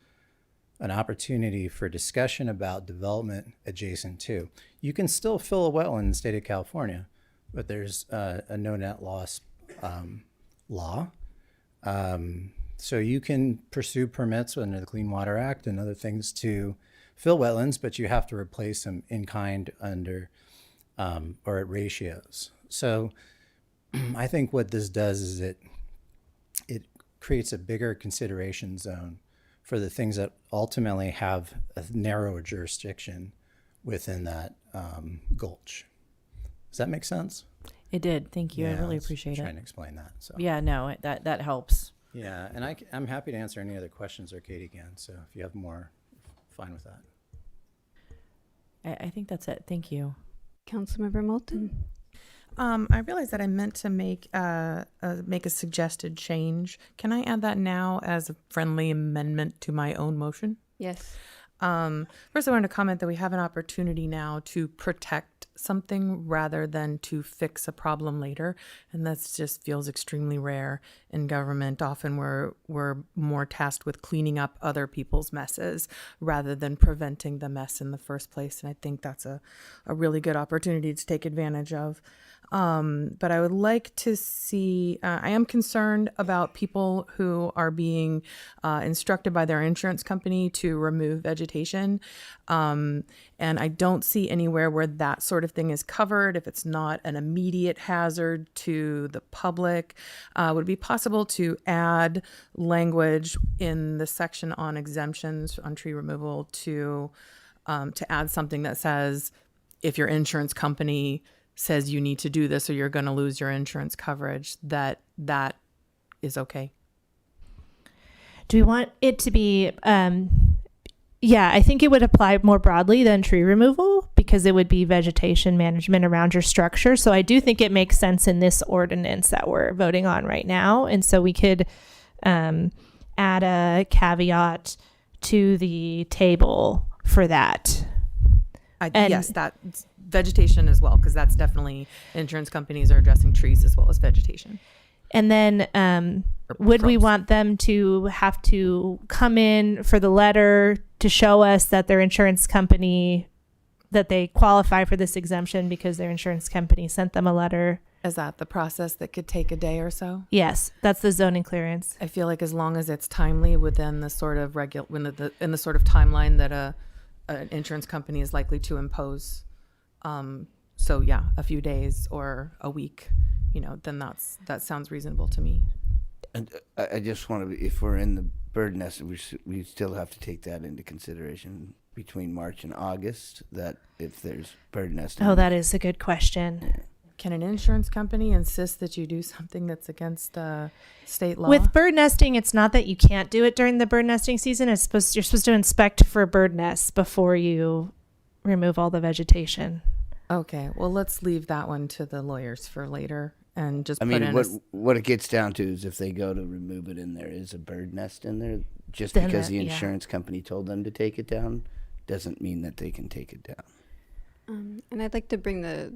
an opportunity for discussion about development adjacent to. You can still fill a wetland in the state of California, but there's a no net loss law. So you can pursue permits under the Clean Water Act and other things to fill wetlands, but you have to replace them in kind under or at ratios. So I think what this does is it creates a bigger consideration zone for the things that ultimately have a narrower jurisdiction within that gulch. Does that make sense? It did. Thank you. Yeah, I really I was appreciate it. trying to explain that. So yeah, no, that helps. Yeah, and I'm happy to answer any other questions or Katie again. So if you have more, fine with that. I think that's it. Thank you. Councilmember Moulton. I realized that I meant to make a suggested change. Can I add that now as a friendly amendment to my own motion? Yes. First, I wanted to comment that we have an opportunity now to protect something rather than to fix a problem later, and that just feels extremely rare in government. Often we're more tasked with cleaning up other people's messes rather than preventing the mess in the first place, and I think that's a really good opportunity to take advantage of. But I would like to see, I am concerned about people who are being instructed by their insurance company to remove vegetation. And I don't see anywhere where that sort of thing is covered if it's not an immediate hazard to the public. Would it be possible to add language in the section on exemptions on tree removal to add something that says if your insurance company says you need to do this or you're going to lose your insurance coverage, that is okay? Do we want it to be, I think it would apply more broadly than tree removal because it would be vegetation management around your structure. So I do think it makes sense in this ordinance that we're voting on right now. And so we could add a caveat to the table for that. Yes, that vegetation as well, because that's definitely insurance companies are addressing trees as well as vegetation. And then would we want them to have to come in for the letter to show us that their insurance company, that they qualify for this exemption because their insurance company sent them a letter? Is that the process that could take a day or so? Yes, that's the zoning clearance. I feel like as long as it's timely within the sort of in the sort of timeline that an insurance company is likely to impose. So yeah, a few days or a week, then that sounds reasonable to me. And I just want to, if we're in the bird nest, we still have to take that into consideration between March and August, that if there's bird nesting. Oh, that is a good question. can an insurance company insist that you do something that's against state law? With bird nesting, it's not that you can't do it during the bird nesting season. You're supposed to inspect for bird nests before you remove all the vegetation. Okay, well, let's leave that one to the lawyers for later and just I put mean, in what it gets down to is if they go to remove it and there is a bird nest in there, just Then because that- the yeah. insurance company told them to take it down, doesn't mean that they can take it down. And I'd like to bring the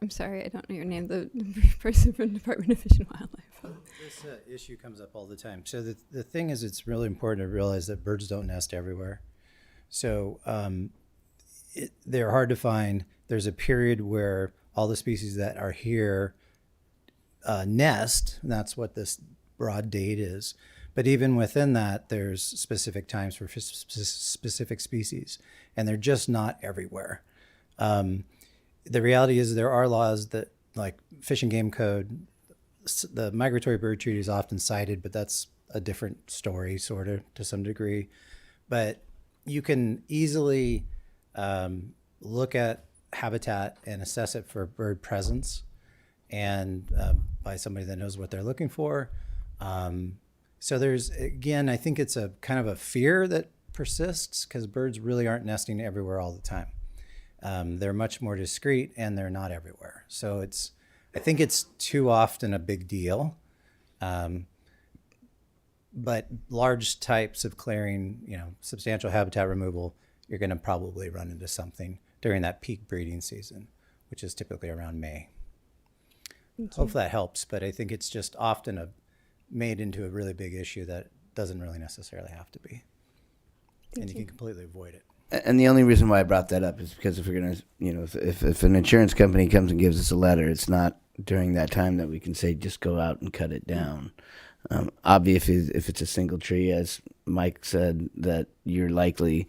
I'm sorry, I don't know your name, the person from the Department of Fish and Wildlife. This issue comes up all the time. So the thing is, it's really important to realize that birds don't nest everywhere. So they're hard to find. There's a period where all the species that are here nest, and that's what this broad date is. But even within that, there's specific times for specific species, and they're just not everywhere. The reality is there are laws that, like Fish and Game Code, the Migratory Bird Treaty is often cited, but that's a different story, sort of, to some degree. But you can easily look at habitat and assess it for bird presence, and by somebody that knows what they're looking for. So there's, again, I think it's a kind of a fear that persists because birds really aren't nesting everywhere all the time. They're much more discreet and they're not everywhere. So I think it's too often a big deal. But large types of clearing, substantial habitat removal, you're going to probably run into something during that peak breeding season, which is typically around May. Hopefully that helps, but I think it's just often made into a really big issue that doesn't really necessarily have to be. And you can completely avoid it. And the only reason why I brought that up is because if we're going to, if an insurance company comes and gives us a letter, it's not during that time that we can say, just go out and cut it down. Obviously, if it's a single tree, as Mike said, that you're likely,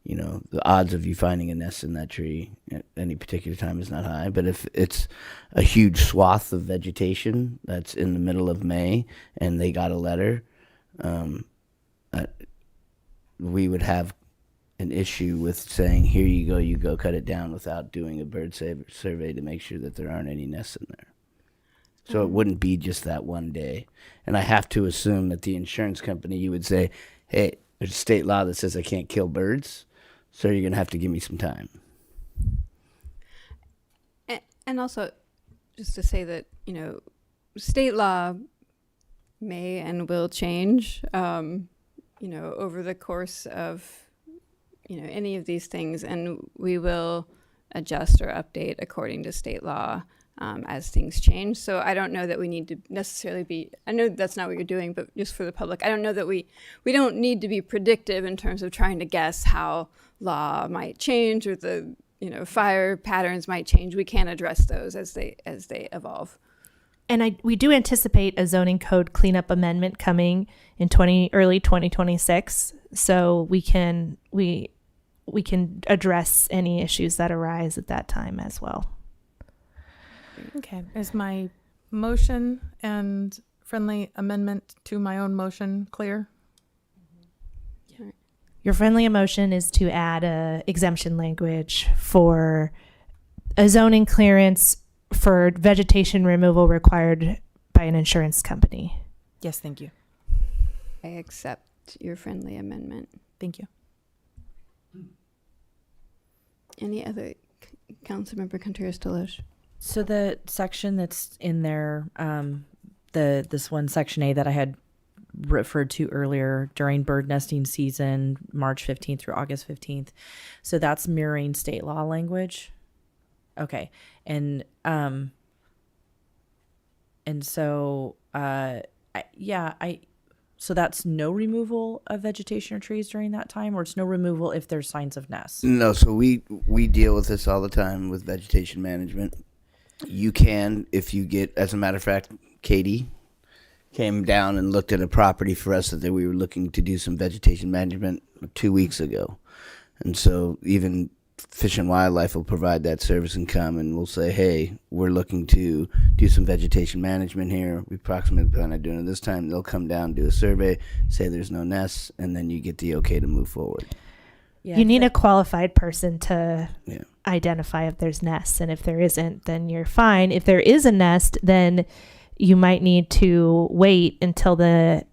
the odds of you finding a nest in that tree at any particular time is not high. But if it's a huge swath of vegetation that's in the middle of May and they got a letter, we would have an issue with saying, here you go cut it down without doing a bird survey to make sure that there aren't any nests in there. So it wouldn't be just that one day. And I have to assume that the insurance company, you would say, hey, there's a state law that says I can't kill birds, so you're going to have to give me some time. And also, just to say that, state law may and will change, over the course of, any of these things, and we will adjust or update according to state law as things change. So I don't know that we need to necessarily I know that's not what you're doing, but just for the public, I don't know that we don't need to be predictive in terms of trying to guess how law might change or the, fire patterns might change. We can address those as they evolve. And we do anticipate a zoning code cleanup amendment coming in early 2026. So we can address any issues that arise at that time as well. Okay, is my motion and friendly amendment to my own motion clear? Your friendly motion is to add a exemption language for a zoning clearance for vegetation removal required by an insurance company. Yes, thank you. I accept your friendly amendment. Thank you. Any other Councilmember Contreras-DeLoach? So the section that's in there, this one section A that I had referred to earlier, during bird nesting season, March 15th through August 15th. So that's mirroring state law language. Okay. And so, so that's no removal of vegetation or trees during that time, or it's no removal if there's signs of nests? No, so we deal with this all the time with vegetation management. You can, if you get, as a matter of fact, Katie came down and looked at a property for us that we were looking to do some vegetation management 2 weeks ago. And so even Fish and Wildlife will provide that service and come and we'll say, hey, we're looking to do some vegetation management here. We approximately plan on doing it this time. They'll come down, do a survey, say there's no nests, and then you get the okay to move forward. Yeah, you need a qualified person to identify if there's nests, and if there isn't, then you're fine. If there is a nest, then you might need to wait until the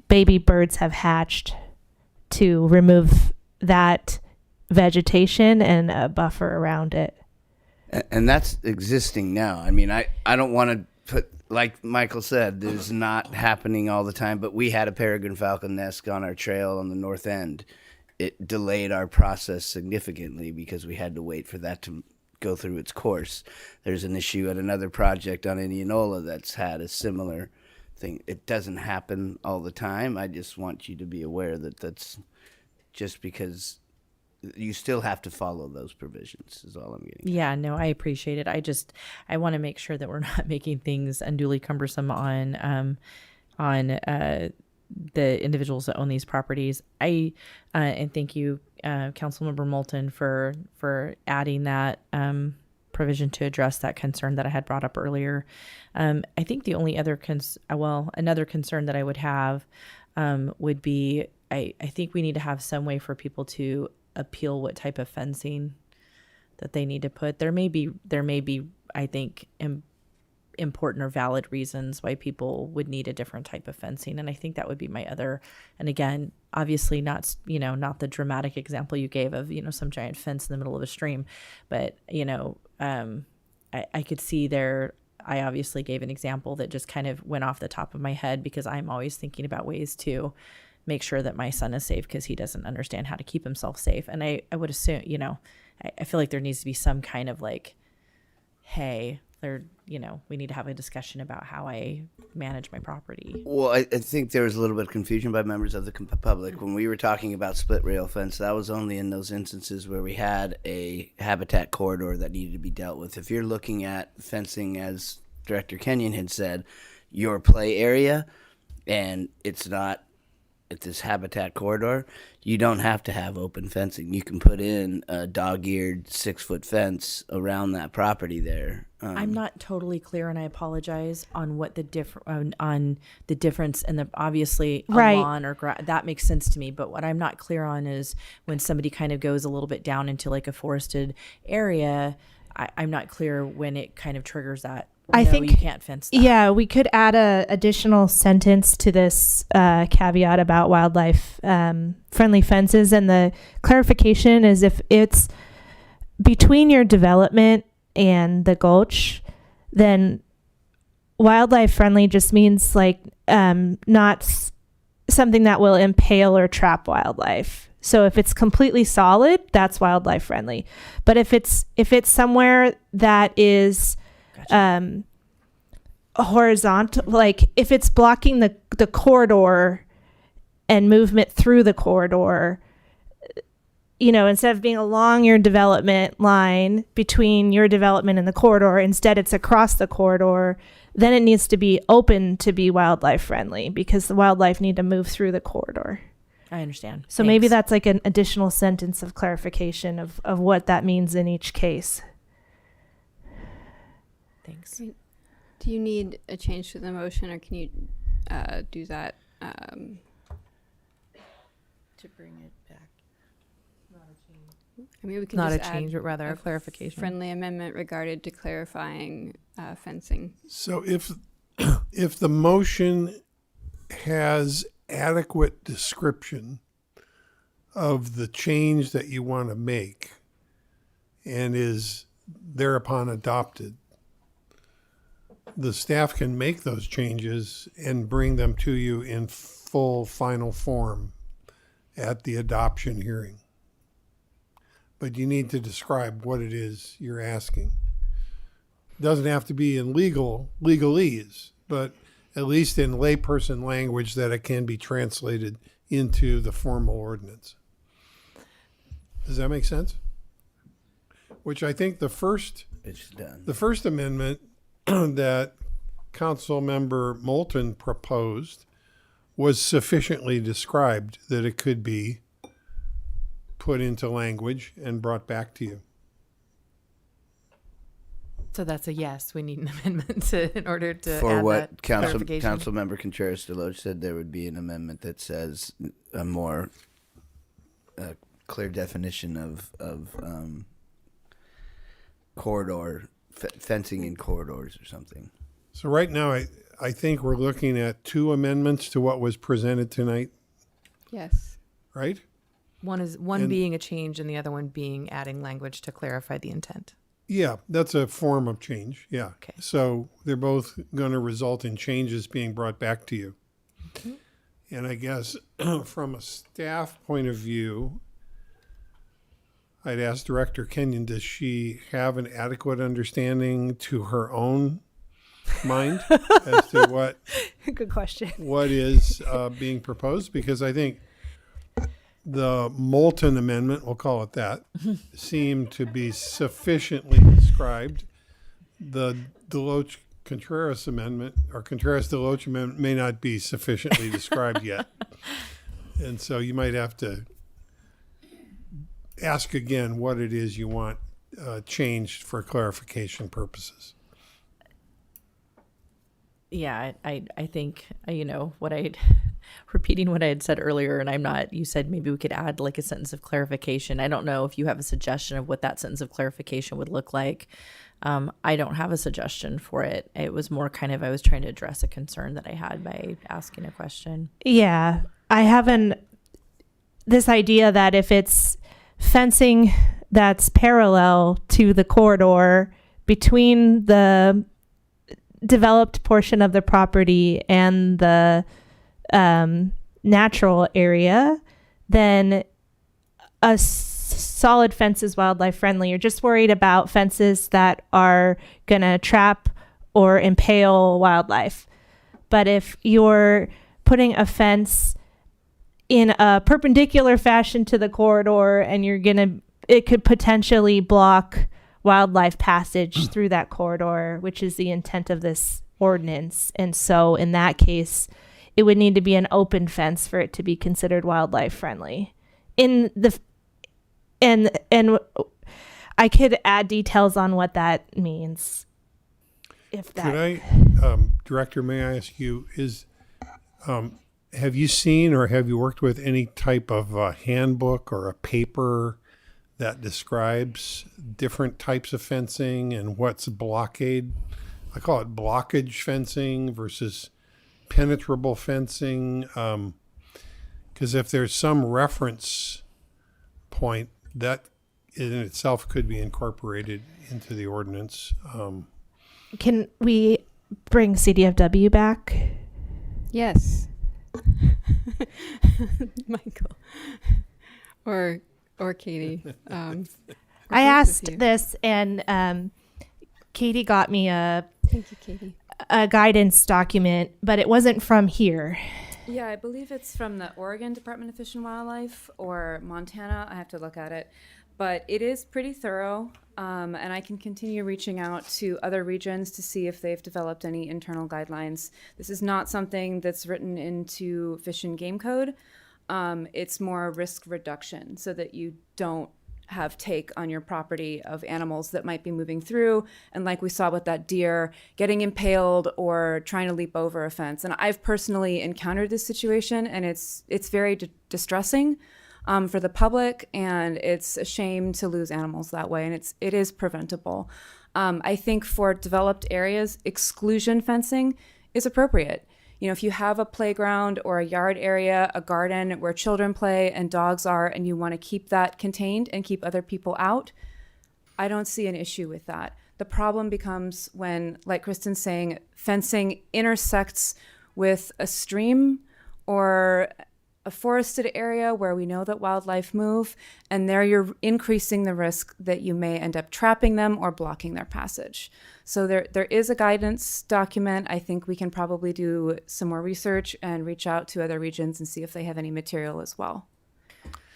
baby birds have hatched to remove that vegetation and a buffer around it. And that's existing now. I mean, I don't want to put, like Michael said, there's not happening all the time, but we had a peregrine falcon nest on our trail on the north end. It delayed our process significantly because we had to wait for that to go through its course. There's an issue at another project on Indianola that's had a similar thing. It doesn't happen all the time. I just want you to be aware that that's just because you still have to follow those provisions is all I'm getting at. Yeah, no, I appreciate it. I want to make sure that we're not making things unduly cumbersome on the individuals that own these properties. And thank you, Councilmember Moulton, for adding that provision to address that concern that I had brought up earlier. I think the only other another concern that I would have would be I think we need to have some way for people to appeal what type of fencing that they need to put. There may be I think important or valid reasons why people would need a different type of fencing, and I think that would be my other. And again, obviously not the dramatic example you gave of some giant fence in the middle of a stream, but I could see there. I obviously gave an example that just kind of went off the top of my head because I'm always thinking about ways to make sure that my son is safe because he doesn't understand how to keep himself safe. And I would assume, I feel like there needs to be some kind of like, hey, we need to have a discussion about how I manage my property. Well, I think there was a little bit of confusion by members of the public. When we were talking about split rail fence, that was only in those instances where we had a habitat corridor that needed to be dealt with. If you're looking at fencing, as Director Kenyon had said, your play area, and it's not at this habitat corridor, you don't have to have open fencing. You can put in a dog-eared 6-foot fence around that property there. I'm not totally clear, and I apologize on what the on the difference, and the obviously a Right. lawn or that makes sense to me. But what I'm not clear on is when somebody kind of goes a little bit down into like a forested area. I'm not clear when it kind of triggers that. I No, think you can't fence that. Yeah, we could add a additional sentence to this caveat about wildlife friendly fences, and the clarification is if it's between your development and the gulch, then wildlife friendly just means like not something that will impale or trap wildlife. So if it's completely solid, that's wildlife friendly. But if it's somewhere that is horizontal, like if it's blocking the corridor and movement through the corridor, instead of being along your development line between your development and the corridor, instead it's across the corridor, then it needs to be open to be wildlife friendly because the wildlife need to move through the corridor. I understand. So maybe that's like an additional sentence of clarification of what that means in each case. Thanks. Do you need a change to the motion, or can you do that? To bring it back. I mean, we can Not just a change, add but rather a clarification. Friendly amendment regarded to clarifying fencing. So if the motion has adequate description of the change that you want to make and is thereupon adopted, the staff can make those changes and bring them to you in full final form at the adoption hearing. But you need to describe what it is you're asking. Doesn't have to be in legalese, but at least in layperson language that it can be translated into the formal ordinance. Does that make sense? Which I think the first amendment that Councilmember Moulton proposed was sufficiently described that it could be put into language and brought back to you. So that's a yes. We need an amendment in order to For add what that clarification. Councilmember Contreras-DeLoach said, there would be an amendment that says a more clear definition of corridor fencing in corridors or something. So right now, I think we're looking at 2 amendments to what was presented tonight, Yes. right? One being a change and the other one being adding language to clarify the intent. Yeah, that's a form of change. Yeah. Okay. So they're both going to result in changes being brought back to you. Okay. And I guess from a staff point of view, I'd ask Director Kenyon, does she have an adequate understanding to her own mind as to what Good question. what is being proposed? Because I think the Moulton amendment, we'll call it that, seemed to be sufficiently described. The DeLoach Contreras amendment or Contreras-DeLoach amendment may not be sufficiently described yet. And so you might have to ask again what it is you want changed for clarification purposes. Yeah, I think, repeating what I had said earlier, and you said maybe we could add like a sentence of clarification. I don't know if you have a suggestion of what that sentence of clarification would look like. I don't have a suggestion for it. It was more kind of, I was trying to address a concern that I had by asking a question. Yeah, I have this idea that if it's fencing that's parallel to the corridor between the developed portion of the property and the natural area, then a solid fence is wildlife friendly. You're just worried about fences that are going to trap or impale wildlife. But if you're putting a fence in a perpendicular fashion to the corridor and it could potentially block wildlife passage through that corridor, which is the intent of this ordinance. And so in that case, it would need to be an open fence for it to be considered wildlife friendly. And I could add details on what that means. If that Could I, Director, may I ask you, have you seen or have you worked with any type of handbook or a paper that describes different types of fencing and what's blockade? I call it blockage fencing versus penetrable fencing. Because if there's some reference point, that in itself could be incorporated into the ordinance. Can we bring CDFW back? Yes. Michael. Or Katie. I asked this, and Katie got me Thank you, Katie. a guidance document, but it wasn't from here. Yeah, I believe it's from the Oregon Department of Fish and Wildlife or Montana. I have to look at it. But it is pretty thorough, and I can continue reaching out to other regions to see if they've developed any internal guidelines. This is not something that's written into Fish and Game Code. It's more risk reduction so that you don't have take on your property of animals that might be moving through. And like we saw with that deer, getting impaled or trying to leap over a fence. And I've personally encountered this situation, and it's very distressing for the public, and it's a shame to lose animals that way. And it is preventable. I think for developed areas, exclusion fencing is appropriate. You know, if you have a playground or a yard area, a garden where children play and dogs are, and you want to keep that contained and keep other people out, I don't see an issue with that. The problem becomes when, like Kristen's saying, fencing intersects with a stream or a forested area where we know that wildlife move, and there you're increasing the risk that you may end up trapping them or blocking their passage. So there is a guidance document. I think we can probably do some more research and reach out to other regions and see if they have any material as well.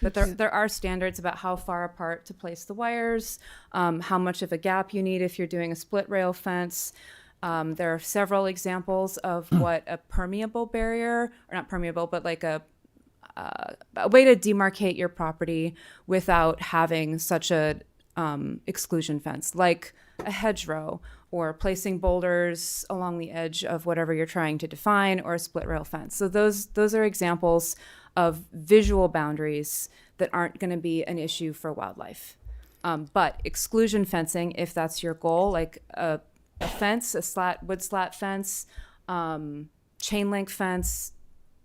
But there are standards about how far apart to place the wires, how much of a gap you need if you're doing a split rail fence. There are several examples of what a permeable barrier, or not permeable, but like a way to demarcate your property without having such a exclusion fence, like a hedgerow or placing boulders along the edge of whatever you're trying to define, or a split rail fence. So those are examples. of visual boundaries that aren't going to be an issue for wildlife. But exclusion fencing, if that's your goal, like a fence, a wood slat fence, chain link fence,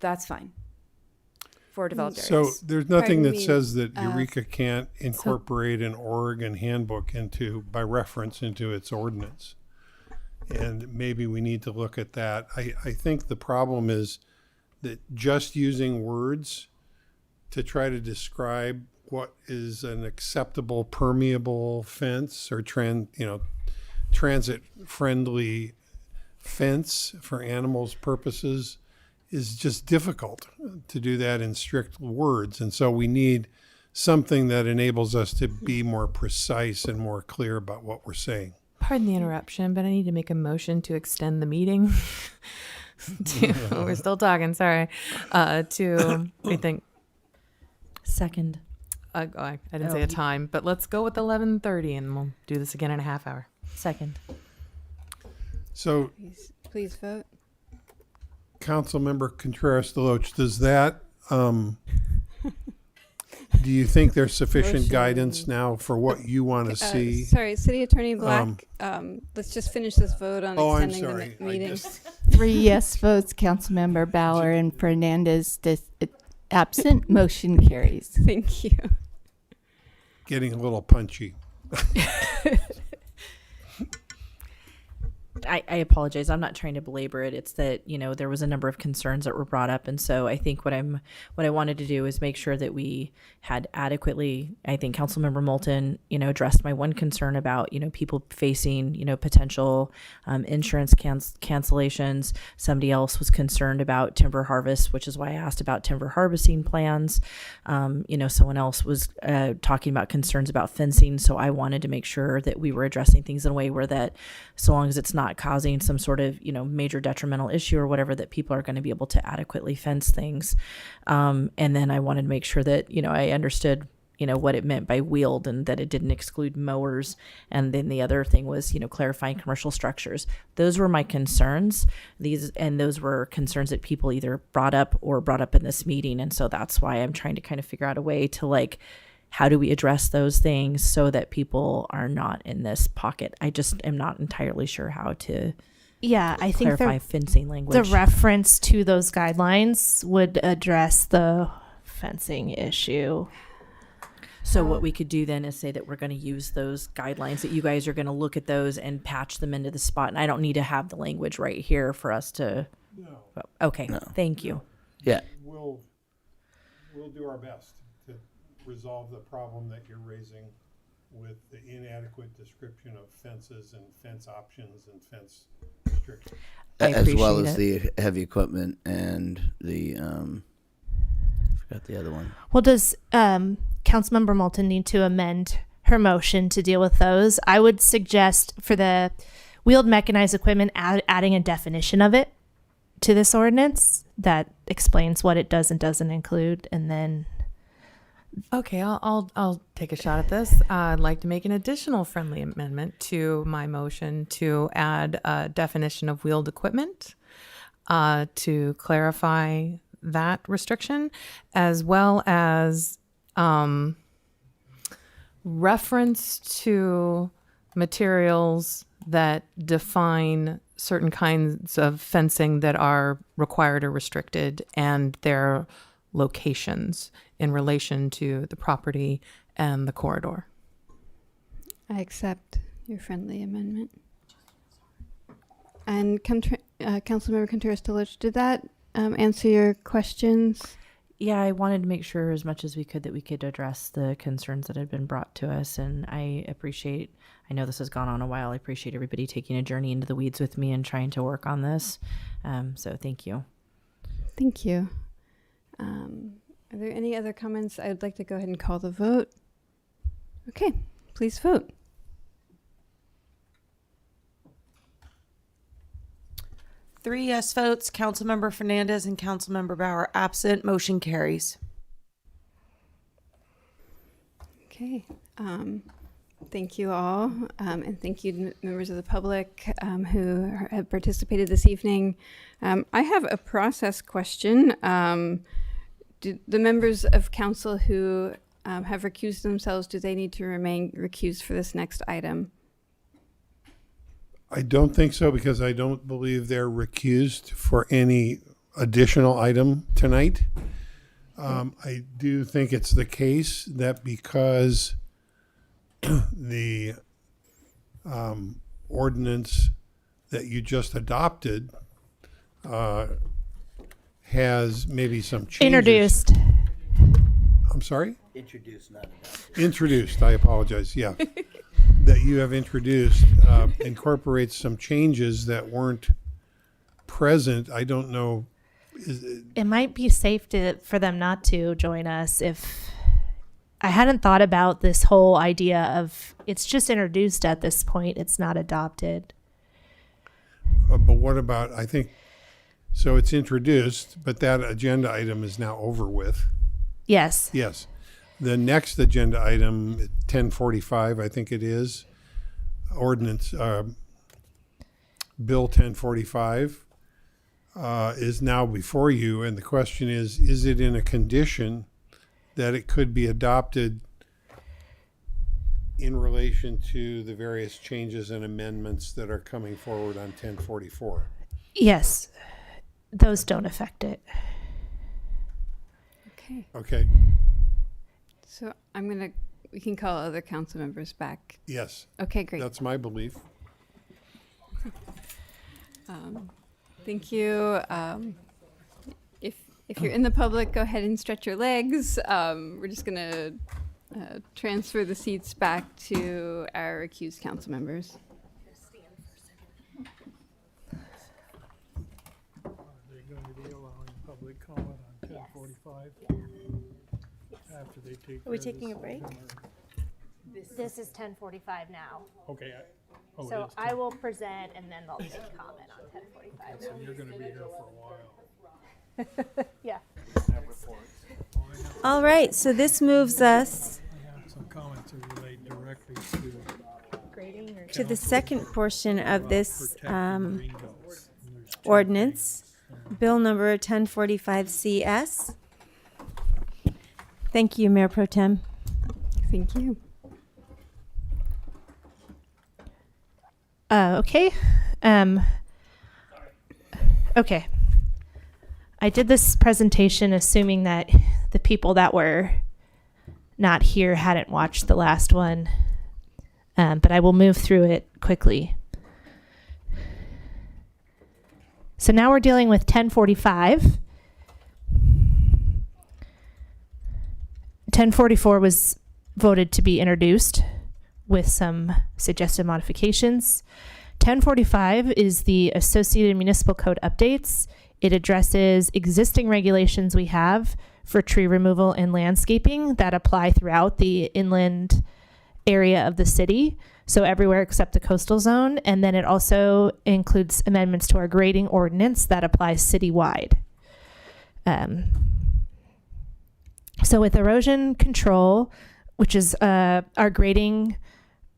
that's fine for developed areas. So there's nothing Pardon that me, says that Eureka can't incorporate an Oregon handbook by reference into its ordinance. And maybe we need to look at that. I think the problem is that just using words to try to describe what is an acceptable permeable fence or transit friendly fence for animals purposes is just difficult to do that in strict words. And so we need something that enables us to be more precise and more clear about what we're saying. Pardon the interruption, but I need to make a motion to extend the meeting. We're still talking, sorry. I think. Second. I didn't say a time, but let's go with 11:30 and we'll do this again in a half hour. Second. So, Please vote. Councilmember Contreras-DeLoach, does that, do you think there's sufficient guidance now for what you want to see? Sorry, City Attorney Black, let's just finish this vote on extending the meeting. 3 yes votes, Councilmember Bauer and Fernandez absent. Motion carries. Thank you. Getting a little punchy. I apologize. I'm not trying to belabor it. It's that, there was a number of concerns that were brought up. And so I think what I wanted to do is make sure that we had adequately, I think Councilmember Moulton, addressed my one concern about, people facing, potential insurance cancellations. Somebody else was concerned about timber harvest, which is why I asked about timber harvesting plans. Someone else was talking about concerns about fencing. So I wanted to make sure that we were addressing things in a way where that, so long as it's not causing some sort of, major detrimental issue or whatever, that people are going to be able to adequately fence things. And then I wanted to make sure that, I understood, what it meant by wheeled and that it didn't exclude mowers. And then the other thing was, clarifying commercial structures. Those were my concerns. Those were concerns that people either brought up in this meeting. And so that's why I'm trying to kind of figure out a way to how do we address those things so that people are not in this pocket? I just am not entirely sure how to I think clarify fencing language. The reference to those guidelines would address the fencing issue. So what we could do then is say that we're going to use those guidelines, that you guys are going to look at those and patch them into the spot. And I don't need to have the language right here for us to. No. Okay. No. Thank you. Yeah. We'll do our best to resolve the problem that you're raising with the inadequate description of fences and fence options and fence restrictions. As well as the heavy equipment and the, I forgot the other one. Well, does Councilmember Moulton need to amend her motion to deal with those? I would suggest for the wheeled mechanized equipment, adding a definition of it to this ordinance that explains what it does and doesn't include, and then. Okay, I'll take a shot at this. I'd like to make an additional friendly amendment to my motion to add a definition of wheeled equipment to clarify that restriction, as well as reference to materials that define certain kinds of fencing that are required or restricted and their locations in relation to the property and the corridor. I accept your friendly amendment. And Councilmember Contreras-DeLoach, did that answer your questions? Yeah, I wanted to make sure as much as we could that we could address the concerns that had been brought to us. And I know this has gone on a while. I appreciate everybody taking a journey into the weeds with me and trying to work on this. So thank you. Thank you. Are there any other comments? I'd like to go ahead and call the vote. Okay, please vote. Three yes votes, Councilmember Fernandez and Councilmember Bauer absent. Motion carries. Okay. Thank you all, and thank you members of the public who have participated this evening. I have a process question. do the members of council who have recused themselves, do they need to remain recused for this next item? I don't think so, because I don't believe they're recused for any additional item tonight. I do think it's the case that because the ordinance that you just adopted has maybe some changes. Introduced. I'm sorry? Introduced, not adopted. Introduced, I apologize, yeah. That you have introduced incorporates some changes that weren't present. I don't know. It might be safe for them not to join us if I hadn't thought about this whole idea of it's just introduced at this point. It's not adopted. But what about, I think, so it's introduced, but that agenda item is now over with. Yes. Yes. The next agenda item, 1045, I think it is, ordinance, Bill 1045, is now before you. And the question is it in a condition that it could be adopted in relation to the various changes and amendments that are coming forward on 1044? Yes. Those don't affect it. Okay. Okay. So we can call other council members back. Yes. Okay, great. That's my belief. Thank you. If you're in the public, go ahead and stretch your legs. We're just gonna transfer the seats back to our recused council members. Are they going to be allowing public comment on 1045? After they take Are we care of taking a this break? item, This is 10:45 now. Okay. It So is I will present and then they'll take comment on 10:45. So you're going to be here for a while. Yeah. All right, so this moves us I have some comments that relate directly to the second portion of this green belts. ordinance, Bill number 1045 CS. Thank you, Mayor Pro Tem. Thank you. Okay. Okay. I did this presentation assuming that the people that were not here hadn't watched the last one, but I will move through it quickly. So now we're dealing with 1045. 1044 was voted to be introduced with some suggested modifications. 1045 is the Associated Municipal Code updates. It addresses existing regulations we have for tree removal and landscaping that apply throughout the inland area of the city, so everywhere except the coastal zone. And then it also includes amendments to our grading ordinance that applies citywide. So with erosion control, which is our grading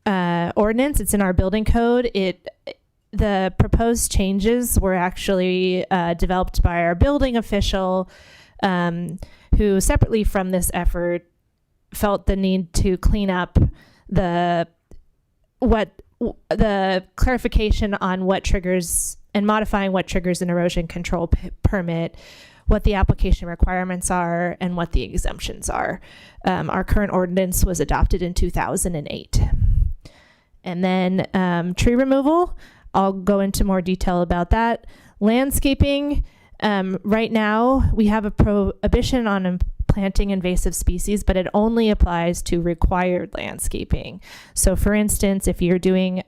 ordinance, it's in our building code. The proposed changes were actually developed by our building official, who separately from this effort felt the need to clean up the clarification on what triggers and modifying what triggers an erosion control permit, what the application requirements are, and what the exemptions are. Our current ordinance was adopted in 2008. And then tree removal, I'll go into more detail about that. Landscaping, right now we have a prohibition on planting invasive species, but it only applies to required landscaping. So for instance, if you're doing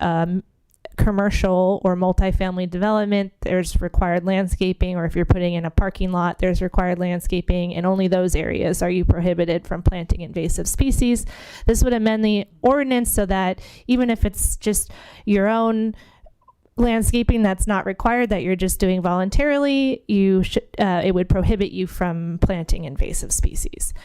commercial or multifamily development, there's required landscaping, or if you're putting in a parking lot, there's required landscaping, and only those areas are you prohibited from planting invasive species. This would amend the ordinance so that even if it's just your own landscaping that's not required, that you're just doing voluntarily, it would prohibit you from planting invasive species.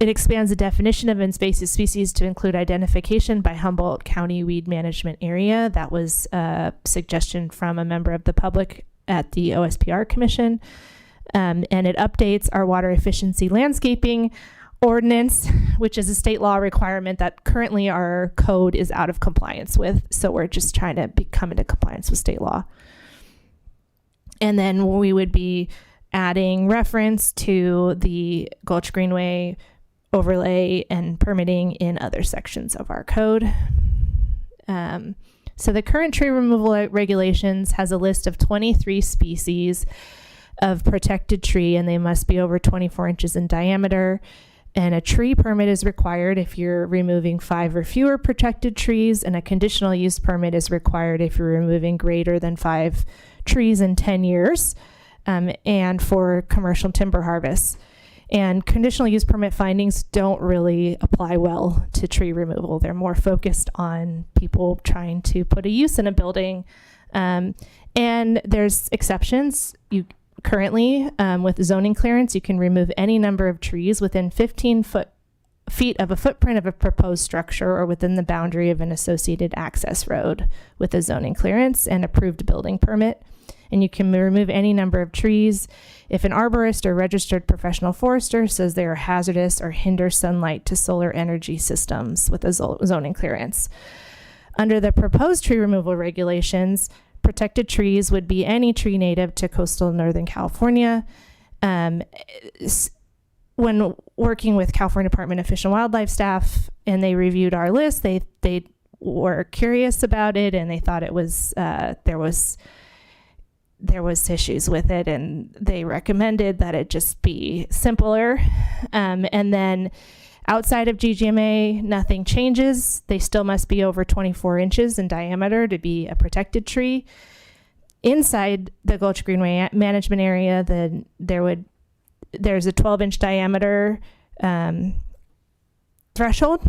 It expands the definition of invasive species to include identification by Humboldt County Weed Management Area. That was a suggestion from a member of the public at the OSPR Commission. And it updates our water efficiency landscaping ordinance, which is a state law requirement that currently our code is out of compliance with. So we're just trying to come into compliance with state law. And then we would be adding reference to the Gulch Greenway overlay and permitting in other sections of our code. So the current tree removal regulations has a list of 23 species of protected tree, and they must be over 24 inches in diameter. And a tree permit is required if you're removing 5 or fewer protected trees, and a conditional use permit is required if you're removing greater than 5 trees in 10 years, and for commercial timber harvests. And conditional use permit findings don't really apply well to tree removal. They're more focused on people trying to put a use in a building. And there's exceptions. You currently, with zoning clearance, you can remove any number of trees within 15 feet of a footprint of a proposed structure or within the boundary of an associated access road with a zoning clearance and approved building permit. And you can remove any number of trees if an arborist or registered professional forester says they are hazardous or hinder sunlight to solar energy systems with a zoning clearance. Under the proposed tree removal regulations, protected trees would be any tree native to coastal Northern California. When working with California Department of Fish and Wildlife staff and they reviewed our list, they were curious about it and they thought it was there was issues with it, and they recommended that it just be simpler. And then outside of GGMA, nothing changes. They still must be over 24 inches in diameter to be a protected tree. Inside the Gulch Greenway management area, there's a 12-inch diameter threshold.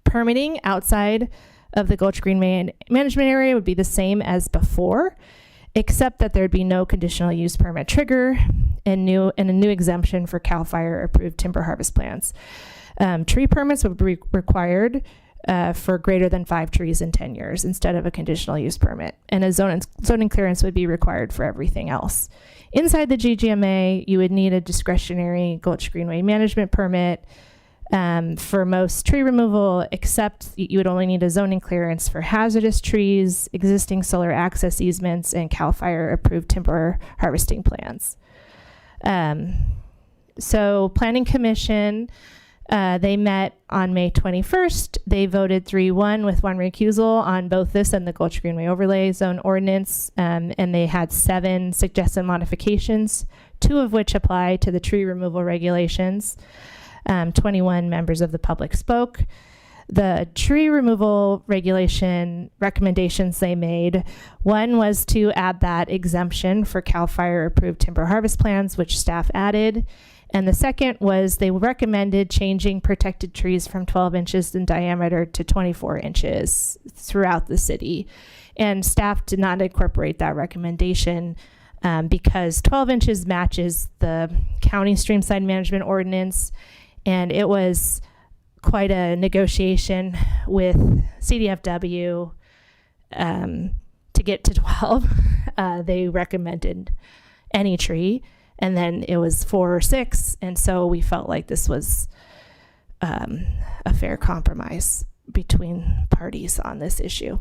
Permitting outside of the Gulch Greenway management area would be the same as before, except that there'd be no conditional use permit trigger and a new exemption for CAL FIRE approved timber harvest plans. Tree permits would be required for greater than 5 trees in 10 years instead of a conditional use permit. And a zoning clearance would be required for everything else. Inside the GGMA, you would need a discretionary Gulch Greenway management permit for most tree removal, except you would only need a zoning clearance for hazardous trees, existing solar access easements, and CAL FIRE approved timber harvesting plans. So Planning Commission, they met on May 21st. They voted 3-1 with 1 recusal on both this and the Gulch Greenway Overlay Zone Ordinance, and they had 7 suggested modifications, 2 of which apply to the tree removal regulations. 21 members of the public spoke. The tree removal regulation recommendations they made, one was to add that exemption for CAL FIRE approved timber harvest plans, which staff added. And the second was they recommended changing protected trees from 12 inches in diameter to 24 inches throughout the city. And staff did not incorporate that recommendation because 12 inches matches the county streamside management ordinance. And it was quite a negotiation with CDFW to get to 12. They recommended any tree, and then it was 4 or 6. And so we felt like this was a fair compromise between parties on this issue.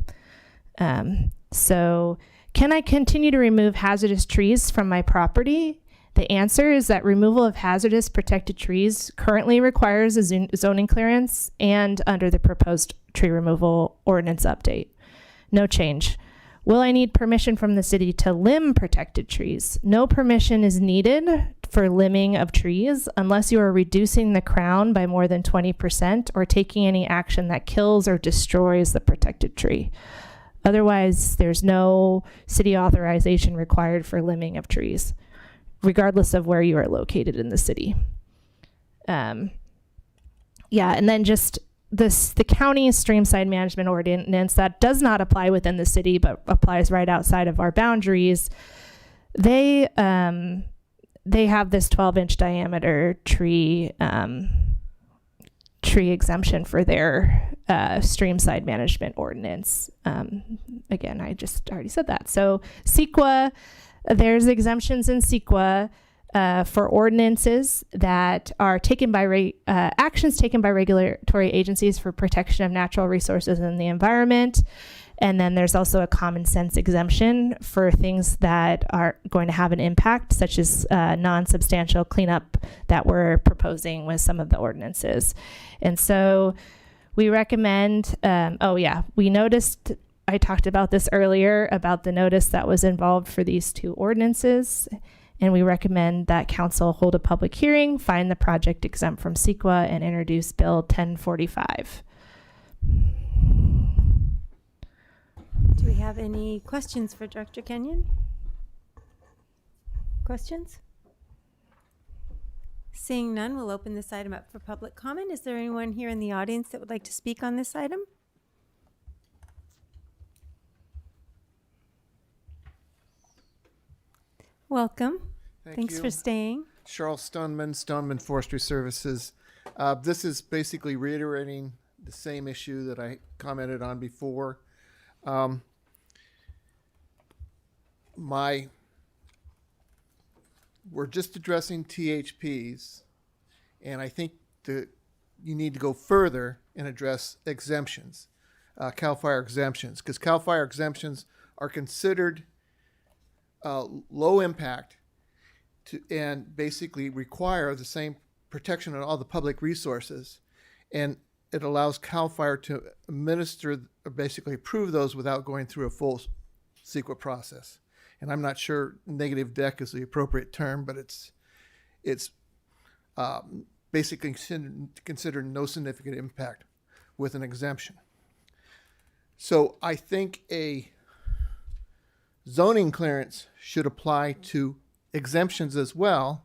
So can I continue to remove hazardous trees from my property? The answer is that removal of hazardous protected trees currently requires a zoning clearance and under the proposed tree removal ordinance update. No change. Will I need permission from the city to limb protected trees? No permission is needed for limbing of trees unless you are reducing the crown by more than 20% or taking any action that kills or destroys the protected tree. Otherwise, there's no city authorization required for limbing of trees, regardless of where you are located in the city. And then just the county streamside management ordinance that does not apply within the city but applies right outside of our boundaries. They have this 12-inch diameter tree exemption for their streamside management ordinance. Again, I just already said that. So CEQA There's exemptions in CEQA for ordinances that are taken by actions taken by regulatory agencies for protection of natural resources and the environment. And then there's also a common sense exemption for things that are going to have an impact, such as non-substantial cleanup that we're proposing with some of the ordinances. And so we recommend, we noticed, I talked about this earlier, about the notice that was involved for these two ordinances. And we recommend that council hold a public hearing, find the project exempt from CEQA, and introduce Bill 1045. Do we have any questions for Director Kenyon? Questions? Seeing none, we'll open this item up for public comment. Is there anyone here in the audience that would like to speak on this item? Welcome. Thanks for staying. Charles Stoneman Forestry Services. This is basically reiterating the same issue that I commented on before. We're just addressing THPs, and I think you need to go further and address exemptions, CAL FIRE exemptions, because CAL FIRE exemptions are considered low impact and basically require the same protection on all the public resources, and it allows CAL FIRE to administer or basically approve those without going through a full CEQA process. And I'm not sure negative deck is the appropriate term, but it's basically considered no significant impact with an exemption. So I think a zoning clearance should apply to exemptions as well,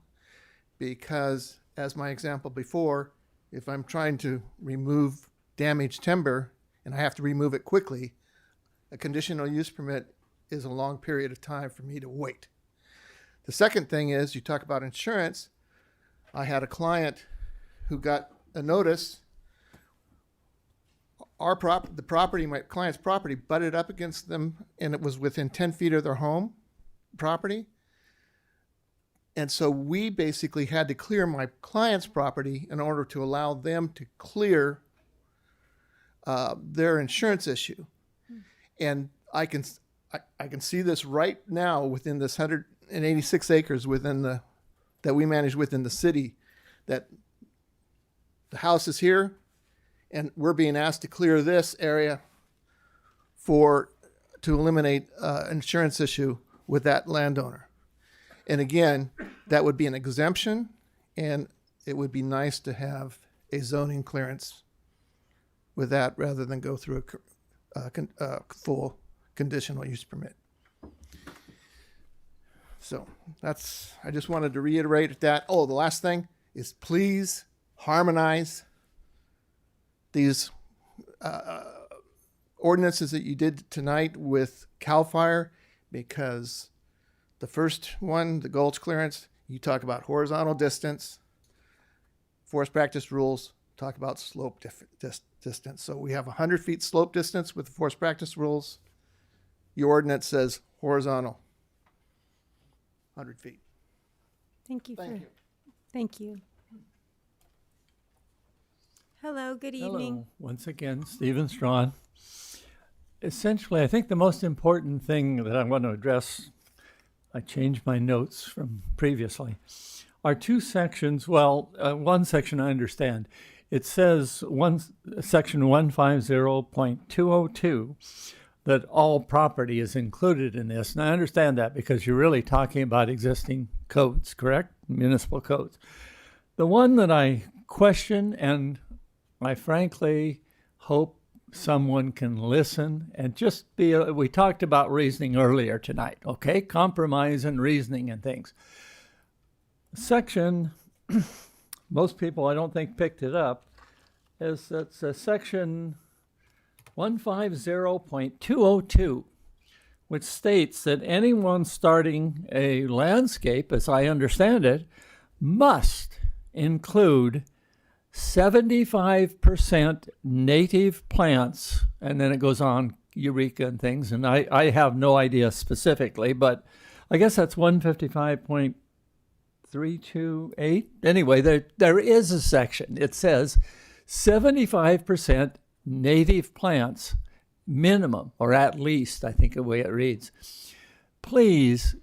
because as my example before, if I'm trying to remove damaged timber and I have to remove it quickly, a conditional use permit is a long period of time for me to wait. The second thing is, you talk about insurance. I had a client who got a notice. The property, my client's property, butted up against them, and it was within 10 feet of their home property. And so we basically had to clear my client's property in order to allow them to clear their insurance issue. And I can see this right now within this 186 acres that we manage within the city, that the house is here and we're being asked to clear this area to eliminate insurance issue with that landowner. And again, that would be an exemption, and it would be nice to have a zoning clearance with that rather than go through a full conditional use permit. So I just wanted to reiterate that. Oh, the last thing is, please harmonize these ordinances that you did tonight with CAL FIRE, because the first one, the Gulch clearance, you talk about horizontal distance. Forest practice rules talk about slope distance. So we have 100 feet slope distance with the forest practice rules. Your ordinance says horizontal, 100 feet. Thank you. Hello, good evening. Hello, once again, Stephen Strawn. Essentially, I think the most important thing that I want to address, I changed my notes from previously, are two sections. Well, one section I understand. It says section 150.202 that all property is included in this. And I understand that because you're really talking about existing codes, correct? Municipal codes. The one that I question, and I frankly hope someone can listen and just we talked about reasoning earlier tonight, okay? Compromise and reasoning and things. Section, most people I don't think picked it up, it's section 150.202, which states that anyone starting a landscape, as I understand it, must include 75% native plants, and then it goes on, Eureka and things, and I have no idea specifically, but I guess that's 155.328. Anyway, there is a section. It says 75% native plants minimum, or at least, I think the way it reads. Please,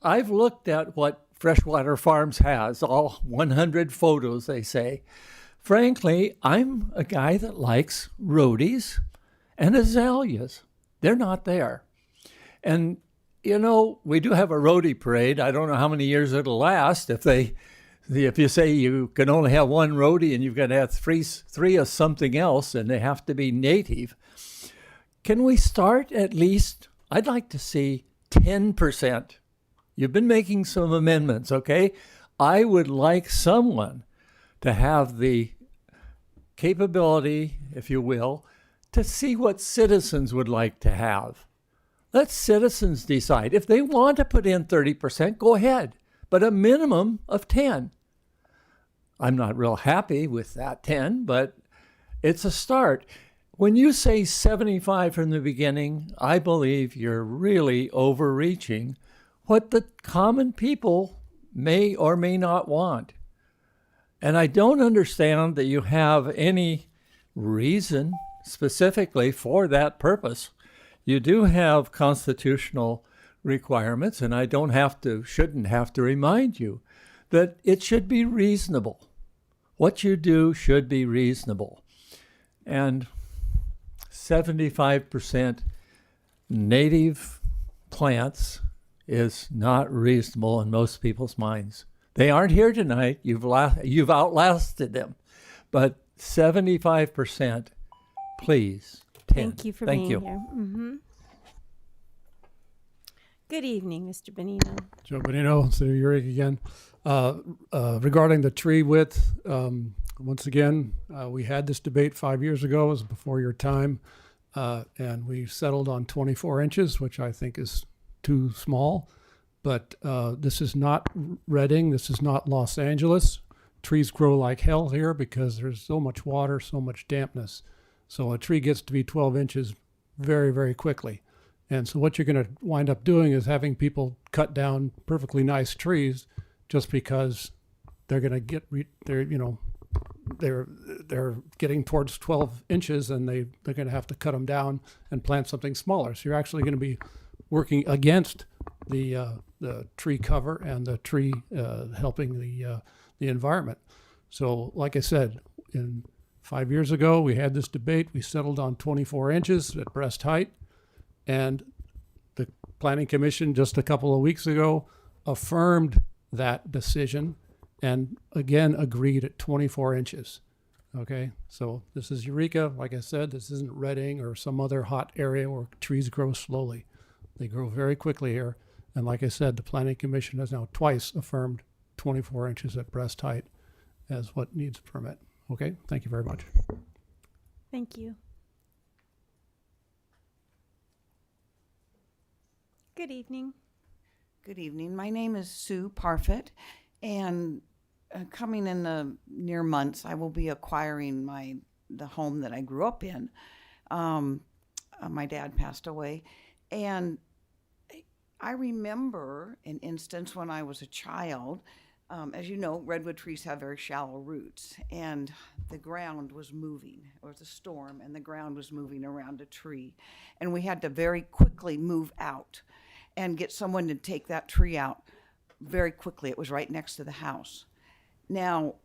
I've looked at what Freshwater Farms has, all 100 photos, they say. Frankly, I'm a guy that likes rhodies and azaleas. They're not there. And, you know, we do have a rhodie parade. I don't know how many years it'll last. If you say you can only have one rhodie and you've got to have three of something else and they have to be native, can we start at least, I'd like to see 10%. You've been making some amendments, okay? I would like someone to have the capability, if you will, to see what citizens would like to have. Let citizens decide. If they want to put in 30%, go ahead, but a minimum of 10. I'm not real happy with that 10, but it's a start. When you say 75 from the beginning, I believe you're really overreaching what the common people may or may not want. And I don't understand that you have any reason specifically for that purpose. You do have constitutional requirements, and I shouldn't have to remind you that it should be reasonable. What you do should be reasonable. And 75% native plants is not reasonable in most people's minds. They aren't here tonight. You've outlasted them. But 75%, please. 10. Thank you for being here. Mm-hmm. Good evening, Mr. Bonino. Joe Bonino, City of Eureka again. Regarding the tree width, once again, we had this debate 5 years ago. It was before your time. And we settled on 24 inches, which I think is too small. But this is not Reading. This is not Los Angeles. Trees grow like hell here because there's so much water, so much dampness. So a tree gets to be 12 inches very, very quickly. And so what you're going to wind up doing is having people cut down perfectly nice trees just because they're going to they're getting towards 12 inches and they're going to have to cut them down and plant something smaller. So you're actually going to be working against the tree cover and the tree helping the environment. So like I said, 5 years ago, we had this debate. We settled on 24 inches at breast height. And the Planning Commission just a couple of weeks ago affirmed that decision and again agreed at 24 inches. Okay, so this is Eureka. Like I said, this isn't Reading or some other hot area where trees grow slowly. They grow very quickly here. And like I said, the Planning Commission has now twice affirmed 24 inches at breast height as what needs a permit. Okay, thank you very much. Thank you. Good evening. Good evening. My name is Sue Parfit, and coming in the near months, I will be acquiring the home that I grew up in. My dad passed away, and I remember an instance when I was a child. As you know, redwood trees have very shallow roots, and the ground was moving. It was a storm, and the ground was moving around a tree, and we had to very quickly move out and get someone to take that tree out very quickly. It was right next to the house. Now,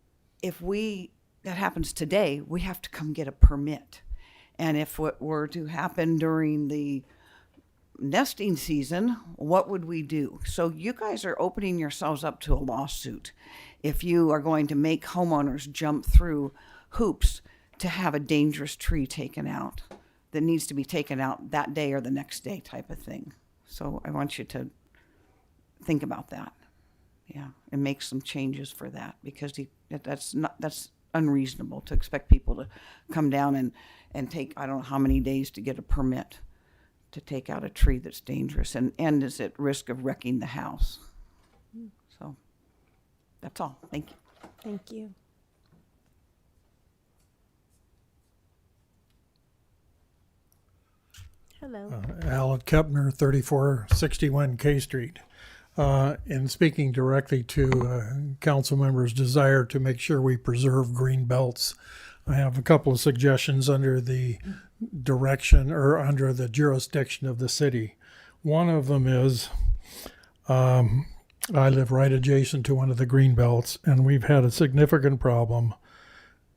if that happens today, we have to come get a permit. And if it were to happen during the nesting season, what would we do? So you guys are opening yourselves up to a lawsuit if you are going to make homeowners jump through hoops to have a dangerous tree taken out that needs to be taken out that day or the next day type of thing. So I want you to think about that, and make some changes for that, because that's unreasonable to expect people to come down and take, I don't know how many days to get a permit to take out a tree that's dangerous and is at risk of wrecking the house. So that's all. Thank you. Thank you. Hello. Alan Kepner, 3461 K Street. In speaking directly to council members' desire to make sure we preserve green belts, I have a couple of suggestions under the direction or under the jurisdiction of the city. One of them is I live right adjacent to one of the green belts, and we've had a significant problem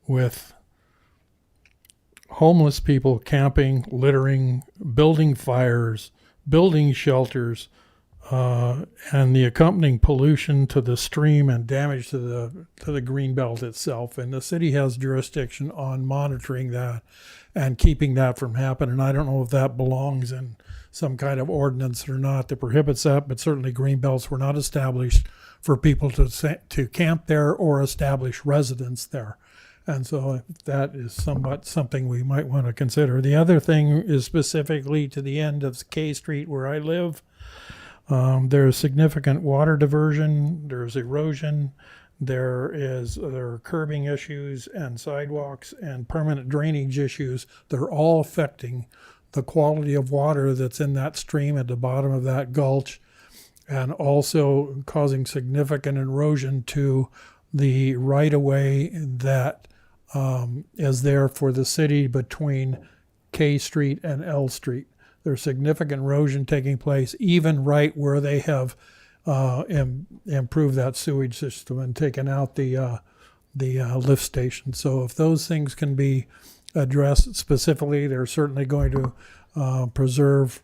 with homeless people camping, littering, building fires, building shelters, and the accompanying pollution to the stream and damage to the green belt itself. And the city has jurisdiction on monitoring that and keeping that from happening. I don't know if that belongs in some kind of ordinance or not that prohibits that, but certainly green belts were not established for people to camp there or establish residence there. And so that is somewhat something we might want to consider. The other thing is specifically to the end of K Street where I live. There's significant water diversion, there's erosion, there are curbing issues and sidewalks and permanent drainage issues. They're all affecting the quality of water that's in that stream at the bottom of that gulch, and also causing significant erosion to the right-of-way that is there for the city between K Street and L Street. There's significant erosion taking place even right where they have improved that sewage system and taken out the lift station. So if those things can be addressed specifically, they're certainly going to help preserve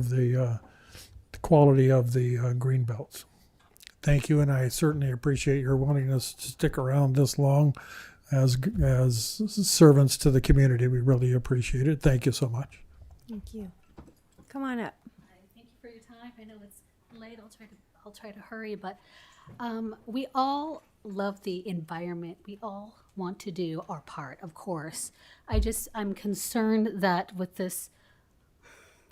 the quality of the green belts. Thank you, and I certainly appreciate your willingness to stick around this long as servants to the community. We really appreciate it. Thank you so much. Thank you. Come on up. Thank you for your time. I know it's late. I'll try to hurry, but we all love the environment. We all want to do our part, of course. I'm concerned that with this,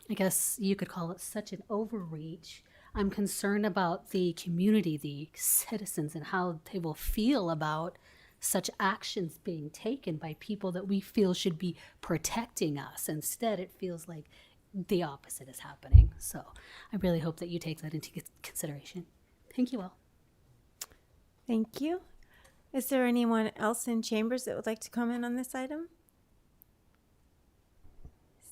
I guess you could call it such an overreach. I'm concerned about the community, the citizens, and how they will feel about such actions being taken by people that we feel should be protecting us. Instead, it feels like the opposite is happening. So I really hope that you take that into consideration. Thank you all. Thank you. Is there anyone else in chambers that would like to comment on this item?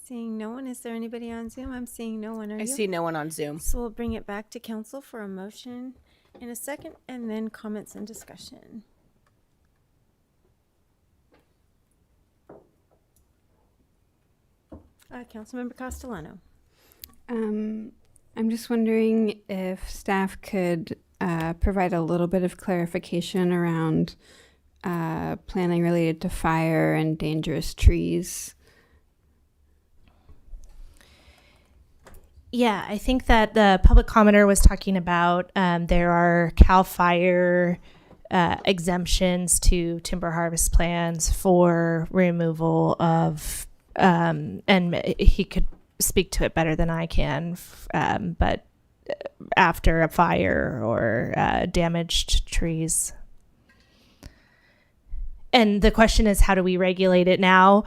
Seeing no one, is there anybody on Zoom? I'm seeing no one. Are you? I see no one on Zoom. So we'll bring it back to council for a motion in a second, and then comments and discussion. Councilmember Castellano. I'm just wondering if staff could provide a little bit of clarification around planning related to fire and dangerous trees. Yeah, I think that the public commenter was talking about there are CAL FIRE exemptions to timber harvest plans for removal of, and he could speak to it better than I can, but after a fire or damaged trees. And the question is, how do we regulate it now?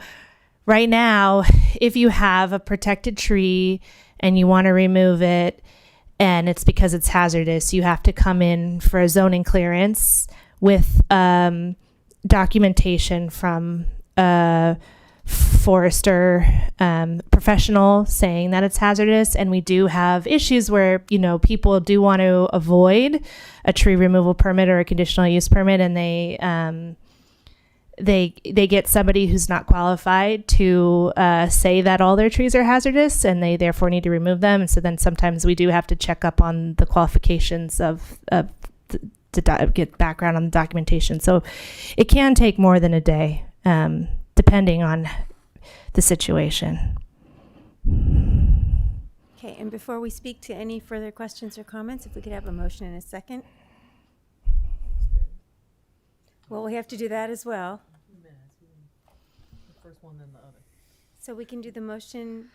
Right now, if you have a protected tree and you want to remove it and it's because it's hazardous, you have to come in for a zoning clearance with documentation from a forester professional saying that it's hazardous. And we do have issues where, people do want to avoid a tree removal permit or a conditional use permit, and they get somebody who's not qualified to say that all their trees are hazardous, and they therefore need to remove them. And so then sometimes we do have to check up on the qualifications to get background on the documentation. So it can take more than a day, depending on the situation. Okay, and before we speak to any further questions or comments, if we could have a motion in a second. Well, we have to do that as well. The first one, then the other. So we can do the motion.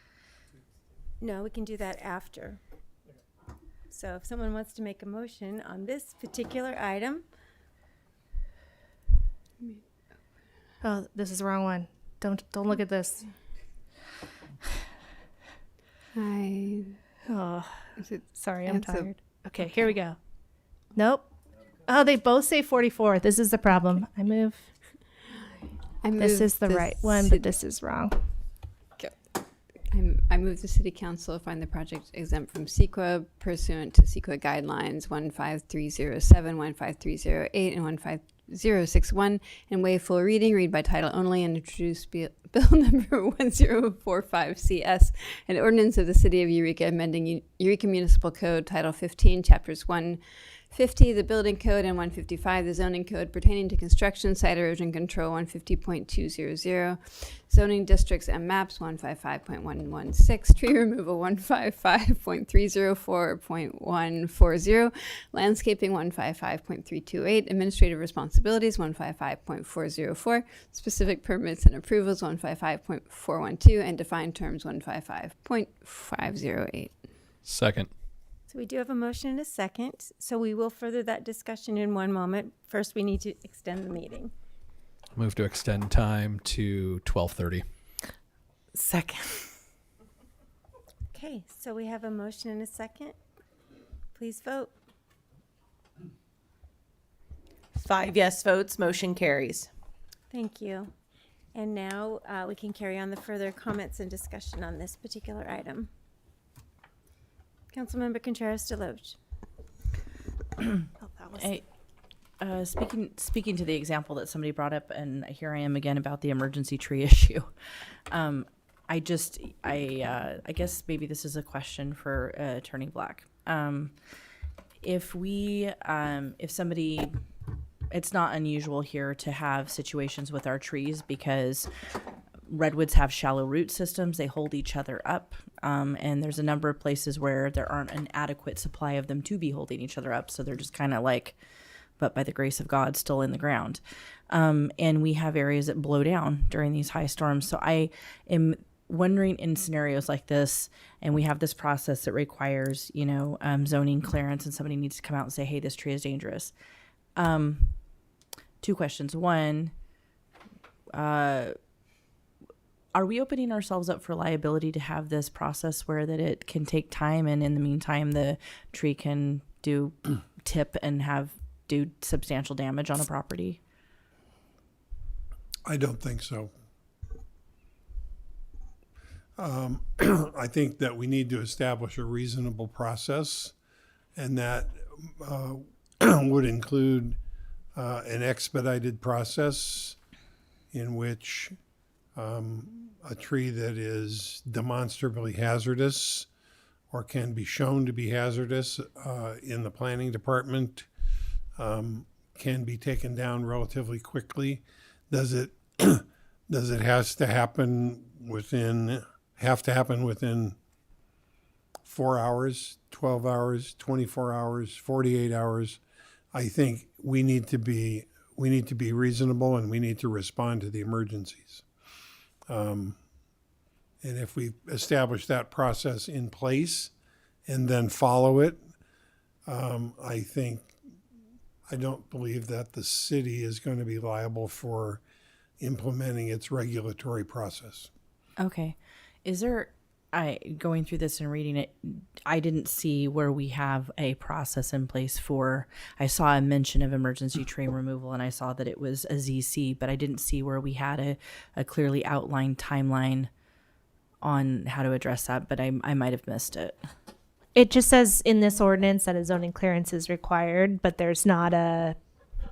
No, we can do that after. So if someone wants to make a motion on this particular item. Oh, this is the wrong one. Don't look at this. Oh, sorry, I'm That's a- tired. Okay, here we go. Nope. Oh, they both say 44. This is the problem. I move. This is the right one, but this is wrong. I move the City Council find the project exempt from CEQA pursuant to CEQA guidelines 15307, 15308, and 15061, and waive full reading, read by title only, and introduce bill number 1045 CS, an ordinance of the City of Eureka amending Eureka Municipal Code, Title 15, Chapters 150, the Building Code, and 155, the Zoning Code, pertaining to construction, site erosion control, 150.200, zoning districts and maps, 155.116, tree removal, 155.304.140, landscaping, 155.328, administrative responsibilities, 155.404, specific permits and approvals, 155.412, and defined terms, 155.508. Second. So we do have a motion and a second. So we will further that discussion in one moment. First, we need to extend the meeting. Move to extend time to 12:30. Second. Okay, so we have a motion and a second. Please vote. 5 yes votes, motion carries. Thank you. And now we can carry on the further comments and discussion on this particular item. Councilmember Contreras-DeLoach. Speaking to the example that somebody brought up, and here I am again about the emergency tree issue. I guess maybe this is a question for Attorney Black. If somebody, it's not unusual here to have situations with our trees because redwoods have shallow root systems. They hold each other up. And there's a number of places where there aren't an adequate supply of them to be holding each other up. So they're just kind of like, but by the grace of God, still in the ground. And we have areas that blow down during these high storms. So I am wondering, in scenarios like this, and we have this process that requires, zoning clearance, and somebody needs to come out and say, hey, this tree is dangerous. 2 questions. One, are we opening ourselves up for liability to have this process where that it can take time, and in the meantime the tree can tip and do substantial damage on a property? I don't think so. I think that we need to establish a reasonable process, and that would include an expedited process in which a tree that is demonstrably hazardous or can be shown to be hazardous in the planning department can be taken down relatively quickly. Does it have to happen within 4 hours, 12 hours, 24 hours, 48 hours? I think we need to be reasonable, and we need to respond to the emergencies. And if we establish that process in place and then follow it, I don't believe that the city is going to be liable for implementing its regulatory process. Okay. Going through this and reading it, I didn't see where we have a process in place I saw a mention of emergency tree removal, and I saw that it was a ZC, but I didn't see where we had a clearly outlined timeline on how to address that, but I might have missed it. It just says in this ordinance that a zoning clearance is required, but there's not a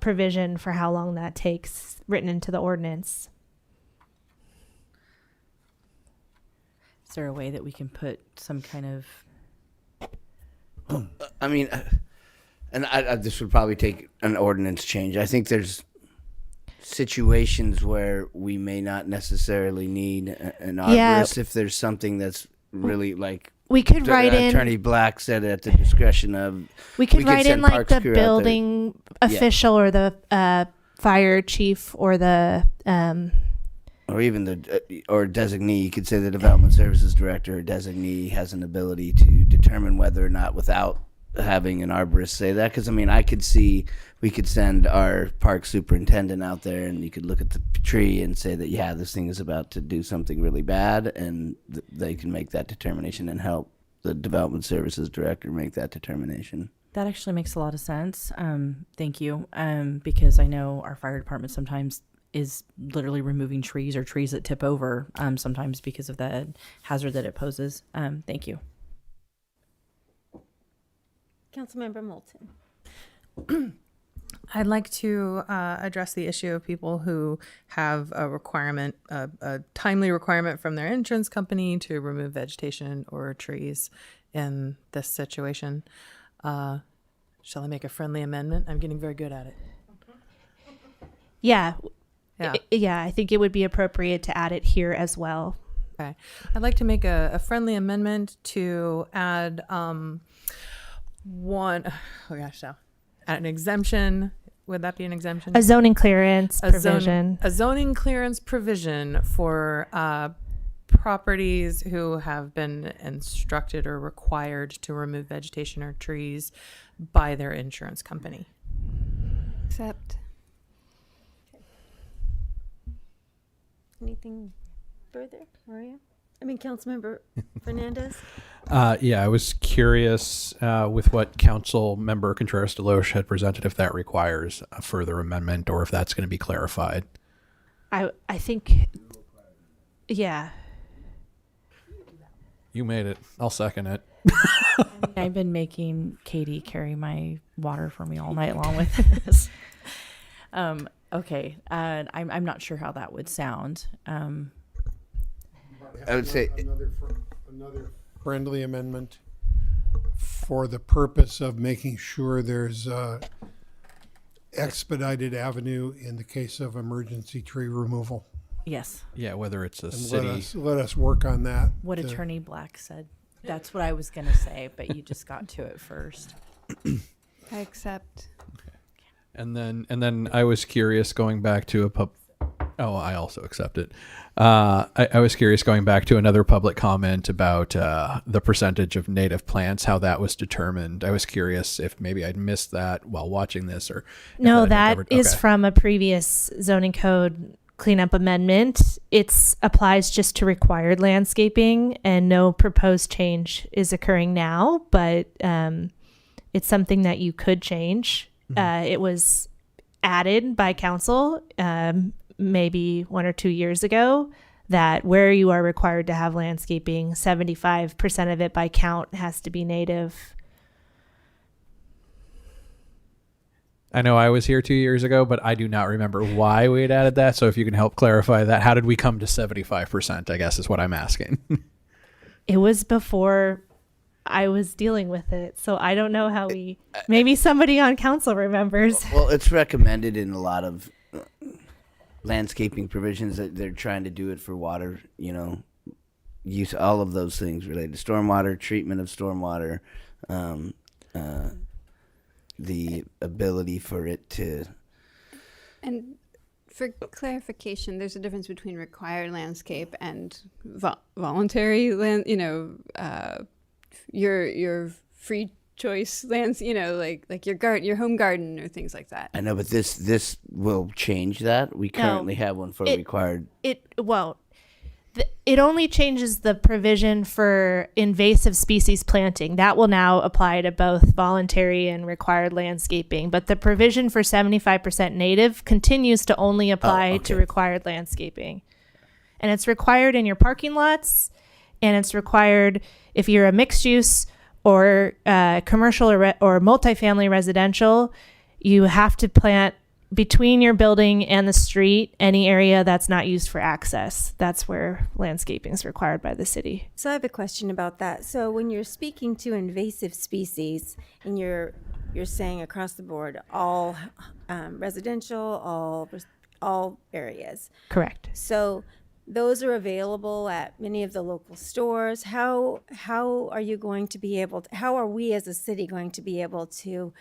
provision for how long that takes written into the ordinance. Is there a way that we can put some kind of... I mean, this would probably take an ordinance change. I think there's situations where we may not necessarily need an arborist if there's something that's really like... We could write in... Attorney Black said at the discretion of... We could write in like the building official or the fire chief or the... or even or designee. You could say the development services director or designee has an ability to determine whether or not, without having an arborist say that, because I mean, I could see we could send our park superintendent out there and you could look at the tree and say that, yeah, this thing is about to do something really bad, and they can make that determination and help the development services director make that determination. That actually makes a lot of sense. Thank you. Because I know our fire department sometimes is literally removing trees or trees that tip over, sometimes because of the hazard that it poses. Thank you. Councilmember Moulton. I'd like to address the issue of people who have a requirement, a timely requirement from their insurance company to remove vegetation or trees in this situation. Shall I make a friendly amendment? I'm getting very good at it. Yeah. Yeah. Yeah, I think it would be appropriate to add it here as well. Okay. I'd like to make a friendly amendment to add an exemption. Would that be an exemption? A zoning clearance provision. A zoning clearance provision for properties who have been instructed or required to remove vegetation or trees by their insurance company. Accept. Anything further, Maria? I mean, Councilmember Fernandez? Yeah, I was curious with what Councilmember Contreras-DeLoach had presented, if that requires a further amendment or if that's going to be clarified. I think, yeah. You made it. I'll second it. I've been making Katie carry my water for me all night long with this. Okay. I'm not sure how that would sound. I would say another friendly amendment for the purpose of making sure there's expedited avenue in the case of emergency tree removal. Yes. Yeah, whether it's a And city. let us work on that. What Attorney Black said. That's what I was going to say, but you just got to it first. I accept. And then I was curious going back to I also accept it. I was curious going back to another public comment about the percentage of native plants, how that was determined. I was curious if maybe I'd missed that while watching this, or No, that is from a previous zoning code cleanup amendment. It applies just to required landscaping, and no proposed change is occurring now, but it's something that you could change. It was added by council maybe 1 or 2 years ago, that where you are required to have landscaping, 75% of it by count has to be native. I know I was here 2 years ago, but I do not remember why we had added that. So if you can help clarify that, how did we come to 75%, I guess is what I'm asking. It was before I was dealing with it, so I don't know how maybe somebody on council remembers. Well, it's recommended in a lot of landscaping provisions that they're trying to do it for water, use, all of those things related to stormwater, treatment of stormwater, the ability for it to. And for clarification, there's a difference between required landscape and voluntary land, your free choice lands, like your home garden or things like that. I know, but this will change that. We currently have one for required. It only changes the provision for invasive species planting. That will now apply to both voluntary and required landscaping. But the provision for 75% native continues to only apply to required landscaping. And it's required in your parking lots, and it's required if you're a mixed use or commercial or multifamily residential. You have to plant between your building and the street any area that's not used for access. That's where landscaping is required by the city. So I have a question about that. So when you're speaking to invasive species and you're saying across the board, all residential, all areas. Correct. So those are available at many of the local stores. How are you going to be able to, how are we as a city going to be able to,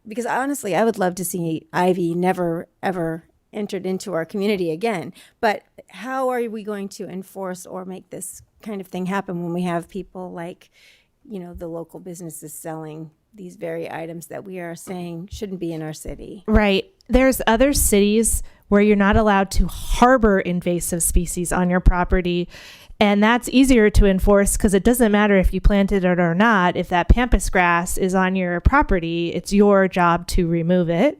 because honestly, I would love to see ivy never, ever entered into our community again. But how are we going to enforce or make this kind of thing happen when we have people like, the local businesses selling these very items that we are saying shouldn't be in our city. Right. There's other cities where you're not allowed to harbor invasive species on your property. And that's easier to enforce because it doesn't matter if you planted it or not. If that pampas grass is on your property, it's your job to remove it.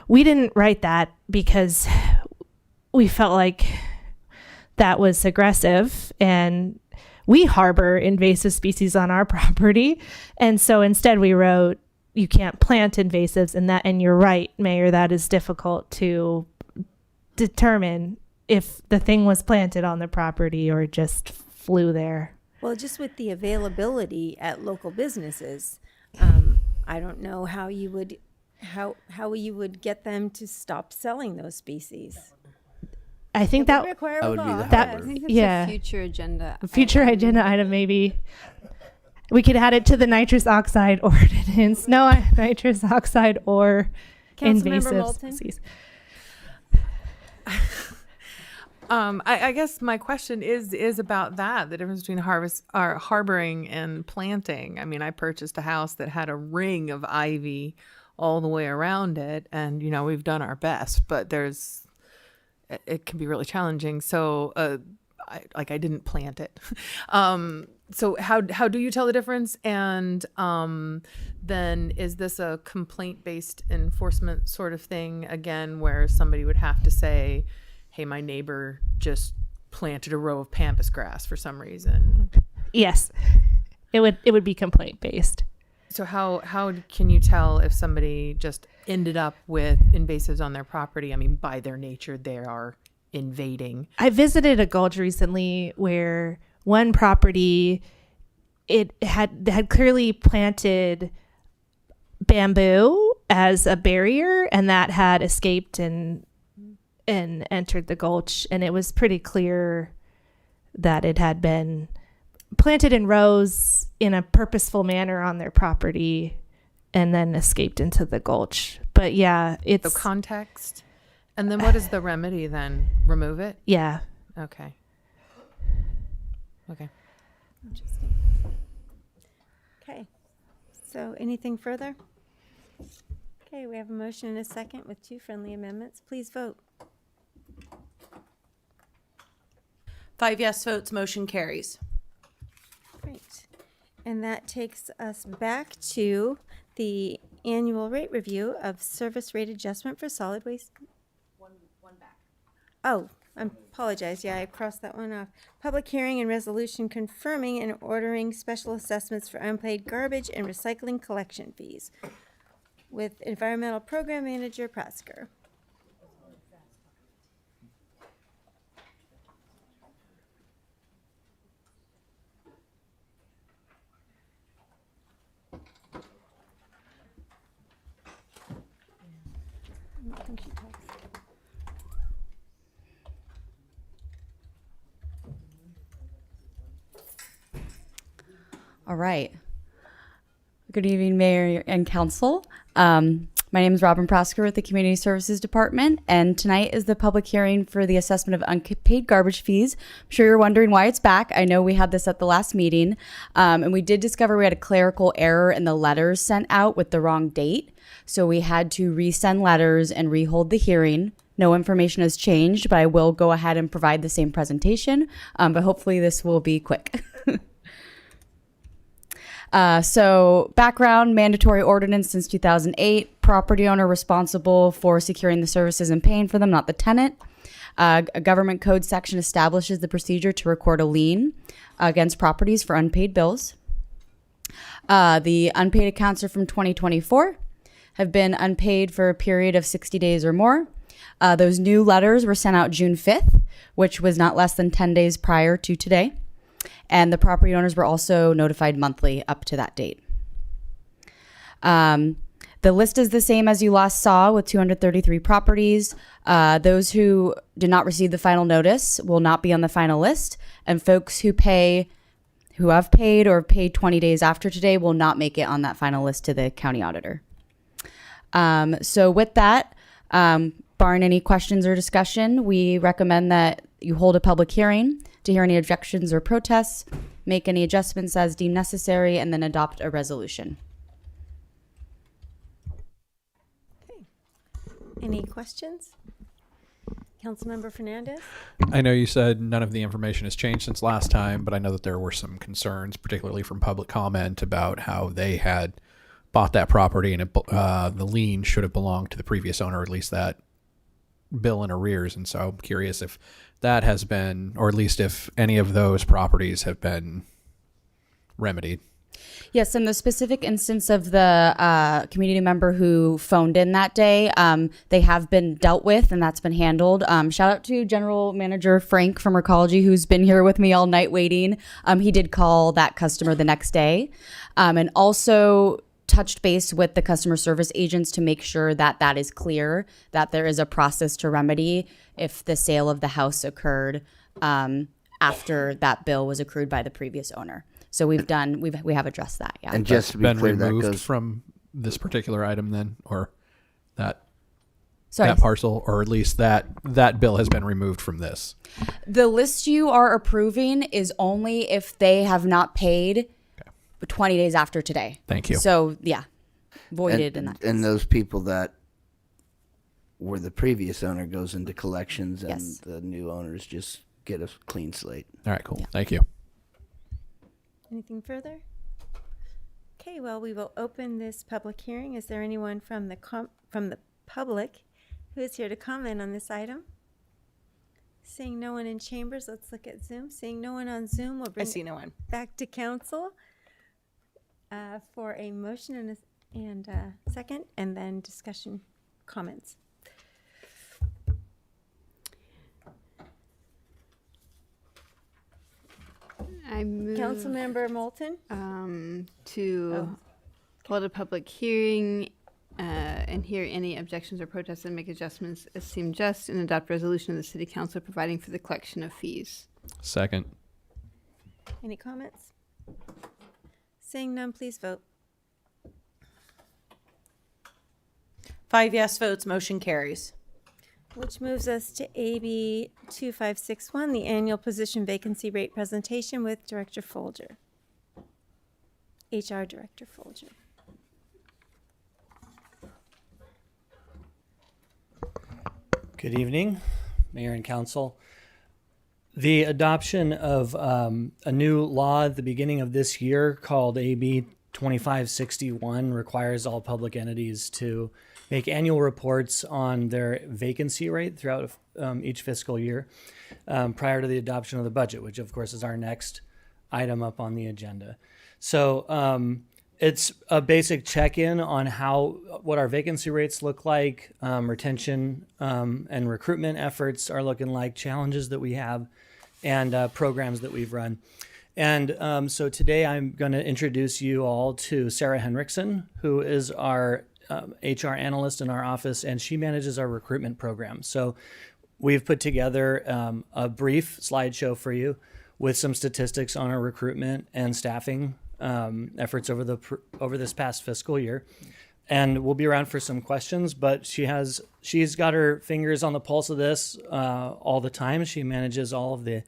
We didn't write that because we felt like that was aggressive, and we harbor invasive species on our property. And so instead we wrote, you can't plant invasives, and you're right, Mayor, that is difficult to determine if the thing was planted on the property or just flew there. Well, just with the availability at local businesses, I don't know how you would get them to stop selling those species. I think It would that require a That would be law. the that I harbor. think it's yeah. a future agenda. A future agenda item, maybe. We could add it to the nitrous oxide ordinance. No, nitrous oxide or Councilmember invasive Moulton? species. I guess my question is about that, the difference between harboring and planting. I mean, I purchased a house that had a ring of ivy all the way around it, and we've done our best, but it can be really challenging. So I didn't plant it. So how do you tell the difference? And then is this a complaint-based enforcement sort of thing again, where somebody would have to say, hey, my neighbor just planted a row of pampas grass for some reason? Yes, it would be complaint based. So how can you tell if somebody just ended up with invasives on their property? I mean, by their nature, they are invading. I visited a gulch recently where one property, it had clearly planted bamboo as a barrier, and that had escaped and entered the gulch, and it was pretty clear that it had been planted in rows in a purposeful manner on their property and then escaped into the gulch. But yeah, it's So context. And then what is the remedy then? Remove it? yeah. Okay. Interesting. Okay. So anything further? Okay, we have a motion and a second with 2 friendly amendments. Please vote. 5 yes votes, motion carries. Great. And that takes us back to the annual rate review of service rate adjustment for solid waste. One back. Oh, I apologize. Yeah, I crossed that one off. Public hearing and resolution confirming and ordering special assessments for unpaid garbage and recycling collection fees with Environmental Program Manager Prasker. All right. Good evening, Mayor and Council. My name is Robin Prasker with the Community Services Department, and tonight is the public hearing for the assessment of unpaid garbage fees. I'm sure you're wondering why it's back. I know we had this at the last meeting, and we did discover we had a clerical error in the letters sent out with the wrong date. So we had to resend letters and rehold the hearing. No information has changed, but I will go ahead and provide the same presentation, but hopefully this will be quick. So background, mandatory ordinance since 2008, property owner responsible for securing the services and paying for them, not the tenant. A government code section establishes the procedure to record a lien against properties for unpaid bills. The unpaid accounts are from 2024, have been unpaid for a period of 60 days or more. Those new letters were sent out June 5th, which was not less than 10 days prior to today. And the property owners were also notified monthly up to that date. The list is the same as you last saw with 233 properties. Those who did not receive the final notice will not be on the final list. And folks who have paid or paid 20 days after today will not make it on that final list to the county auditor. So with that, barring any questions or discussion, we recommend that you hold a public hearing, to hear any objections or protests, make any adjustments as deemed necessary, and then adopt a resolution. Any questions? Councilmember Fernandez? I know you said none of the information has changed since last time, but I know that there were some concerns, particularly from public comment, about how they had bought that property and the lien should have belonged to the previous owner, or at least that bill in arrears. And so I'm curious if that has been, or at least if any of those properties have been remedied. Yes, in the specific instance of the community member who phoned in that day, they have been dealt with and that's been handled. Shout out to General Manager Frank from Recology, who's been here with me all night waiting. He did call that customer the next day, and also touched base with the customer service agents to make sure that that is clear, that there is a process to remedy if the sale of the house occurred after that bill was accrued by the previous owner. So we have addressed that. Yeah. And just to be been clear, that removed goes from this particular item then, or that Sorry. that parcel, or at least that bill has been removed from this. The list you are approving is only if they have not paid 20 days after today. Thank you. So yeah, voided in that. And those people that were the previous owner goes into collections, and Yes. the new owners just get a clean slate. All right, cool. Yeah. Thank you. Anything further? Okay, well, we will open this public hearing. Is there anyone from the public who is here to comment on this item? Seeing no one in chambers, let's look at Zoom. Seeing no one on Zoom, we'll bring see no one. back to council for a motion and a second, and then discussion comments. I move Councilmember Moulton? to hold a public hearing and hear any objections or protests and make adjustments as seem just, and adopt resolution of the City Council providing for the collection of fees. Second. Any comments? Seeing none, please vote. 5 yes votes, motion carries. Which moves us to AB 2561, the annual position vacancy rate presentation with Director Folger. HR Director Folger. Good evening, Mayor and Council. The adoption of a new law at the beginning of this year called AB 2561 requires all public entities to make annual reports on their vacancy rate throughout each fiscal year prior to the adoption of the budget, which of course is our next item up on the agenda. So it's a basic check-in on what our vacancy rates look like, retention and recruitment efforts are looking like, challenges that we have, and programs that we've run. And so today I'm going to introduce you all to Sarah Henriksen, who is our HR analyst in our office, and she manages our recruitment program. So we've put together a brief slideshow for you with some statistics on our recruitment and staffing efforts over this past fiscal year. And we'll be around for some questions, but she's got her fingers on the pulse of this all the time. She manages all of the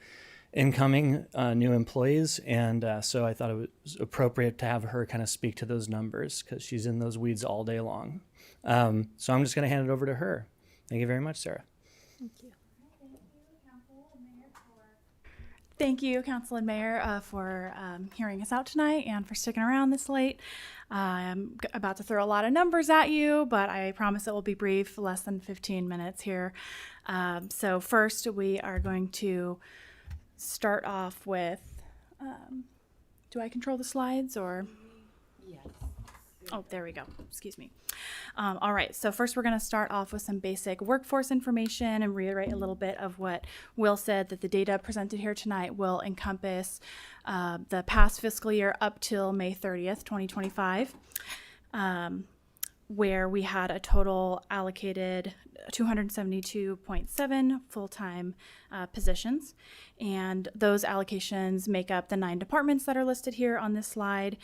incoming new employees, and so I thought it was appropriate to have her kind of speak to those numbers because she's in those weeds all day long. So I'm just going to hand it over to her. Thank you very much, Sarah. Thank you. Thank you, Council and Mayor, for hearing us out tonight and for sticking around this late. I'm about to throw a lot of numbers at you, but I promise it will be brief, less than 15 minutes here. So first, we are going to start off with, do I control the slides or? Yes. Oh, there we go. Excuse me. All right. So first, we're going to start off with some basic workforce information and reiterate a little bit of what Will said, that the data presented here tonight will encompass the past fiscal year up till May 30th, 2025. where we had a total allocated 272.7 full-time positions. And those allocations make up the 9 departments that are listed here on this slide.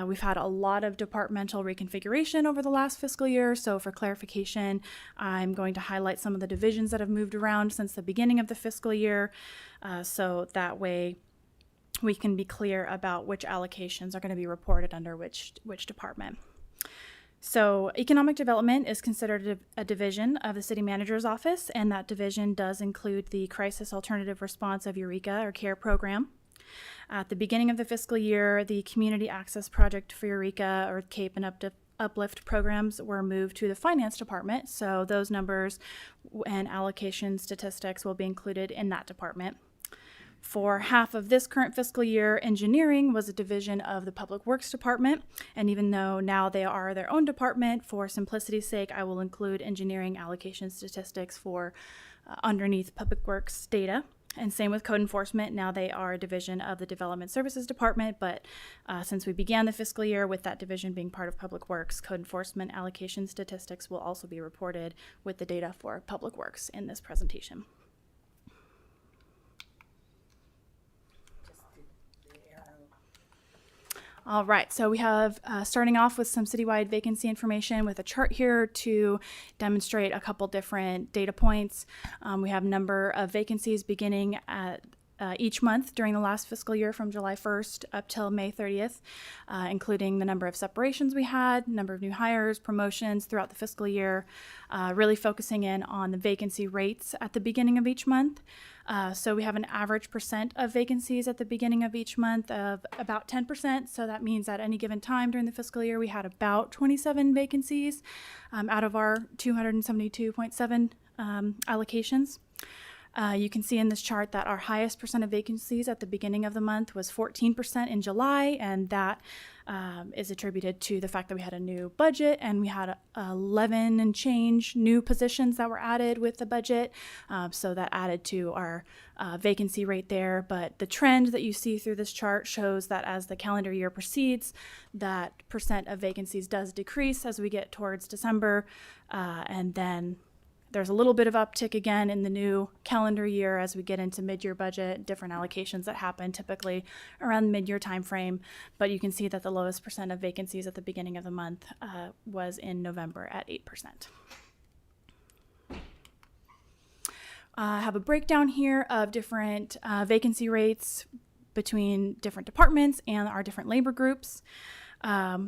We've had a lot of departmental reconfiguration over the last fiscal year. So for clarification, I'm going to highlight some of the divisions that have moved around since the beginning of the fiscal year. So that way we can be clear about which allocations are going to be reported under which department. So economic development is considered a division of the city manager's office, and that division does include the crisis alternative response of Eureka or CARE program. At the beginning of the fiscal year, the community access project for Eureka or CAPE and Uplift programs were moved to the finance department. So those numbers and allocation statistics will be included in that department. For half of this current fiscal year, engineering was a division of the Public Works Department, and even though now they are their own department, for simplicity's sake, I will include engineering allocation statistics for underneath Public Works data. And same with code enforcement. Now they are a division of the Development Services Department, but since we began the fiscal year with that division being part of Public Works, code enforcement allocation statistics will also be reported with the data for Public Works in this presentation. All right, so we have starting off with some citywide vacancy information with a chart here to demonstrate a couple different data points. We have number of vacancies beginning at each month during the last fiscal year from July 1st up till May 30th, including the number of separations we had, number of new hires, promotions throughout the fiscal year, really focusing in on the vacancy rates at the beginning of each month. So we have an average percent of vacancies at the beginning of each month of about 10%. So that means at any given time during the fiscal year, we had about 27 vacancies out of our 272.7 allocations. You can see in this chart that our highest percent of vacancies at the beginning of the month was 14% in July, and that is attributed to the fact that we had a new budget and we had 11 and change new positions that were added with the budget. So that added to our vacancy rate there. But the trend that you see through this chart shows that as the calendar year proceeds, that percent of vacancies does decrease as we get towards December, and then there's a little bit of uptick again in the new calendar year as we get into mid-year budget, different allocations that happen typically around the mid-year time frame. But you can see that the lowest percent of vacancies at the beginning of the month was in November at 8%. I have a breakdown here of different vacancy rates between different departments and our different labor groups.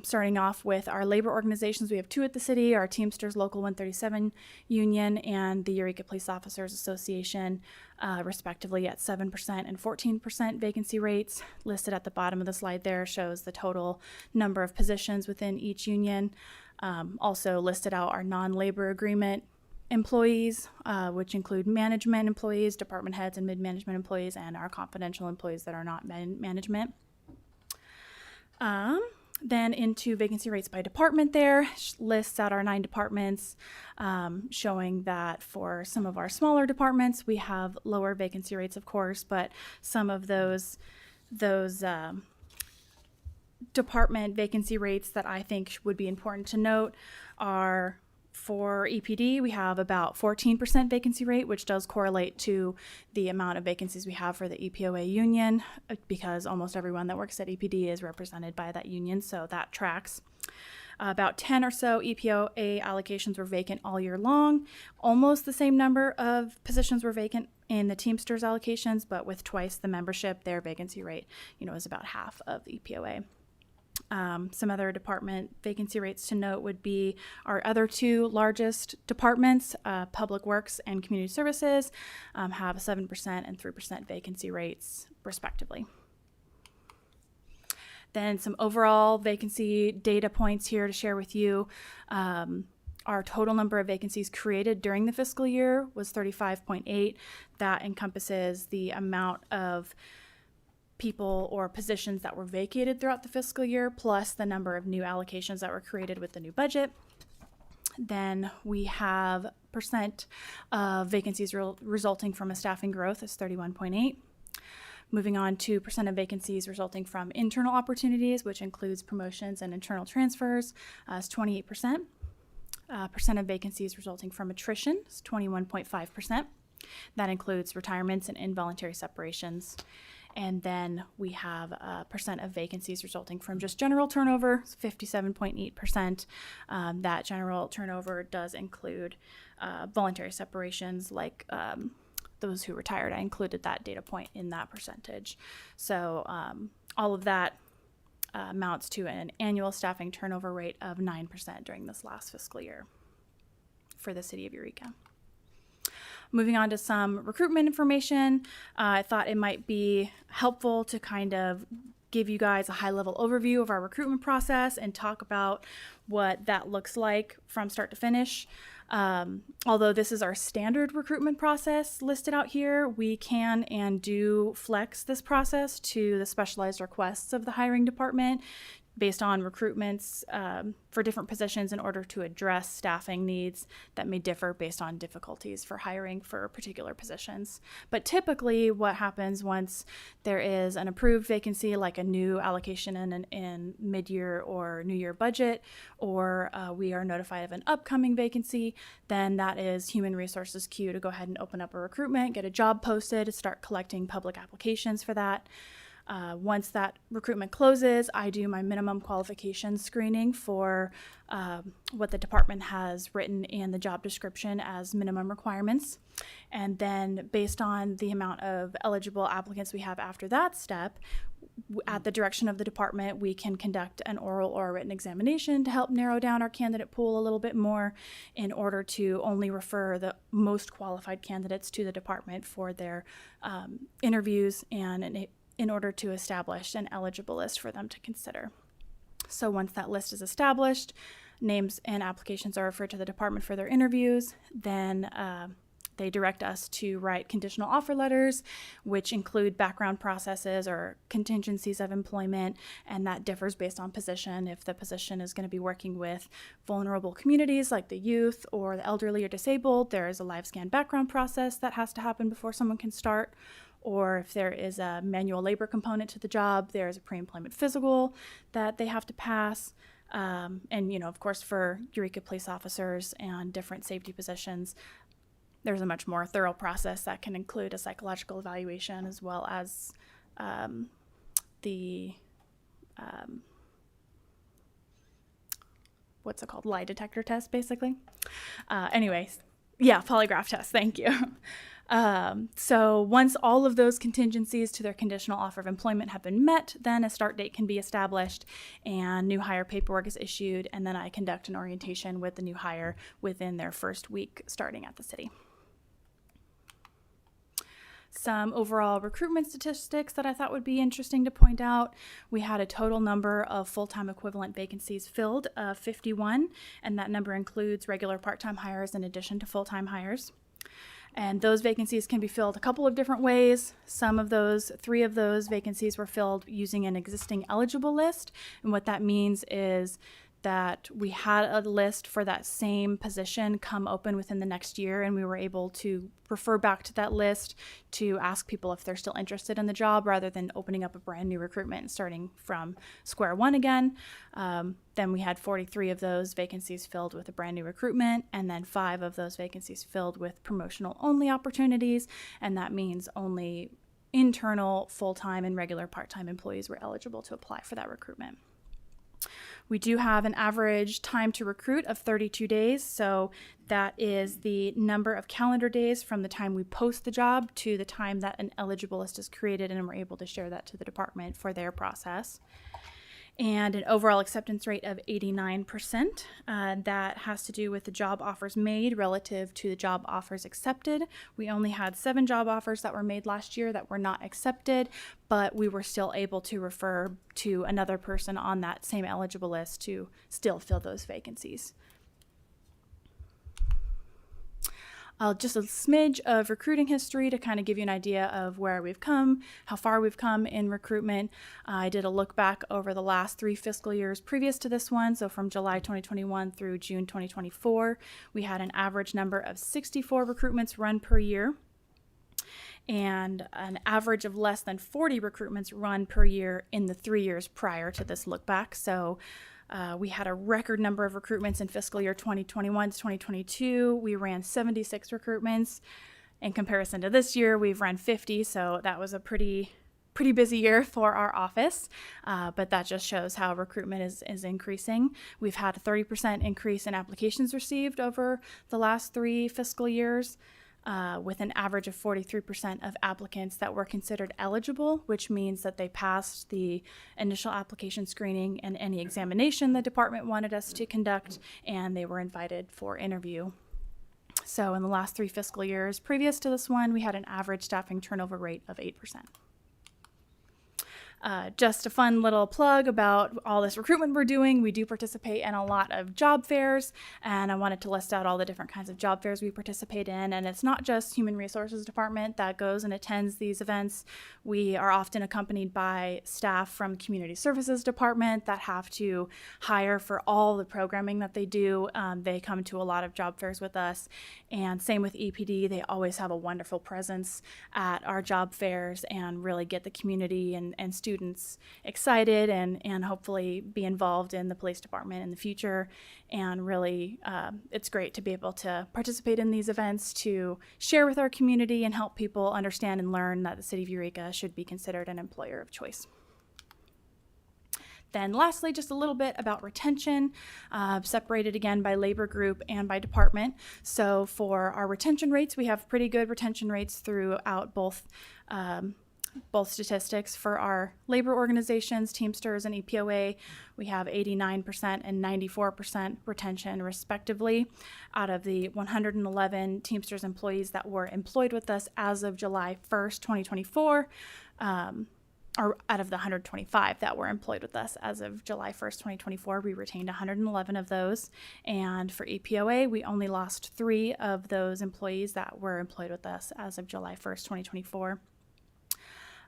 Starting off with our labor organizations, we have 2 at the city, our Teamsters Local 137 Union and the Eureka Police Officers Association, respectively at 7% and 14% vacancy rates. Listed at the bottom of the slide there shows the total number of positions within each union. Also listed out our non-labor agreement employees, which include management employees, department heads and mid-management employees, and our confidential employees that are not management. Then into vacancy rates by department there, lists out our 9 departments, showing that for some of our smaller departments, we have lower vacancy rates, of course, but some of those department vacancy rates that I think would be important to note are for EPD, we have about 14% vacancy rate, which does correlate to the amount of vacancies we have for the EPOA union, because almost everyone that works at EPD is represented by that union, so that tracks. About 10 or so EPOA allocations were vacant all year long. Almost the same number of positions were vacant in the Teamsters allocations, but with twice the membership, their vacancy rate, is about half of the EPOA. Some other department vacancy rates to note would be our other 2 largest departments, Public Works and Community Services, have 7% and 3% vacancy rates, respectively. Then some overall vacancy data points here to share with you. Our total number of vacancies created during the fiscal year was 35.8. That encompasses the amount of people or positions that were vacated throughout the fiscal year, plus the number of new allocations that were created with the new budget. Then we have percent of vacancies resulting from a staffing growth is 31.8. Moving on to percent of vacancies resulting from internal opportunities, which includes promotions and internal transfers, is 28%. Percent of vacancies resulting from attrition is 21.5%. That includes retirements and involuntary separations. And then we have a percent of vacancies resulting from just general turnover, 57.8%. That general turnover does include voluntary separations like those who retired. I included that data point in that percentage. So all of that amounts to an annual staffing turnover rate of 9% during this last fiscal year for the city of Eureka. Moving on to some recruitment information, I thought it might be helpful to kind of give you guys a high-level overview of our recruitment process and talk about what that looks like from start to finish. Although this is our standard recruitment process listed out here, we can and do flex this process to the specialized requests of the hiring department based on recruitments for different positions in order to address staffing needs that may differ based on difficulties for hiring for particular positions. But typically what happens once there is an approved vacancy, like a new allocation in mid-year or new year budget, or we are notified of an upcoming vacancy, then that is human resources cue to go ahead and open up a recruitment, get a job posted, start collecting public applications for that. Once that recruitment closes, I do my minimum qualifications screening for what the department has written in the job description as minimum requirements. And then based on the amount of eligible applicants we have after that step, at the direction of the department, we can conduct an oral or a written examination to help narrow down our candidate pool a little bit more in order to only refer the most qualified candidates to the department for their interviews and in order to establish an eligible list for them to consider. So once that list is established, names and applications are referred to the department for their interviews, then they direct us to write conditional offer letters, which include background processes or contingencies of employment, and that differs based on position. If the position is going to be working with vulnerable communities like the youth or the elderly or disabled, there is a live scan background process that has to happen before someone can start. Or if there is a manual labor component to the job, there is a pre-employment physical that they have to pass. And, you know, of course, for Eureka police officers and different safety positions, there's a much more thorough process that can include a psychological evaluation as well as what's it called? Lie detector test, basically. Anyways, yeah, polygraph test, thank you. So once all of those contingencies to their conditional offer of employment have been met, then a start date can be established and new hire paperwork is issued, and then I conduct an orientation with the new hire within their first week starting at the city. Some overall recruitment statistics that I thought would be interesting to point out. We had a total number of full-time equivalent vacancies filled of 51, and that number includes regular part-time hires in addition to full-time hires. And those vacancies can be filled a couple of different ways. Three of those vacancies were filled using an existing eligible list. And what that means is that we had a list for that same position come open within the next year, and we were able to refer back to that list to ask people if they're still interested in the job rather than opening up a brand new recruitment and starting from square one again. Then we had 43 of those vacancies filled with a brand new recruitment, and then 5 of those vacancies filled with promotional only opportunities, and that means only internal full-time and regular part-time employees were eligible to apply for that recruitment. We do have an average time to recruit of 32 days, so that is the number of calendar days from the time we post the job to the time that an eligible list is created, and we're able to share that to the department for their process. And an overall acceptance rate of 89%. That has to do with the job offers made relative to the job offers accepted. We only had 7 job offers that were made last year that were not accepted, but we were still able to refer to another person on that same eligible list to still fill those vacancies. Just a smidge of recruiting history to kind of give you an idea of where we've come, how far we've come in recruitment. I did a look back over the last 3 fiscal years previous to this one. So from July 2021 through June 2024, we had an average number of 64 recruitments run per year, and an average of less than 40 recruitments run per year in the 3 years prior to this look back. So We had a record number of recruitments in fiscal year 2021 to 2022. We ran 76 recruitments. In comparison to this year, we've run 50, so that was a pretty busy year for our office, but that just shows how recruitment is increasing. We've had a 30% increase in applications received over the last 3 fiscal years, with an average of 43% of applicants that were considered eligible, which means that they passed the initial application screening and any examination the department wanted us to conduct, and they were invited for interview. So in the last 3 fiscal years previous to this one, we had an average staffing turnover rate of 8%. Just a fun little plug about all this recruitment we're doing. We do participate in a lot of job fairs, and I wanted to list out all the different kinds of job fairs we participate in. And it's not just Human Resources Department that goes and attends these events. We are often accompanied by staff from Community Services Department that have to hire for all the programming that they do. They come to a lot of job fairs with us. And same with EPD. They always have a wonderful presence at our job fairs and really get the community and students excited and hopefully be involved in the police department in the future. And really, it's great to be able to participate in these events to share with our community and help people understand and learn that the city of Eureka should be considered an employer of choice. Then lastly, just a little bit about retention, separated again by labor group and by department. So for our retention rates, we have pretty good retention rates throughout both statistics. For our labor organizations, Teamsters and EPOA, we have 89% and 94% retention respectively out of the 111 Teamsters employees that were employed with us as of July 1st, 2024, or out of the 125 that were employed with us as of July 1st, 2024, we retained 111 of those. And for EPOA, we only lost 3 of those employees that were employed with us as of July 1st, 2024.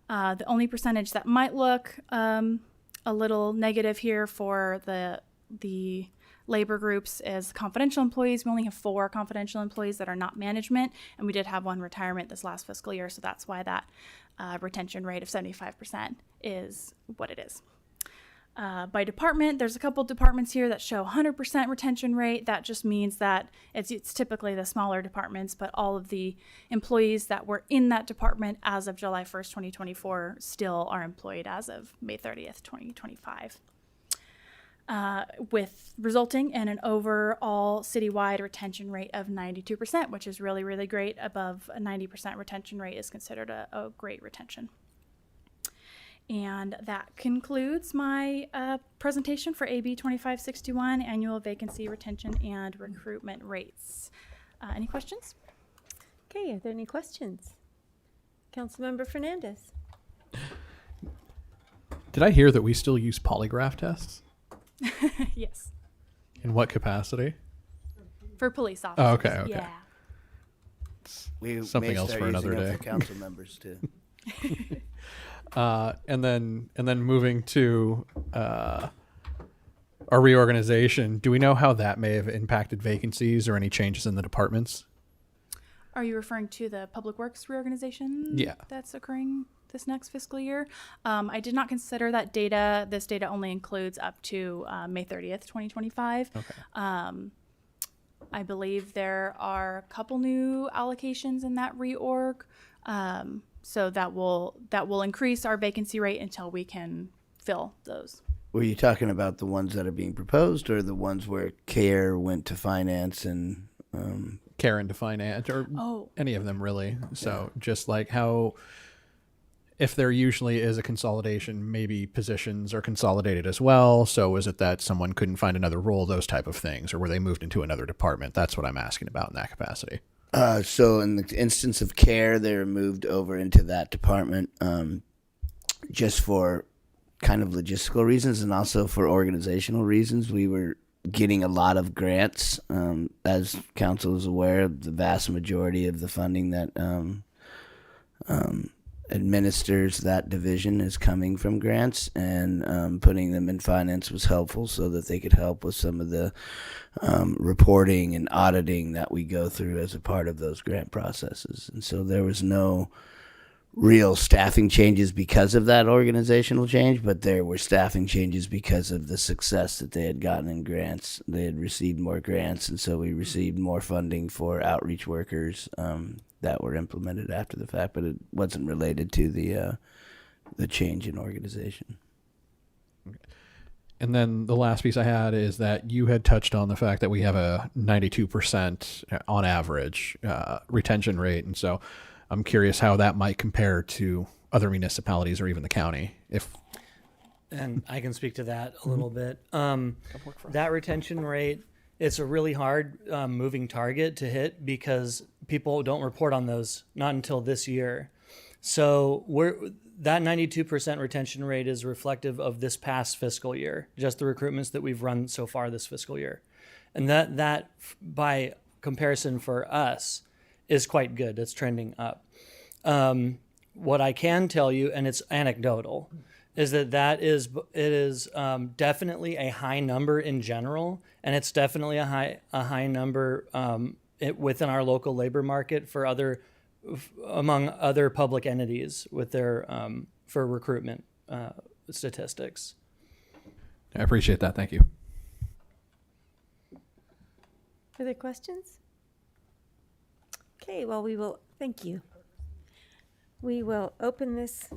The only percentage that might look a little negative here for the labor groups is confidential employees. We only have 4 confidential employees that are not management, and we did have 1 retirement this last fiscal year, so that's why that retention rate of 75% is what it is. By department, there's a couple departments here that show 100% retention rate. That just means that it's typically the smaller departments, but all of the employees that were in that department as of July 1st, 2024 still are employed as of May 30th, 2025. With resulting in an overall citywide retention rate of 92%, which is really, really great. Above a 90% retention rate is considered a great retention. And that concludes my presentation for AB 2561, Annual Vacancy, Retention, and Recruitment Rates. Any questions? Okay, are there any questions? Councilmember Fernandez. Did I hear that we still use polygraph tests? Yes. In what capacity? For police officers. Oh, okay. Yeah. We Something may else start for another using them day. for council members too. And then moving to our reorganization, do we know how that may have impacted vacancies or any changes in the departments? Are you referring to the Public Works reorganization? Yeah. That's occurring this next fiscal year? I did not consider that data. This data only includes up to May 30th, 2025. Okay. I believe there are a couple new allocations in that reorg. So that will increase our vacancy rate until we can fill those. Were you talking about the ones that are being proposed, or the ones where care went to finance and Care into finance, or any of them really? So just like how, if there usually is a consolidation, maybe positions are consolidated as well. So is it that someone couldn't find another role, those type of things, or were they moved into another department? That's what I'm asking about in that capacity. So in the instance of care, they were moved over into that department just for kind of logistical reasons and also for organizational reasons. We were getting a lot of grants. As council is aware, the vast majority of the funding that administers that division is coming from grants, and putting them in finance was helpful so that they could help with some of the reporting and auditing that we go through as a part of those grant processes. And so there was no real staffing changes because of that organizational change, but there were staffing changes because of the success that they had gotten in grants. They had received more grants, and so we received more funding for outreach workers that were implemented after the fact, but it wasn't related to the change in organization. And then the last piece I had is that you had touched on the fact that we have a 92% on average retention rate. And so I'm curious how that might compare to other municipalities or even the county. And I can speak to that a little bit. That retention rate, it's a really hard moving target to hit because people don't report on those, not until this year. So that 92% retention rate is reflective of this past fiscal year, just the recruitments that we've run so far this fiscal year. And that by comparison for us is quite good. It's trending up. What I can tell you, and it's anecdotal, is that it is definitely a high number in general, and it's definitely a high number within our local labor market among other public entities with their for recruitment statistics. I appreciate that. Thank you. Further questions? Okay, well, thank you. We will open this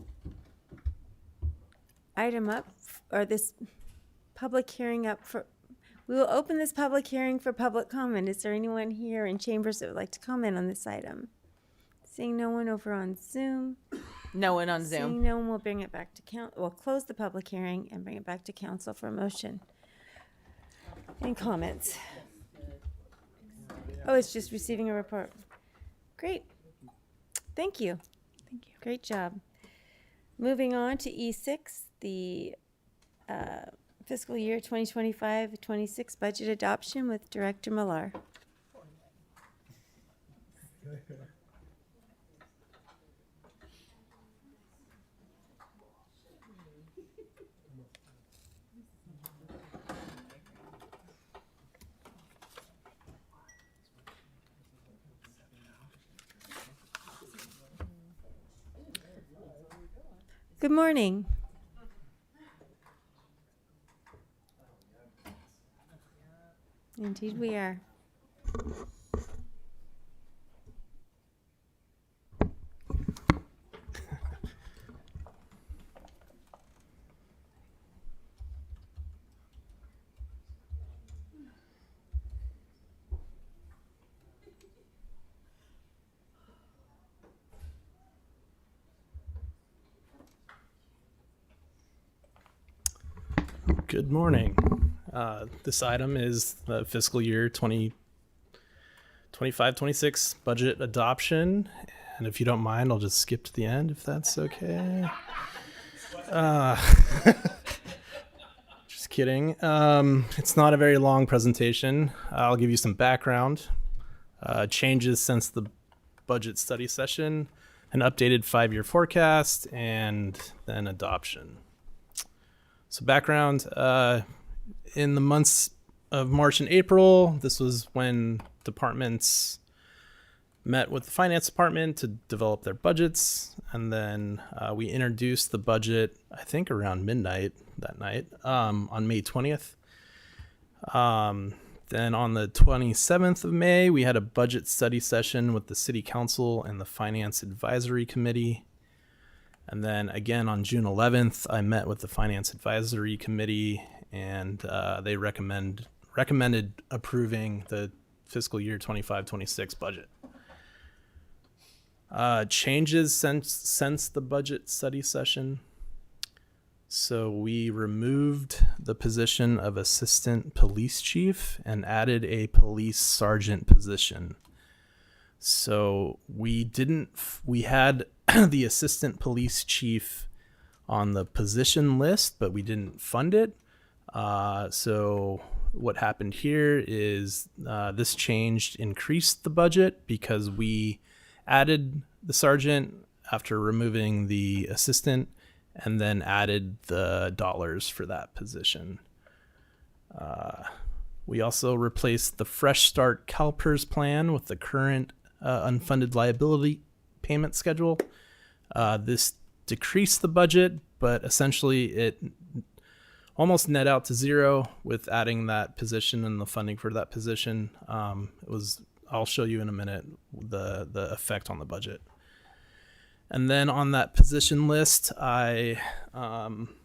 item up, or this public hearing up we will open this public hearing for public comment. Is there anyone here in chambers that would like to comment on this item? Seeing no one over on Zoom. No one on Zoom. Seeing no one, we'll bring it back to council. We'll close the public hearing and bring it back to council for a motion. Any comments? Oh, it's just receiving a report. Great. Thank you. Thank you. Great job. Moving on to E6, the fiscal year 2025-26 budget adoption with Director Millar. Good morning. Indeed we are. Good morning. This item is the fiscal year 2025-26 budget adoption. And if you don't mind, I'll just skip to the end if that's okay. Just kidding. It's not a very long presentation. I'll give you some background. Changes since the budget study session, an updated 5-year forecast, and then adoption. So background, in the months of March and April, this was when departments met with the finance department to develop their budgets. And then we introduced the budget, I think around midnight that night, on May 20th. Then on the 27th of May, we had a budget study session with the City Council and the Finance Advisory Committee. And then again on June 11th, I met with the Finance Advisory Committee, and they recommended approving the fiscal year 25-26 budget. Changes since the budget study session. So we removed the position of assistant police chief and added a police sergeant position. So we had the assistant police chief on the position list, but we didn't fund it. So what happened here is this change increased the budget because we added the sergeant after removing the assistant and then added the dollars for that position. We also replaced the Fresh Start CalPERS plan with the current unfunded liability payment schedule. This decreased the budget, but essentially it almost net out to zero with adding that position and the funding for that position. I'll show you in a minute the effect on the budget. And then on that position list, I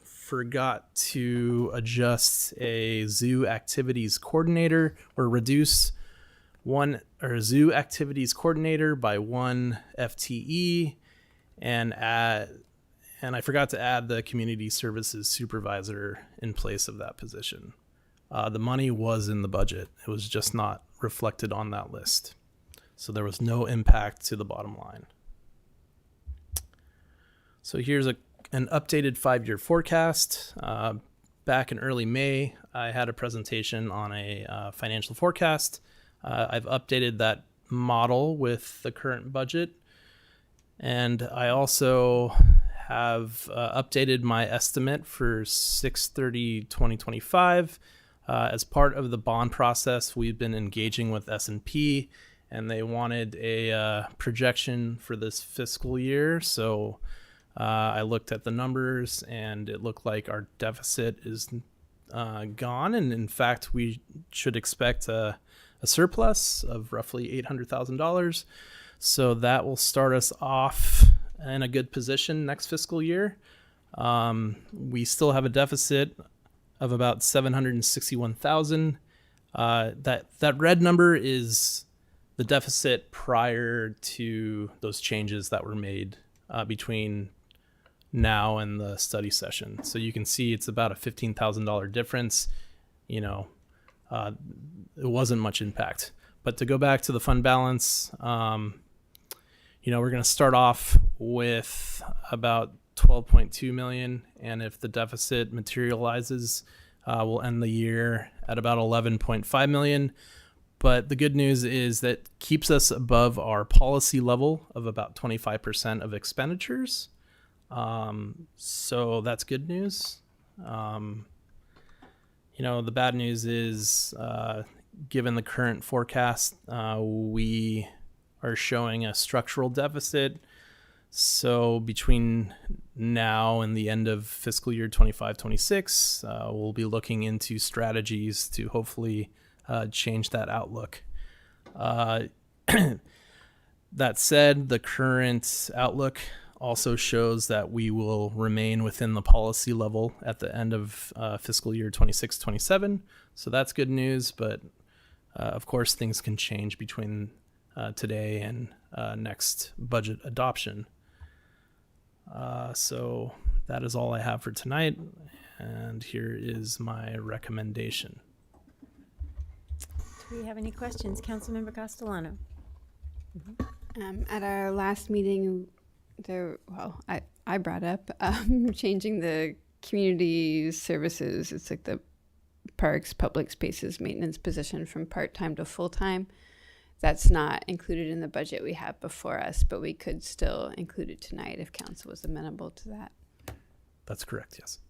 forgot to adjust a zoo activities coordinator or reduce zoo activities coordinator by 1 FTE and I forgot to add the community services supervisor in place of that position. The money was in the budget. It was just not reflected on that list. So there was no impact to the bottom line. So here's an updated 5-year forecast. Back in early May, I had a presentation on a financial forecast. I've updated that model with the current budget. And I also have updated my estimate for 6/30/2025. As part of the bond process, we've been engaging with S&P, and they wanted a projection for this fiscal year. So I looked at the numbers, and it looked like our deficit is gone. And in fact, we should expect a surplus of roughly $800,000. So that will start us off in a good position next fiscal year. We still have a deficit of about $761,000. That red number is the deficit prior to those changes that were made between now and the study session. So you can see it's about a $15,000 difference. It wasn't much impact. But to go back to the fund balance, we're going to start off with about 12.2 million, and if the deficit materializes, we'll end the year at about 11.5 million. But the good news is that keeps us above our policy level of about 25% of expenditures. So that's good news. The bad news is, given the current forecast, we are showing a structural deficit. So between now and the end of fiscal year 25-26, we'll be looking into strategies to hopefully change that outlook. That said, the current outlook also shows that we will remain within the policy level at the end of fiscal year 26-27. So that's good news, but of course things can change between today and next budget adoption. So that is all I have for tonight, and here is my recommendation. Do we have any questions? Councilmember Castellano. At our last meeting, I brought up changing the community services. It's like the parks, public spaces maintenance position from part-time to full-time. That's not included in the budget we have before us, but we could still include it tonight if council was amenable to that. That's correct, yes.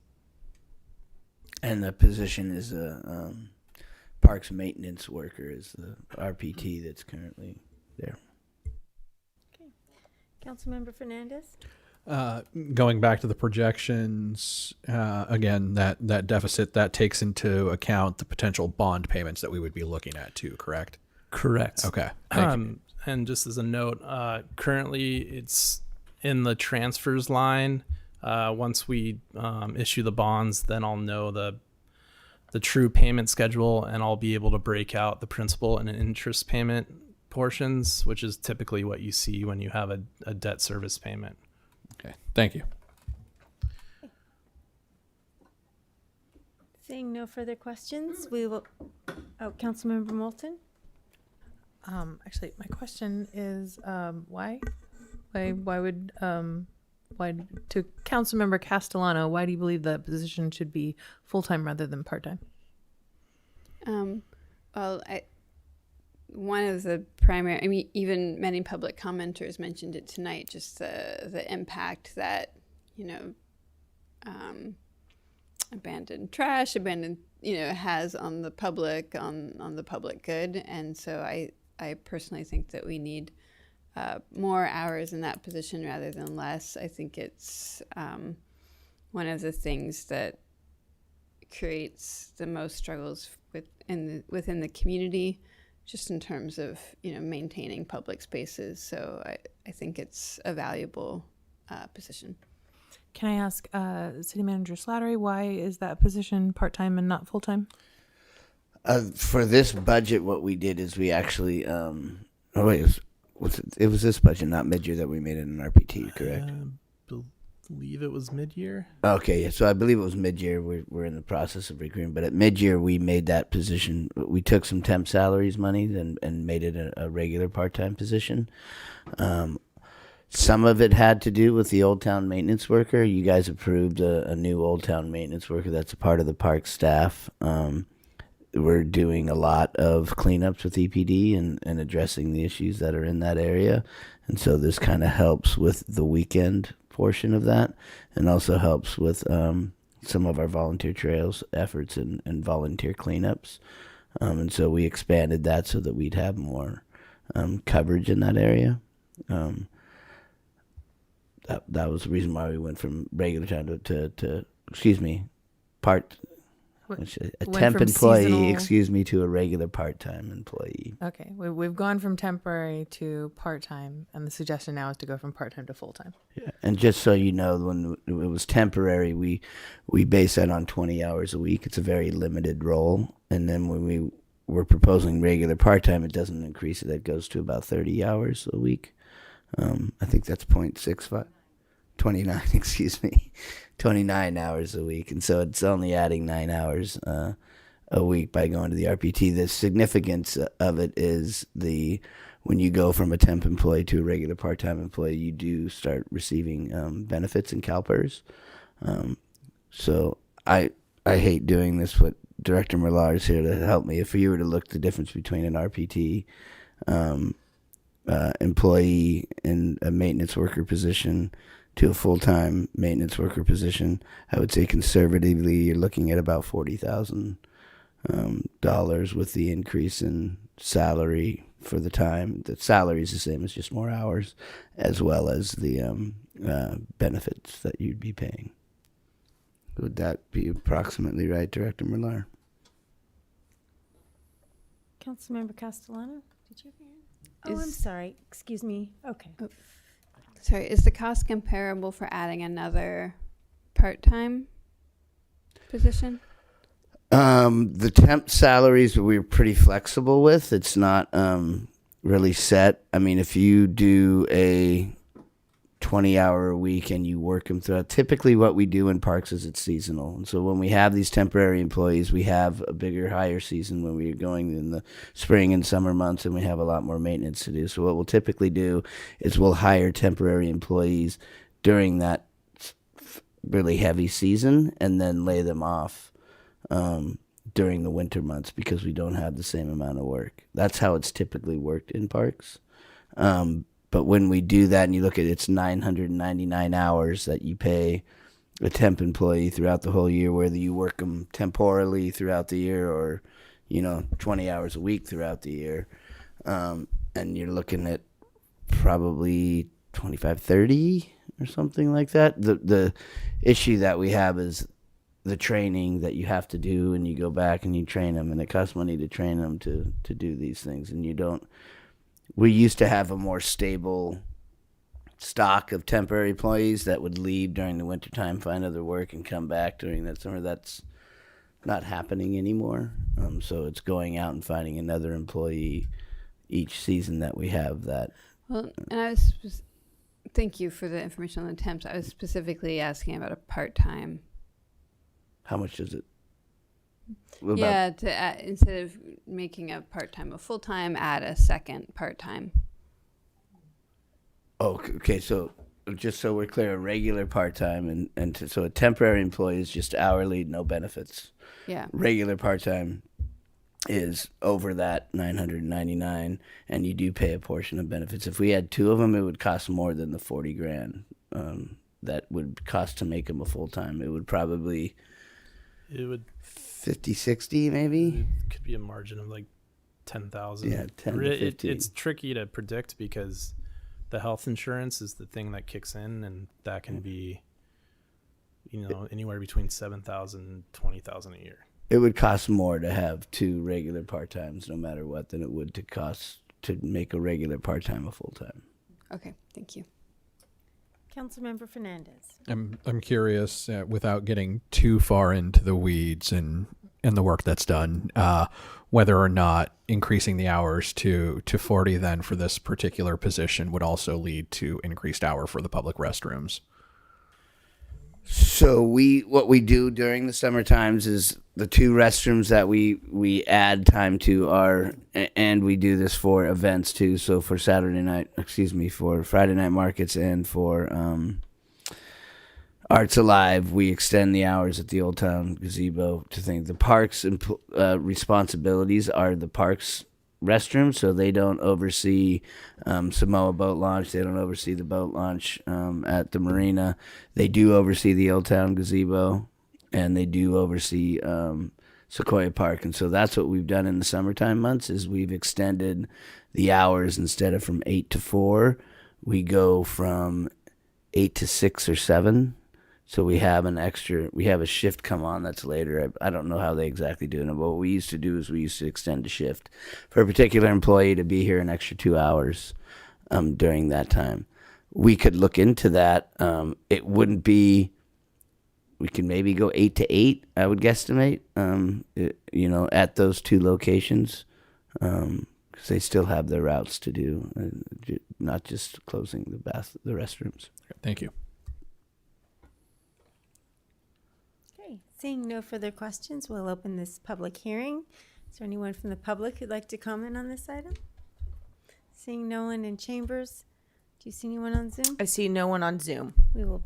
And the position is a parks maintenance worker, is the RPT that's currently there. Okay. Councilmember Fernandez? Going back to the projections, again, that deficit, that takes into account the potential bond payments that we would be looking at too, correct? Correct. Okay. Thank you. And just as a note, currently it's in the transfers line. Once we issue the bonds, then I'll know the true payment schedule, and I'll be able to break out the principal and interest payment portions, which is typically what you see when you have a debt service payment. Okay. Thank you. Seeing no further questions, we will. Oh, Councilmember Moulton. Actually, my question is, why would to Councilmember Castellano, why do you believe the position should be full-time rather than part-time? One of the primary, even many public commenters mentioned it tonight, just the impact that, abandoned trash, has on the public, on the public good. And so I personally think that we need more hours in that position rather than less. I think it's one of the things that creates the most struggles within the community, just in terms of maintaining public spaces. So I think it's a valuable position. Can I ask City Manager Slattery, why is that position part-time and not full-time? For this budget, what we did is we actually, it was this budget, not mid-year, that we made it an RPT, correct? Believe it was mid-year. Okay, yeah, so I believe it was mid-year. We're in the process of recruiting, but at mid-year we made that position. We took some temp salaries money and made it a regular part-time position. Some of it had to do with the Old Town maintenance worker. You guys approved a new Old Town maintenance worker that's a part of the park staff. We're doing a lot of cleanups with EPD and addressing the issues that are in that area. And so this kind of helps with the weekend portion of that, and also helps with some of our volunteer trails efforts and volunteer cleanups. And so we expanded that so that we'd have more coverage in that area. That was the reason why we went from regular time to a temp employee, seasonal... to a regular part-time employee. Okay, we've gone from temporary to part-time, and the suggestion now is to go from part-time to full-time. Yeah, and just so you know, when it was temporary, we base that on 20 hours a week. It's a very limited role, and then when we were proposing regular part-time, it doesn't increase it. It goes to about 30 hours a week. I think that's 0.65. 29, 29 hours a week. And so it's only adding 9 hours a week by going to the RPT. The significance of it is when you go from a temp employee to a regular part-time employee, you do start receiving benefits and CalPERS. So I hate doing this, but Director Millar is here to help me. If you were to look the difference between an RPT employee in a maintenance worker position to a full-time maintenance worker position, I would say conservatively you're looking at about $40,000 with the increase in salary for the time. The salary is the same, it's just more hours, as well as the benefits that you'd be paying. Would that be approximately right, Director Millar? Councilmember Castellano, did you have your hand? I'm sorry. Excuse me. Okay. Oh. Sorry, is the cost comparable for adding another part-time position? The temp salaries we're pretty flexible with. It's not really set. I mean, if you do a 20-hour a week and you work them throughout, typically what we do in parks is it's seasonal. And so when we have these temporary employees, we have a bigger, higher season when we're going in the spring and summer months, and we have a lot more maintenance to do. So what we'll typically do is we'll hire temporary employees during that really heavy season and then lay them off during the winter months because we don't have the same amount of work. That's how it's typically worked in parks. But when we do that and you look at it's 999 hours that you pay a temp employee throughout the whole year, whether you work them temporally throughout the year or, 20 hours a week throughout the year. And you're looking at probably 25, 30 or something like that. The issue that we have is the training that you have to do, and you go back and you train them, and it costs money to train them to do these things. And we used to have a more stable stock of temporary employees that would leave during the wintertime, find other work, and come back during that summer. That's not happening anymore. So it's going out and finding another employee each season that we have that. Well, and thank you for the information on the temps. I was specifically asking about a part-time. How much does it? Yeah, instead of making a part-time a full-time, add a second part-time. Oh, okay. So just so we're clear, a regular part-time so a temporary employee is just hourly, no benefits. Yeah. Regular part-time is over that 999, and you do pay a portion of benefits. If we had two of them, it would cost more than the $40,000 that would cost to make them a full-time. It would 50, 60 maybe. It could be a margin of like 10,000. Yeah, 10 to 15. It's tricky to predict because The health insurance is the thing that kicks in, and that can be, anywhere between $7,000 and $20,000 a year. It would cost more to have 2 regular part-times, no matter what, than it would to make a regular part-time a full-time. Okay, thank you. Councilmember Fernandez. I'm curious, without getting too far into the weeds and the work that's done, whether or not increasing the hours to 40 then for this particular position would also lead to increased hour for the public restrooms. So what we do during the summer times is the 2 restrooms that we add time to and we do this for events too. So for for Friday night markets and for Arts Alive, we extend the hours at the Old Town Gazebo to think the parks and responsibilities are the parks restrooms, so they don't oversee Samoa Boat Launch. They don't oversee the boat launch at the marina. They do oversee the Old Town Gazebo, and they do oversee Sequoia Park. And so that's what we've done in the summertime months is we've extended the hours. Instead of from 8 to 4, we go from 8 to 6 or 7. So we have a shift come on that's later. I don't know how they exactly do it, but what we used to do is we used to extend a shift for a particular employee to be here an extra 2 hours during that time. We could look into that. It wouldn't be, we could maybe go 8 to 8, I would guesstimate, at those 2 locations, because they still have their routes to do, not just closing the restrooms. Thank you. Seeing no further questions, we'll open this public hearing. Is there anyone from the public who'd like to comment on this item? Seeing no one in chambers, do you see anyone on Zoom? I see no one on Zoom. We will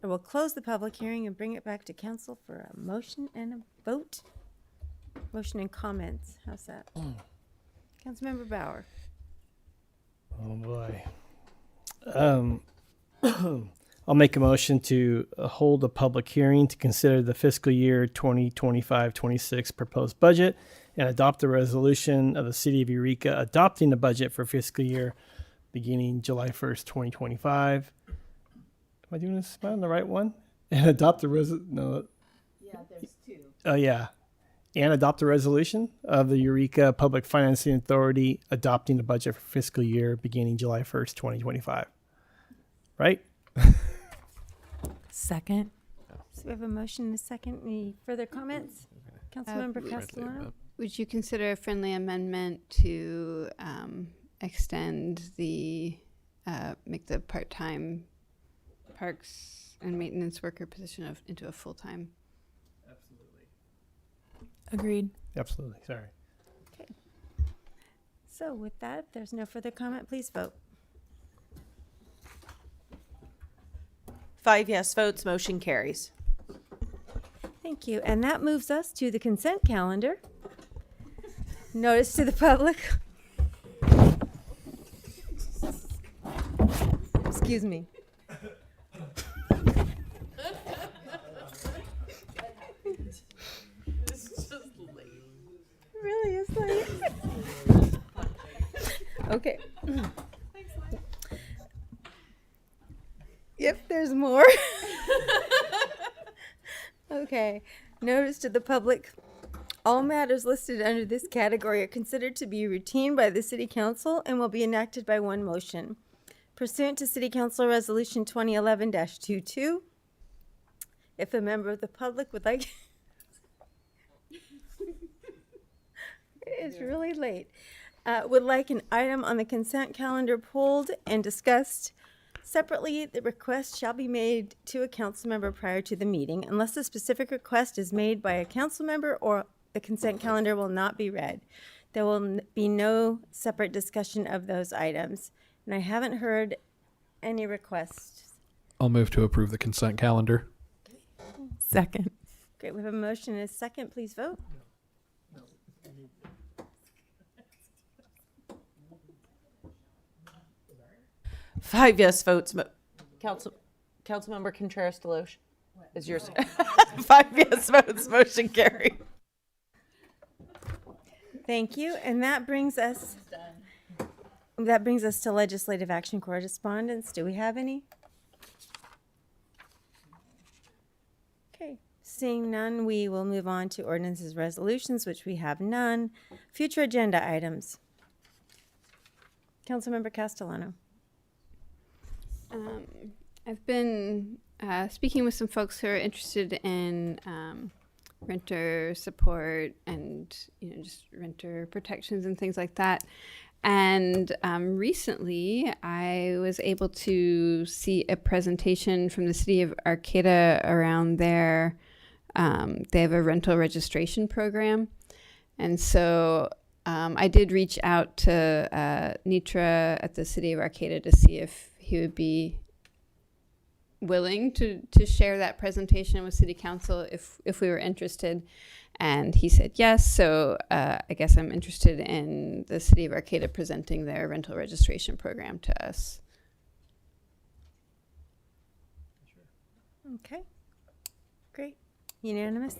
we'll close the public hearing and bring it back to council for a motion and a vote. Motion and comments. How's that? Councilmember Bauer. Oh boy. I'll make a motion to hold a public hearing to consider the fiscal year 2025-26 proposed budget and adopt the resolution of the City of Eureka adopting the budget for fiscal year beginning July 1st, 2025. Am I doing this? Am I on the right one? And adopt the no. Yeah, there's 2. Oh, yeah. And adopt the resolution of the Eureka Public Financing Authority adopting the budget for fiscal year beginning July 1st, 2025. Right? Second. So we have a motion and a second. Any further comments? Councilmember Castellano? Would you consider a friendly amendment to extend make the part-time parks and maintenance worker position into a full-time? Absolutely. Agreed. Absolutely. Sorry. Okay. So with that, if there's no further comment, please vote. 5 yes votes, motion carries. Thank you. And that moves us to the consent calendar. Notice to the public. Excuse me. This is just late. It really is late. Okay. If there's more. Okay. Notice to the public. All matters listed under this category are considered to be routine by the City Council and will be enacted by one motion. Pursuant to City Council Resolution 2011-22, if a member of the public would like... It's really late. Would like an item on the consent calendar pulled and discussed separately, the request shall be made to a council member prior to the meeting. Unless a specific request is made by a council member, or the consent calendar will not be read. There will be no separate discussion of those items. And I haven't heard any requests. I'll move to approve the consent calendar. Second. Great, we have a motion and a second. Please vote. Five yes votes. Councilmember Contreras-DeLoach is yours. 5 yes votes, motion carried. Thank you. And that brings us That brings us to legislative action correspondence. Do we have any? Okay, seeing none, we will move on to ordinances, resolutions, which we have none. Future agenda items. Councilmember Castellano. I've been speaking with some folks who are interested in renter support and just renter protections and things like that. And recently, I was able to see a presentation from the city of Arcata around their. They have a rental registration program, and so I did reach out to Nitra at the city of Arcata to see if he would be willing to share that presentation with city council if we were interested. And he said yes, so I guess I'm interested in the city of Arcata presenting their rental registration program to us. Okay, great. Unanimous?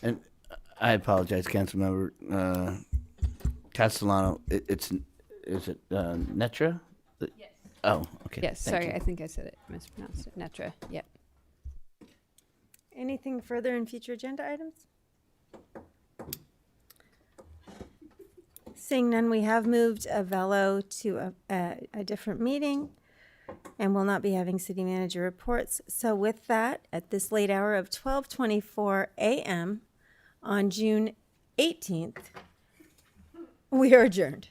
And I apologize, Councilmember Castellano. Is it Netra? Yes. Oh, okay. Yes, Thank sorry, you. I think I said it, mispronounced it. Netra, yep. Anything further in future agenda items? Seeing none, we have moved Avelo to a different meeting and will not be having city manager reports. So with that, at this late hour of 12:24 a.m. on June 18th, we are adjourned.